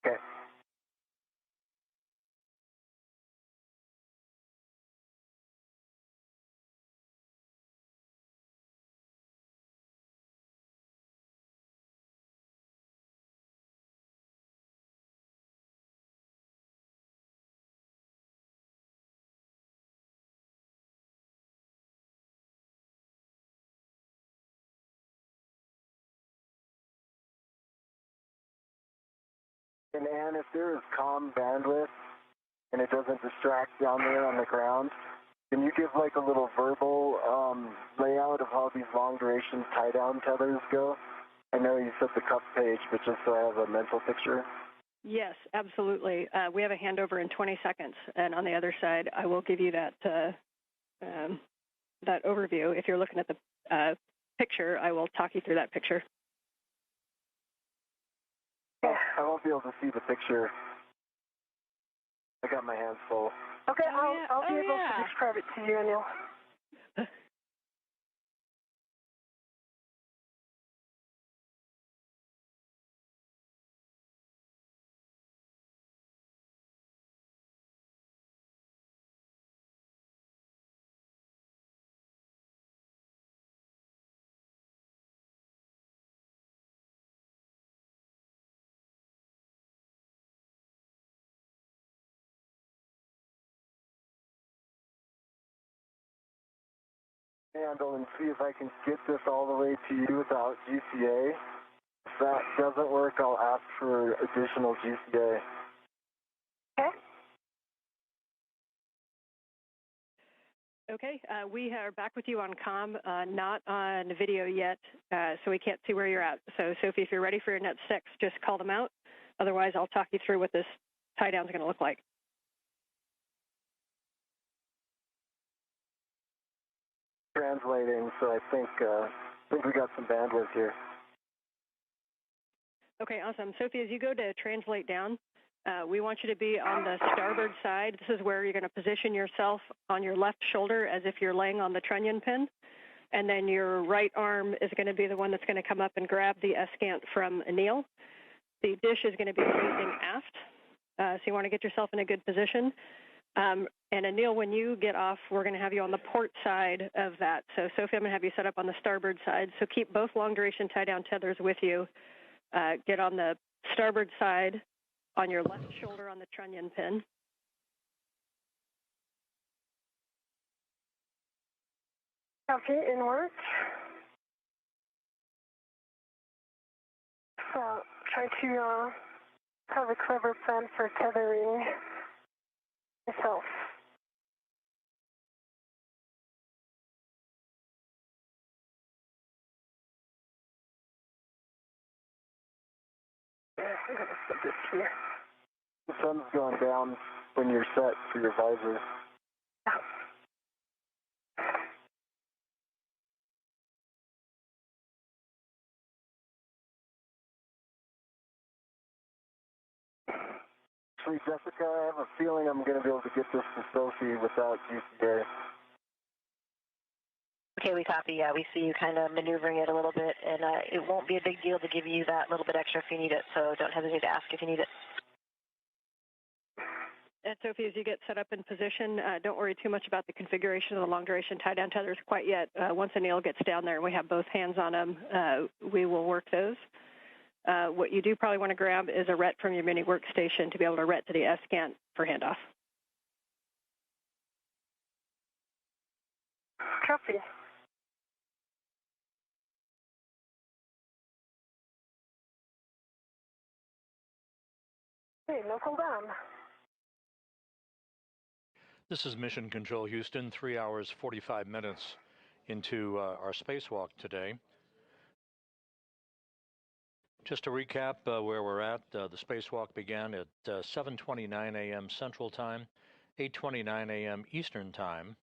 Okay. And Ann, if there is calm bandwidth and it doesn't distract down there on the ground, can you give like a little verbal layout of how these long duration tie down tethers go? I know you said the cup page, but just so I have a mental picture. Yes, absolutely. We have a handover in 20 seconds, and on the other side, I will give you that that overview. If you're looking at the picture, I will talk you through that picture. I won't be able to see the picture. I got my hands full. Okay, I'll be able to describe it to you, Anil. Handle and see if I can get this all the way to you without GCA. If that doesn't work, I'll ask for additional GCA. Okay. Okay, we are back with you on comm, not on video yet, so we can't see where you're at. So, Sophie, if you're ready for your net 6, just call them out. Otherwise, I'll talk you through what this tie-down is going to look like. Translating, so I think we got some bandwidth here. Okay, awesome. Sophie, as you go to translate down, we want you to be on the starboard side. This is where you're going to position yourself on your left shoulder as if you're laying on the trunnion pin. And then your right arm is going to be the one that's going to come up and grab the escant from Anil. The dish is going to be facing aft, so you want to get yourself in a good position. And Anil, when you get off, we're going to have you on the port side of that. So Sophie, I'm going to have you set up on the starboard side. So keep both long duration tie-down tethers with you. Get on the starboard side on your left shoulder on the trunnion pin. Copy, in work. So try to have a clever plan for tethering myself. I'm going to put this here. The sun's going down when you're set for your visor. Actually, Jessica, I have a feeling I'm going to be able to get this to Sophie without GCA. Okay, we copy. Yeah, we see you kind of maneuvering it a little bit, and it won't be a big deal to give you that little bit extra if you need it, so don't hesitate to ask if you need it. And Sophie, as you get set up in position, don't worry too much about the configuration of the long-duration tie-down tethers quite yet. Once Anil gets down there and we have both hands on him, we will work those. What you do probably want to grab is a RET from your mini workstation to be able to RET to the S-scan for handoff. Copy. Hey, local down. This is Mission Control Houston, 3 hours, 45 minutes into our spacewalk today. Just to recap where we're at, the spacewalk began at 7:29 a.m. Central Time, 8:29 a.m. Eastern Time.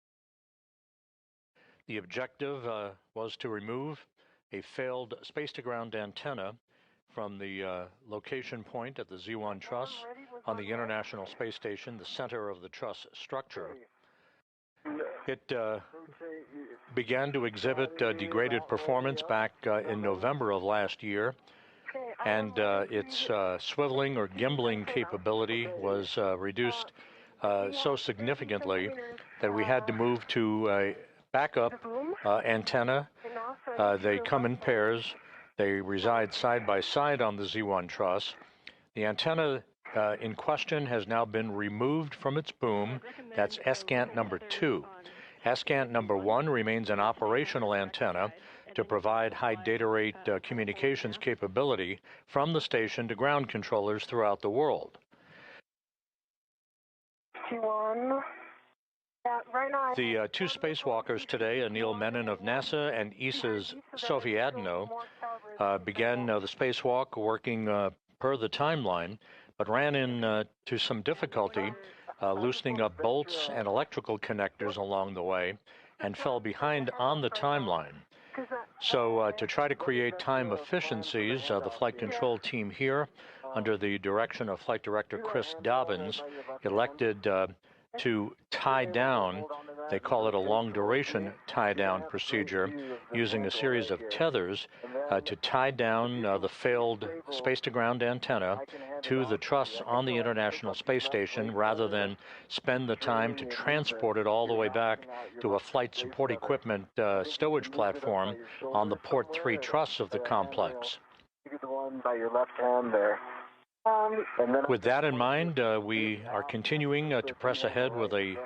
The objective was to remove a failed space-to-ground antenna from the location point at the Z1 truss on the International Space Station, the center of the truss structure. It began to exhibit degraded performance back in November of last year, and its swiveling or gimbling capability was reduced so significantly that we had to move to a backup antenna. They come in pairs. They reside side by side on the Z1 truss. The antenna in question has now been removed from its boom. That's S-Gant number 2. S-Gant number 1 remains an operational antenna to provide high data rate communications capability from the station to ground controllers throughout the world. The two spacewalkers today, Anil Menon of NASA and ESA's Sophie Adenot, began the spacewalk working per the timeline, but ran into some difficulty loosening up bolts and electrical connectors along the way and fell behind on the timeline. So to try to create time efficiencies, the flight control team here, under the direction of Flight Director Chris Dobbins, elected to tie down, they call it a long-duration tie-down procedure, using a series of tethers to tie down the failed space-to-ground antenna to the truss on the International Space Station rather than spend the time to transport it all the way back to a flight support equipment stowage platform on the Port 3 truss of the complex. You get the one by your left hand there. With that in mind, we are continuing to press ahead with a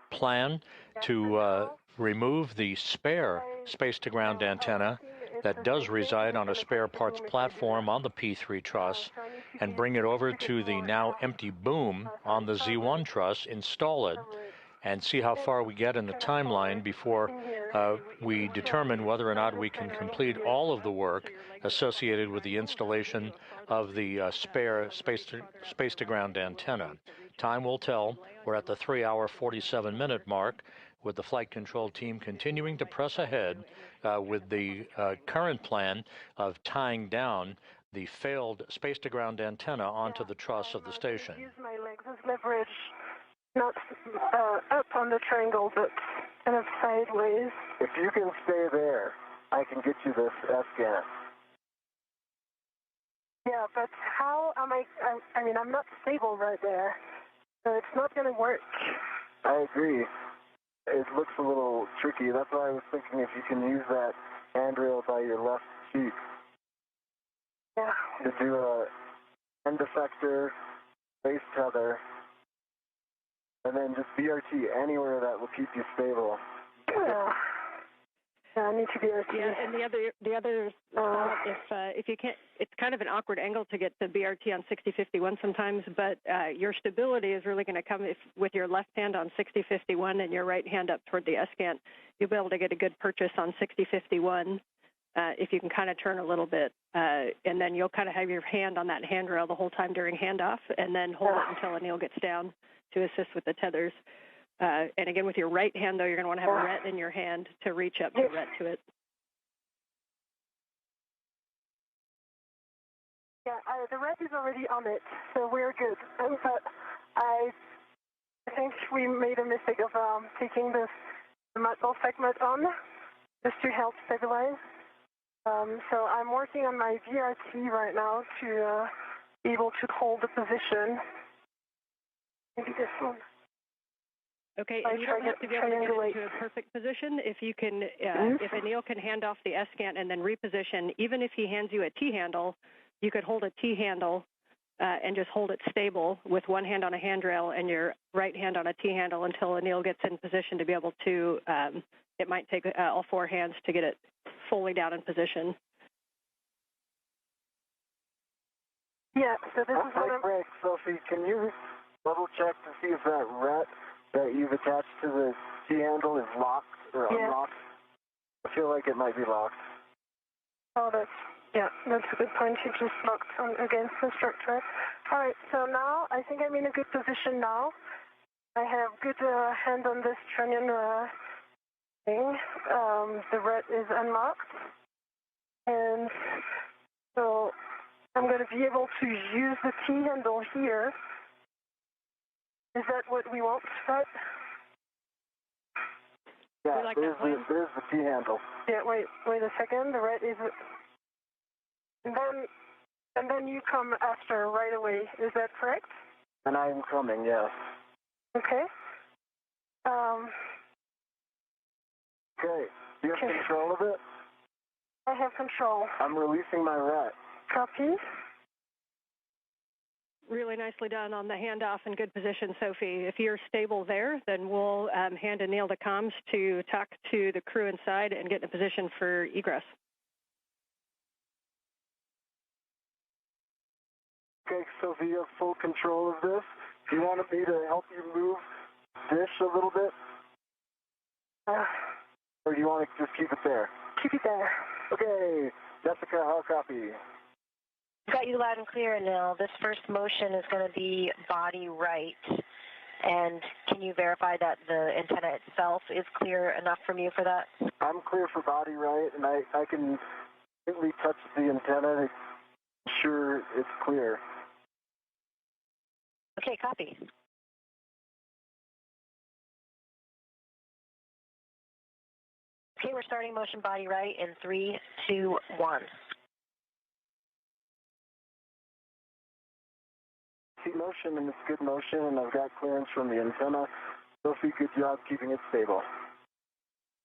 plan to remove the spare space-to-ground antenna that does reside on a spare parts platform on the P3 truss and bring it over to the now empty boom on the Z1 truss, install it, and see how far we get in the timeline before we determine whether or not we can complete all of the work associated with the installation of the spare space-to-ground antenna. Time will tell. We're at the 3-hour, 47-minute mark, with the flight control team continuing to press ahead with the current plan of tying down the failed space-to-ground antenna onto the truss of the station. Use my legs as leverage, not up on the triangle, but kind of sideways. If you can stay there, I can get you this S-Gant. Yeah, but how am I mean, I'm not stable right there, so it's not going to work. I agree. It looks a little tricky. That's why I was thinking if you can use that handrail by your left cheek. Yeah. To do a end effector, base tether, and then just BRT anywhere that will keep you stable. Yeah. I need to be able to. Yeah, and the other if you can't, it's kind of an awkward angle to get the BRT on 6051 sometimes, but your stability is really going to come with your left hand on 6051 and your right hand up toward the S-Gant. You'll be able to get a good purchase on 6051 if you can kind of turn a little bit, and then you'll kind of have your hand on that handrail the whole time during handoff, and then hold it until Anil gets down to assist with the tethers. And again, with your right hand, though, you're going to want to have a ret in your hand to reach up to ret to it. Yeah, the ret is already on it, so we're good. But I think we made a mistake of taking the metal segment on just to help stabilize. So I'm working on my VRT right now to be able to hold the position. Maybe this one. Okay, and you don't have to be able to get into a perfect position. If you can, if Anil can hand off the S-scan and then reposition, even if he hands you a T-handle, you could hold a T-handle and just hold it stable with one hand on a handrail and your right hand on a T-handle until Anil gets in position to be able to, it might take all four hands to get it fully down in position. Yeah, so this is what I'm... Great, Sophie, can you double check to see if that ret that you've attached to the T-handle is locked or unlocked? I feel like it might be locked. Oh, that's a good point. It just locked on against the structure. All right, so now I think I'm in a good position now. I have good hand on this trunnion thing. The ret is unlocked. And so I'm going to be able to use the T-handle here. Is that what we want, Scott? Yeah, like there's the T-handle. Yeah, wait a second. The ret is... And then you come after right away. Is that correct? And I'm coming, yes. Okay. Okay. Do you have control of it? I have control. I'm releasing my ret. Copy. Really nicely done on the handoff in good position, Sophie. If you're stable there, then we'll hand Anil the comms to talk to the crew inside and get in a position for egress. Okay, Sophie, you have full control of this. Do you want me to help you move this a little bit? Or do you want to just keep it there? Keep it there. Okay, Jessica, how copy? Got you loud and clear, Anil. This first motion is going to be body right. And can you verify that the antenna itself is clear enough from you for that? I'm clear for body right, and I can gently touch the antenna to ensure it's clear. Okay, copy. Okay, we're starting motion body right in 3, 2, 1. See motion, and it's good motion, and I've got clearance from the antenna. Sophie, good job keeping it stable.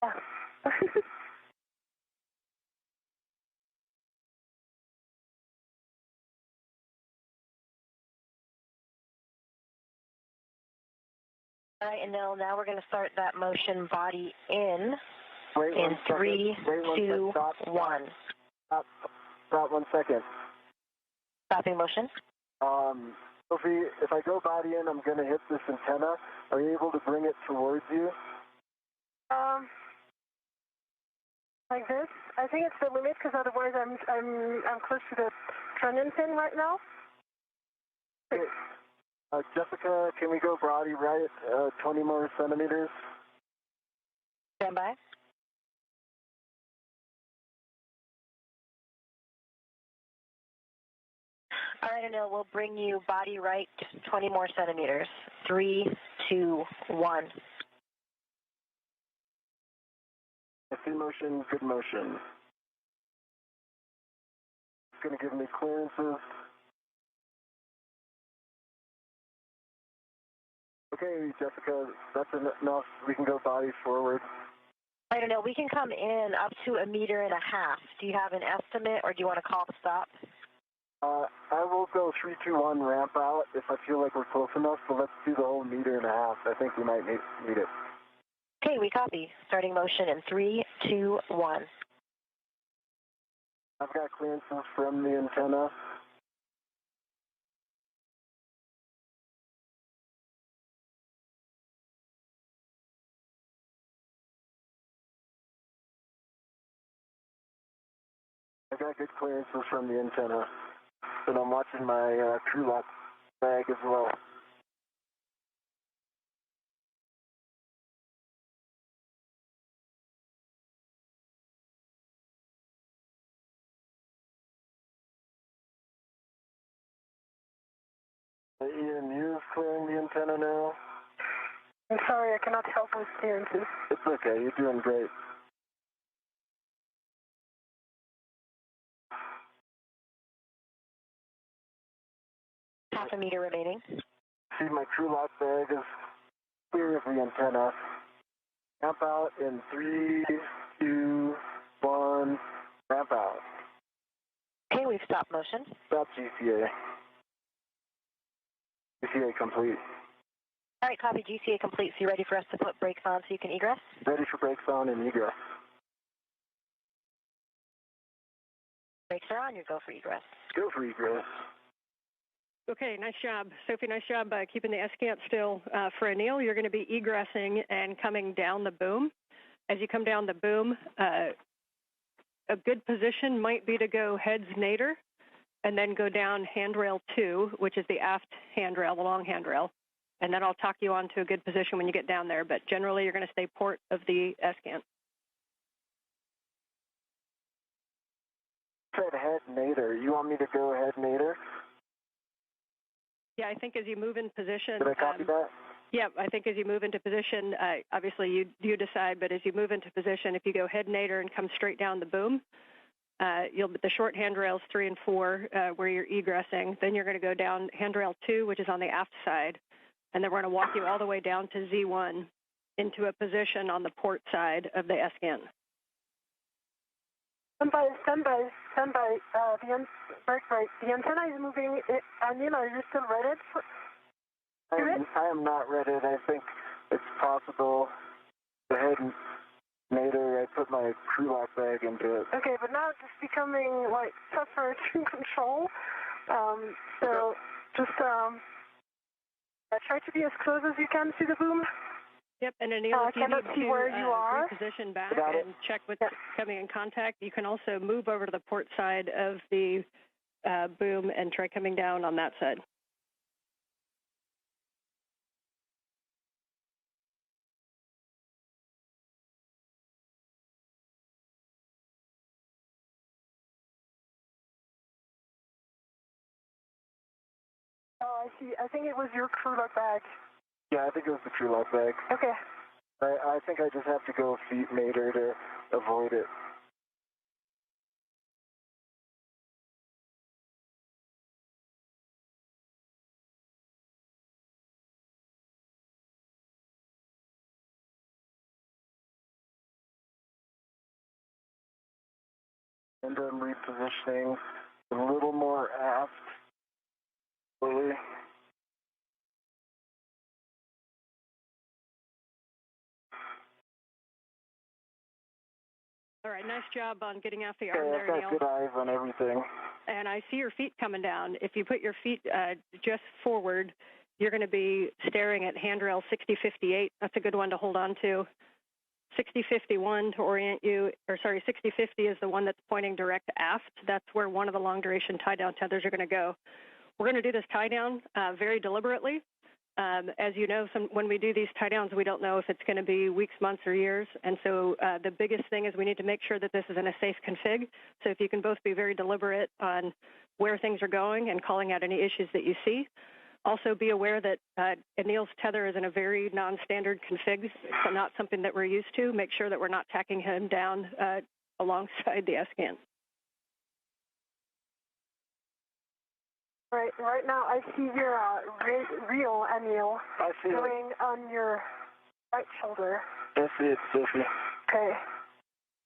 Yeah. All right, Anil, now we're going to start that motion body in Wait in 3, 2, 1. Stop 1 second. Stopping motion. Sophie, if I go body in, I'm going to hit this antenna. Are you able to bring it towards you? Like this. I think it's the limit because otherwise I'm close to the trunnion pin right now. Okay. Jessica, can we go body right 20 more centimeters? Stand by. All right, Anil, we'll bring you body right 20 more centimeters. 3, 2, 1. I see motion, good motion. It's going to give me clearances. Okay, Jessica, that's enough. We can go body forward. I don't know. We can come in up to 1.5 meters. Do you have an estimate, or do you want to call the stop? I will go 3, 2, 1 ramp out if I feel like we're close enough, but let's do the whole 1.5 meters. I think we might need it. Okay, we copy. Starting motion in 3, 2, 1. I've got clearances from the antenna. I got good clearances from the antenna, and I'm watching my crew lock bag as well. Ian Hughes clearing the antenna now. I'm sorry, I cannot help with clearances. It's okay, you're doing great. Half a meter remaining. See, my crew lock bag is clear of the antenna. Ramp out in 3, 2, 1, ramp out. Okay, we've stopped motion. Stop GCA. GCA complete. All right, copy, GCA complete. So you ready for us to put brakes on so you can egress? Ready for brakes on and egress. Brakes are on, you go for egress. Go for egress. Okay, nice job. Sophie, nice job keeping the S-cant still. For Anil, you're going to be egressing and coming down the boom. As you come down the boom, a good position might be to go heads nadir and then go down handrail 2, which is the aft handrail, the long handrail. And then I'll talk you on to a good position when you get down there. But generally, you're going to stay port of the S-cant. Said head nadir. You want me to go head nadir? Yeah, I think as you move in position. Did I copy that? Yeah, I think as you move into position, obviously you decide, but as you move into position, if you go head nadir and come straight down the boom, the short handrails 3 and 4 where you're egressing, then you're going to go down handrail 2, which is on the aft side, and then we're going to walk you all the way down to Z1 into a position on the port side of the S-cant. Stand by. The antenna is moving. Anil, are you still ready? I am not ready. I think it's possible to head nadir. I put my crew lock bag into it. Okay, but now it's becoming like tougher to control. So just try to be as close as you can to the boom. Yep, and Anil, if you need to reposition back and check what's coming in contact, you can also move over to the port side of the boom and try coming down on that side. Oh, I see. I think it was your crew lock bag. Yeah, I think it was the crew lock bag. Okay. I think I just have to go feet nadir to avoid it. And I'm repositioning a little more aft. Slowly. All right, nice job on getting off the arm there, I've Neil. got good eyes on everything. And I see your feet coming down. If you put your feet just forward, you're going to be staring at handrail 6058. That's a good one to hold on to. 6051 to orient you, or sorry, 6050 is the one that's pointing direct aft. That's where one of the long-duration tie-down tethers are going to go. We're going to do this tie-down very deliberately. As you know, when we do these tie-downs, we don't know if it's going to be weeks, months, or years. And so the biggest thing is we need to make sure that this is in a safe config. So if you can both be very deliberate on where things are going and calling out any issues that you see. Also be aware that Anil's tether is in a very non-standard config, so not something that we're used to. Make sure that we're not tacking him down alongside the S-cant. Right now, I see your real Anil going on your right shoulder. That's it, Sophie. Okay.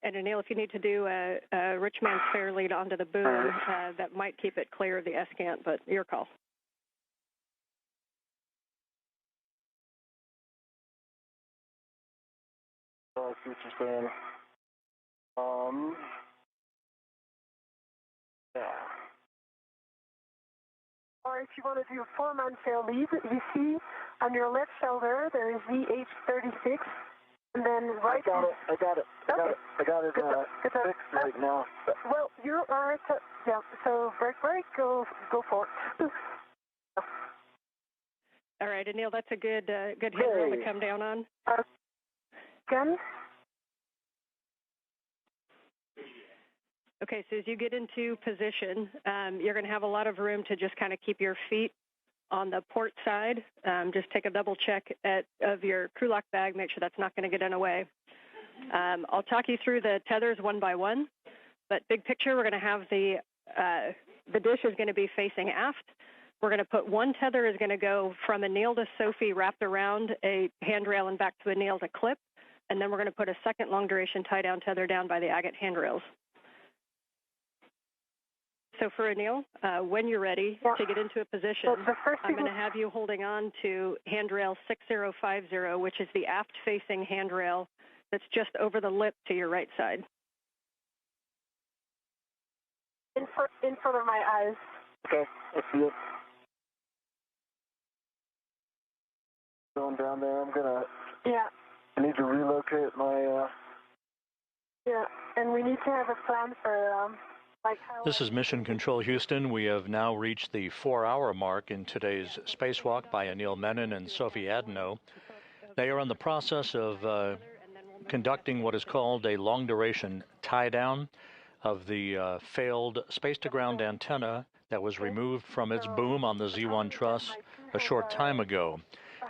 And Anil, if you need to do a rich man's fair lead onto the boom, that might keep it clear of the S-cant, but your call. I see what you're saying. Yeah. Or if you want to do a four-man fair lead, you see on your left shoulder there is VH36, and then right. I got it. Fixed right now. Well, you are at yeah. So break, go for it. All right, Anil, that's a good handrail to come down on. Again. Okay, so as you get into position, you're going to have a lot of room to just kind of keep your feet On the port side, just take a double check of your crew lock bag, make sure that's not going to get in the way. I'll talk you through the tethers one by one, but big picture, we're going to have the dish is going to be facing aft. We're going to put one tether is going to go from Anil to Sophie wrapped around a handrail and back to Anil as a clip, and then we're going to put a second long-duration tie-down tether down by the agate handrails. So for Anil, when you're ready to get into a position, I'm going to have you holding on to handrail 6050, which is the aft-facing handrail that's just over the lip to your right side. In front of my eyes. Okay, I see it. Going down there, I'm gonna... Yeah. I need to relocate my... Yeah, and we need to have a plan for... This is Mission Control Houston. We have now reached the 4-hour mark in today's spacewalk by Anil Menon and Sophie Adenot. They are in the process of conducting what is called a long-duration tie-down of the failed space-to-ground antenna that was removed from its boom on the Z1 truss a short time ago.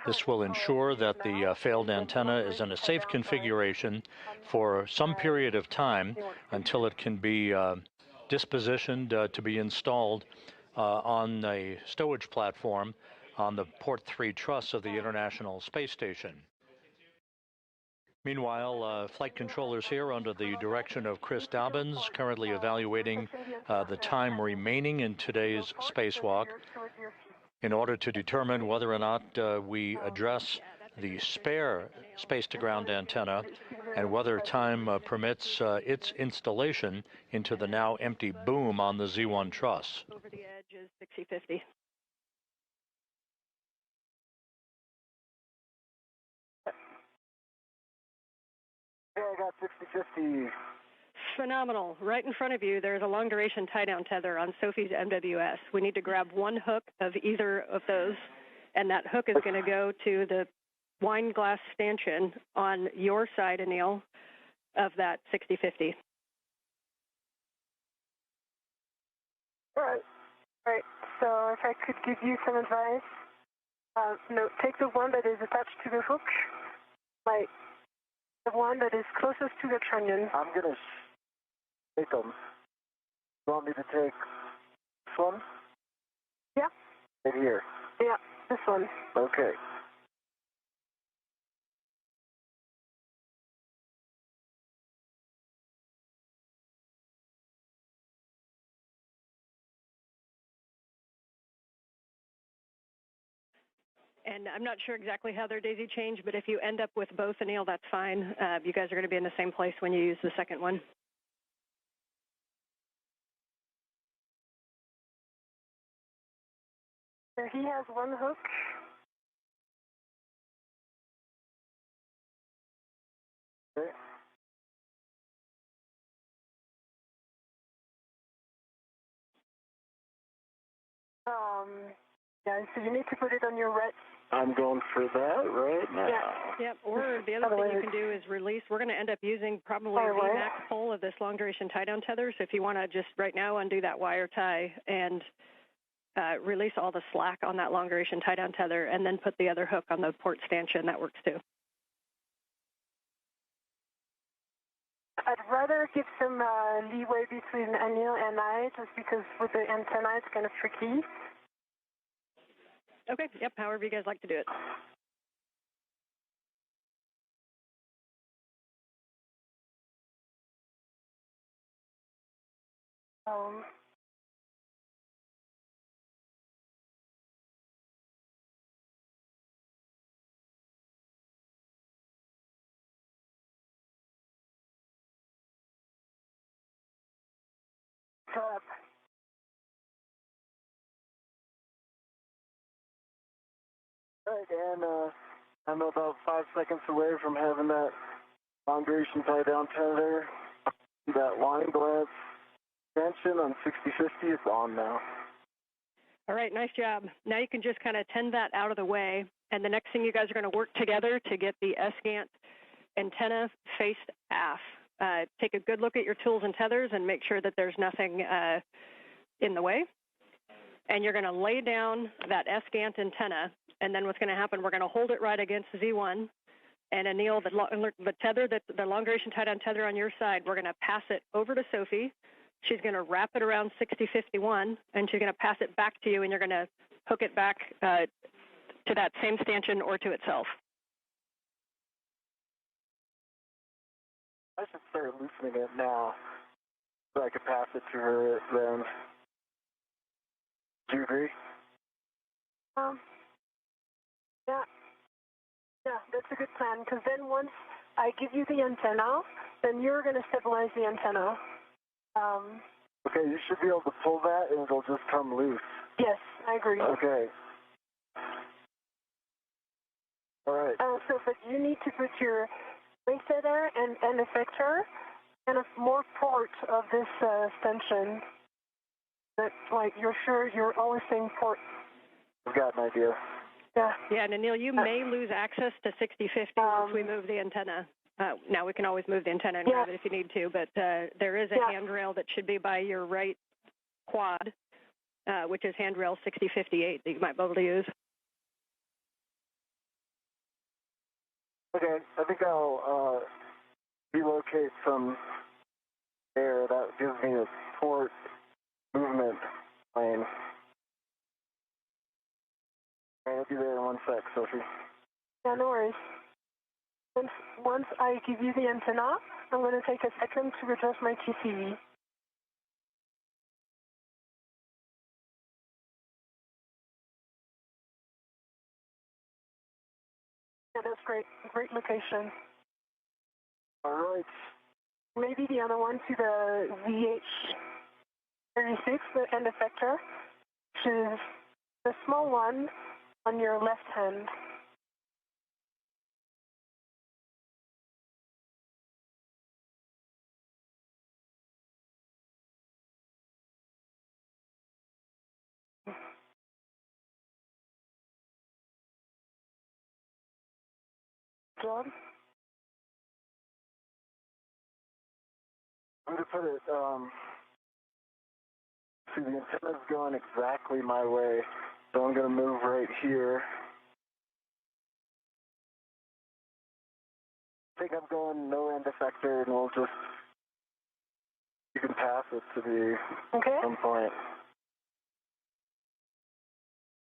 This will ensure that the failed antenna is in a safe configuration for some period of time until it can be dispositioned to be installed on a stowage platform on the Port 3 truss of the International Space Station. Meanwhile, flight controllers here under the direction of Chris Dobbins currently evaluating the time remaining in today's spacewalk in order to determine whether or not we address the spare space-to-ground antenna and whether time permits its installation into the now empty boom on the Z1 truss. Over the edge is 6050. Yeah, I got 6050. Phenomenal. Right in front of you, there's a long-duration tie-down tether on Sophie's MWS. We need to grab one hook of either of those, and that hook is going to go to the wine glass stanchion on your side, Anil, of that 6050. All right. So if I could give you some advice, no, take the one that is attached to the hook, like the one that is closest to the trunnion. I'm going to take them. You want me to take this one? Yeah. Right here? Yeah, this one. Okay. And I'm not sure exactly how they're daisy chained, but if you end up with both, Anil, that's fine. You guys are going to be in the same place when you use the second one. So he has one hook. Okay. Yeah, so you need to put it on your right. I'm going for that right now. Yep, or the other thing you can do is release. We're going to end up using probably the max pull of this long-duration tie-down tether, so if you want to just right now undo that wire tie and release all the slack on that long-duration tie-down tether and then put the other hook on the port stanchion, that works too. I'd rather give some leeway between Anil and I, just because with the antenna it's kind of tricky. Okay, yep, however you guys like to do it. Up. Right, and I'm about 5 seconds away from having that long duration tie down tether. That wine glass extension on 6050 is on now. All right, nice job. Now you can just kind of tend that out of the way, and the next thing you guys are going to work together to get the SGANT antenna faced aft. Take a good look at your tools and tethers and make sure that there's nothing in the way. and you're going to lay down that SGANT antenna, and then what's going to happen, we're going to hold it right against Z1, and Anil, the tether, the long-duration tie-down tether on your side, we're going to pass it over to Sophie. She's going to wrap it around 6051, and she's going to pass it back to you, and you're going to hook it back to that same stanchion or to itself. I should start loosening it now so I could pass it to her then. Do you agree? Yeah, that's a good plan, because then once I give you the antenna, then you're going to stabilize the antenna. Okay, you should be able to pull that and it'll just come loose. Yes, I agree. Okay. All right. But you need to put your resetter and effector and a more port of this stanchion. That, like, you're sure you're always saying port. I've got an idea. Yeah. Yeah, and Anil, you may lose access to 6050 once we move the antenna. Now, we can always move the antenna and grab it if you need to, but there is a handrail that should be by your right quad, which is handrail 6058 that you might be able to use. Okay, I think I'll relocate from there. That gives me a port movement plane. All right, I'll be there in 1 sec, Sophie. Yeah, no worries. Once I give you the antenna, I'm going to take a second to adjust my TCV. Yeah, that's great. Great location. All right. Maybe the other one to the VH36, the end effector, which is the small one on your left hand. Job. I'm going to put it, see, the antenna's going exactly my way, so I'm going to move right here. I think I'm going no end effector, and we'll just, you can pass it to the some point.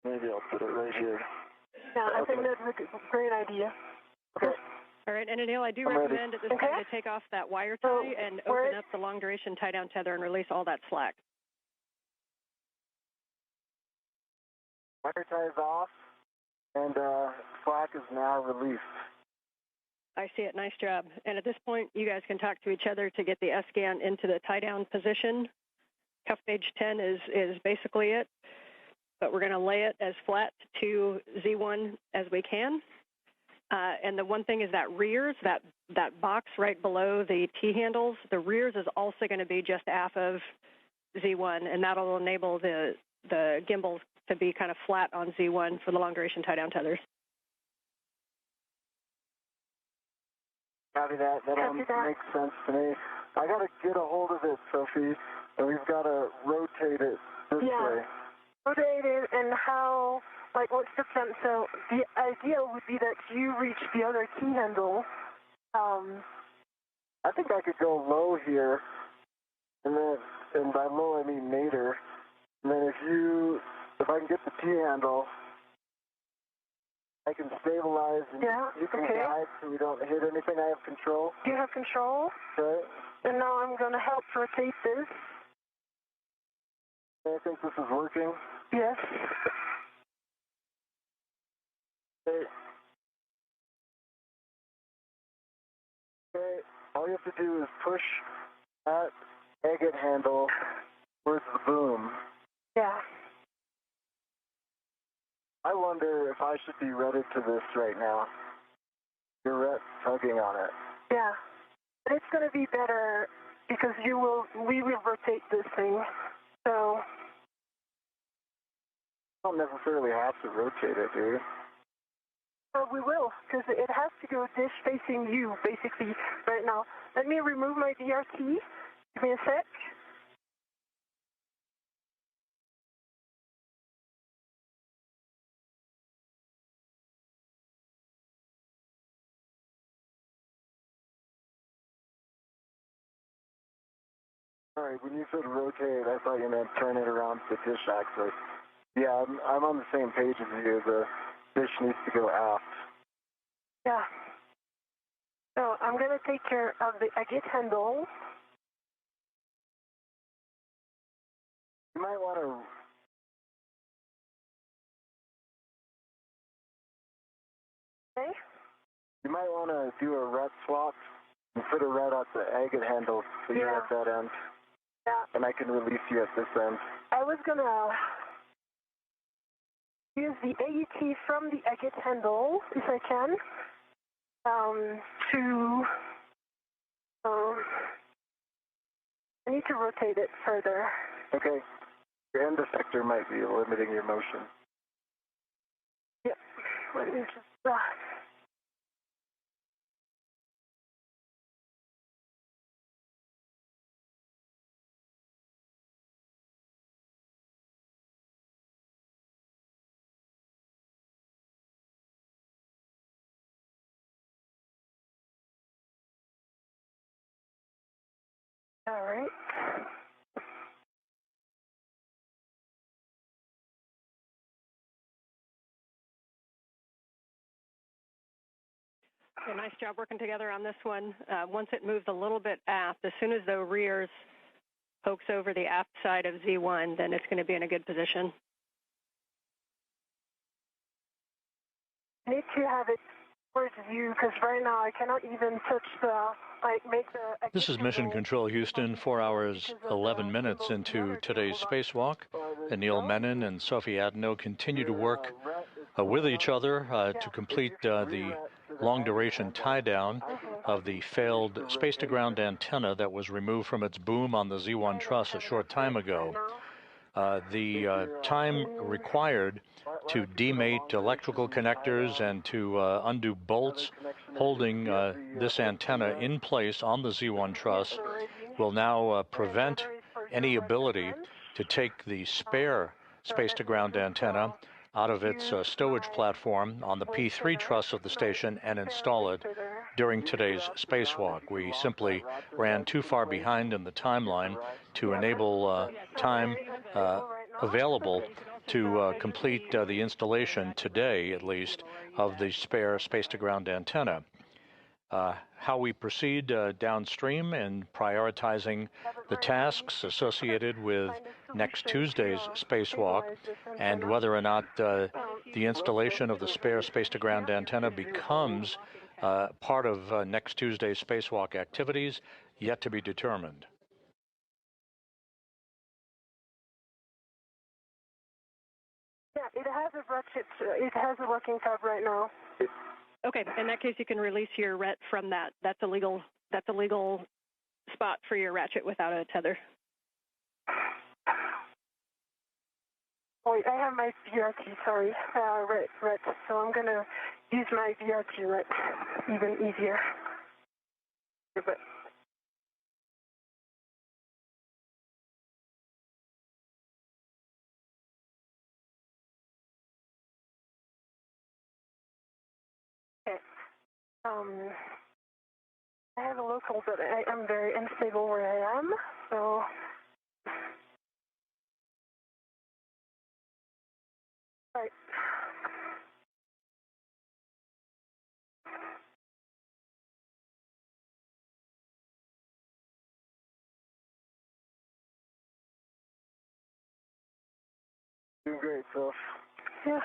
Maybe I'll put it right here. Yeah, I think that's a great idea. Okay. All right, and Anil, I do recommend at this time to take off that wire tie and open up the long-duration tie-down tether and release all that slack. Wire tie is off, and slack is now released. I see it. Nice job. And at this point, you guys can talk to each other to get the S-scan into the tie-down position. Cuff page 10 is basically it, but we're going to lay it as flat to Z1 as we can. And the one thing is that rears, that box right below the T-handles, the rears is also going to be just aft of Z1, and that'll enable the gimbal to be kind of flat on Z1 for the long-duration tie-down tethers. Copy that. That all makes sense to me. I got to get a hold of it, Sophie, and we've got to rotate it this way. Rotate it, and how, like, what's the plan? So the idea would be that you reach the other key handle. I think I could go low here, and by low I mean nadir. And then if I can get the T handle, I can stabilize and you can guide so we don't hit anything. I have control. You have control. Okay. And now I'm going to help rotate this. I think this is working. Yes. Okay. Okay. All you have to do is push that agate handle towards the boom. Yeah. I wonder if I should be wedded to this right now. You're tugging on it. Yeah. But it's going to be better because we will rotate this thing. So. You don't necessarily have to rotate it, do you? Well, we will, because it has to go dish facing you, basically, right now. Let me remove my DRT. Give me a sec. Sorry, when you said rotate, I thought you meant turn it around to the dish axis. Yeah, I'm on the same page as you. The dish needs to go aft. Yeah. So I'm going to take care of the exit handle. You might want to... Okay. You might want to do a red swap and put a red at the exit handle so you're at that end. Yeah. And I can release you at this end. I was going to use the AET from the exit handle, if I can, I need to rotate it further. Okay. Your end effector might be limiting your motion. Yep. Let me just... All right. Okay, nice job working together on this one. Once it moves a little bit aft, as soon as the rears pokes over the aft side of Z1, then it's going to be in a good position. I need to have it towards you because right now I cannot even touch This is Mission Control Houston, 4 hours, 11 minutes into today's spacewalk. Anil Menon and Sophie Adenot continue to work with each other to complete the long-duration tie-down of the failed space-to-ground antenna that was removed from its boom on the Z1 truss a short time ago. The time required to demate electrical connectors and to undo bolts holding this antenna in place on the Z1 truss will now prevent any ability to take the spare space-to-ground antenna out of its stowage platform on the P3 truss of the station and install it during today's spacewalk. We simply ran too far behind in the timeline to enable time available to complete the installation today, at least, of the spare space-to-ground antenna. How we proceed downstream in prioritizing the tasks associated with next Tuesday's spacewalk and whether or not the installation of the spare space-to-ground antenna becomes part of next Tuesday's spacewalk activities, yet to be determined. Yeah, it has a ratchet. It has a working tab right now. Okay, in that case, you can release your ret from that. That's a legal spot for your ratchet without a tether. Wait, I have my VRT, sorry, ret. So I'm going to use my VRT ret, even easier. But okay. I have a local, but I'm very unstable where I am, so... Right. Doing great, Phil. Yeah.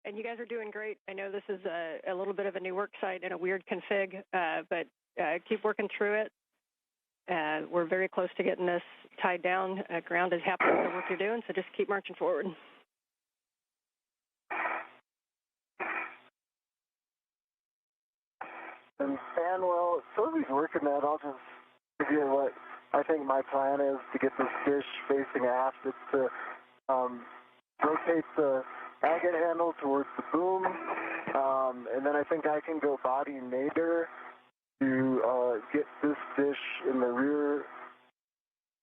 And you guys are doing great. I know this is a little bit of a new work site and a weird config, but keep working through it. We're very close to getting this tied down. Ground is happy with the work you're doing, so just keep marching forward. And well, Sophie's working that. I'll just give you what I think my plan is to get this dish facing aft. It's to rotate the agate handle towards the boom, and then I think I can go body nadir to get this dish in the rear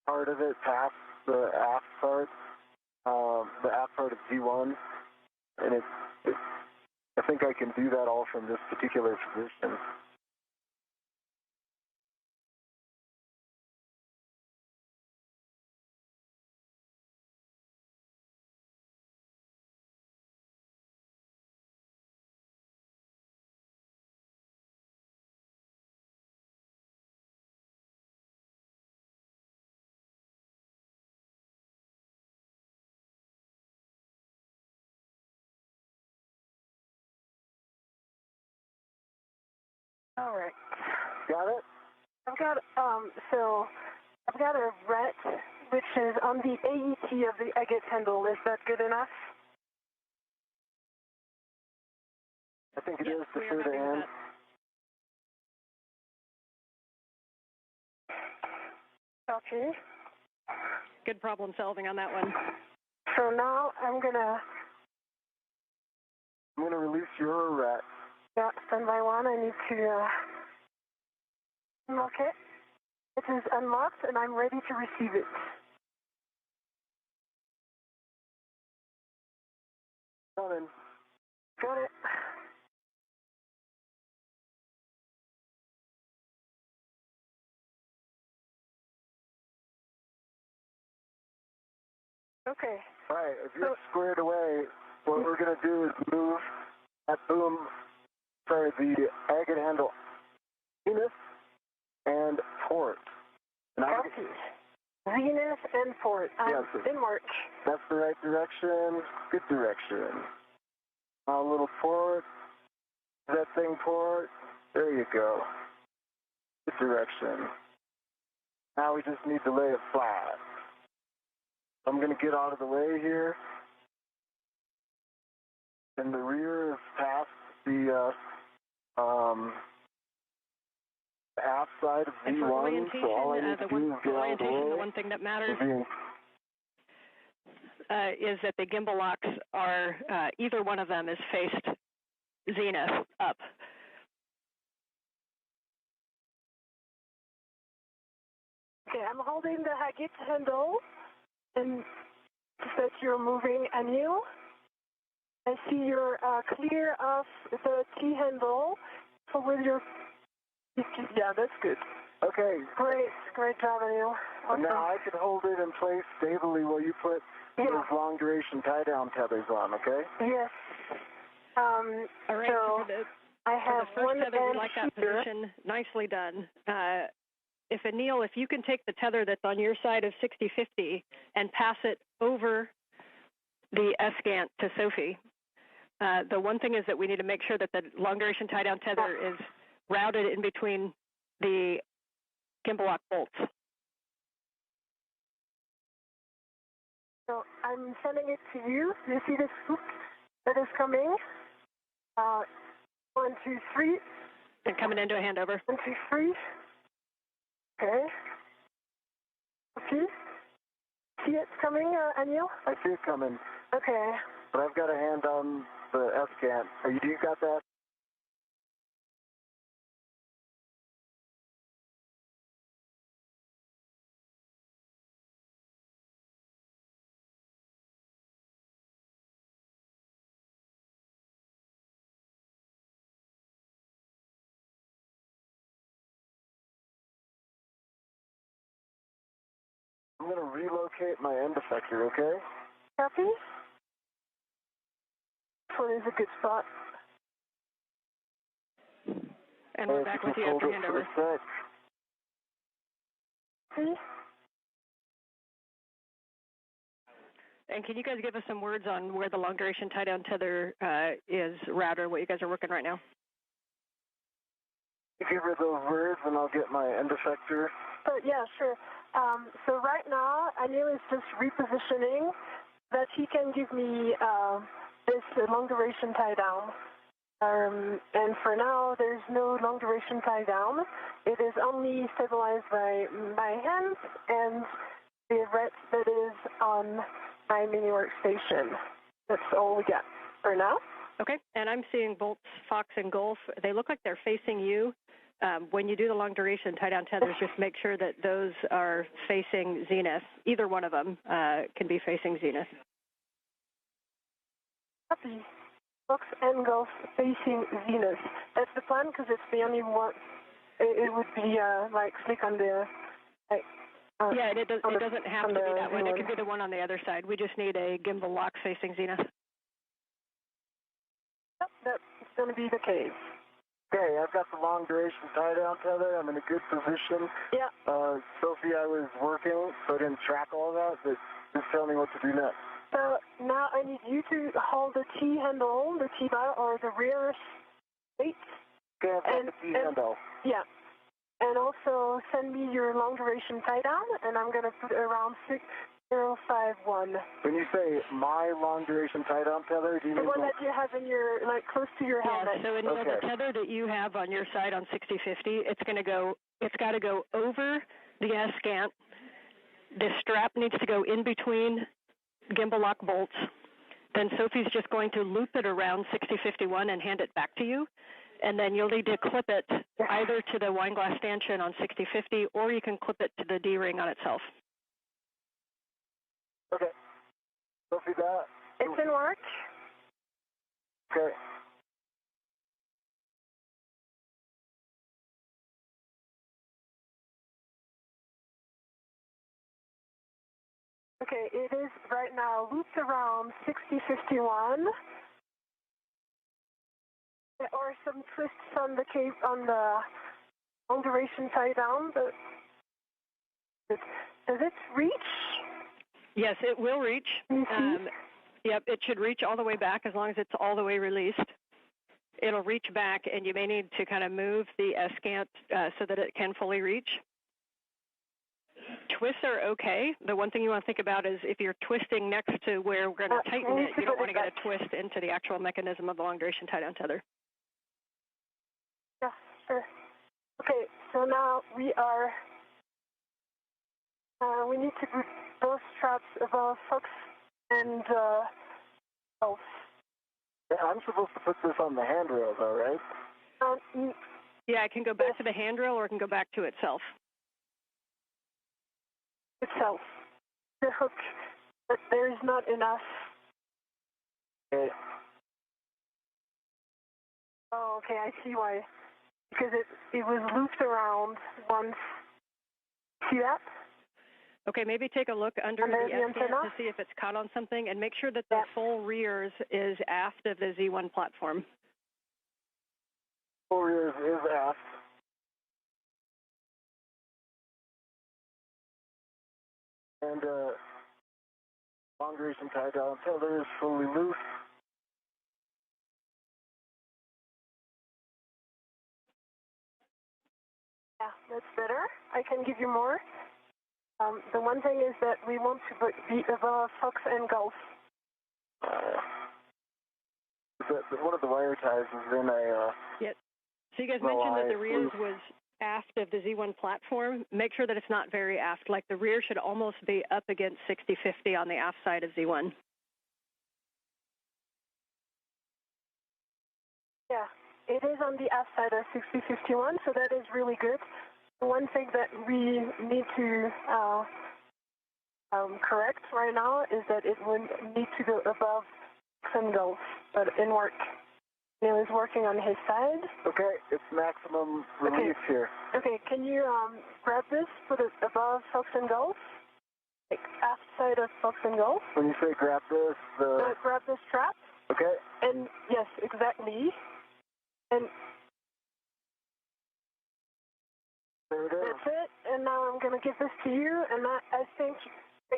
part of it past the aft part of G1, and I think I can do that all from this particular position. All right. Got it? I've got a ret which is on the AET of the agate handle. Is that good enough? I think it is to further end. Okay. Good problem solving on that one. So now I'm gonna release your ret. Yeah, standby one. I need to unlock it. It is unlocked, and I'm ready to receive it. Coming. Got it. Okay. All right, if you're squared away, what we're going to do is move that the agate handle zenith and port. Copy. Zenith and port. I'm in march. That's the right direction. Good direction. A little port. That thing port. There you go. Good direction. Now we just need to lay it flat. I'm going to get out of the way here. And the rear is past the aft side of and for V1. orientation, So all I need to do is get out of the way. The one thing that matters is that the gimbal locks are, either one of them is faced zenith up. Okay, I'm holding the agate handle, and that you're moving Anil. I see you're clear of the T handle. So with your, yeah, that's good. Okay. Great job, Anil. Awesome. Now I can hold it in place stably while you put those long duration tie down tethers on. Okay. Yes. All right. So I have for the one first tether, we end like that here. position. Nicely done. If Anil, if you can take the tether that's on your side of 60-50 and pass it over the S-gant to Sophie. The one thing is that we need to make sure that the long duration tie down tether is routed in between the gimbal lock bolts. So I'm sending it to you. Do you see this hook that is coming? 1, 2, 3. And coming into a handover. 1, 2, 3. Okay. Okay. See it coming, Anil? I see it coming. Okay. But I've got a hand on the S-gant. You got that? I'm going to relocate my end effector, okay? Copy. This one is a good spot. And we're back with you after handover. See? And can you guys give us some words on where the long duration tie down tether is router, what you guys are working right now? You give her those words and I'll get my end effector. Yeah, sure. So right now, Anil is just repositioning that he can give me this long duration tie down. And for now, there's no long duration tie down. It is only stabilized by my hands and the red that is on my mini workstation. That's all we got for now. Okay, and I'm seeing bolts, Fox, and Golf. They look like they're facing you. When you do the long duration tie down tethers, just make sure that those are facing zenith. Either one of them can be facing zenith. Copy. Fox and Golf facing zenith. That's the plan because it's the only one. It would be like click on the. Yeah, it doesn't have to be that one. It could be the one on the other side. We just need a gimbal lock facing zenith. Yep, that's going to be the case. Okay, I've got the long duration tie down tether. I'm in a good position. Yeah. Sophie, I was working, so I didn't track all that, but just tell me what to do next. So now I need you to hold the T handle, the T bar, or the rear plate. Okay, I've got the T handle. Yeah. And also send me your long duration tie down, and I'm going to put around 6051. When you say my long duration tie down tether, do you mean the one that you have in your, like, close to your helmet? Yeah, so in the tether that you have on your side on 6050, it's got to go over the S-scant. The strap needs to go in between gimbal lock bolts. Then Sophie's just going to loop it around 6051 and hand it back to you. And then you'll need to clip it either to the wine glass stanchion on 6050, or you can clip it to the D-ring on itself. Okay. Sophie, that? It's in work. Okay. Okay, it is right now looped around 6051. Or some twists on the cape on the long duration tie down, but does it reach? Yes, it will reach. Yep, it should reach all the way back as long as it's all the way released. It'll reach back, and you may need to kind of move the S-scant so that it can fully reach. Twists are okay. The one thing you want to think about is if you're twisting next to where we're going to tighten it, you don't want to get a twist into the actual mechanism of the long duration tie down tether. Yeah, sure. Okay, so now we need to put both straps above Fox and Golf. Yeah, I'm supposed to put this on the handrail, though, right? Yeah, it can go back to the handrail or it can go back to itself. Itself. The hook, but there is not enough. Okay. Oh, okay, I see why. Because it was looped around once. See that? Okay, maybe take a look under the S-scant to see if it's caught on something, and make sure that the full rears is aft of the Z1 platform. Full rears is aft. And long duration tie down tether is fully loose. Yeah, that's better. I can give you more. The one thing is that we want to be above Fox and Golf. One of the wire ties is in a... Yep. So you guys mentioned that the rears was aft of the Z1 platform. Make sure that it's not very aft. Like the rear should almost be up against 6050 on the aft side of Z1. Yeah, it is on the aft side of 6051, so that is really good. The one thing that we need to correct right now is that it would need to go above some Golf, but in work. Neil is working on his side. Okay, it's maximum release here. Okay, can you grab this, put it above Fox and Golf? Like aft side of Fox and Golf? When you say grab this, grab the strap. Okay. And yes, exactly. And there it is. That's it. And now I'm going to give this to you, and I think,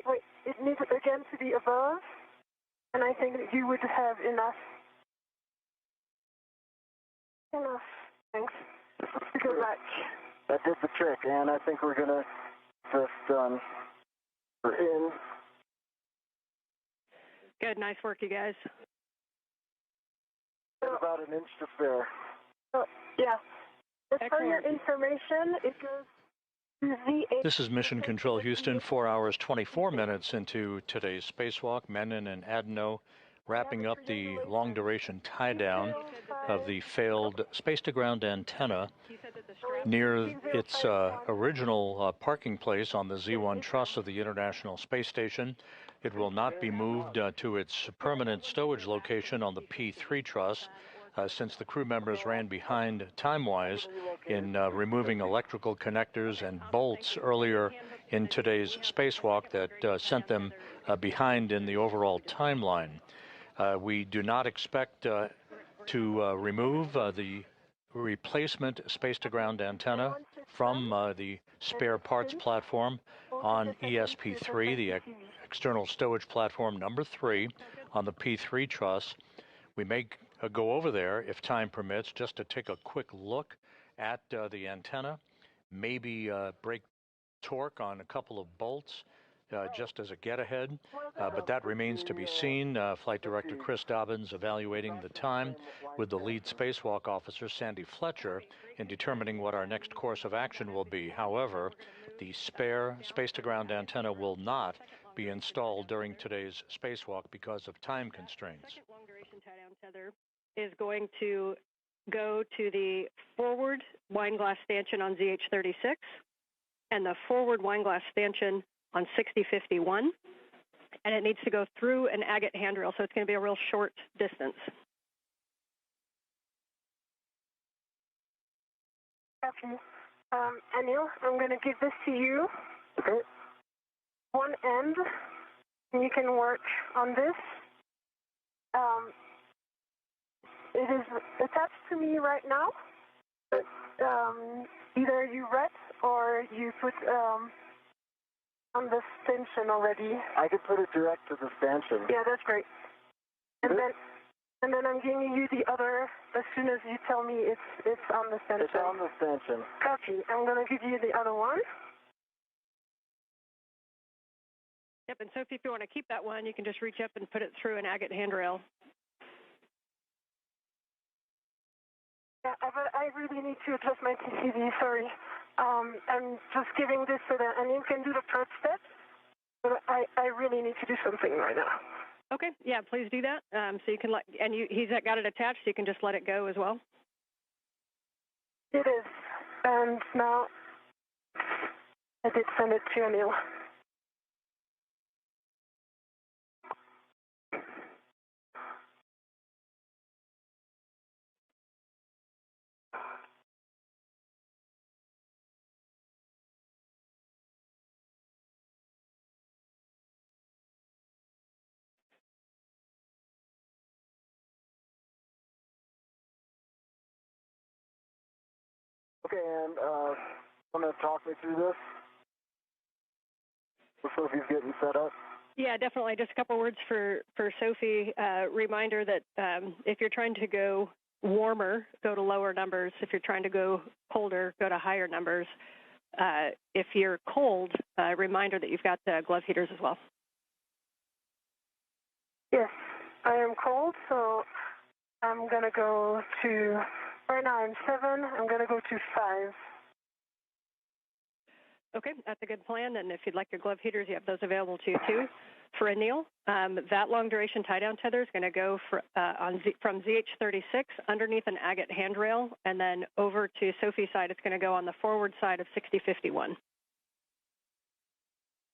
wait, it needs again to be above, and I think that you would have enough. Thanks. To go back. That did the trick, and I think we're gonna just we're in. Good, nice work, you guys. About an inch to spare. Yeah. As for Excellent. your information, it goes to Z8. This is Mission Control Houston, 4 hours, 24 minutes into today's spacewalk. Menon and Adenot wrapping up the long-duration tie-down of the failed space-to-ground antenna near its original parking place on the Z1 truss of the International Space Station. It will not be moved to its permanent stowage location on the P3 truss since the crew members ran behind time-wise in removing electrical connectors and bolts earlier in today's spacewalk that sent them behind in the overall timeline. We do not expect to remove the replacement space-to-ground antenna from the spare parts platform on ESP3, the external stowage platform number 3 on the P3 truss. We may go over there if time permits just to take a quick look at the antenna, maybe break torque on a couple of bolts just as a get-ahead, but that remains to be seen. Flight Director Chris Dobbins evaluating the time with the lead spacewalk officer, Sandy Fletcher, in determining what our next course of action will be. However, the spare space-to-ground antenna will not be installed during today's spacewalk because of time constraints. Second long-duration tie-down tether is going to go to the forward wine glass stanchion on ZH-36 and the forward wine glass stanchion on 6051, and it needs to go through an agate handrail, so it's going to be a real short distance. Copy. Anil, I'm going to give this to you. Okay. One end, and you can work on this. It is attached to me right now. But, either you read or you put on the stanchion already. I could put it direct to the stanchion. Yeah, that's great. And then I'm giving you the other as soon as you tell me it's on the stanchion. It's on the stanchion. Copy. I'm going to give you the other one. Yep, and Sophie, if you want to keep that one, you can just reach up and put it through an agate handrail. Yeah, but I really need to adjust my TCV, sorry. I'm just giving this so that Anil can do the first step, but I really need to do something right now. Okay, yeah, please do that. So you can he's got it attached, so you can just let it go as well. It is, and now I did send it to Anil. Okay, and want to talk me through this? So Sophie's getting set up. Yeah, definitely. Just a couple words for Sophie. Reminder that if you're trying to go warmer, go to lower numbers. If you're trying to go colder, go to higher numbers. If you're cold, reminder that you've got glove heaters as well. Yes, I am cold, so I'm going to go to, right now I'm 7, I'm going to go to 5. Okay, that's a good plan. And if you'd like your glove heaters, you have those available to you too. For Anil, that long-duration tie-down tether is going to go from ZH-36 underneath an agate handrail, and then over to Sophie's side, it's going to go on the forward side of 6051.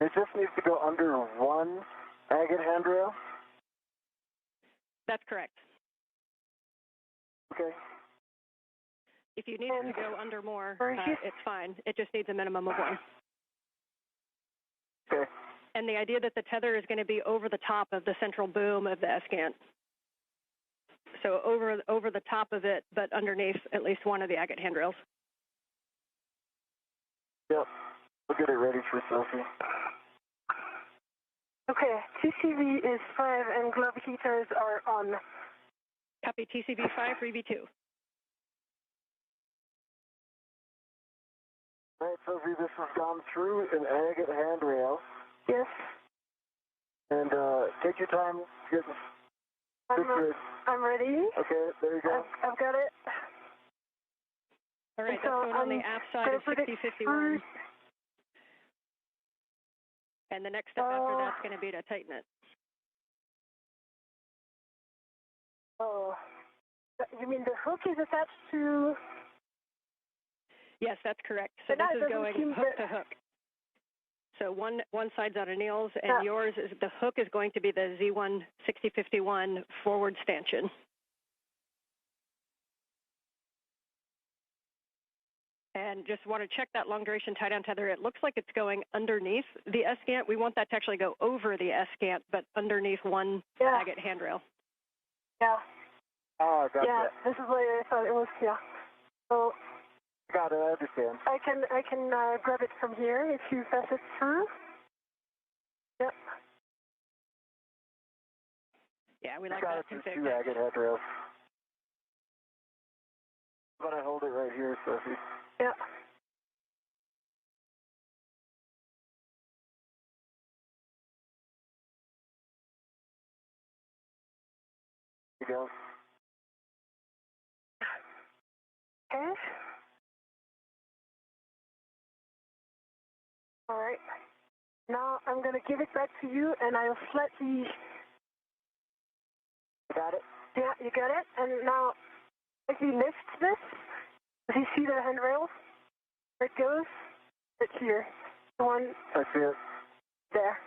It just needs to go under one agate handrail? That's correct. Okay. If you need it to go under more, it's fine. It just needs a minimum of one. Okay. And the idea that the tether is going to be over the top of the central boom of the ESCANT. So over the top of it, but underneath at least one of the agate handrails. Yep. We'll get it ready for Sophie. Okay, TCV is 5 and glove heaters are on. Copy TCV 5 for EV2. All right, Sophie, this has gone through an agate handrail. Yes. And take your time getting I'm ready. Okay, there you go. I've got it. All right, so that's going on the aft side of 6051. And the next step after that's going to be to tighten it. Oh, you mean the hook is attached to? Yes, that's correct. So this is going hook to hook. So one side's on Anil's, and yours is the hook is going to be the Z1 6051 forward stanchion. And just want to check that long duration tie down tether. It looks like it's going underneath the S-gant. We want that to actually go over the S-gant, but underneath one agate handrail. Yeah. Oh, I got that. This is what I thought it was. Yeah. So. Got it. I understand. I can grab it from here if you pass it through. Yep. Yeah, we like that config. Two agate handrails. I'm gonna hold it right here, Sophie. Yeah. Here you go. Okay. All right. Now I'm going to give it back to you, and I'll slightly. Got it? Yeah, you got it. And now, if you lift this, do you see the handrails? Where it goes? It's here. The one. I see it. There.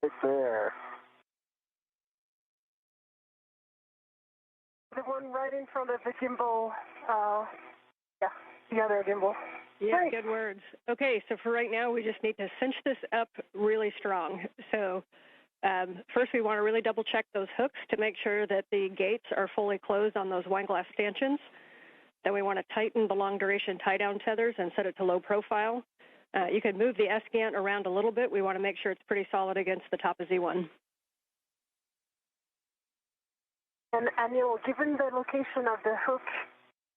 It's there. The one right in front of the gimbal. The other gimbal. Yeah, right. Good words. Okay, so for right now, we just need to cinch this up really strong. So first, we want to really double check those hooks to make sure that the gates are fully closed on those wine glass stanchions. Then we want to tighten the long duration tie down tethers and set it to low profile. You can move the S-gant around a little bit. We want to make sure it's pretty solid against the top of Z1. And Anil, given the location of the hook,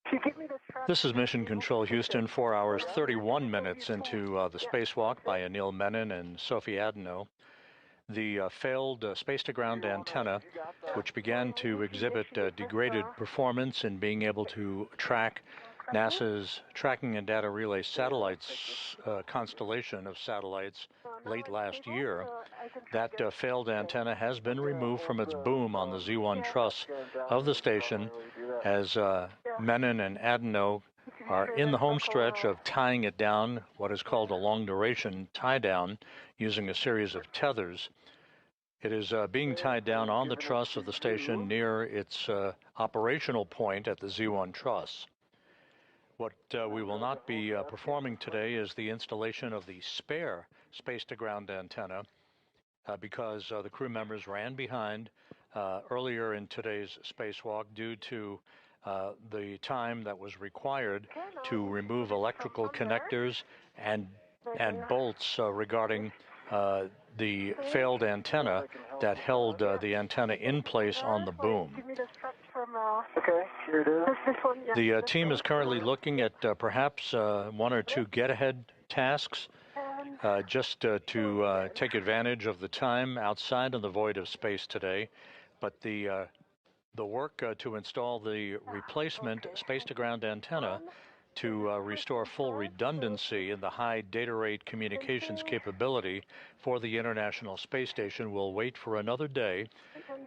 can you give me the strap? This is Mission Control Houston, 4 hours, 31 minutes into the spacewalk by Anil Menon and Sophie Adenot. The failed space-to-ground antenna, which began to exhibit degraded performance in being able to track NASA's Tracking and Data Relay satellites, constellation of satellites late last year. That failed antenna has been removed from its boom on the Z1 truss of the station as Menon and Adenot are in the home stretch of tying it down, what is called a long-duration tie-down, using a series of tethers. It is being tied down on the truss of the station near its operational point at the Z1 truss. What we will not be performing today is the installation of the spare space-to-ground antenna because the crew members ran behind earlier in today's spacewalk due to the time that was required to remove electrical connectors and bolts regarding the failed antenna that held the antenna in place on the boom. Okay, here it is. The team is currently looking at perhaps one or two get-ahead tasks just to take advantage of the time outside of the void of space today. But the work to install the replacement space-to-ground antenna to restore full redundancy in the high data rate communications capability for the International Space Station will wait for another day.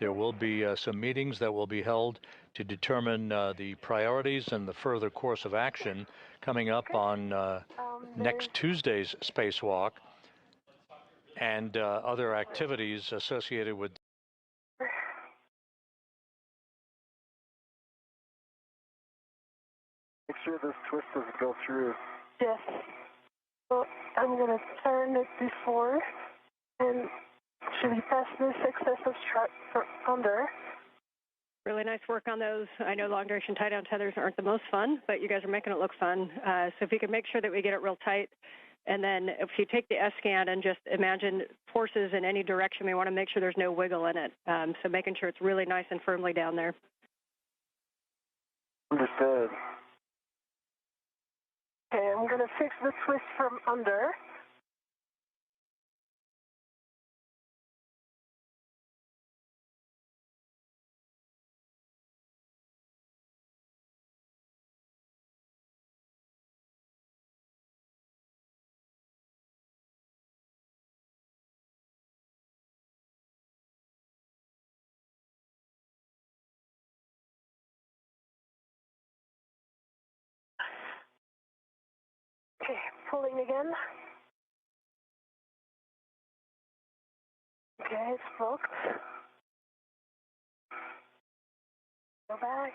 There will be some meetings that will be held to determine the priorities and the further course of action coming up on next Tuesday's spacewalk and other activities associated with Make sure this twist doesn't go through. Yes. So I'm going to turn it before and actually pass this excess of strap under. Really nice work on those. I know long duration tie down tethers aren't the most fun, but you guys are making it look fun. So if you can make sure that we get it real tight, and then if you take the S-scan and just imagine forces in any direction, we want to make sure there's no wiggle in it. So making sure it's really nice and firmly down there. Understood. Okay, I'm going to fix the twist from under. Okay, pulling again. Okay, it's blocked. Go back.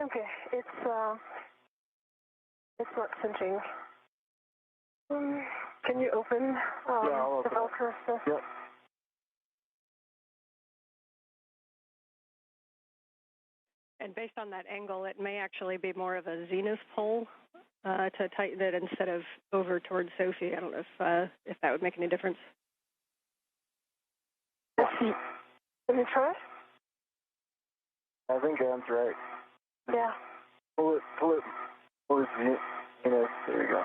Okay, it's not cinching. Can you open I'll the open Velcro stuff? Yep. And based on that angle, it may actually be more of a zenith pull to tighten it instead of over towards Sophie. I don't know if that would make any difference. Let's see. Let me try. I think Anne's right. Yeah. Pull it. There you go.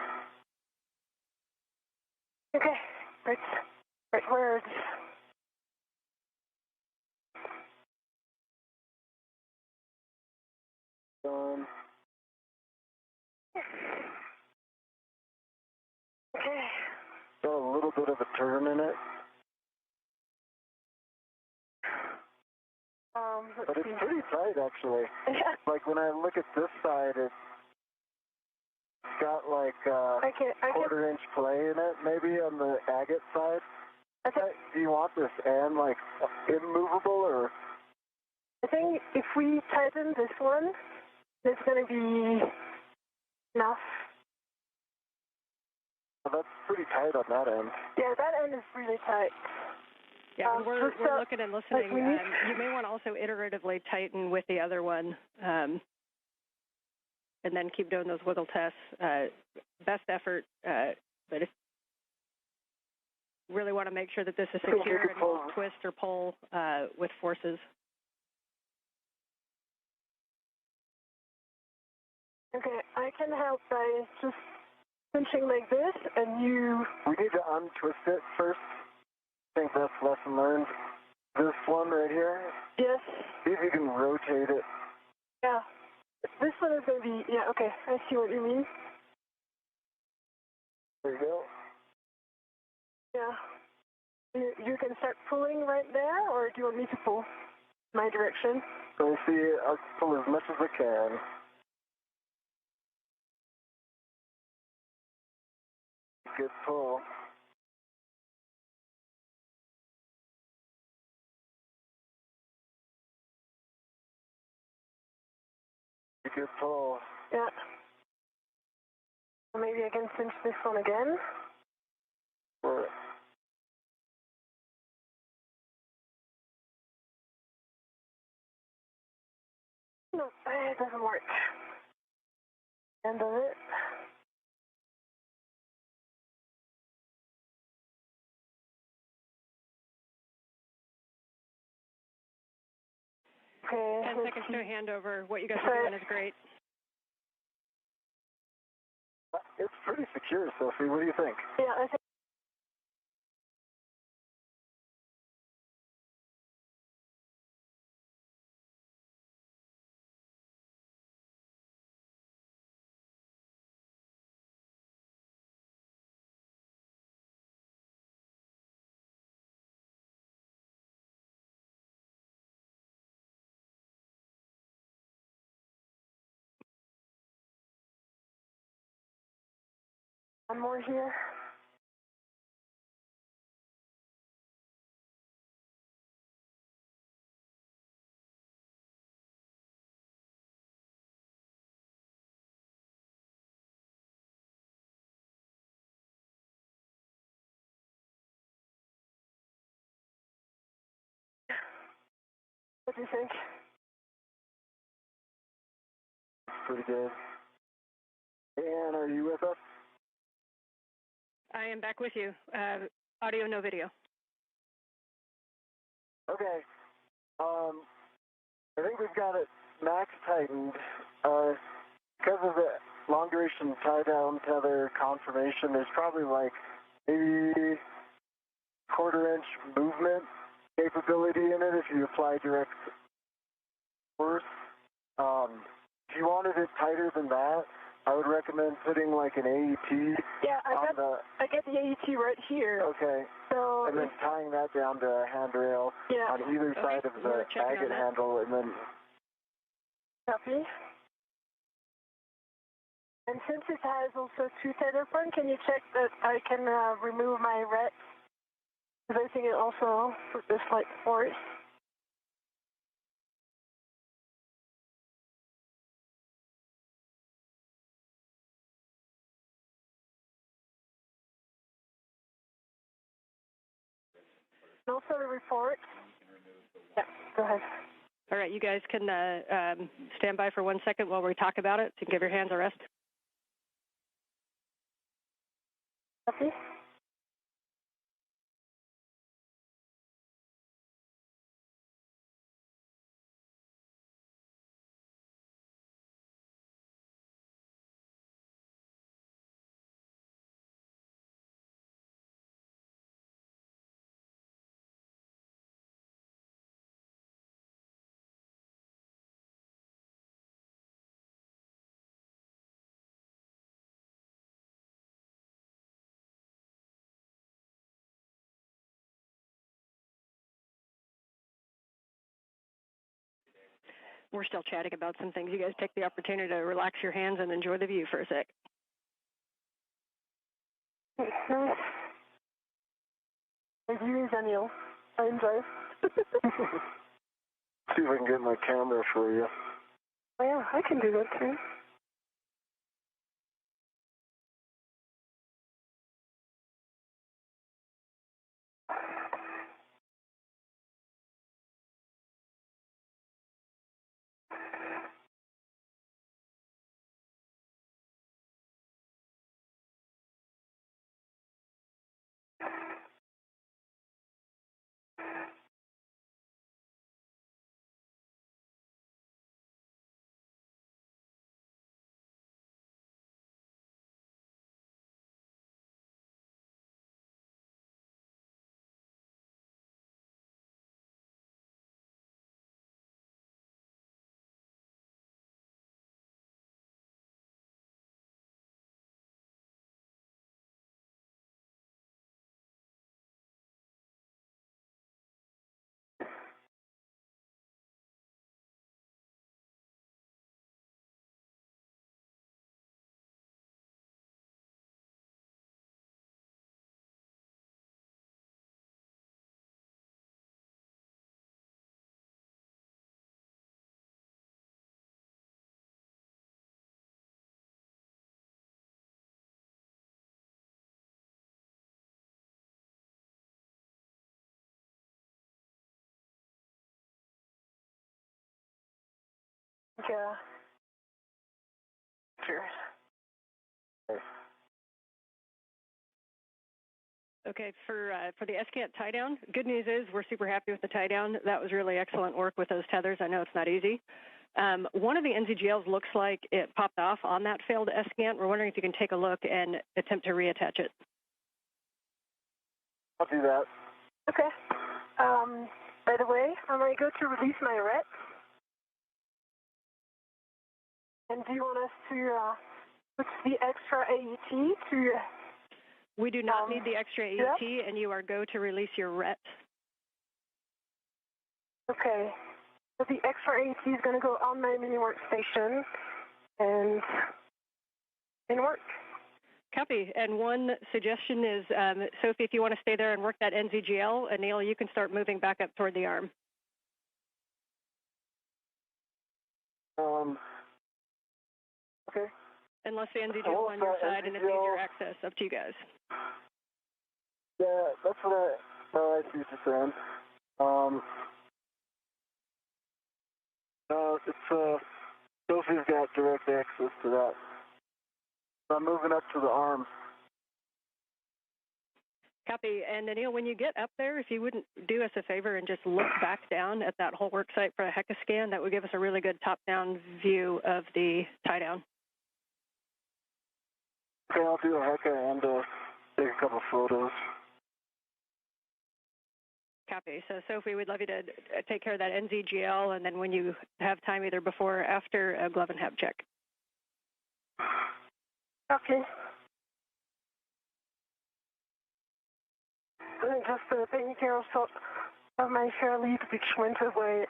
Okay. Right words. Okay. Got a little bit of a turn in it. But it's pretty tight, actually. Yeah. Like, when I look at this side, it's got, like, quarter-inch play in it, maybe, on the agate side. Do you want this and, like, immovable, or? I think if we tighten this one, it's going to be enough. Well, that's pretty tight on that end. Yeah, that end is really tight. Yeah, we're looking and listening. You may want to also iteratively tighten with the other one, and then keep doing those wiggle tests. Best effort, but if you really want to make sure that this is secure and won't twist or pull with forces. Okay, I can help by just pinching like this, and you... We need to untwist it first. I think that's lesson learned. This one right here? Yes. See if you can rotate it. Yeah. This one is going to be... Yeah, okay. I see what you mean. There you go. Yeah. You can start pulling right there, or do you want me to pull my direction? So see, I'll pull as much as I can. Good pull. Good pull. Yeah. Or maybe I can cinch this one again. Or no, it doesn't work. End of it. Okay. 10 seconds to a handover. What you guys are doing is great. it's pretty secure, Sophie. What do you think? Yeah, I think. One more here. What do you think? Pretty good. Anne, are you with us? I am back with you. Audio, no video. Okay. I think we've got it max tightened. Because of the long duration tie down tether confirmation, there's probably like maybe quarter-inch movement capability in it if you apply direct force. If you wanted it tighter than that, I would recommend putting like an AET. Yeah, I get the AET right here. Okay. So and then tying that down to a handrail on either side of the agate handle, and then Copy. And since it has also 2 tether points, can you check that I can remove my ret? Because I think it also put this light force. And also the report. Yeah, go ahead. All right, you guys can stand by for 1 second while we talk about it. So you can give your hands a rest. Copy. We're still chatting about some things. You guys take the opportunity to relax your hands and enjoy the view for a sec. Nice. The view is Anil. I enjoy. See if I can get my camera for you. Oh yeah, I can do that too. Yeah. Sure. Okay, for the SCANT tie down, good news is we're super happy with the tie down. That was really excellent work with those tethers. I know it's not easy. One of the NZGLs looks like it popped off on that failed SCANT. We're wondering if you can take a look and attempt to reattach it. I'll do that. Okay. By the way, I'm going to go to release my ret. And do you want us to put the extra AET to... We do not need the extra AET, yep. And you are go to release your ret. Okay. So the extra AET is going to go on my mini workstation and work. Copy. And one suggestion is, Sophie, if you want to stay there and work that NZGL, Anil, you can start moving back up toward the arm. Okay. Unless the NZGL is on your side and it's easier access, up to you guys. Yeah, that's what I see what you're saying. It's Sophie's got direct access to that. So I'm moving up to the arm. Copy. And Anil, when you get up there, if you wouldn't do us a favor and just look back down at that whole work site for a HECA scan, that would give us a really good top-down view of the tie-down. Okay, I'll do a HECA and take a couple photos. Copy. So, Sophie, we'd love you to take care of that NZGL, and then when you have time, either before or after, a glove and hab check. Okay. I'm just taking care of my fair lead, which went away.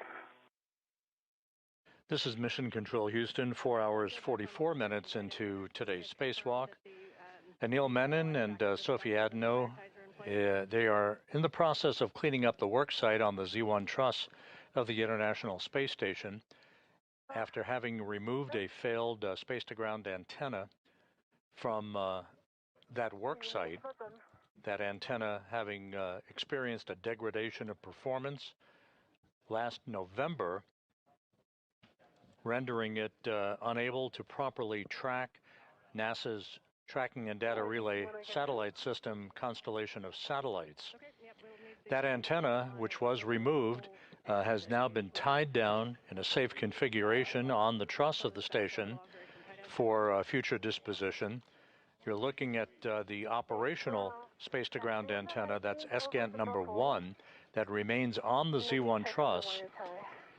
This is Mission Control Houston, 4 hours 44 minutes into today's spacewalk. Anil Menon and Sophie Adenot, they are in the process of cleaning up the work site on the Z1 truss of the International Space Station after having removed a failed space-to-ground antenna from that work site, that antenna having experienced a degradation of performance last November, rendering it unable to properly track NASA's Tracking and Data Relay Satellite System constellation of satellites. That antenna, which was removed, has now been tied down in a safe configuration on the truss of the station for future disposition. You're looking at the operational space-to-ground antenna, that's SGANT number 1, that remains on the Z1 truss.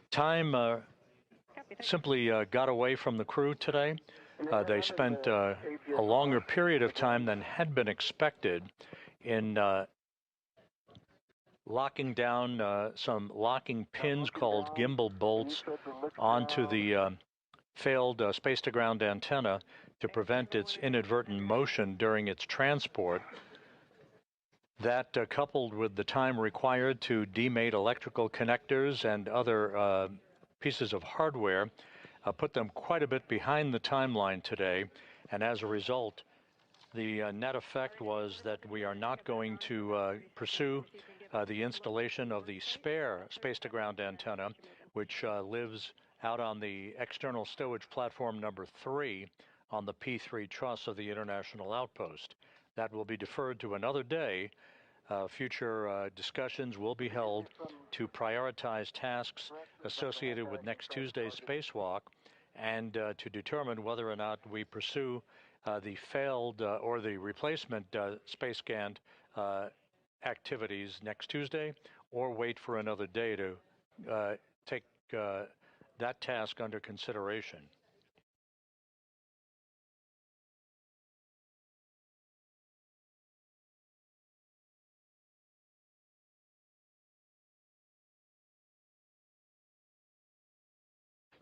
Time simply got away from the crew today. They spent a longer period of time than had been expected in locking down some locking pins called gimbal bolts onto the failed space-to-ground antenna to prevent its inadvertent motion during its transport. That, coupled with the time required to demate electrical connectors and other pieces of hardware, put them quite a bit behind the timeline today, and as a result, the net effect was that we are not going to pursue the installation of the spare space-to-ground antenna, which lives out on the external stowage platform number 3 on the P3 truss of the International Outpost. That will be deferred to another day. Future discussions will be held to prioritize tasks associated with next Tuesday's spacewalk and to determine whether or not we pursue the failed or the replacement space GANT activities next Tuesday, or wait for another day to take that task under consideration.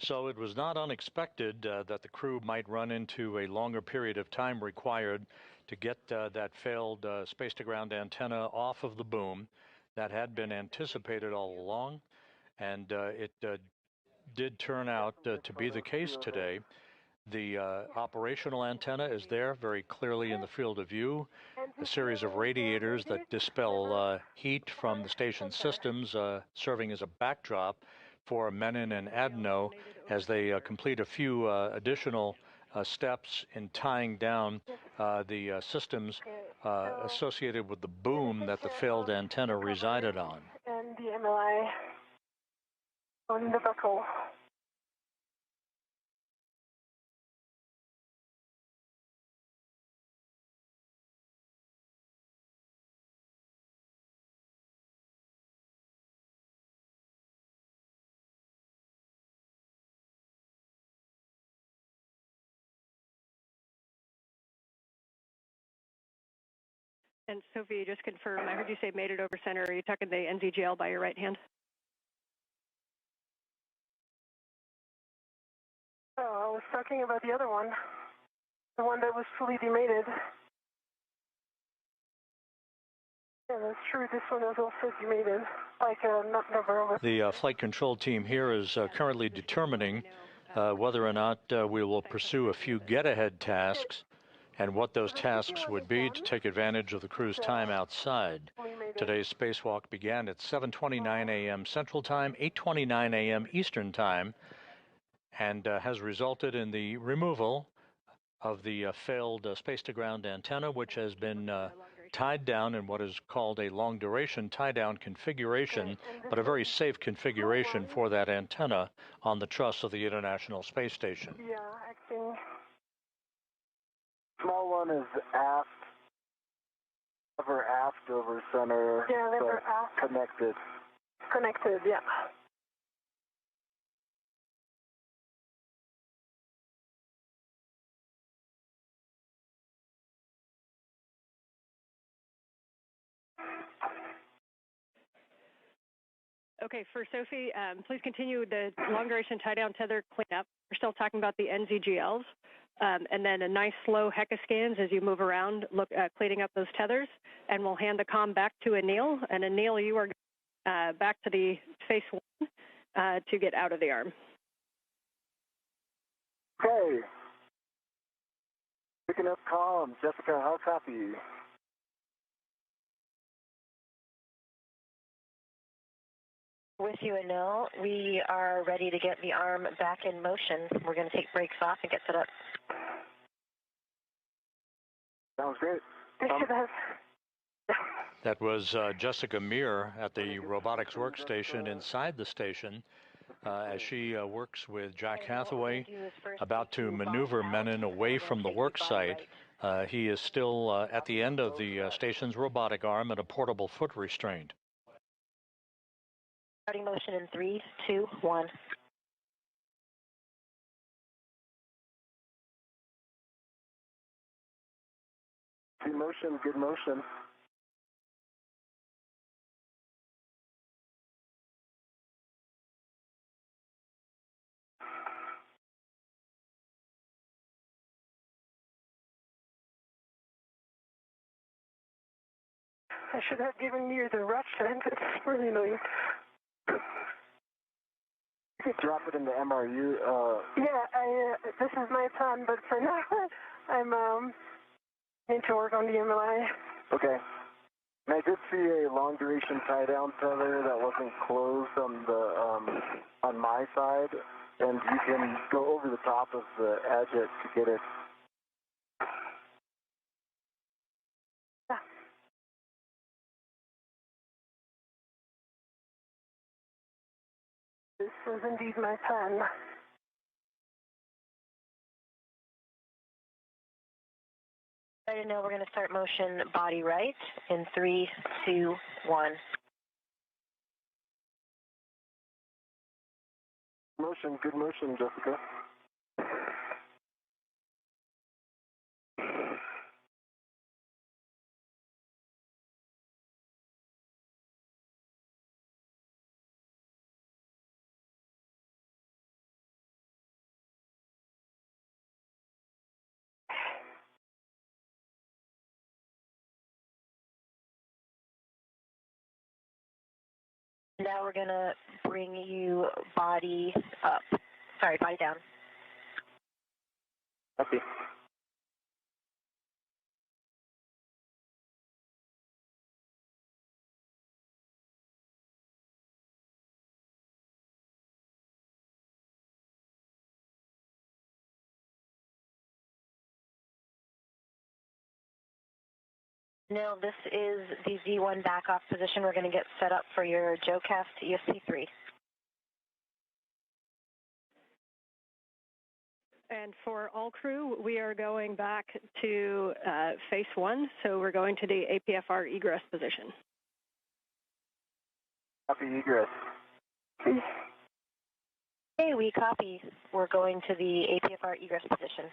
So it was not unexpected that the crew might run into a longer period of time required to get that failed space-to-ground antenna off of the boom. That had been anticipated all along, and it did turn out to be the case today. The operational antenna is there very clearly in the field of view. A series of radiators that dispel heat from the station systems serving as a backdrop for Menon and Adenot as they complete a few additional steps in tying down the systems associated with the boom that the failed antenna resided on. And the MLI on the buckle. And Sophie, just confirm, I heard you say made it over center. Are you talking the NZGL by your right hand? Oh, I was talking about the other one. The one that was fully demated. Yeah, that's true. This one was also demated, like not number over. The flight control team here is currently determining whether or not we will pursue a few get-ahead tasks and what those tasks would be to take advantage of the crew's time outside. Today's spacewalk began at 7:29 a.m. Central Time, 8:29 a.m. Eastern Time, and has resulted in the removal of the failed space-to-ground antenna, which has been tied down in what is called a long-duration tie-down configuration, but a very safe configuration for that antenna on the truss of the International Space Station. Yeah, acting. Small one is aft, over center. Yeah, they were aft. Connected. Connected, yeah. Okay, for Sophie, please continue the long-duration tie-down tether cleanup. We're still talking about the NZGLs, and then a nice slow HECA scans as you move around, cleaning up those tethers, and we'll hand the comm back to Anil. And Anil, you are back to the phase one to get out of the arm. Okay. Picking up comm. Jessica, how copy? With you, Anil. We are ready to get the arm back in motion. We're going to take brakes off and get set up. Sounds great. That was Jessica Meir at the robotics workstation inside the station as she works with Jack Hathaway, about to maneuver Menon away from the work site. He is still at the end of the station's robotic arm and a portable foot restraint. Starting motion in 3, 2, 1. Good motion, good motion. I should have given you the rush end. It's really annoying. You could drop it in the MRU. Yeah, this is my plan, but for now, I'm need to work on the MLI. Okay. And I did see a long duration tie down tether that wasn't closed on the on my side, and you can go over the top of the edge to get it. This was indeed my plan. Right now, we're going to start motion body right in 3, 2, 1. Motion, good motion, Jessica. Now we're going to bring you body up. Sorry, body down. Copy. Now this is the Z1 back off position. We're going to get set up for your JoeCast ESP3. And for all crew, we are going back to phase one, so we're going to the APFR egress position. Copy egress. Okay, we copy. We're going to the APFR egress position.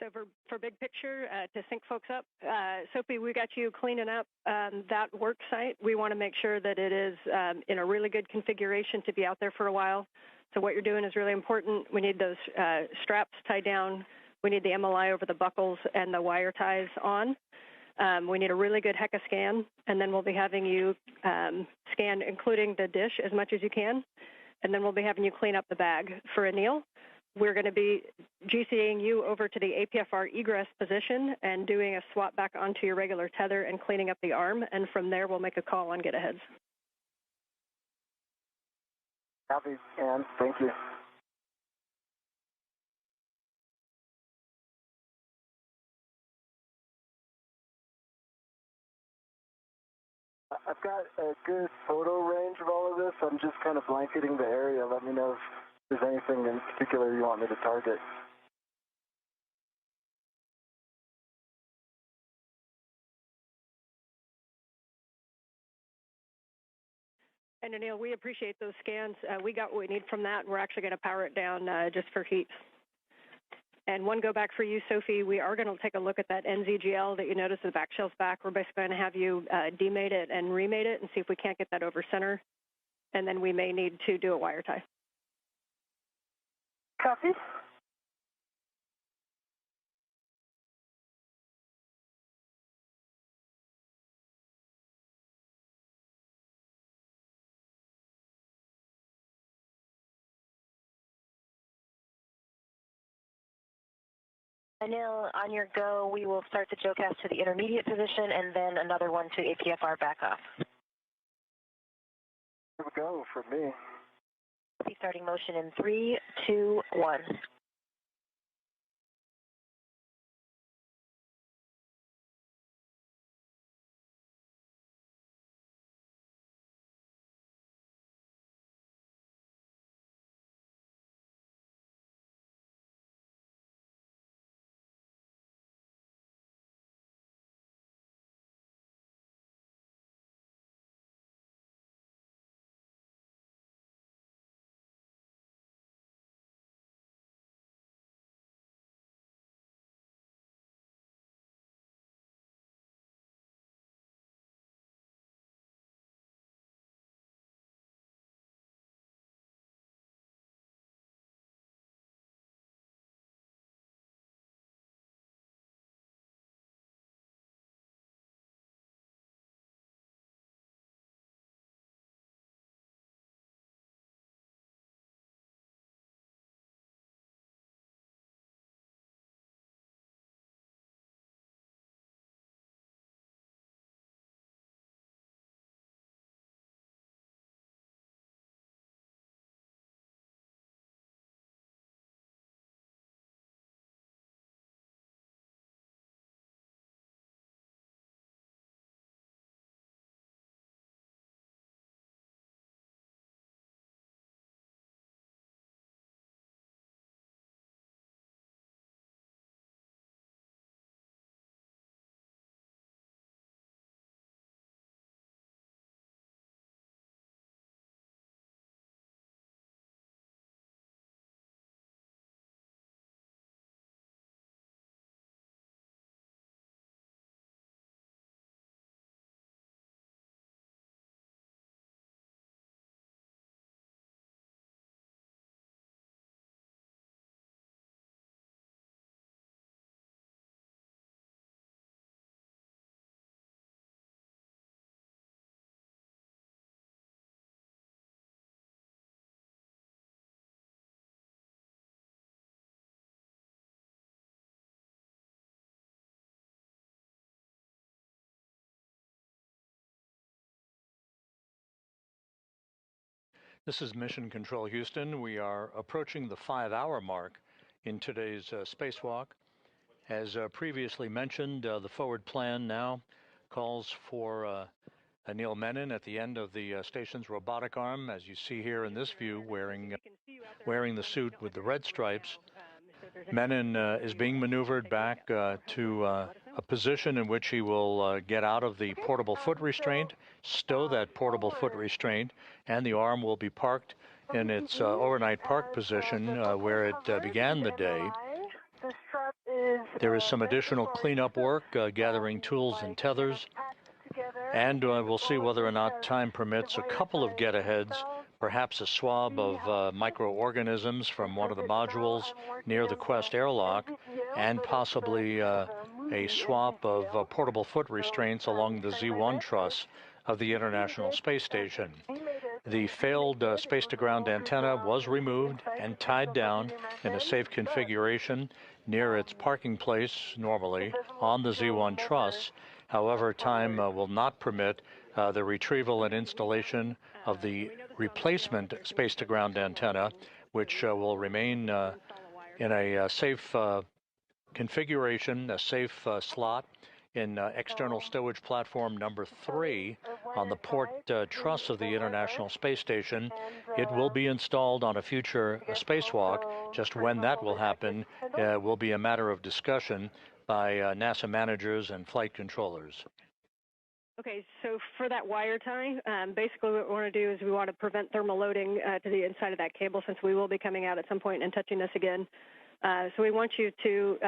So for big picture, to sync folks up, Sophie, we got you cleaning up that work site. We want to make sure that it is in a really good configuration to be out there for a while. So what you're doing is really important. We need those straps tied down. We need the MLI over the buckles and the wire ties on. We need a really good HECA scan, and then we'll be having you scan, including the dish, as much as you can. And then we'll be having you clean up the bag. For Anil, we're going to be GCAing you over to the APFR egress position and doing a swap back onto your regular tether and cleaning up the arm. And from there, we'll make a call on get-aheads. Copy, and thank you. I've got a good photo range of all of this. I'm just kind of blanketing the area. Let me know if there's anything in particular you want me to target. And Anil, we appreciate those scans. We got what we need from that. We're actually going to power it down just for heat. And one go back for you, Sophie. We are going to take a look at that NZGL that you noticed the back shell's back. We're basically going to have you demate it and remate it and see if we can't get that over center. And then we may need to do a wire tie. Copy. Anil, on your go, we will start the JOCAS to the intermediate position and then another one to APFR back off. Here we go for me. We'll be starting motion in 3, 2, 1. This is Mission Control Houston. We are approaching the 5-hour mark in today's spacewalk. As previously mentioned, the forward plan now calls for Anil Menon at the end of the station's robotic arm, as you see here in this view, wearing the suit with the red stripes. Menon is being maneuvered back to a position in which he will get out of the portable foot restraint, stow that portable foot restraint, and the arm will be parked in its overnight park position where it began the day. There is some additional cleanup work, gathering tools and tethers, and we'll see whether or not time permits a couple of get-aheads, perhaps a swab of microorganisms from one of the modules near the Quest airlock, and possibly a swap of portable foot restraints along the Z1 truss of the International Space Station. The failed space-to-ground antenna was removed and tied down in a safe configuration near its parking place, normally, on the Z1 truss. However, time will not permit the retrieval and installation of the replacement space-to-ground antenna, which will remain in a safe configuration, a safe slot in external stowage platform number 3 on the port truss of the International Space Station. It will be installed on a future spacewalk. Just when that will happen will be a matter of discussion by NASA managers and flight controllers. Okay, so for that wire tie, basically what we want to do is we want to prevent thermal loading to the inside of that cable, since we will be coming out at some point and touching this again. So we want you to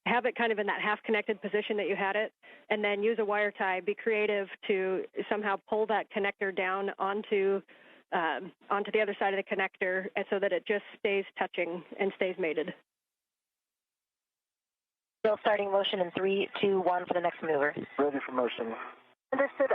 have it kind of in that half-connected position that you had it, and then use a wire tie. Be creative to somehow pull that connector down onto the other side of the connector, and so that it just stays touching and stays mated. Still starting motion in 3, 2, 1 for the next maneuver. Ready for motion. Understood,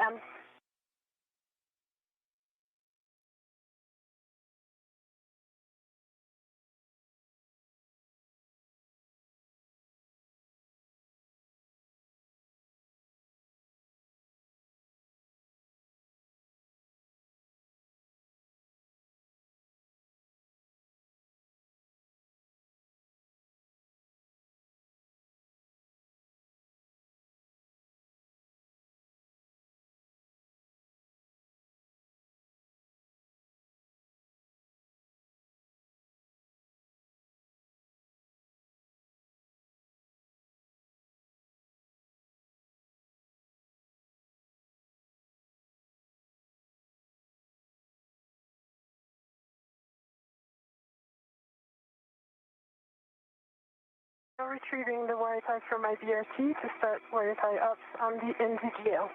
Now retrieving the wire tie from my BRT to start wire tie ups on the NZGL.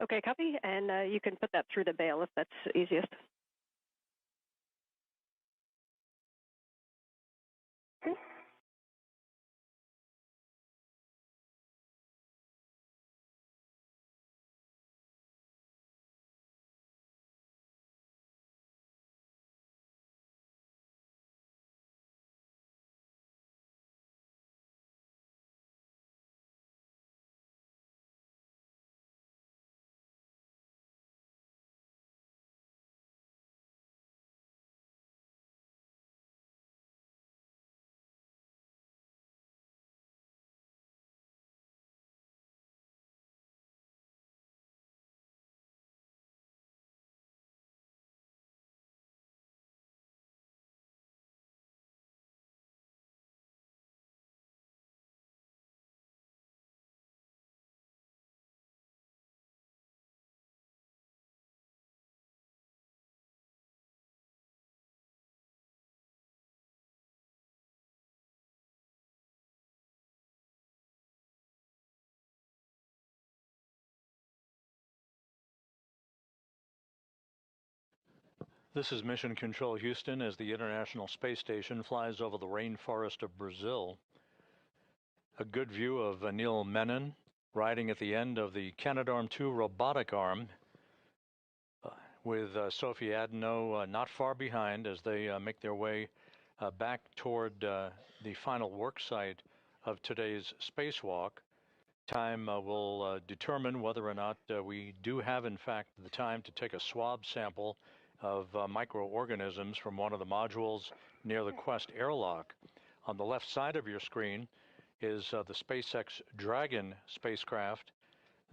Okay, copy, and you can put that through the bail if that's easiest. Okay. This is Mission Control Houston as the International Space Station flies over the rainforest of Brazil. A good view of Anil Menon riding at the end of the Canadarm2 robotic arm with Sophie Adenot not far behind as they make their way back toward the final work site of today's spacewalk. Time will determine whether or not we do have, in fact, the time to take a swab sample of microorganisms from one of the modules near the Quest airlock. On the left side of your screen is the SpaceX Dragon spacecraft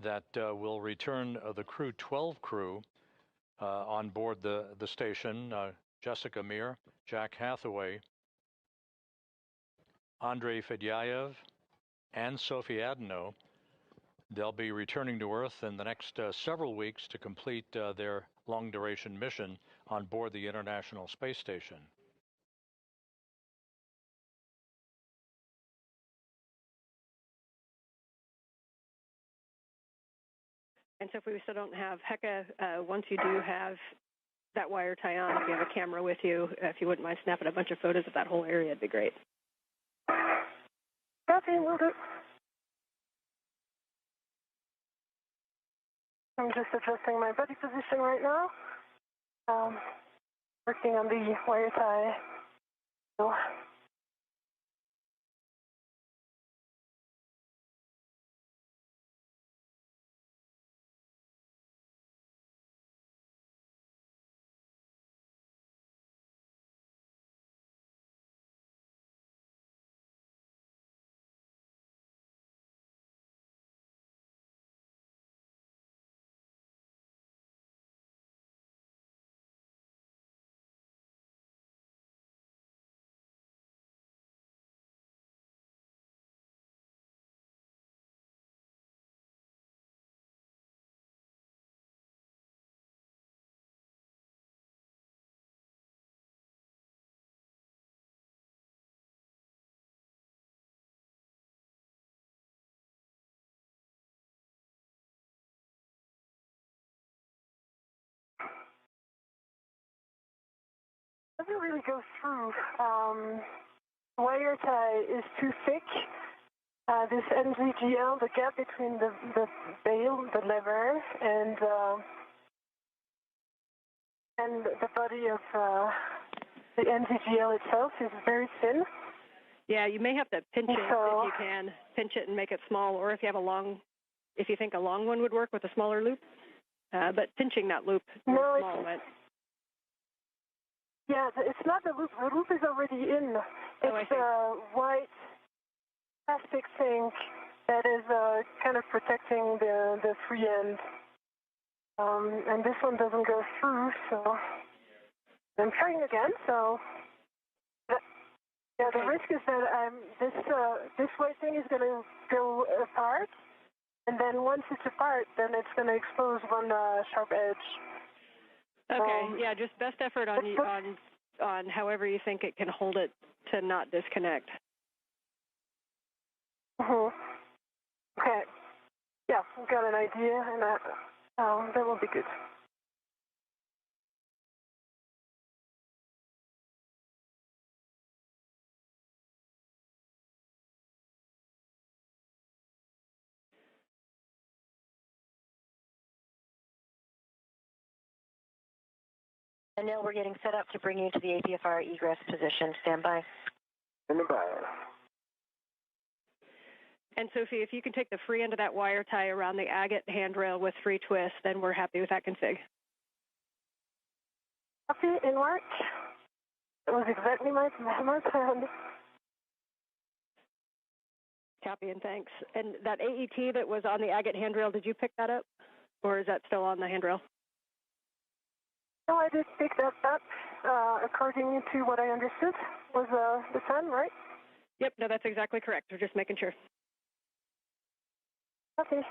that will return the Crew 12 crew on board the station, Jessica Meir, Jack Hathaway, Andrei Fedyaev, and Sophie Adenot. They'll be returning to Earth in the next several weeks to complete their long-duration mission on board the International Space Station. And so if we still don't have Heka, once you do have that wire tie on, if you have a camera with you, if you wouldn't mind snapping a bunch of photos of that whole area, it'd be great. Copy, will do. I'm just adjusting my body position right now. Working on the wire tie. So doesn't really go through. Wire tie is too thick. This NZGL, the gap between the bail, the lever, and the body of the NZGL itself is very thin. Yeah, you may have to pinch it if you can. Pinch it and make it small, or if you have if you think a long one would work with a smaller loop. But pinching that loop is small. Yeah, it's not the loop. The loop is already in. It's a white plastic thing that is kind of protecting the free end. And this one doesn't go through, so I'm trying again. So yeah, the risk is that this white thing is going to go apart, and then once it's apart, then it's going to expose one sharp edge. Okay, yeah, just best effort on however you think it can hold it to not disconnect. Okay. Yeah, we've got an idea, and that will be good. Anil, we're getting set up to bring you to the APFR egress position. Stand by. Stand by. And Sophie, if you can take the free end of that wire tie around the agate handrail with 3 twists, then we're happy with that config. Copy, in work. It was exactly my plan. Copy and thanks. And that AET that was on the agate handrail, did you pick that up? Or is that still on the handrail? No, I did pick that up. According to what I understood, was the sun, right? Yep, no, that's exactly correct. We're just making sure. Okay.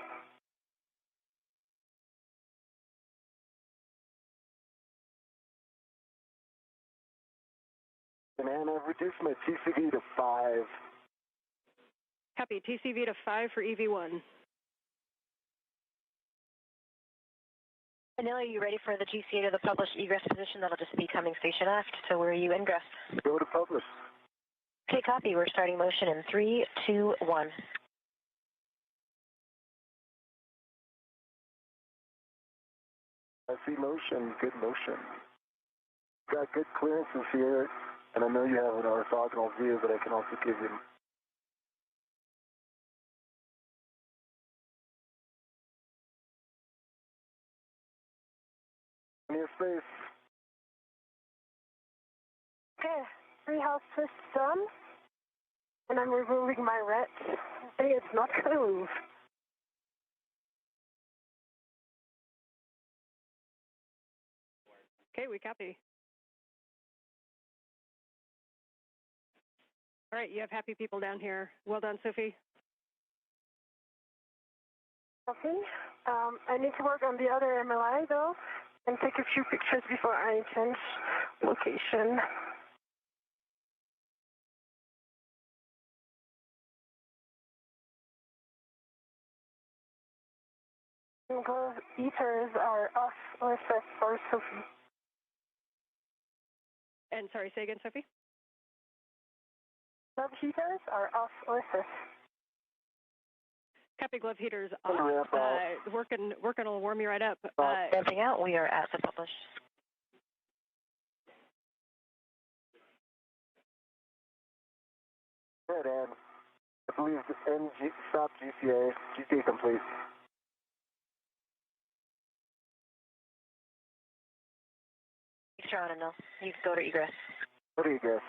Man, I've reduced my TCV to 5. Copy. TCV to 5 for EV1. Anil, are you ready for the GCA to the published egress position? That'll just be coming station aft to where you ingress. Go to publish. Okay, copy. We're starting motion in 3, 2, 1. I see motion, good motion. Got good clearances here, and I know you have an orthogonal view, but I can also give you. Plenty of space. Okay, 3 house twists done, and I'm removing my ret. Hey, it's not going to move. Okay, we copy. All right, you have happy people down here. Well done, Sophie. Okay. I need to work on the other MLI, though, and take a few pictures before I change location. Glove heaters are off OSS for Sophie. And sorry, say again, Sophie? Glove heaters are off OSS. Copy, glove heaters off. Working will warm you right up. Ramping out, we are at the publish. Right, Ann. I believe the NG stop GCA complete. Extra on, Anil. You can go to egress. Go to egress.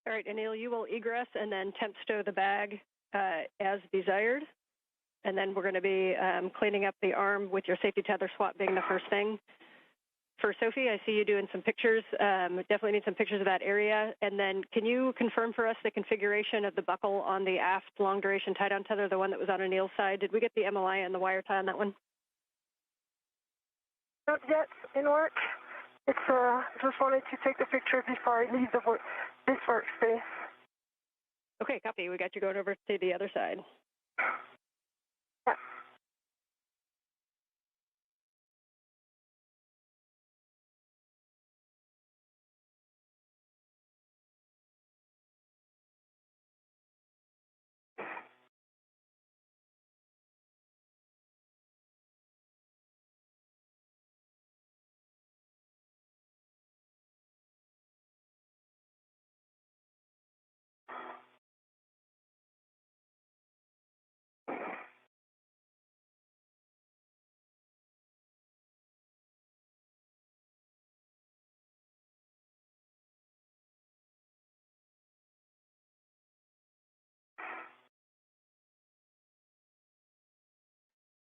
All right, Anil, you will egress and then temp stow the bag as desired. And then we're going to be cleaning up the arm with your safety tether swap being the first thing. For Sophie, I see you doing some pictures. Definitely need some pictures of that area. And then can you confirm for us the configuration of the buckle on the aft long-duration tie-down tether, the one that was on Anil's side? Did we get the MLI and the wire tie on that one? Not yet in work. It's just wanted to take the picture before I leave this workspace. Okay, copy. We got you going over to the other side.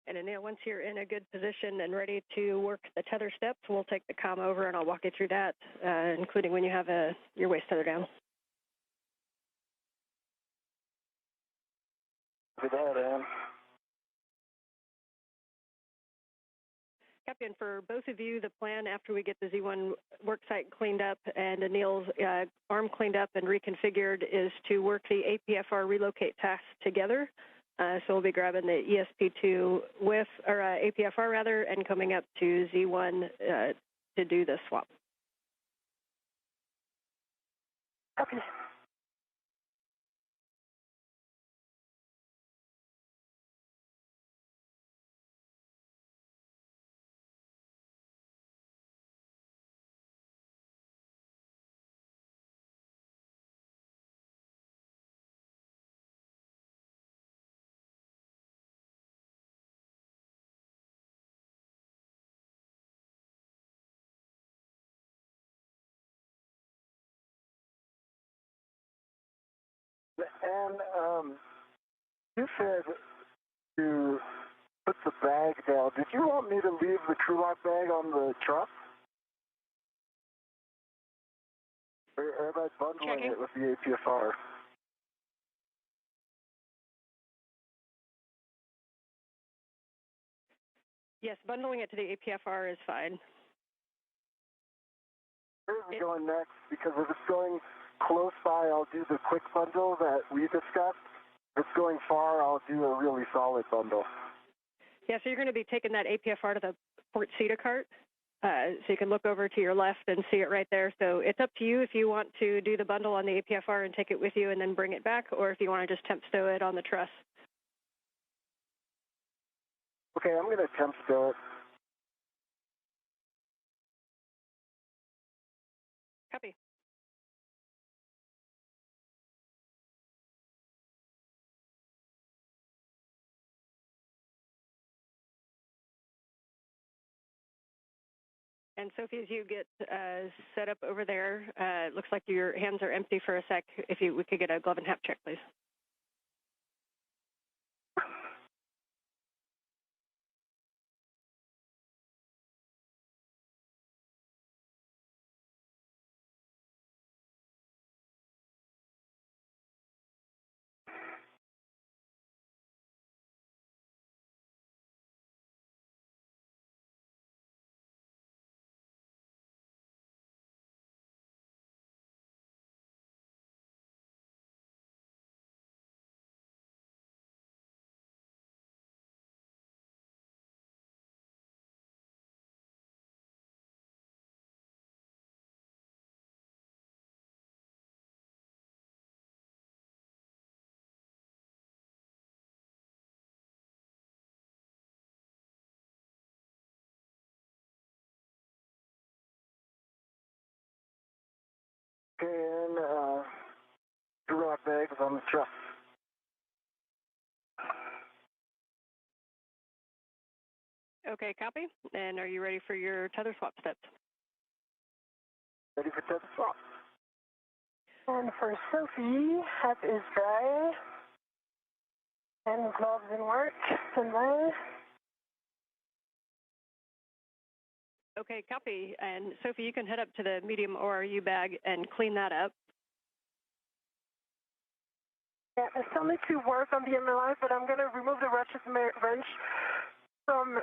And Anil, once you're in a good position and ready to work the tether steps, we'll take the comm over and I'll walk you through that, including when you have your waist tether down. Good ahead, Ann. Captain, for both of you, the plan after we get the Z1 worksite cleaned up and Anil's arm cleaned up and reconfigured is to work the APFR relocate task together. So we'll be grabbing the ESP2 with, or APFR rather, and coming up to Z1 to do the swap. Copy. And you said to put the bag down. Did you want me to leave the crew lock bag on the truck? Or am I bundling Checking. it with the APFR? Yes, bundling it to the APFR is fine. Where is it going next? Because if it's going close by, I'll do the quick bundle that we discussed. If it's going far, I'll do a really solid bundle. Yeah, so you're going to be taking that APFR to the port CETA cart. So you can look over to your left and see it right there. So it's up to you if you want to do the bundle on the APFR and take it with you and then bring it back, or if you want to just temp stow it on the truss. Okay, I'm going to temp stow it. Copy. And Sophie, as you get set up over there, it looks like your hands are empty for a sec. If we could get a glove and hap check, please. Okay, and crew lock bag is on the truck. Okay, copy. And are you ready for your tether swap steps? Ready for tether swap. And for Sophie, hat is dry. And gloves in work. Stand by. Okay, copy. And Sophie, you can head up to the medium ORU bag and clean that up. Yeah, I still need to work on the MLI, but I'm going to remove the ratchet wrench from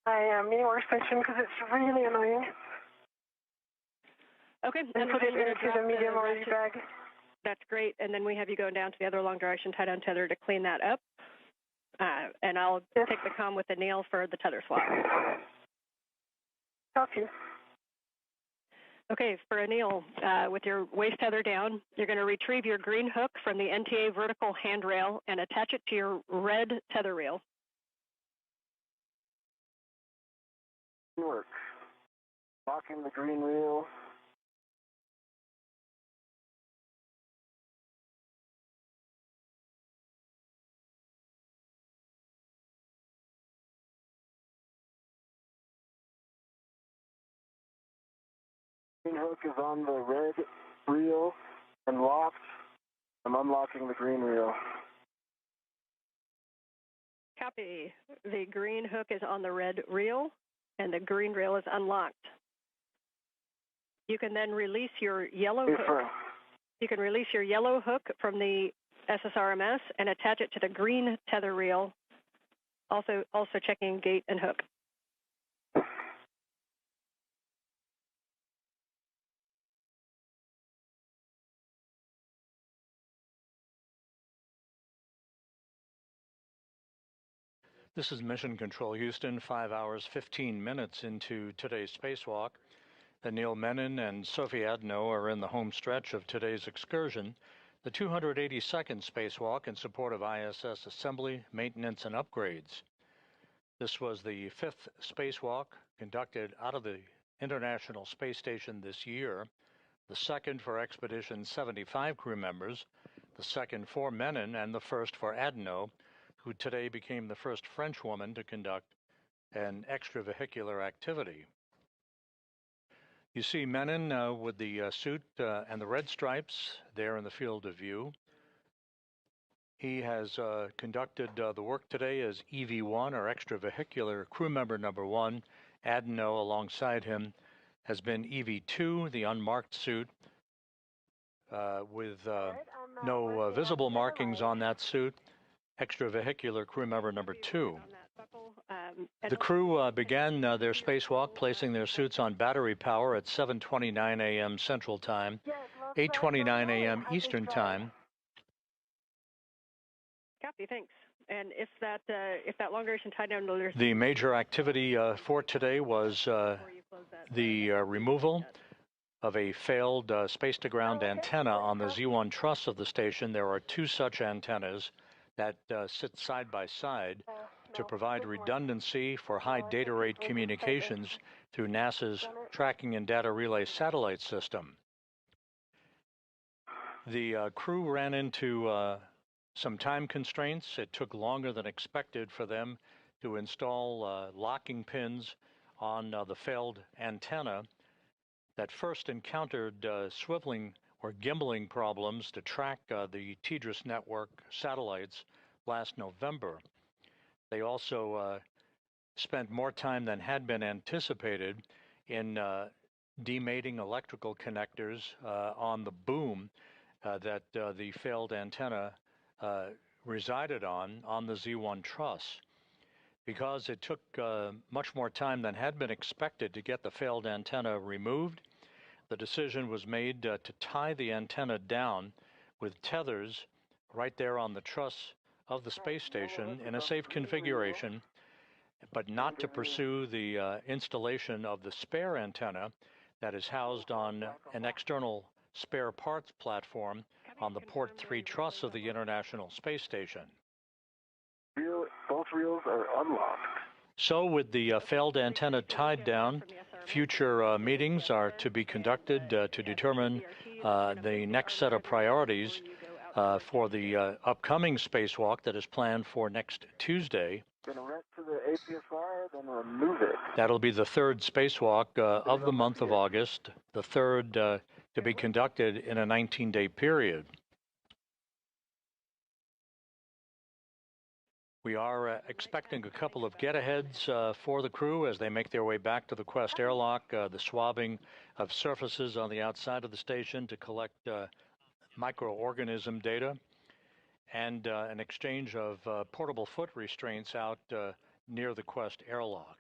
my mini workstation because it's really annoying. Okay, And put it into the medium ORU bag. That's great. And then we have you going down to the other long duration tie-down tether to clean that up. And I'll take the comm with the nail for the tether swap. Copy. Okay, for Anil, with your waist tether down, you're going to retrieve your green hook from the NTA vertical handrail and attach it to your red tether reel. Work. Locking the green reel. Green hook is on the red reel and locked. I'm unlocking the green reel. Copy. The green hook is on the red reel, and the green reel is unlocked. You can then release your yellow hook. You can release your yellow hook from the SSRMS and attach it to the green tether reel, also checking gate and hook. This is Mission Control Houston, 5 hours, 15 minutes into today's spacewalk. Anil Menon and Sophie Adenot are in the home stretch of today's excursion, the 282nd spacewalk in support of ISS assembly, maintenance, and upgrades. This was the 5th spacewalk conducted out of the International Space Station this year, the 2nd for Expedition 75 crew members, the 2nd for Menon, and the 1st for Adenot, who today became the first French woman to conduct an extravehicular activity. You see Menon with the suit and the red stripes there in the field of view. He has conducted the work today as EV1, or extravehicular crew member number 1. Adenot, alongside him, has been EV2, the unmarked suit, with no visible markings on that suit. Extravehicular crew member number 2. The crew began their spacewalk placing their suits on battery power at 7:29 a.m. Central Time, 8:29 a.m. Eastern Time. Copy, thanks. And if that long duration tie down, the major activity for today was the removal of a failed space-to-ground antenna on the Z1 truss of the station. There are 2 such antennas that sit side by side to provide redundancy for high data rate communications through NASA's Tracking and Data Relay Satellite System. The crew ran into some time constraints. It took longer than expected for them to install locking pins on the failed antenna that first encountered swiveling or gimbaling problems to track the TDRS network satellites last November. They also spent more time than had been anticipated in demating electrical connectors on the boom that the failed antenna resided on the Z1 truss. Because it took much more time than had been expected to get the failed antenna removed, the decision was made to tie the antenna down with tethers right there on the truss of the space station in a safe configuration, but not to pursue the installation of the spare antenna that is housed on an external spare parts platform on the Port 3 truss of the International Space Station. Both reels are unlocked. So with the failed antenna tied down, future meetings are to be conducted to determine the next set of priorities for the upcoming spacewalk that is planned for next Tuesday. Going to rent to the APSR, then remove it. That'll be the 3rd spacewalk of the month of August, the 3rd to be conducted in a 19-day period. We are expecting a couple of get-aheads for the crew as they make their way back to the Quest airlock, the swabbing of surfaces on the outside of the station to collect microorganism data, and an exchange of portable foot restraints out near the Quest airlock.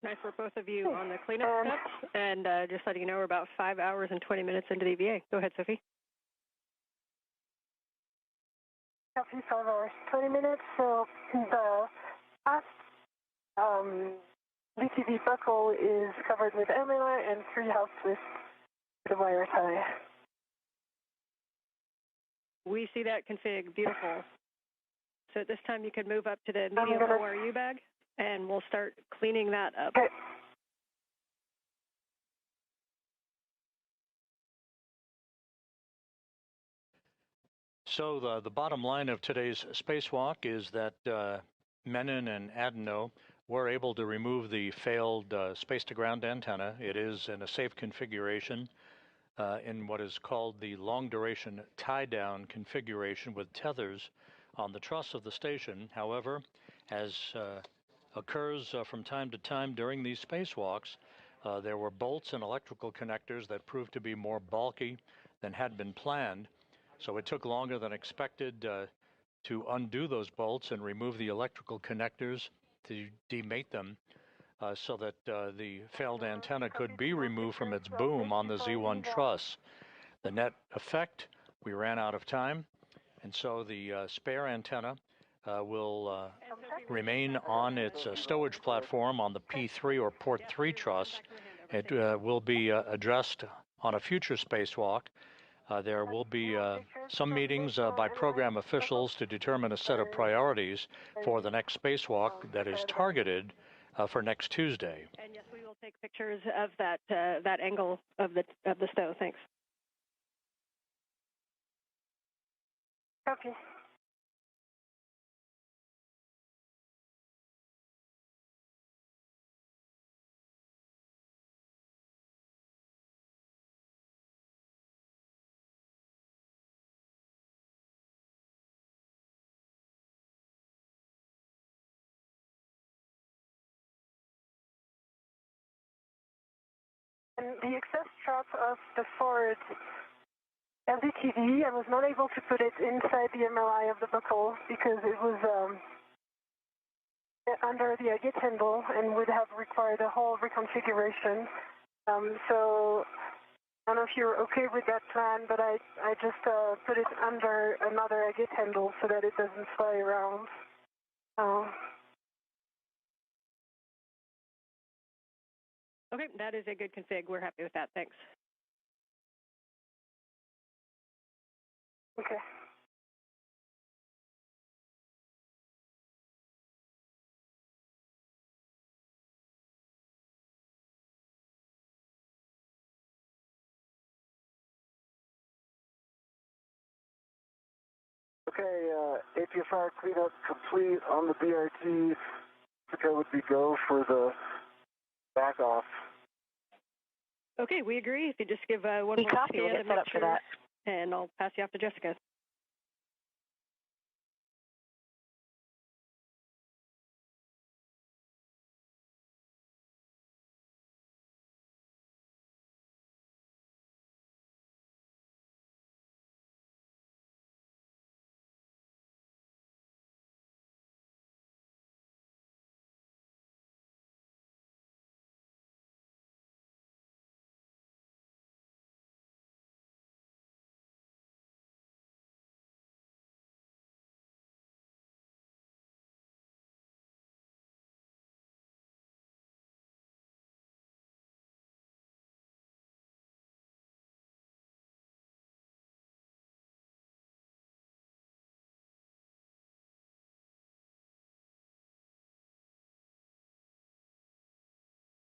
Nice for both of you on the cleanup steps, and just letting you know we're about 5 hours and 20 minutes into the EVA. Go ahead, Sophie. Copy, 5 hours, 20 minutes. So the last VTV buckle is covered with MLI and 3 house with the wire tie. We see that config. Beautiful. So at this time, you could move up to the medium ORU bag, and we'll start cleaning that up. Okay. So the bottom line of today's spacewalk is that Menon and Adenot were able to remove the failed space-to-ground antenna. It is in a safe configuration in what is called the long-duration tie-down configuration with tethers on the truss of the station. However, as occurs from time to time during these spacewalks, there were bolts and electrical connectors that proved to be more bulky than had been planned. So it took longer than expected to undo those bolts and remove the electrical connectors to demate them so that the failed antenna could be removed from its boom on the Z1 truss. The net effect, we ran out of time, and so the spare antenna will remain on its stowage platform on the P3 or port 3 truss. It will be addressed on a future spacewalk. There will be some meetings by program officials to determine a set of priorities for the next spacewalk that is targeted for next Tuesday. And yes, we will take pictures of that that angle of the stow. Thanks. Copy. And the excess strap of the forward LDTV, I was not able to put it inside the MLI of the buckle because it was under the agate handle and would have required a whole reconfiguration. So I don't know if you're okay with that plan, but I just put it under another agate handle so that it doesn't fly around. Okay, that is a good config. We're happy with that. Thanks. Okay. Okay, APFR cleanup complete on the BRT. Jessica would be go for the back off. Okay, we agree. If you just give one more copy, we'll get set up for that. And I'll pass you off to Jessica.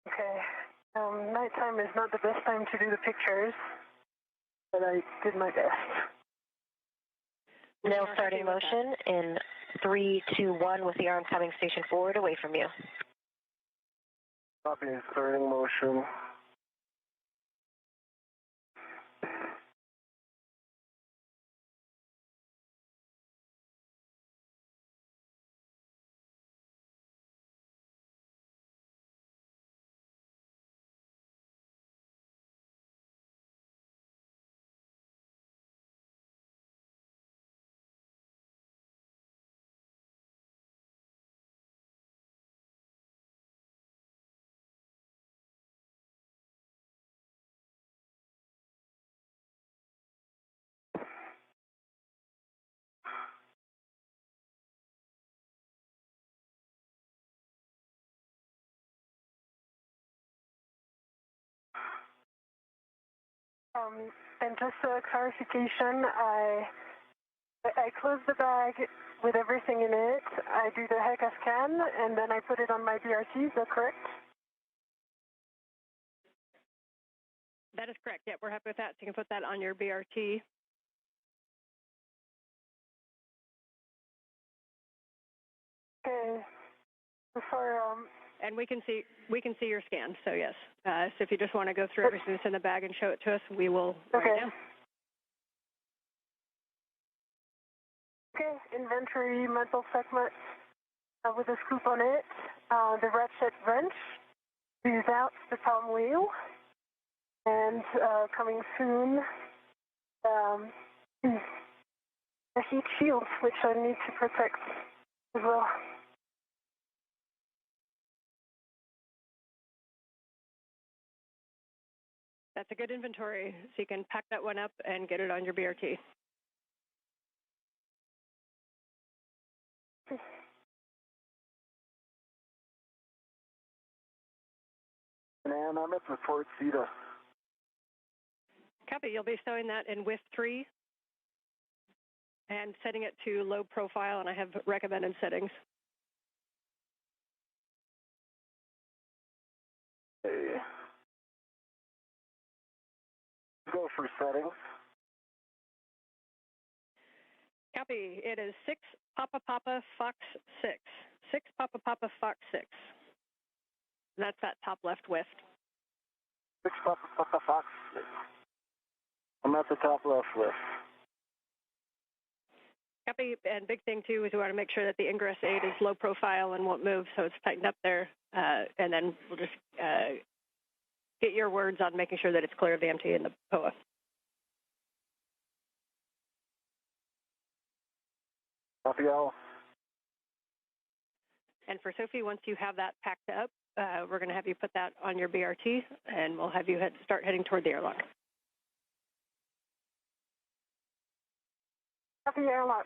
Okay. Nighttime is not the best time to do the pictures, but I did my best. Now starting motion in 3, 2, 1 with the arm coming station forward away from you. Copy, starting motion. And just a clarification, I close the bag with everything in it. I do the HECA scan, and then I put it on my BRT. Is that correct? That is correct. Yeah, we're happy with that. So you can put that on your BRT. Okay. And we can see your scan. So yes. So if you just want to go through everything that's in the bag and show it to us, we will write it down. Okay. Inventory metal segment with a scoop on it. The ratchet wrench. Use out the palm wheel. And coming soon, the heat shield, which I need to protect as well. That's a good inventory, so you can pack that one up and get it on your BRT. And I'm at the Fort Cedar. Copy. You'll be showing that in WIF 3 and setting it to low profile, and I have recommended settings. Okay. Go for settings. Copy. It is 6 Papa Papa Fox 6. 6 Papa Papa Fox 6. And that's that top left WIF. 6 Papa Papa Fox 6. I'm at the top left WIF. Copy. And big thing too is we want to make sure that the ingress aid is low profile and won't move, so it's tightened up there. And then we'll just get your words on making sure that it's clear of the MT and the POA. Copy all. And for Sophie, once you have that packed up, we're going to have you put that on your BRT, and we'll have you start heading toward the airlock. Copy airlock.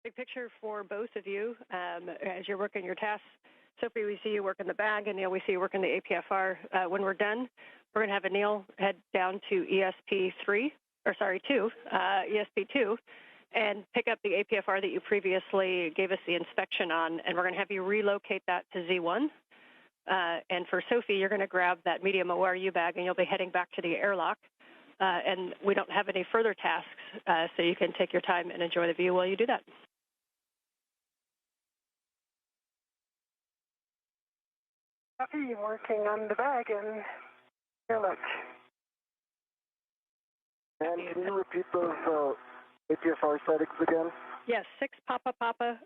Big picture for both of you as you're working your tasks. Sophie, we see you working the bag, and Neil, we see you working the APFR. When we're done, we're going to have Anil head down to ESP2, and pick up the APFR that you previously gave us the inspection on, and we're going to have you relocate that to Z1. And for Sophie, you're going to grab that medium ORU bag, and you'll be heading back to the airlock. And we don't have any further tasks, so you can take your time and enjoy the view while you do that. Copy, working on the bag and airlock. And can you repeat those APFR settings again? Yes, 6 Papa Papa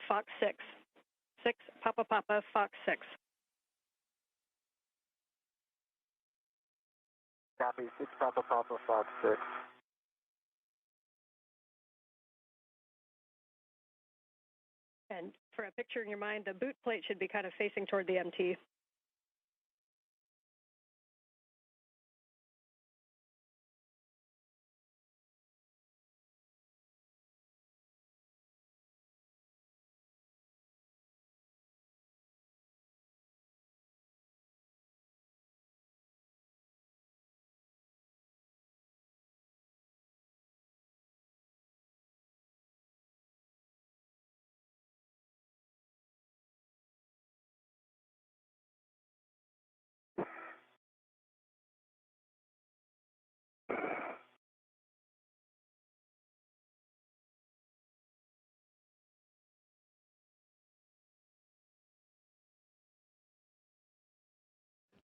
Fox 6. 6 Papa Papa Fox 6. Copy, 6 Papa Papa Fox 6. And for a picture in your mind, the boot plate should be kind of facing toward the MT.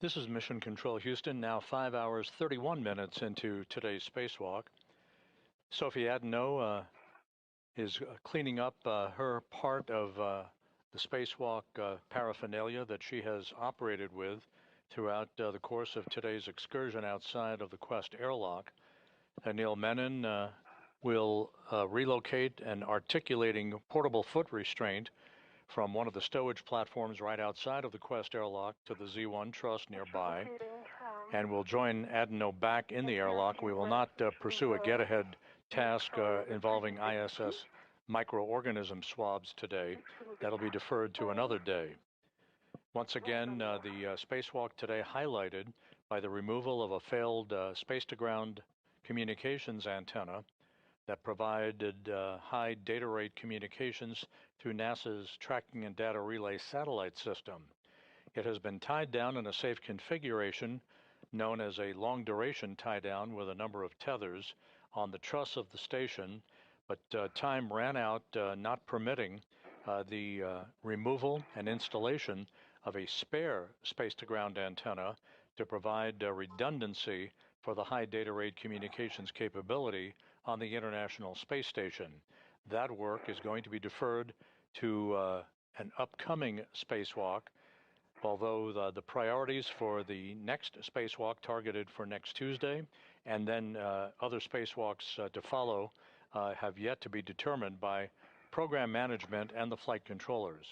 This is Mission Control Houston, now 5 hours 31 minutes into today's spacewalk. Sophie Adenot is cleaning up her part of the spacewalk paraphernalia that she has operated with throughout the course of today's excursion outside of the Quest airlock. Anil Menon will relocate an articulating portable foot restraint from one of the stowage platforms right outside of the Quest airlock to the Z-1 truss nearby, and will join Adenot back in the airlock. We will not pursue a get-ahead task involving ISS microorganism swabs today. That'll be deferred to another day. Once again, the spacewalk today highlighted by the removal of a failed space-to-ground communications antenna that provided high data rate communications through NASA's Tracking and Data Relay satellite system. It has been tied down in a safe configuration known as a long-duration tie-down with a number of tethers on the truss of the station, but time ran out, not permitting the removal and installation of a spare space-to-ground antenna to provide redundancy for the high data rate communications capability on the International Space Station. That work is going to be deferred to an upcoming spacewalk, although the priorities for the next spacewalk targeted for next Tuesday and then other spacewalks to follow have yet to be determined by program management and the flight controllers.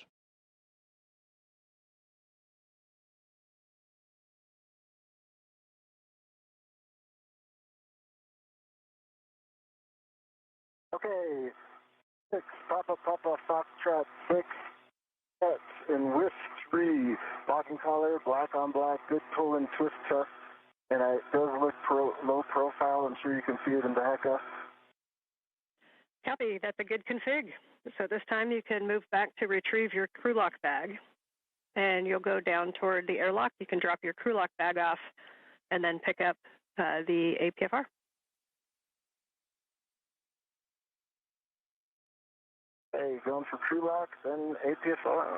Okay, 6, Papa, Foxtrot, 6, sets, and whisk 3, locking collar, black on black, good pull and twist test, and it does look low profile. I'm sure you can see it in the HECA. Copy, that's a good config. So this time you can move back to retrieve your crew lock bag, and you'll go down toward the airlock. You can drop your crew lock bag off and then pick up the APFR. Hey, going for crew lock, then APFR.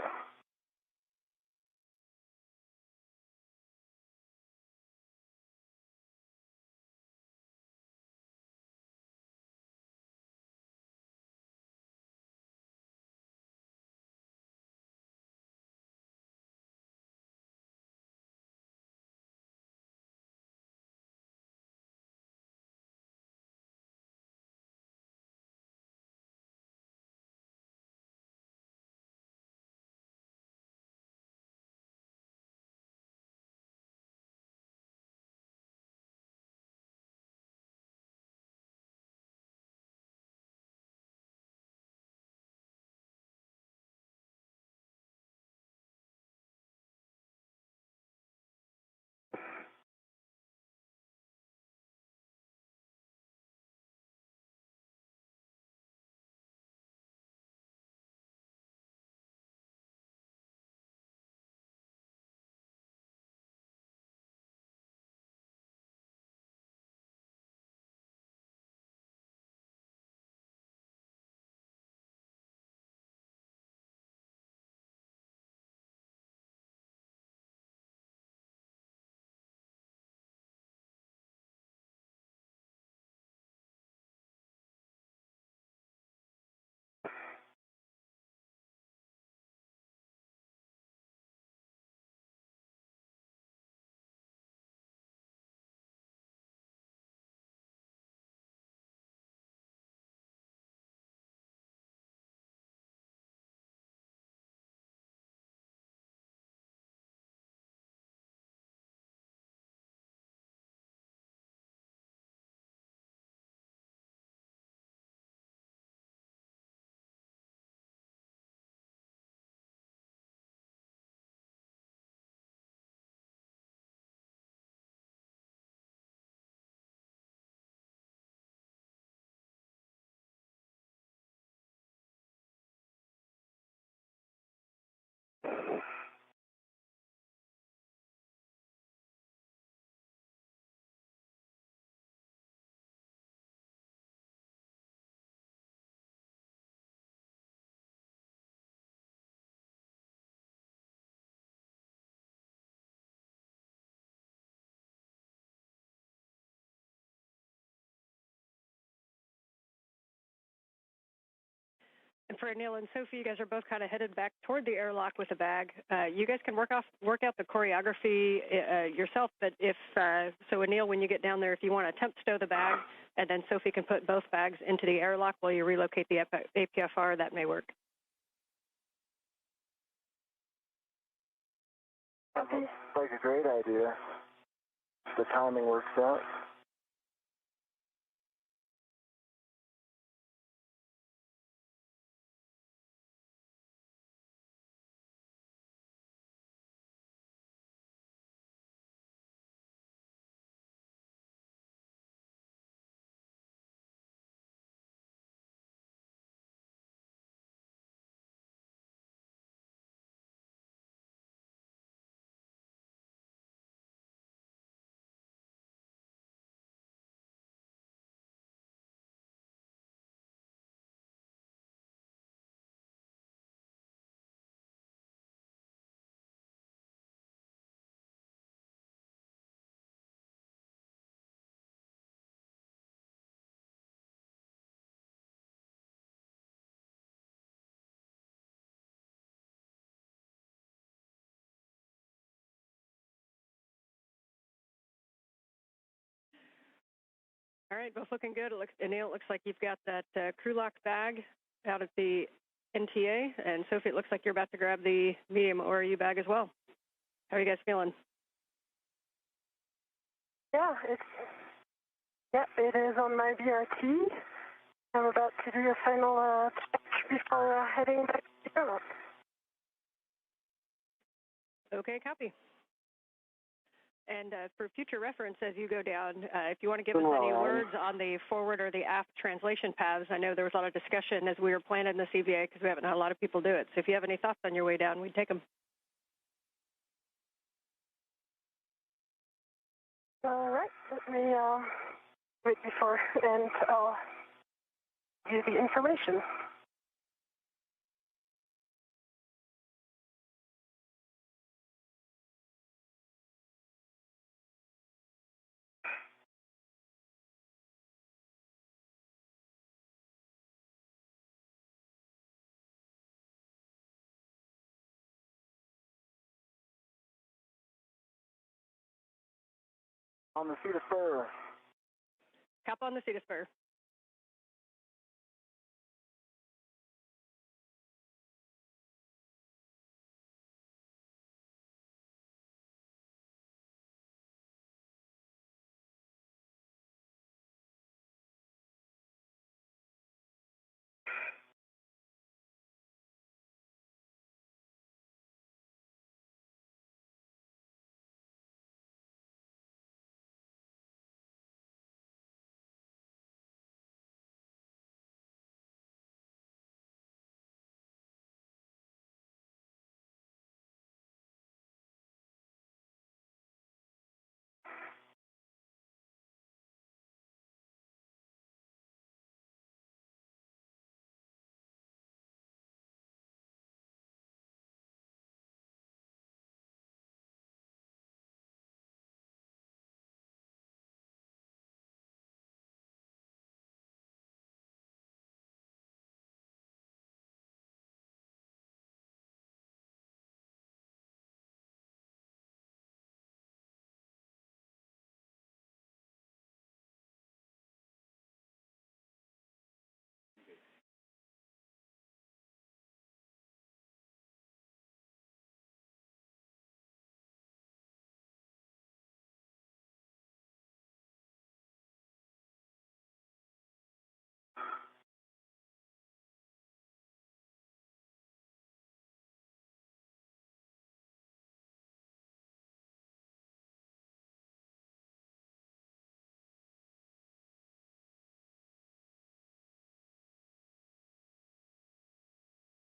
And for Anil and Sophie, you guys are both kind of headed back toward the airlock with a bag. You guys can work out the choreography yourself, but so Anil, when you get down there, if you want to attempt to stow the bag, and then Sophie can put both bags into the airlock while you relocate the APFR, that may work. That looks like a great idea. If the timing works out. All right, both looking good. Anil, it looks like you've got that crew lock bag out at the NTA, and Sophie, it looks like you're about to grab the medium ORU bag as well. How are you guys feeling? Yeah, it is on my BRT. I'm about to do a final check before heading back to the airlock. Okay, copy. And for future reference, as you go down, if you want to give us any words on the forward or the aft translation paths, I know there was a lot of discussion as we were planning this EVA because we haven't had a lot of people do it. So if you have any thoughts on your way down, we'd take them. All right, let me wait before, and I'll give you the information. On the seat of spur. Hop on the seat of spur.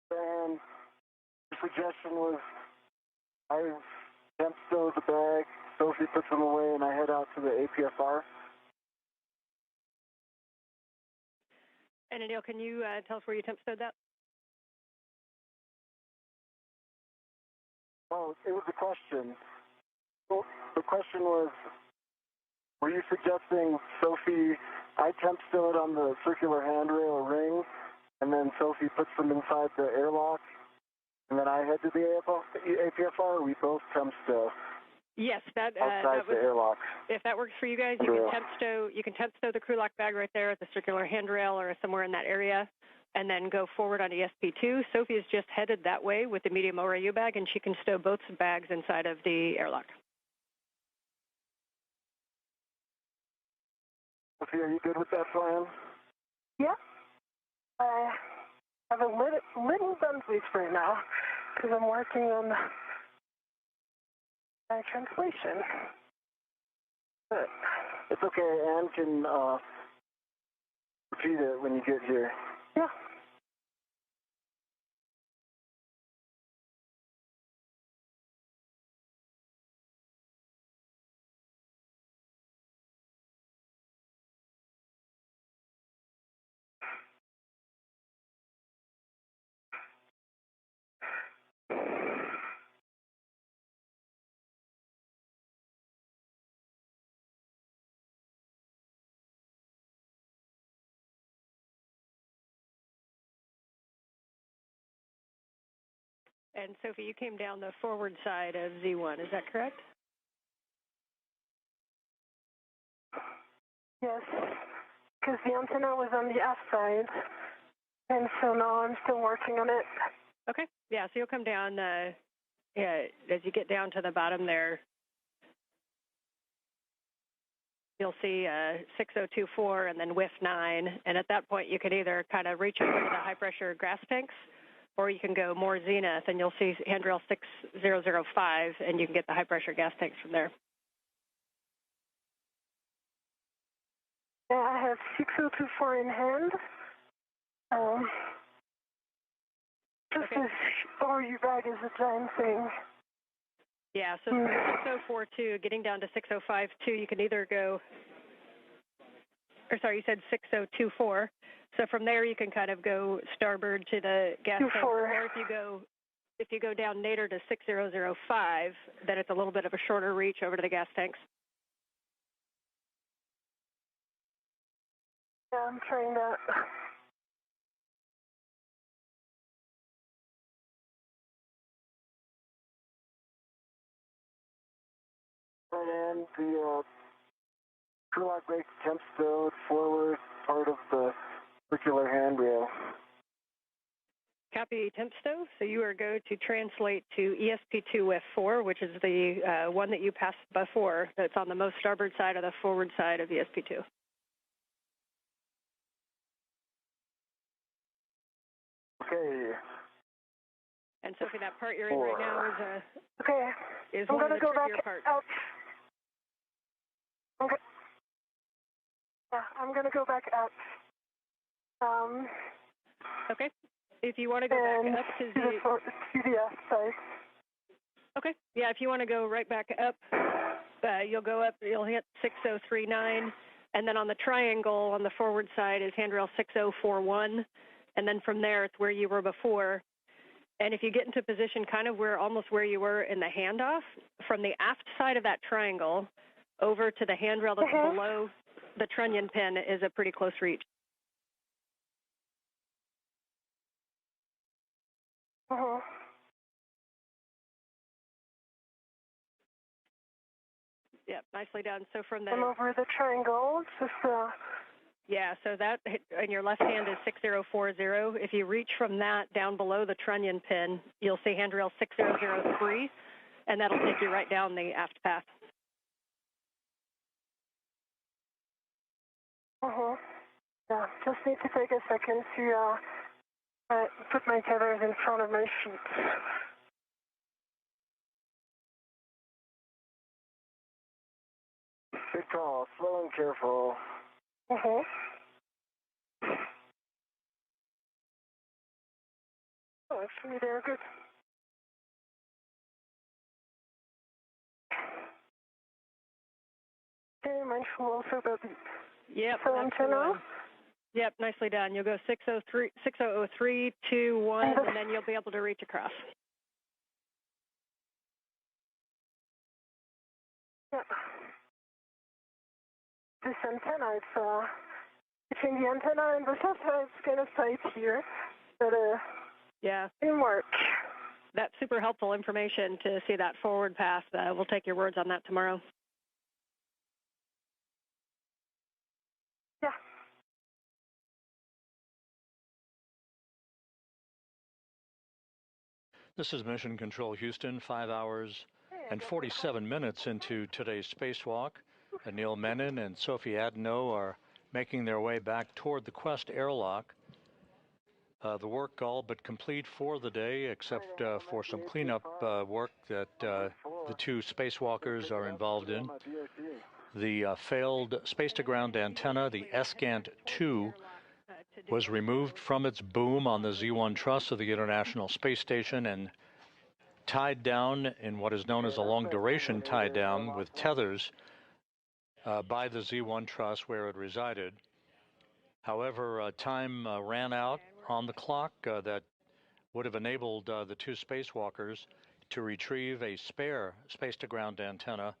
And the suggestion was I temp stow the bag, Sophie puts them away, and I head out to the APFR. And Anil, can you tell us where you temp stowed that? Oh, it was a question. Well, the question was, were you suggesting, Sophie, I temp stow it on the circular handrail ring, and then Sophie puts them inside the airlock, and then I head to the APFR. We both temp stow. Yes, outside that the airlock. If that works for you guys, you can temp stow. You can temp stow the crew lock bag right there at the circular handrail or somewhere in that area, and then go forward on ESP2. Sophie has just headed that way with the medium ORU bag, and she can stow both bags inside of the airlock. Sophie, are you good with that plan? Yeah. I have a little done sleep right now because I'm working on my translation. But it's okay. Anne can repeat it when you get here. Yeah. And Sophie, you came down the forward side of Z1, is that correct? Yes, because the antenna was on the aft side, and so now I'm still working on it. Okay, yeah, so you'll come down, as you get down to the bottom there, you'll see 6024 and then WIF 9, and at that point you can either kind of reach over to the high-pressure gas tanks, or you can go more zenith, and you'll see handrail 6005, and you can get the high-pressure gas tanks from there. Yeah, I have 6024 in hand. This ORU bag is a giant thing. Yeah, so 6042, getting down to 6052, you can either go, or sorry, you said 6024. So from there, you can kind of go starboard to the gas tank, or if you go down nadir to 6005, then it's a little bit of a shorter reach over to the gas tanks. Yeah, I'm trying that. And the crew lock brake temp stowed forward part of the circular handrail. Copy temp stow. So you are going to translate to ESP2 WIF4, which is the one that you passed before. That's on the most starboard side of the forward side of ESP2. Okay. And Sophie, that part you're in right now is I'm one of the go trickier back parts. Out. I'm going to go back up. Okay. If you want to go back up to the aft side. Okay. Yeah, if you want to go right back up, you'll go up, you'll hit 6039, and then on the triangle on the forward side is handrail 6041, and then from there it's where you were before. And if you get into position kind of almost where you were in the handoff, from the aft side of that triangle over to the handrail that's below the trunnion pin is a pretty close reach. Yep, nicely done. So from the... I'm over the triangle, just Yeah, so that in your left hand is 6040. If you reach from that down below the trunnion pin, you'll see handrail 6003, and that'll take you right down the aft path. Yeah, just need to take a second to put my tethers in front of my feet. Good call. Slow and careful. Oh, actually, they're good. Okay, mindful also about the antenna. Yep, nicely done. You'll go 603, 6003, 2, 1, and then you'll be able to reach across. Yeah. This antenna, it Between the antenna and the satellite, it's kind of tight here, but yeah, it can work. That's super helpful information to see that forward path. We'll take your words on that tomorrow. Yeah. This is Mission Control Houston, 5 hours and 47 minutes into today's spacewalk. Anil Menon and Sophie Adenot are making their way back toward the Quest airlock. The work all but complete for the day, except for some cleanup work that the two spacewalkers are involved in. The failed space-to-ground antenna, the SCANT-2, was removed from its boom on the Z1 truss of the International Space Station and tied down in what is known as a long-duration tie-down with tethers by the Z1 truss where it resided. However, time ran out on the clock that would have enabled the two spacewalkers to retrieve a spare space-to-ground antenna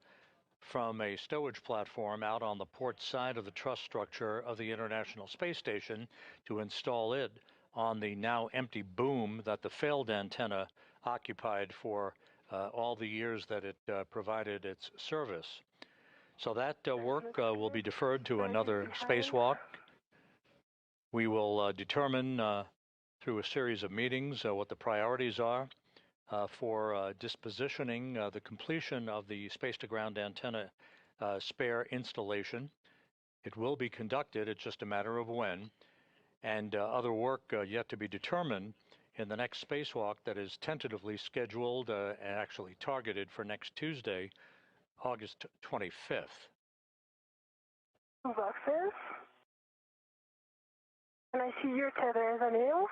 from a stowage platform out on the port side of the truss structure of the International Space Station to install it on the now empty boom that the failed antenna occupied for all the years that it provided its service. So that work will be deferred to another spacewalk. We will determine through a series of meetings what the priorities are for dispositioning the completion of the space-to-ground antenna spare installation. It will be conducted, it's just a matter of when, and other work yet to be determined in the next spacewalk that is tentatively scheduled and actually targeted for next Tuesday, August 25th. Boxes. And I see your tethers, Anil.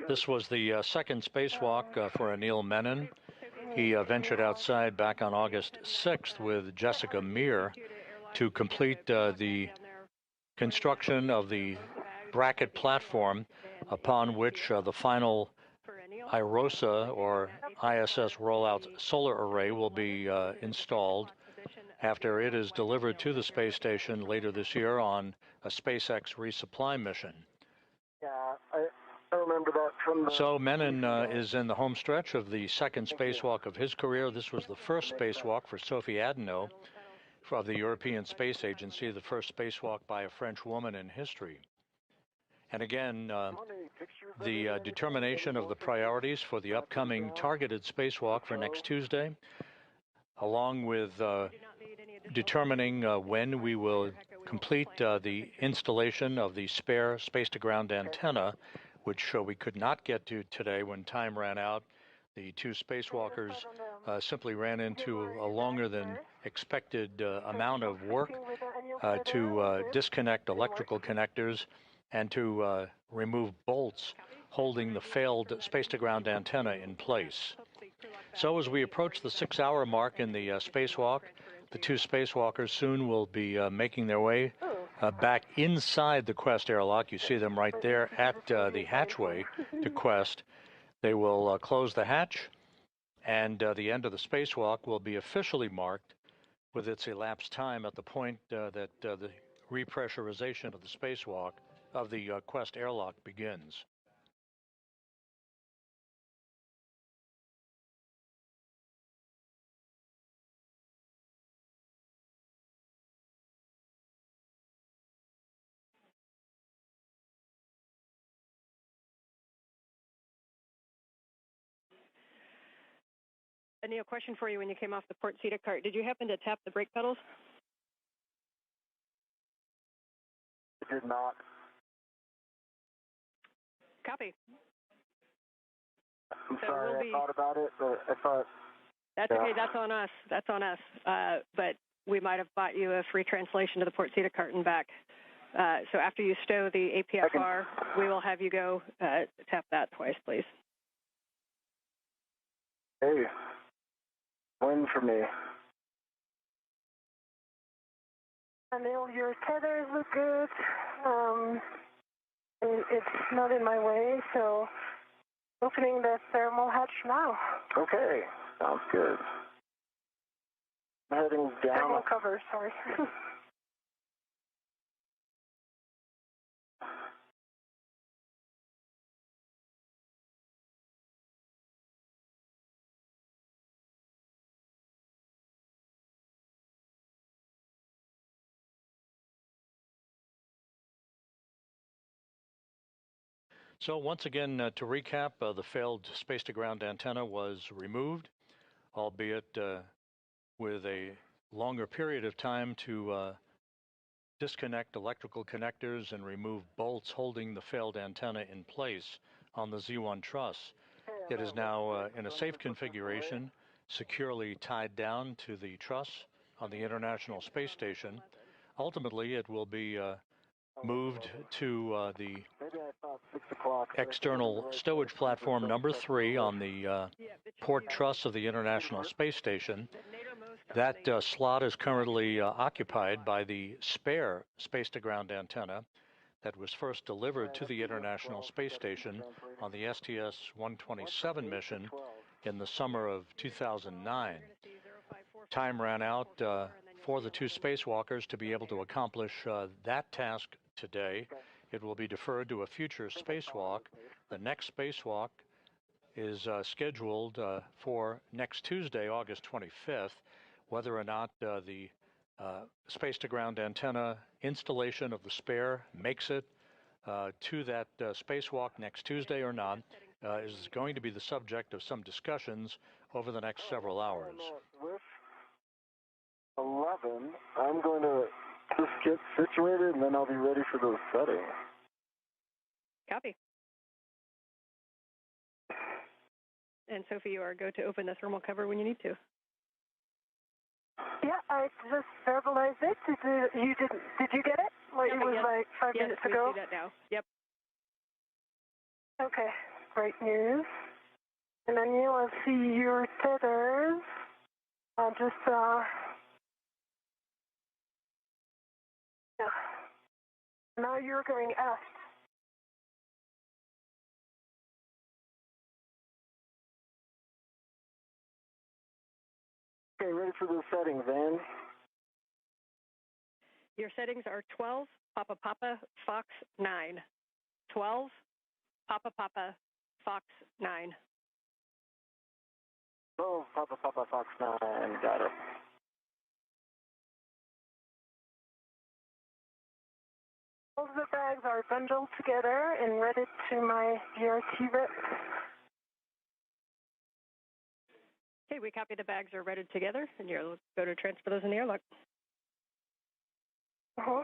This was the second spacewalk for Anil Menon. He ventured outside back on August 6th with Jessica Meir to complete the construction of the bracket platform upon which the final IROSA or ISS rollout solar array will be installed after it is delivered to the space station later this year on a SpaceX resupply mission. Yeah, I remember that from the... So Menon is in the home stretch of the second spacewalk of his career. This was the first spacewalk for Sophie Adenot of the European Space Agency, the first spacewalk by a French woman in history. And again, the determination of the priorities for the upcoming targeted spacewalk for next Tuesday, along with determining when we will complete the installation of the spare space-to-ground antenna, which we could not get to today when time ran out. The two spacewalkers simply ran into a longer than expected amount of work to disconnect electrical connectors and to remove bolts holding the failed space-to-ground antenna in place. So as we approach the 6-hour mark in the spacewalk, the two spacewalkers soon will be making their way back inside the Quest airlock. You see them right there at the hatchway to Quest. They will close the hatch, and the end of the spacewalk will be officially marked with its elapsed time at the point that the repressurization of the spacewalk of the Quest airlock begins. Anil, question for you when you came off the port seat cart. Did you happen to tap the brake pedals? I did not. Copy. I'm sorry, I thought about it, but I thought... That's okay, that's on us. That's on us. But we might have bought you a free translation to the port seat cart and back. So after you stow the APFR, we will have you go tap that twice, please. Hey. Win for me. Anil, your tethers look good. It's not in my way, so opening the thermal hatch now. Okay, sounds good. I'm heading down. Thermal cover, sorry. So once again, to recap, the failed space-to-ground antenna was removed, albeit with a longer period of time to disconnect electrical connectors and remove bolts holding the failed antenna in place on the Z1 truss. It is now in a safe configuration, securely tied down to the truss on the International Space Station. Ultimately, it will be moved to the external stowage platform number 3 on the port truss of the International Space Station. That slot is currently occupied by the spare space-to-ground antenna that was first delivered to the International Space Station on the STS-127 mission in the summer of 2009. Time ran out for the 2 spacewalkers to be able to accomplish that task today. It will be deferred to a future spacewalk. The next spacewalk is scheduled for next Tuesday, August 25th. Whether or not the space-to-ground antenna installation of the spare makes it to that spacewalk next Tuesday or not is going to be the subject of some discussions over the next several hours. With 11, I'm going to just get situated and then I'll be ready for those settings. Copy. And Sophie, you are go to open the thermal cover when you need to. Yeah, I just verbalized it. Did you get it? Like it was like 5 minutes ago? Yes, we see that now. Yep. Okay, great news. And then you will see your tethers. Yeah. Now you're going aft. Okay, ready for those settings, Van. Your settings are 12, Papa Papa, Fox 9. 12, Papa Papa, Fox 9. Oh, Papa Papa Fox 9, got it. All of the bags are bundled together and ready to my DRT rep. Okay, we copy the bags are ready together, and you'll go to transfer those in the airlock. Uh-huh.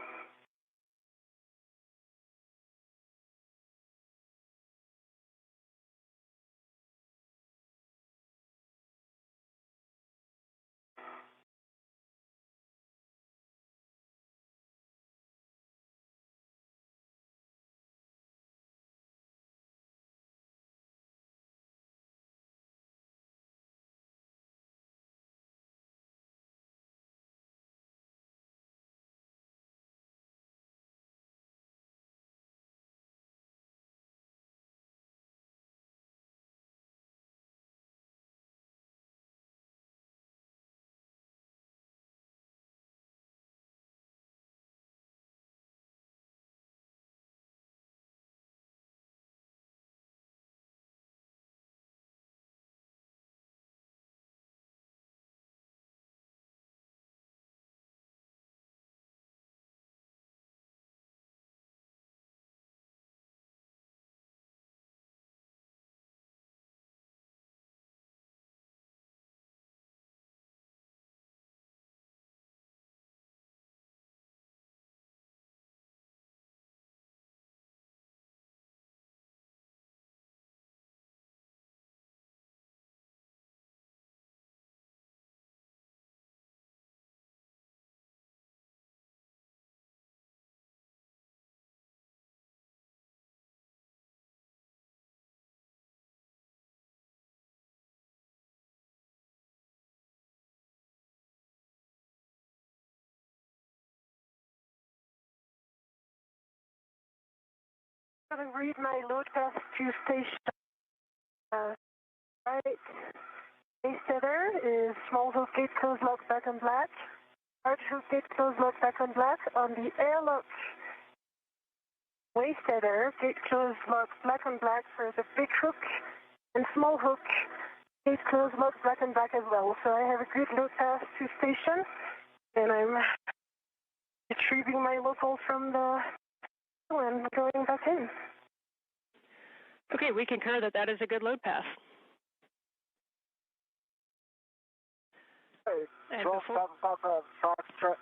I'm going to read my load path to station. Right. Base tether is small hook gate close lock back on black. Large hook gate close lock back on black. On the airlock waist tether, gate close lock black on black for the big hook, and small hook gate close lock black on black as well. So I have a good load path to station, and I'm retrieving my local from the and going back in. Okay, we concur that that is a good load pass. Hey, And 12 Papa Foxtrot.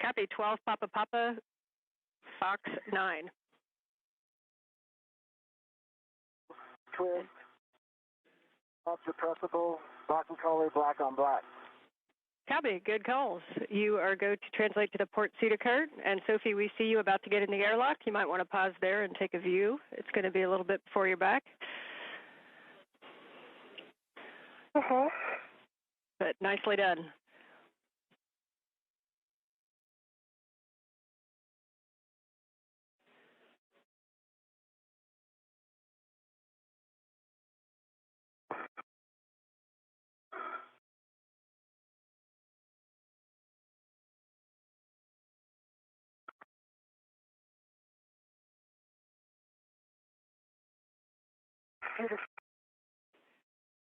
Copy, 12 Papa Fox 9. Twist. Depressible, black and color, black on black. Copy, good calls. You are go to translate to the port seat cart, and Sophie, we see you about to get in the airlock. You might want to pause there and take a view. It's going to be a little bit before you're back. But nicely done.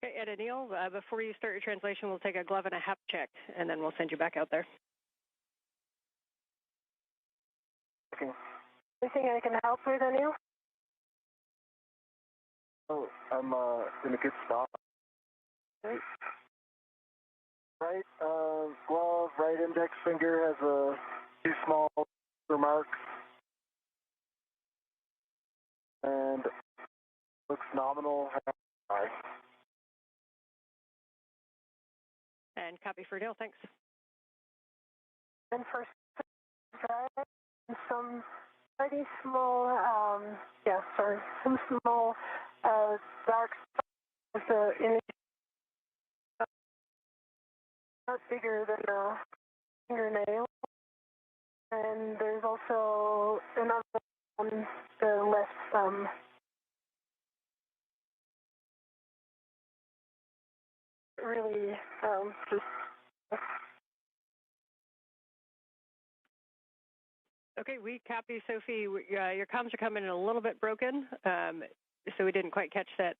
Okay, Ed and Neil, before you start your translation, we'll take a glove and a hap check, and then we'll send you back out there. Okay. Anything I can help with, Anil? Oh, I'm in a good spot. Great. Right glove, right index finger has two small marks. And looks nominal. And copy for Neil, thanks. And first, some pretty small, some small dark spots with the image not bigger than a fingernail. And there's also another on the left thumb. Really, just. Okay, we copy, Sophie. Your comms are coming in a little bit broken, so we didn't quite catch that.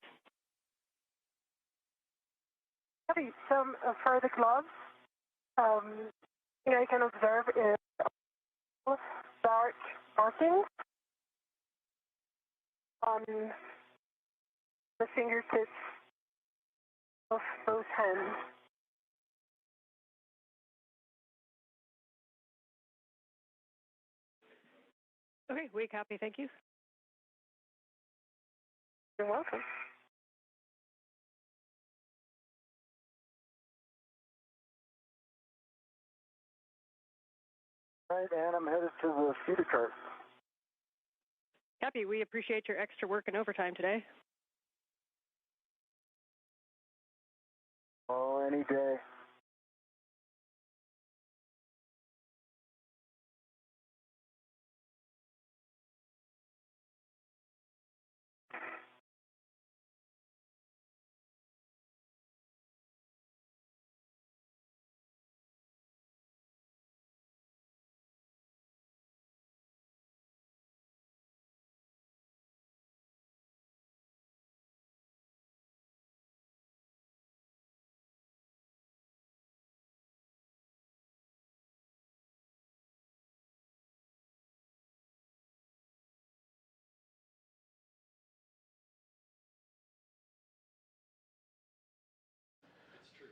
Okay, some for the gloves, I can observe is dark markings on the fingertips of both hands. Okay, we copy, thank you. You're welcome. Right, and I'm headed to the feeder cart. Copy, we appreciate your extra work and overtime today. Oh, any day.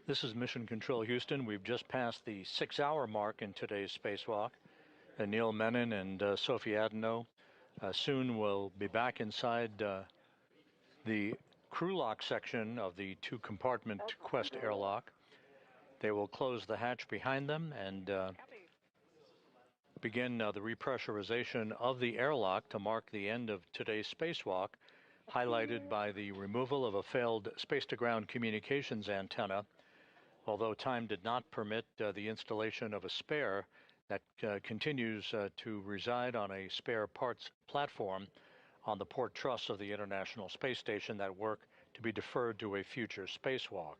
This is Mission Control Houston. We've just passed the 6-hour mark in today's spacewalk. Anil Menon and Sophie Adenot soon will be back inside the crew lock section of the 2-compartment Quest airlock. They will close the hatch behind them and begin the repressurization of the airlock to mark the end of today's spacewalk, highlighted by the removal of a failed space-to-ground communications antenna. Although time did not permit the installation of a spare that continues to reside on a spare parts platform on the port truss of the International Space Station, that work to be deferred to a future spacewalk.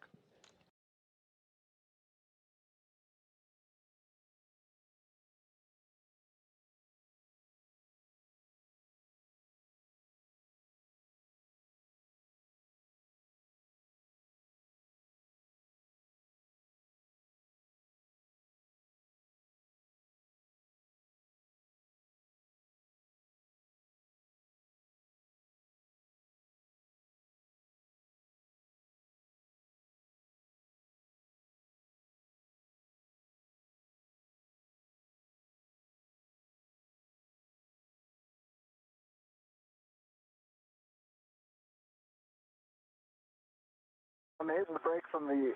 I'm hitting the brakes on the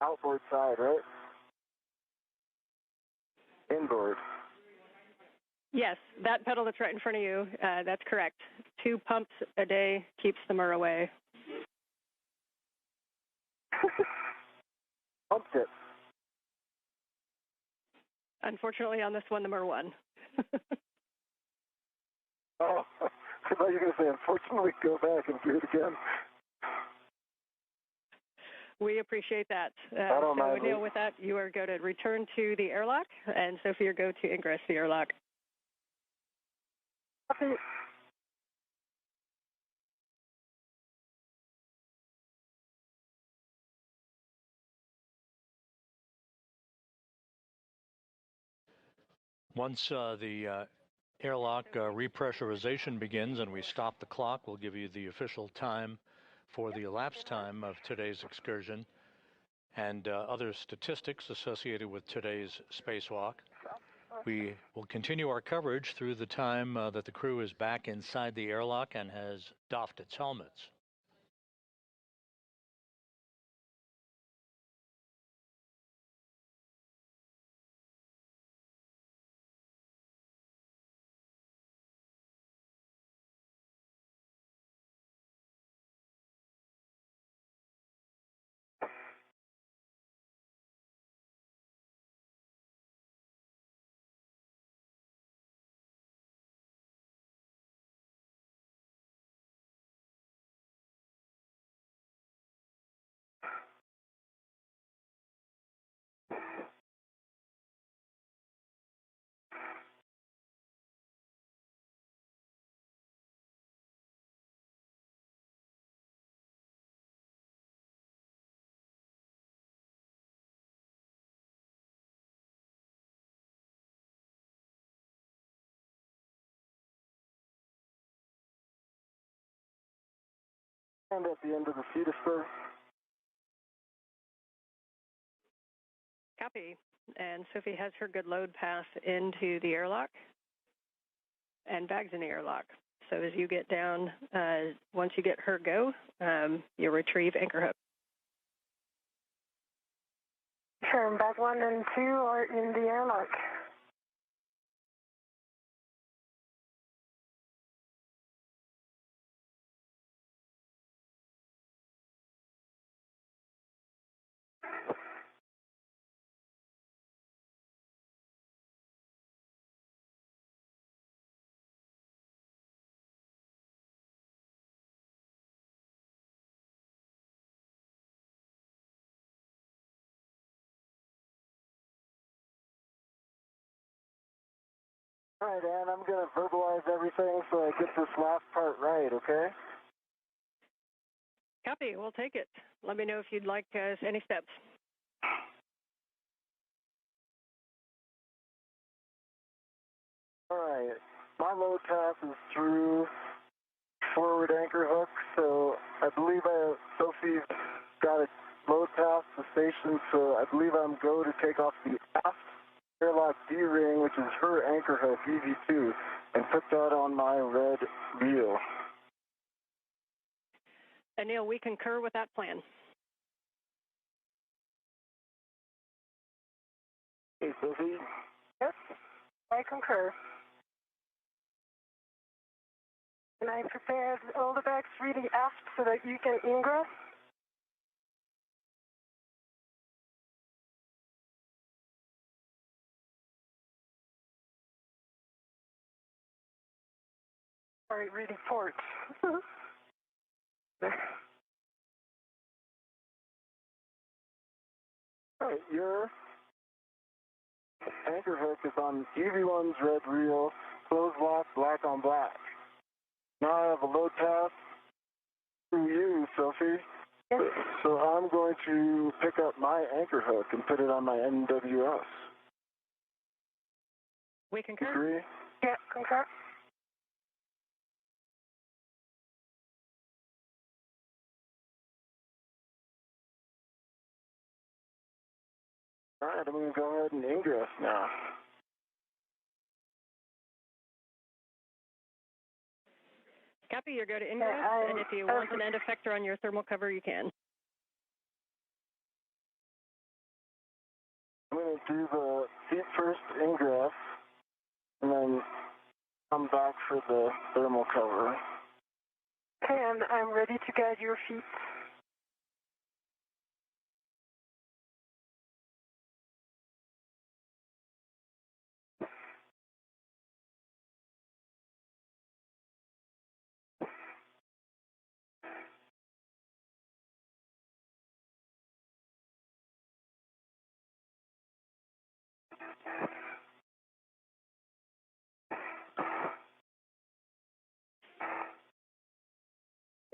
outboard side, right? Inboard. Yes, that pedal that's right in front of you, that's correct. 2 pumps a day keeps the myrrh away. Pumped it. Unfortunately, on this one, the myrrh won. Oh, I thought you were going to say, unfortunately, go back and do it again. We appreciate that. I don't mind. Anil, with that, you are going to return to the airlock, and Sophie, you're going to ingress the airlock. Copy. Once the airlock repressurization begins and we stop the clock, we'll give you the official time for the elapsed time of today's excursion and other statistics associated with today's spacewalk. We will continue our coverage through the time that the crew is back inside the airlock and has doffed its helmets. And at the end of the feeder spur. Copy. And Sophie has her good load pass into the airlock and bags in the airlock. So as you get down, once you get her go, you retrieve anchor hook. Sure, bag 1 and 2 are in the airlock. All right, Ann, I'm going to verbalize everything so I get this last part right, okay? Copy. We'll take it. Let me know if you'd like any steps. All right. My load pass is through forward anchor hook, so I believe Sophie got a load pass to station, so I believe I'm go to take off the aft airlock D-ring, which is her anchor hook, EV2, and put that on my red reel. Anil, we concur with that plan. Hey, Sophie. Yes, I concur. And I prepared all the bags really aft so that you can ingress. Sorry, really port. All right, your anchor hook is on EV1's red reel, closed lock, black on black. Now I have a load pass through you, Sophie. Yes. So I'm going to pick up my anchor hook and put it on my NWS. We concur. Agree? Yeah, concur. All right, I'm going to go ahead and ingress now. Copy, you go to ingress, and if you want an end effector on your thermal cover, you can. I'm going to do the feet first ingress, and then come back for the thermal cover. Okay, and I'm ready to guide your feet.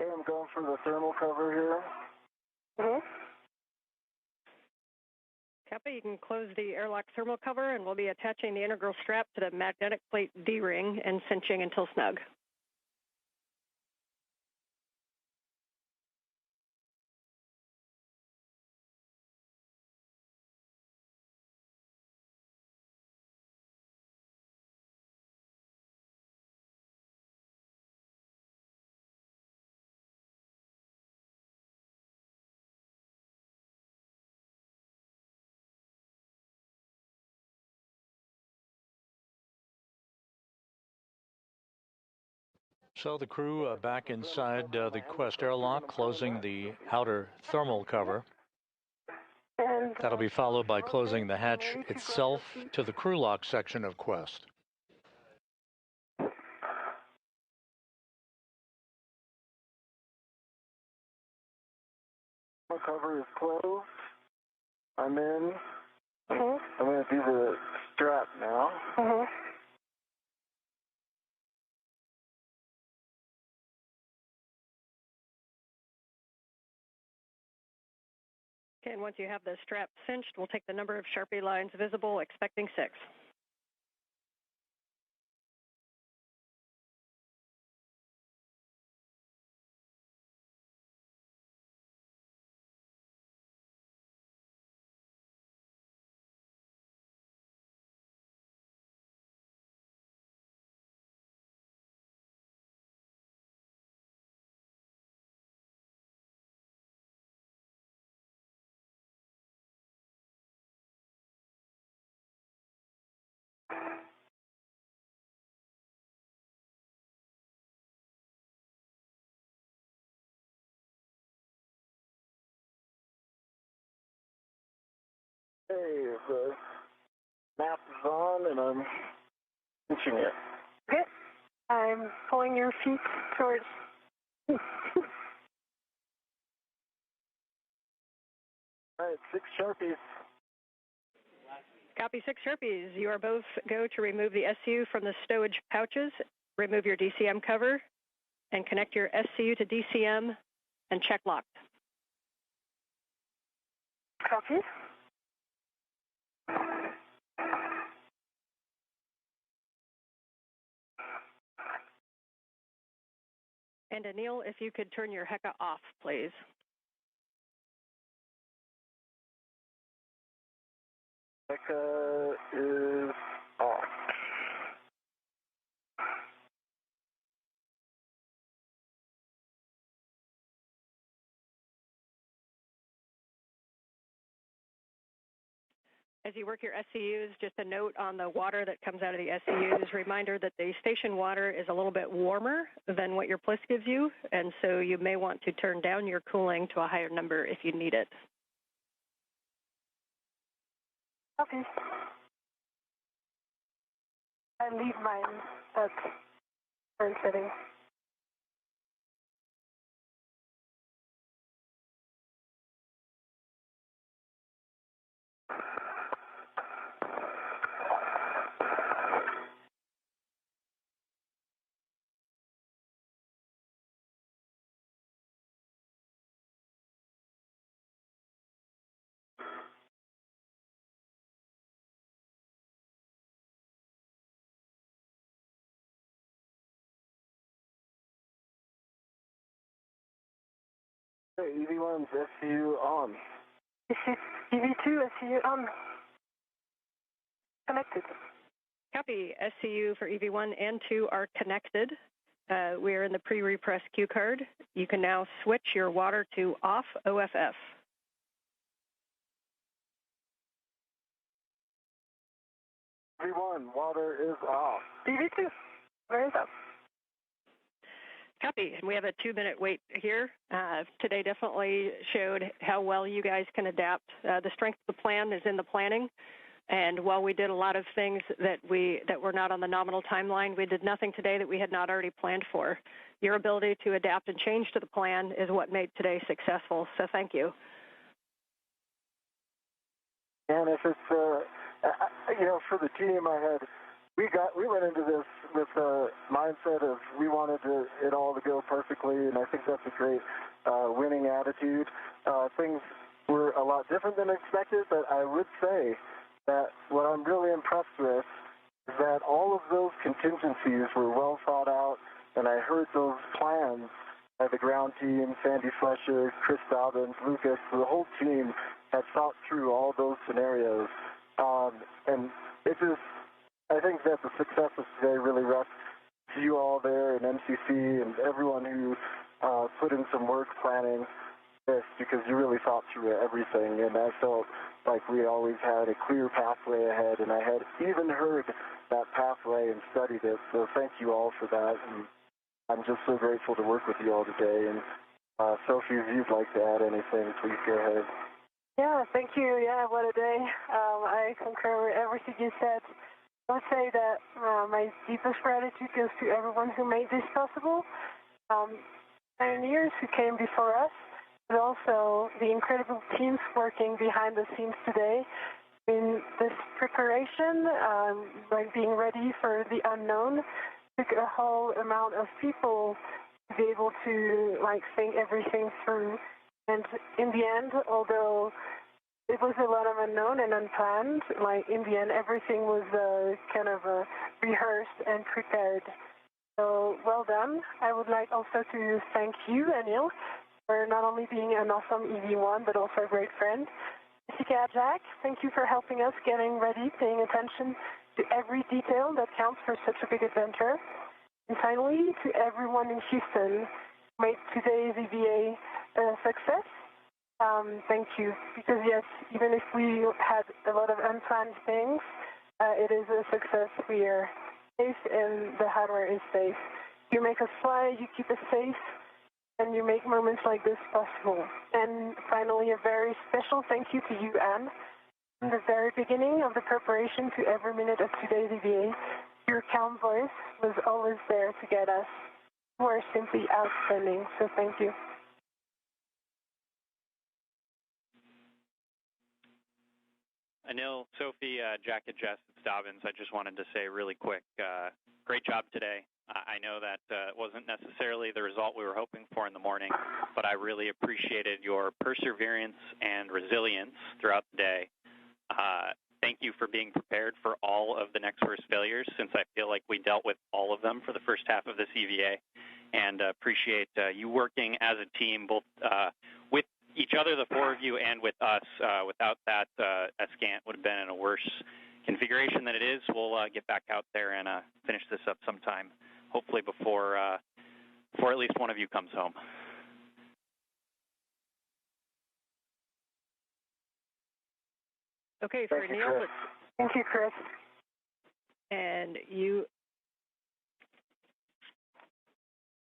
Okay, I'm going for the thermal cover here. Mm-hmm. Copy, you can close the airlock thermal cover, and we'll be attaching the integral strap to the magnetic plate D-ring and cinching until snug. So the crew back inside the Quest airlock, closing the outer thermal cover. And That'll be followed by closing the hatch itself to the crew lock section of Quest. My cover is closed. I'm in. Mm-hmm. I'm going to do the strap now. Mm-hmm. Okay, and once you have the strap cinched, we'll take the number of Sharpie lines visible, expecting 6. Hey, the map is on, and I'm pinching it. Okay. I'm pulling your feet towards... All right, 6 Sharpies. Copy, 6 Sharpies. You are both go to remove the SCU from the stowage pouches, remove your DCM cover, and connect your SCU to DCM and check locked. Copy. And Anil, if you could turn your HECA off, please. HECA is off. As you work your SCUs, just a note on the water that comes out of the SCUs, reminder that the station water is a little bit warmer than what your plus gives you, and so you may want to turn down your cooling to a higher number if you need it. Copy. I leave mine at current setting. Hey, EV1's SCU on. EV2 SCU on. Connected. Copy. SCU for EV1 and 2 are connected. We are in the pre-repress cue card. You can now switch your water to off OFF. V1, water is off. EV2, where is up? Copy. And we have a 2-minute wait here. Today definitely showed how well you guys can adapt. The strength of the plan is in the planning. And while we did a lot of things that were not on the nominal timeline, we did nothing today that we had not already planned for. Your ability to adapt and change to the plan is what made today successful. So thank you. And if it's, for the team, we went into this with a mindset of we wanted it all to go perfectly, and I think that's a great winning attitude. Things were a lot different than expected, but I would say that what I'm really impressed with is that all of those contingencies were well thought out, and I heard those plans by the ground team, Sandy Fletcher, Chris Dobbins, Lucas, the whole team had thought through all those scenarios. And it just, I think that the success of today really rests to you all there and MCC and everyone who put in some work planning this, because you really thought through everything, and I felt like we always had a clear pathway ahead, and I had even heard that pathway and studied it, so thank you all for that, and I'm just so grateful to work with you all today. And Sophie, if you'd like to add anything, please go ahead. Yeah, thank you. Yeah, what a day. I concur with everything you said. I would say that my deepest gratitude goes to everyone who made this possible, pioneers who came before us, but also the incredible teams working behind the scenes today. In this preparation, like being ready for the unknown, took a whole amount of people to be able to think everything through. And in the end, although it was a lot of unknown and unplanned, in the end, everything was rehearsed and prepared. So well done. I would like also to thank you, Anil, for not only being an awesome EV1, but also a great friend. Jessica, Jack, thank you for helping us getting ready, paying attention to every detail that counts for such a big adventure. And finally, to everyone in Houston who made today's EVA a success. Thank you. Because yes, even if we had a lot of unplanned things, it is a success. We are safe and the hardware is safe. You make us fly, you keep us safe, and you make moments like this possible. And finally, a very special thank you to you, Anne. From the very beginning of the preparation to every minute of today's EVA, your calm voice was always there to guide us. You are simply outstanding, so thank you. Anil, Sophie, Jack, and Jess, it's Dobbins. I just wanted to say really quick, great job today. I know that wasn't necessarily the result we were hoping for in the morning, but I really appreciated your perseverance and resilience throughout the day. Thank you for being prepared for all of the next first failures, since I feel like we dealt with all of them for the first half of this EVA, and appreciate you working as a team, both with each other, the four of you, and with us. Without that, Escant would have been in a worse configuration than it is. We'll get back out there and finish this up sometime, hopefully before at least one of you comes home. Okay, for Anil. Thank you, Chris. And you,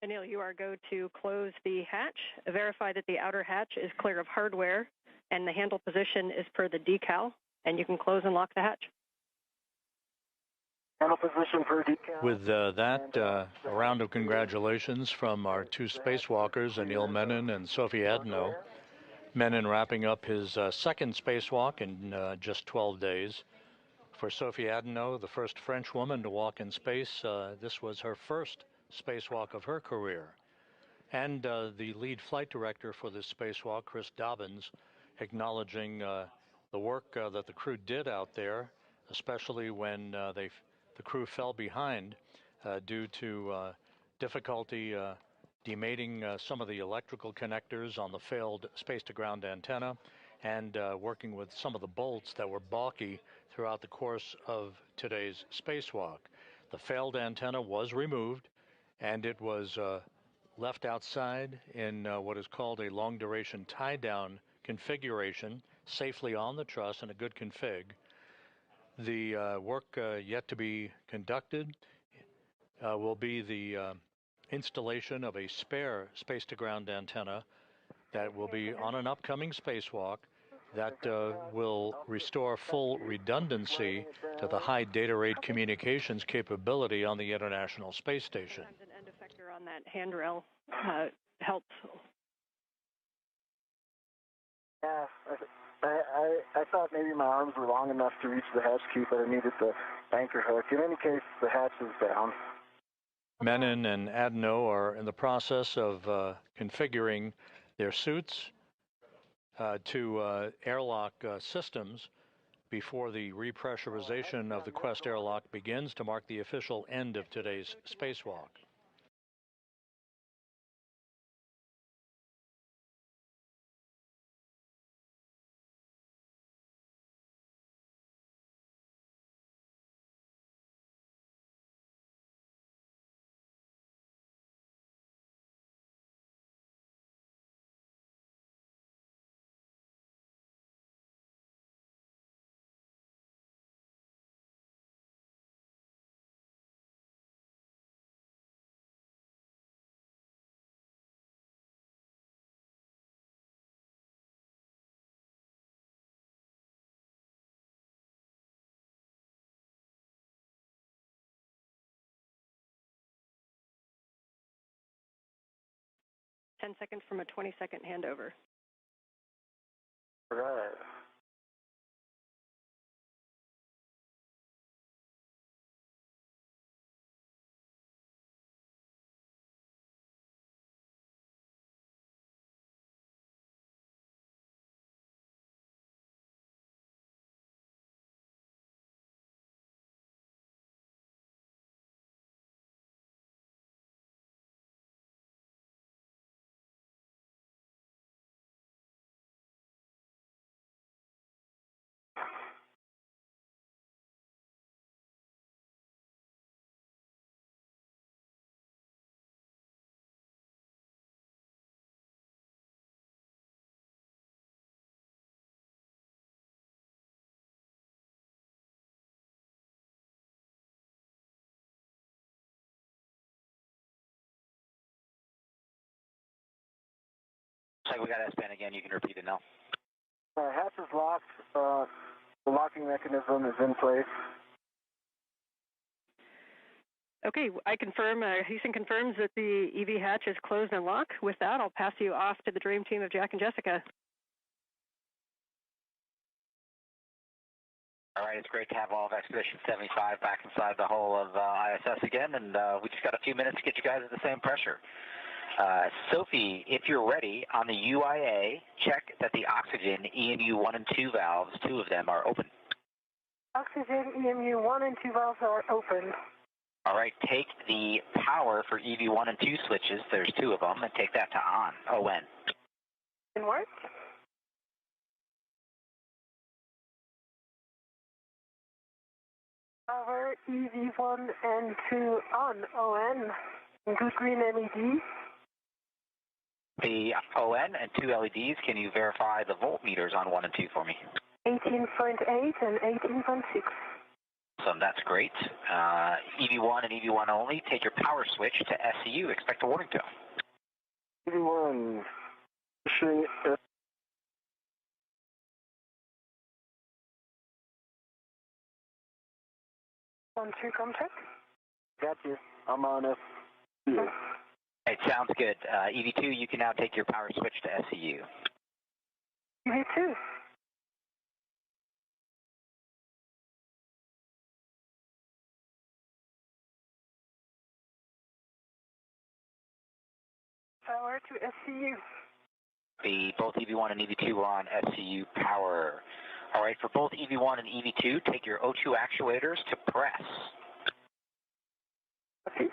Anil, you are go to close the hatch, verify that the outer hatch is clear of hardware, and the handle position is per the decal, and you can close and lock the hatch. Handle position per decal. With that, a round of congratulations from our two spacewalkers, Anil Menon and Sophie Adenot. Menon wrapping up his second spacewalk in just 12 days. For Sophie Adenot, the first French woman to walk in space, this was her first spacewalk of her career. And the lead flight director for this spacewalk, Chris Dobbins, acknowledging the work that the crew did out there, especially when the crew fell behind due to difficulty demating some of the electrical connectors on the failed space-to-ground antenna, and working with some of the bolts that were balky throughout the course of today's spacewalk. The failed antenna was removed, and it was left outside in what is called a long-duration tie-down configuration, safely on the truss in a good config. The work yet to be conducted will be the installation of a spare space-to-ground antenna that will be on an upcoming spacewalk that will restore full redundancy to the high data rate communications capability on the International Space Station. Sometimes an end effector on that handrail helps. Yeah, I thought maybe my arms were long enough to reach the hatch key, but I needed the anchor hook. In any case, the hatch is down. Menon and Adenot are in the process of configuring their suits to airlock systems before the repressurization of the Quest airlock begins to mark the official end of today's spacewalk. Ten seconds from a 20-second handover. Right. Looks like we got S-band again. You can repeat it now. Hatch is locked. The locking mechanism is in place. Okay, I confirm, Houston confirms that the EV hatch is closed and locked. With that, I'll pass you off to the dream team of Jack and Jessica. All right, it's great to have all of Expedition 75 back inside the hull of ISS again, and we just got a few minutes to get you guys at the same pressure. Sophie, if you're ready, on the UIA, check that the oxygen EMU 1 and 2 valves, two of them, are open. Oxygen EMU 1 and 2 valves are open. All right, take the power for EV 1 and 2 switches, there's two of them, and take that to on, ON. In work? Power EV1 and 2 on, ON. Good green LED. The ON and two LEDs, can you verify the voltmeters on 1 and 2 for me? 18.8 and 18.6. So that's great. EV1 and EV1 only, take your power switch to SCU, expect a warning tone. EV1, pushing 1-2 contact. Got you. I'm on it. Yeah. It sounds good. EV2, you can now take your power switch to SCU. EV2. Power to SCU. Both EV1 and EV2 are on SCU power. All right, for both EV1 and EV2, take your O2 actuators to press. Okay.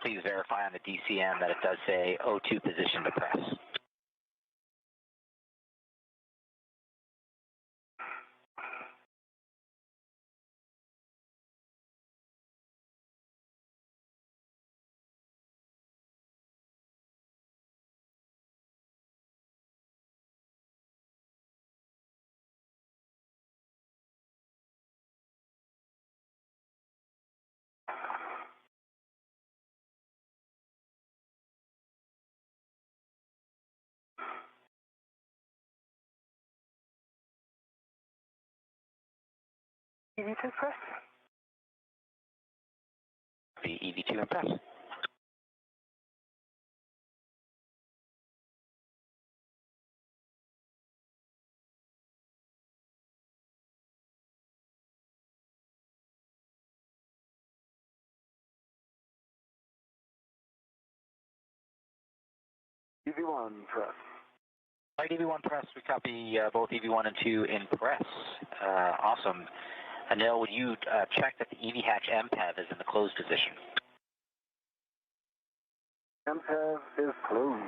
Please verify on the DCM that it does say O2 position to press. EV2 press. The EV2 and press. EV1 press. Right, EV1 press. We copy both EV1 and 2 in press. Awesome. Anil, would you check that the EV hatch MPEV is in the closed position? MPEV is closed.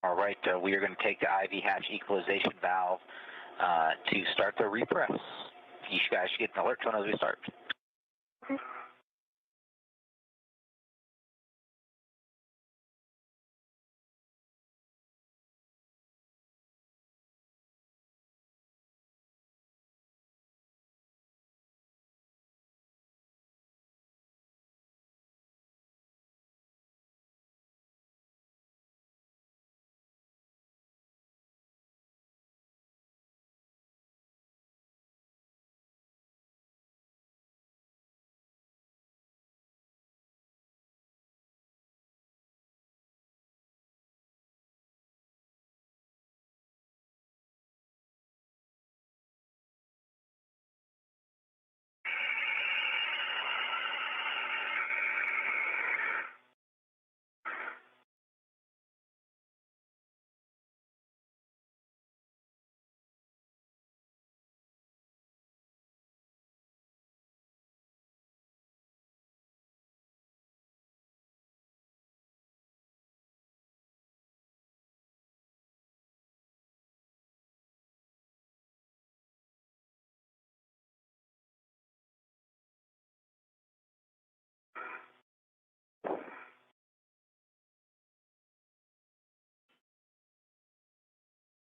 All right, we are going to take the IV hatch equalization valve to start the repress. You guys should get an alert tone as we start.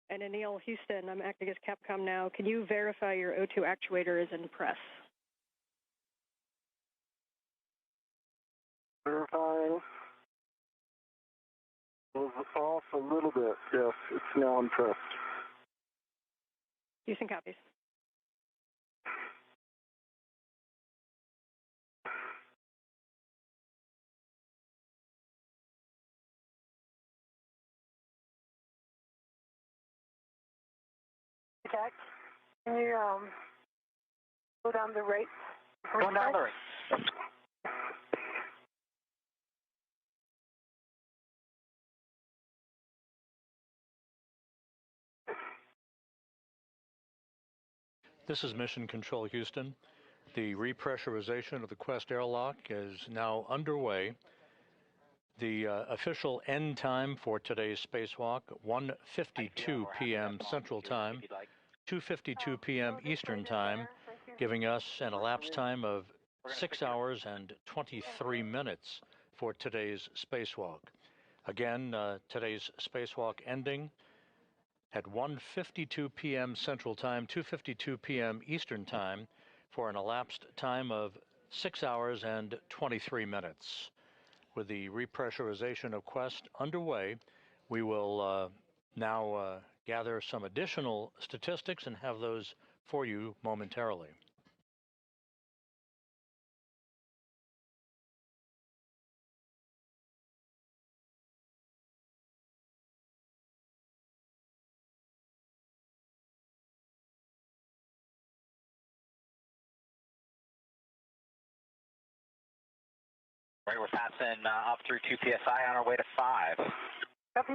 And Anil, Houston, I'm acting as Capcom now. Can you verify your O2 actuator is in press? Verifying. Was off a little bit. Yes, it's now in press. Houston copies. Jack, can you go down the rates? Going down the rates. This is Mission Control Houston. The repressurization of the Quest airlock is now underway. The official end time for today's spacewalk, 1:52 p.m. Central Time, 2:52 p.m. Eastern Time, giving us an elapsed time of 6 hours and 23 minutes for today's spacewalk. Again, today's spacewalk ending at 1:52 p.m. Central Time, 2:52 p.m. Eastern Time, for an elapsed time of 6 hours and 23 minutes. With the repressurization of Quest underway, we will now gather some additional statistics and have those for you momentarily. Right, we're passing up through 2 PSI on our way to 5. Copy.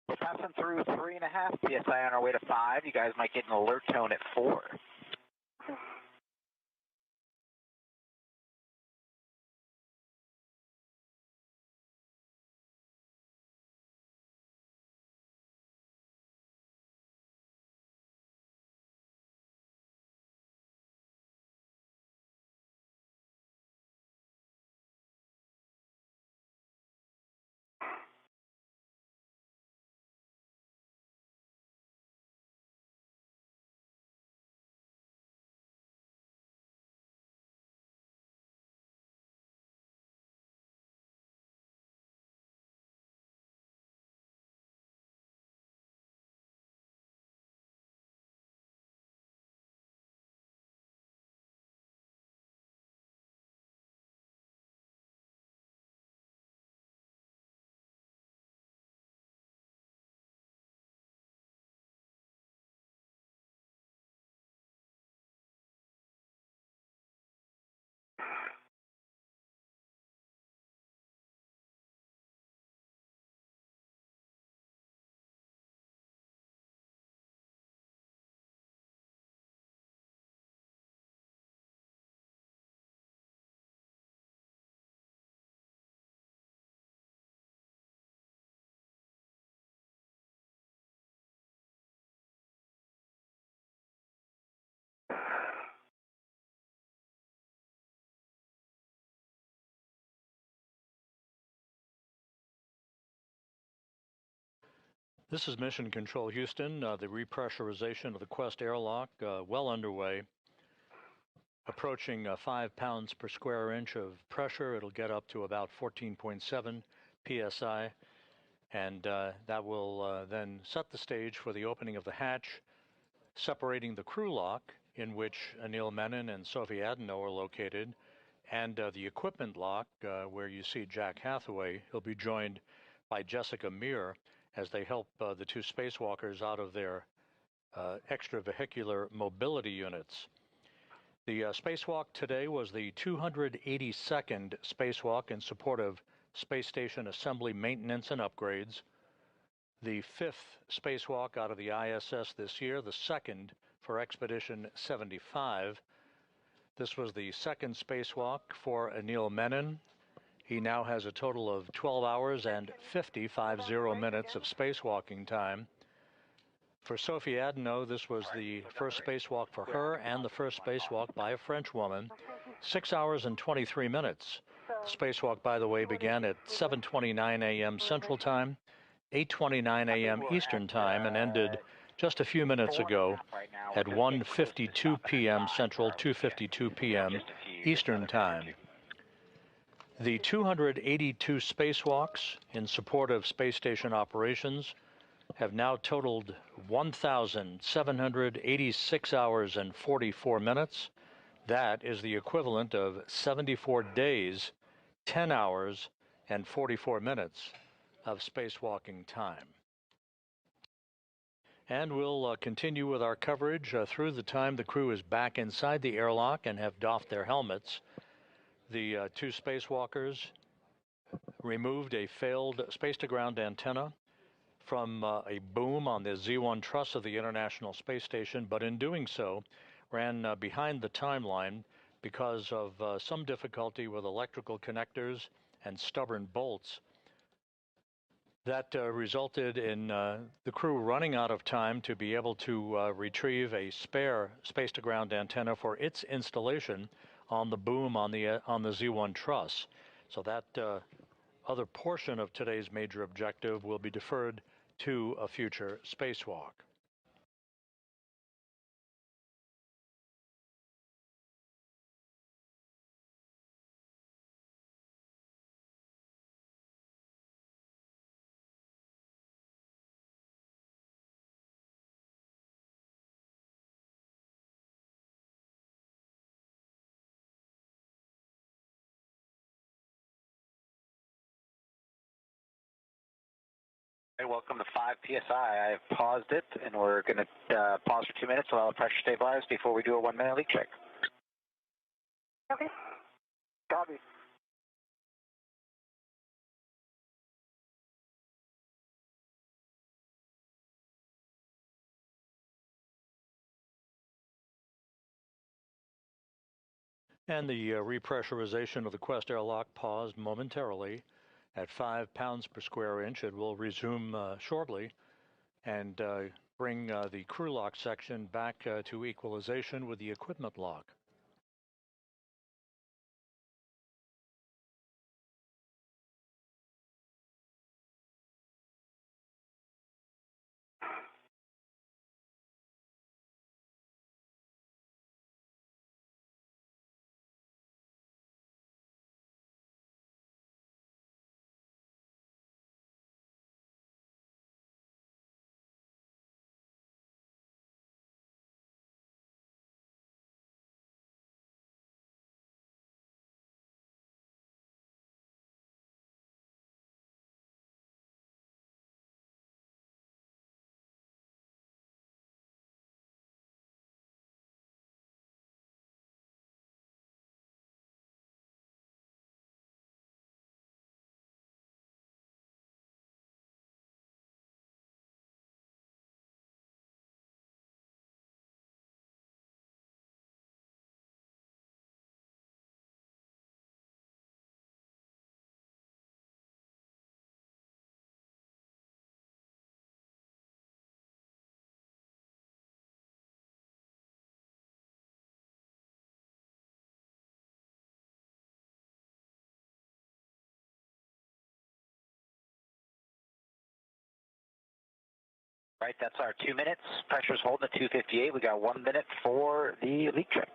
We're passing through 3.5 PSI on our way to 5. You guys might get an alert tone at 4. This is Mission Control Houston. The repressurization of the Quest airlock well underway, approaching 5 pounds per square inch of pressure. It'll get up to about 14.7 psi, and that will then set the stage for the opening of the hatch, separating the crew lock, in which Anil Menon and Sophie Adenot are located, and the equipment lock, where you see Jack Hathaway. He'll be joined by Jessica Meir as they help the two spacewalkers out of their extravehicular mobility units. The spacewalk today was the 282nd spacewalk in support of space station assembly maintenance and upgrades, the 5th spacewalk out of the ISS this year, the 2nd for Expedition 75. This was the 2nd spacewalk for Anil Menon. He now has a total of 12 hours and 50 minutes of spacewalking time. For Sophie Adenot, this was the first spacewalk for her and the first spacewalk by a French woman, 6 hours and 23 minutes. The spacewalk, by the way, began at 7:29 a.m. Central Time, 8:29 a.m. Eastern Time, and ended just a few minutes ago at 1:52 p.m. Central, 2:52 p.m. Eastern Time. The 282 spacewalks in support of space station operations have now totaled 1,786 hours and 44 minutes. That is the equivalent of 74 days, 10 hours, and 44 minutes of spacewalking time. And we'll continue with our coverage through the time the crew is back inside the airlock and have doffed their helmets. The two spacewalkers removed a failed space-to-ground antenna from a boom on the Z1 truss of the International Space Station, but in doing so ran behind the timeline because of some difficulty with electrical connectors and stubborn bolts. That resulted in the crew running out of time to be able to retrieve a spare space-to-ground antenna for its installation on the boom on the Z1 truss. So that other portion of today's major objective will be deferred to a future spacewalk. Hey, welcome to 5 PSI. I've paused it, and we're going to pause for 2 minutes while the pressure stabilizes before we do a 1-minute leak check. Copy. Copy. And the repressurization of the Quest airlock paused momentarily at 5 pounds per square inch. It will resume shortly and bring the crew lock section back to equalization with the equipment lock. Right, that's our 2 minutes. Pressure's holding at 258. We got 1 minute for the leak check.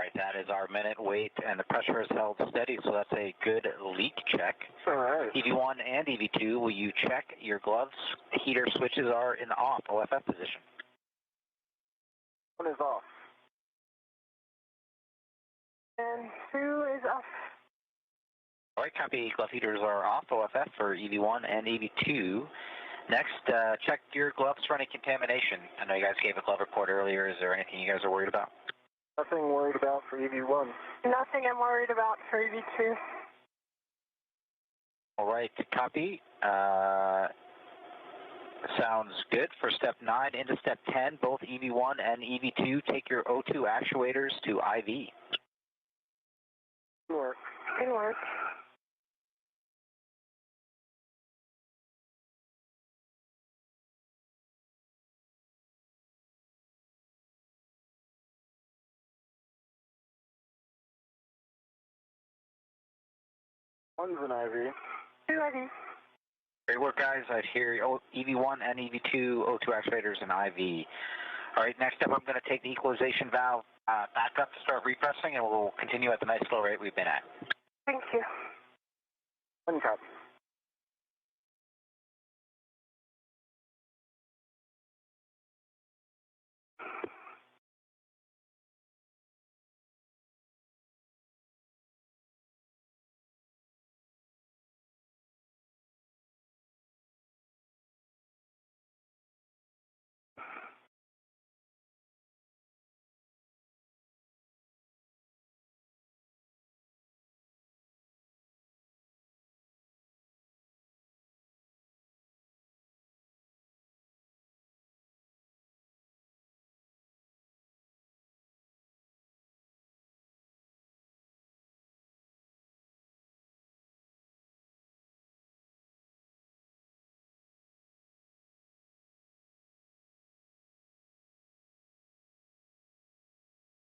Right, that is our minute wait, and the pressure is held steady, so that's a good leak check. All right. EV1 and EV2, will you check your gloves? Heater switches are in off OFF position. One is off. And 2 is off. All right, copy. Glove heaters are off OFF for EV1 and EV2. Next, check your gloves for any contamination. I know you guys gave a glove report earlier. Is there anything you guys are worried about? Nothing worried about for EV1. Nothing I'm worried about for EV2. All right, copy. Sounds good. For step 9 into step 10, both EV1 and EV2, take your O2 actuators to IV. Good work. Good work. One's an IV. 2 IV. Great work, guys. I hear EV1 and EV2 O2 actuators and IV. All right, next up, I'm going to take the equalization valve back up to start repressing, and we'll continue at the nice slow rate we've been at. Thank you. One copy.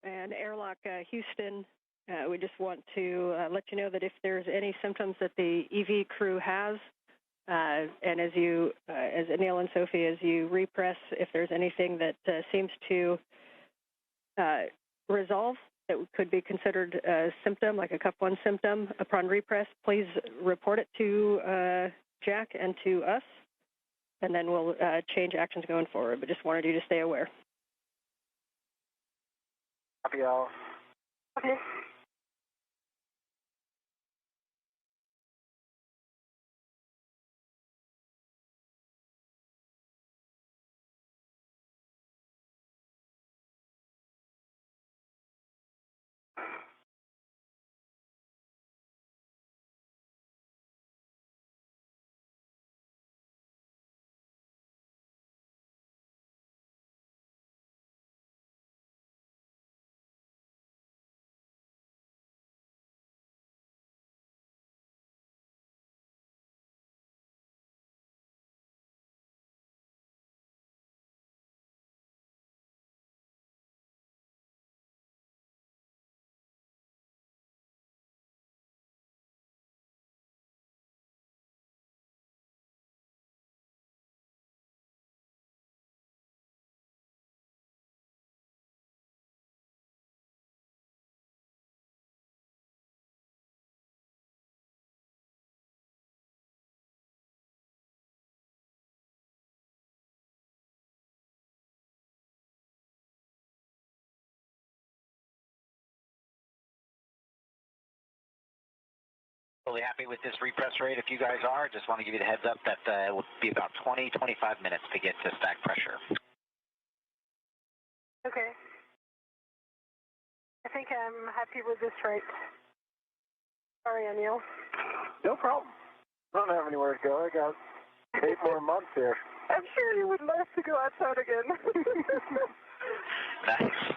And airlock Houston We just want to let you know that if there's any symptoms that the EV crew has, and as Anil and Sophie, as you repress, if there's anything that seems to resolve that could be considered a symptom, like a Cup 1 symptom, upon repress, please report it to Jack and to us, and then we'll change actions going forward. But just wanted you to stay aware. Copy all. Okay. Really happy with this repress rate. If you guys are, just want to give you the heads up that it will be about 20-25 minutes to get to stack pressure. Okay. I think I'm happy with this rate. Sorry, Anil. No problem. I don't have anywhere to go. I got 8 more months here. I'm sure you would love to go outside again. Nice.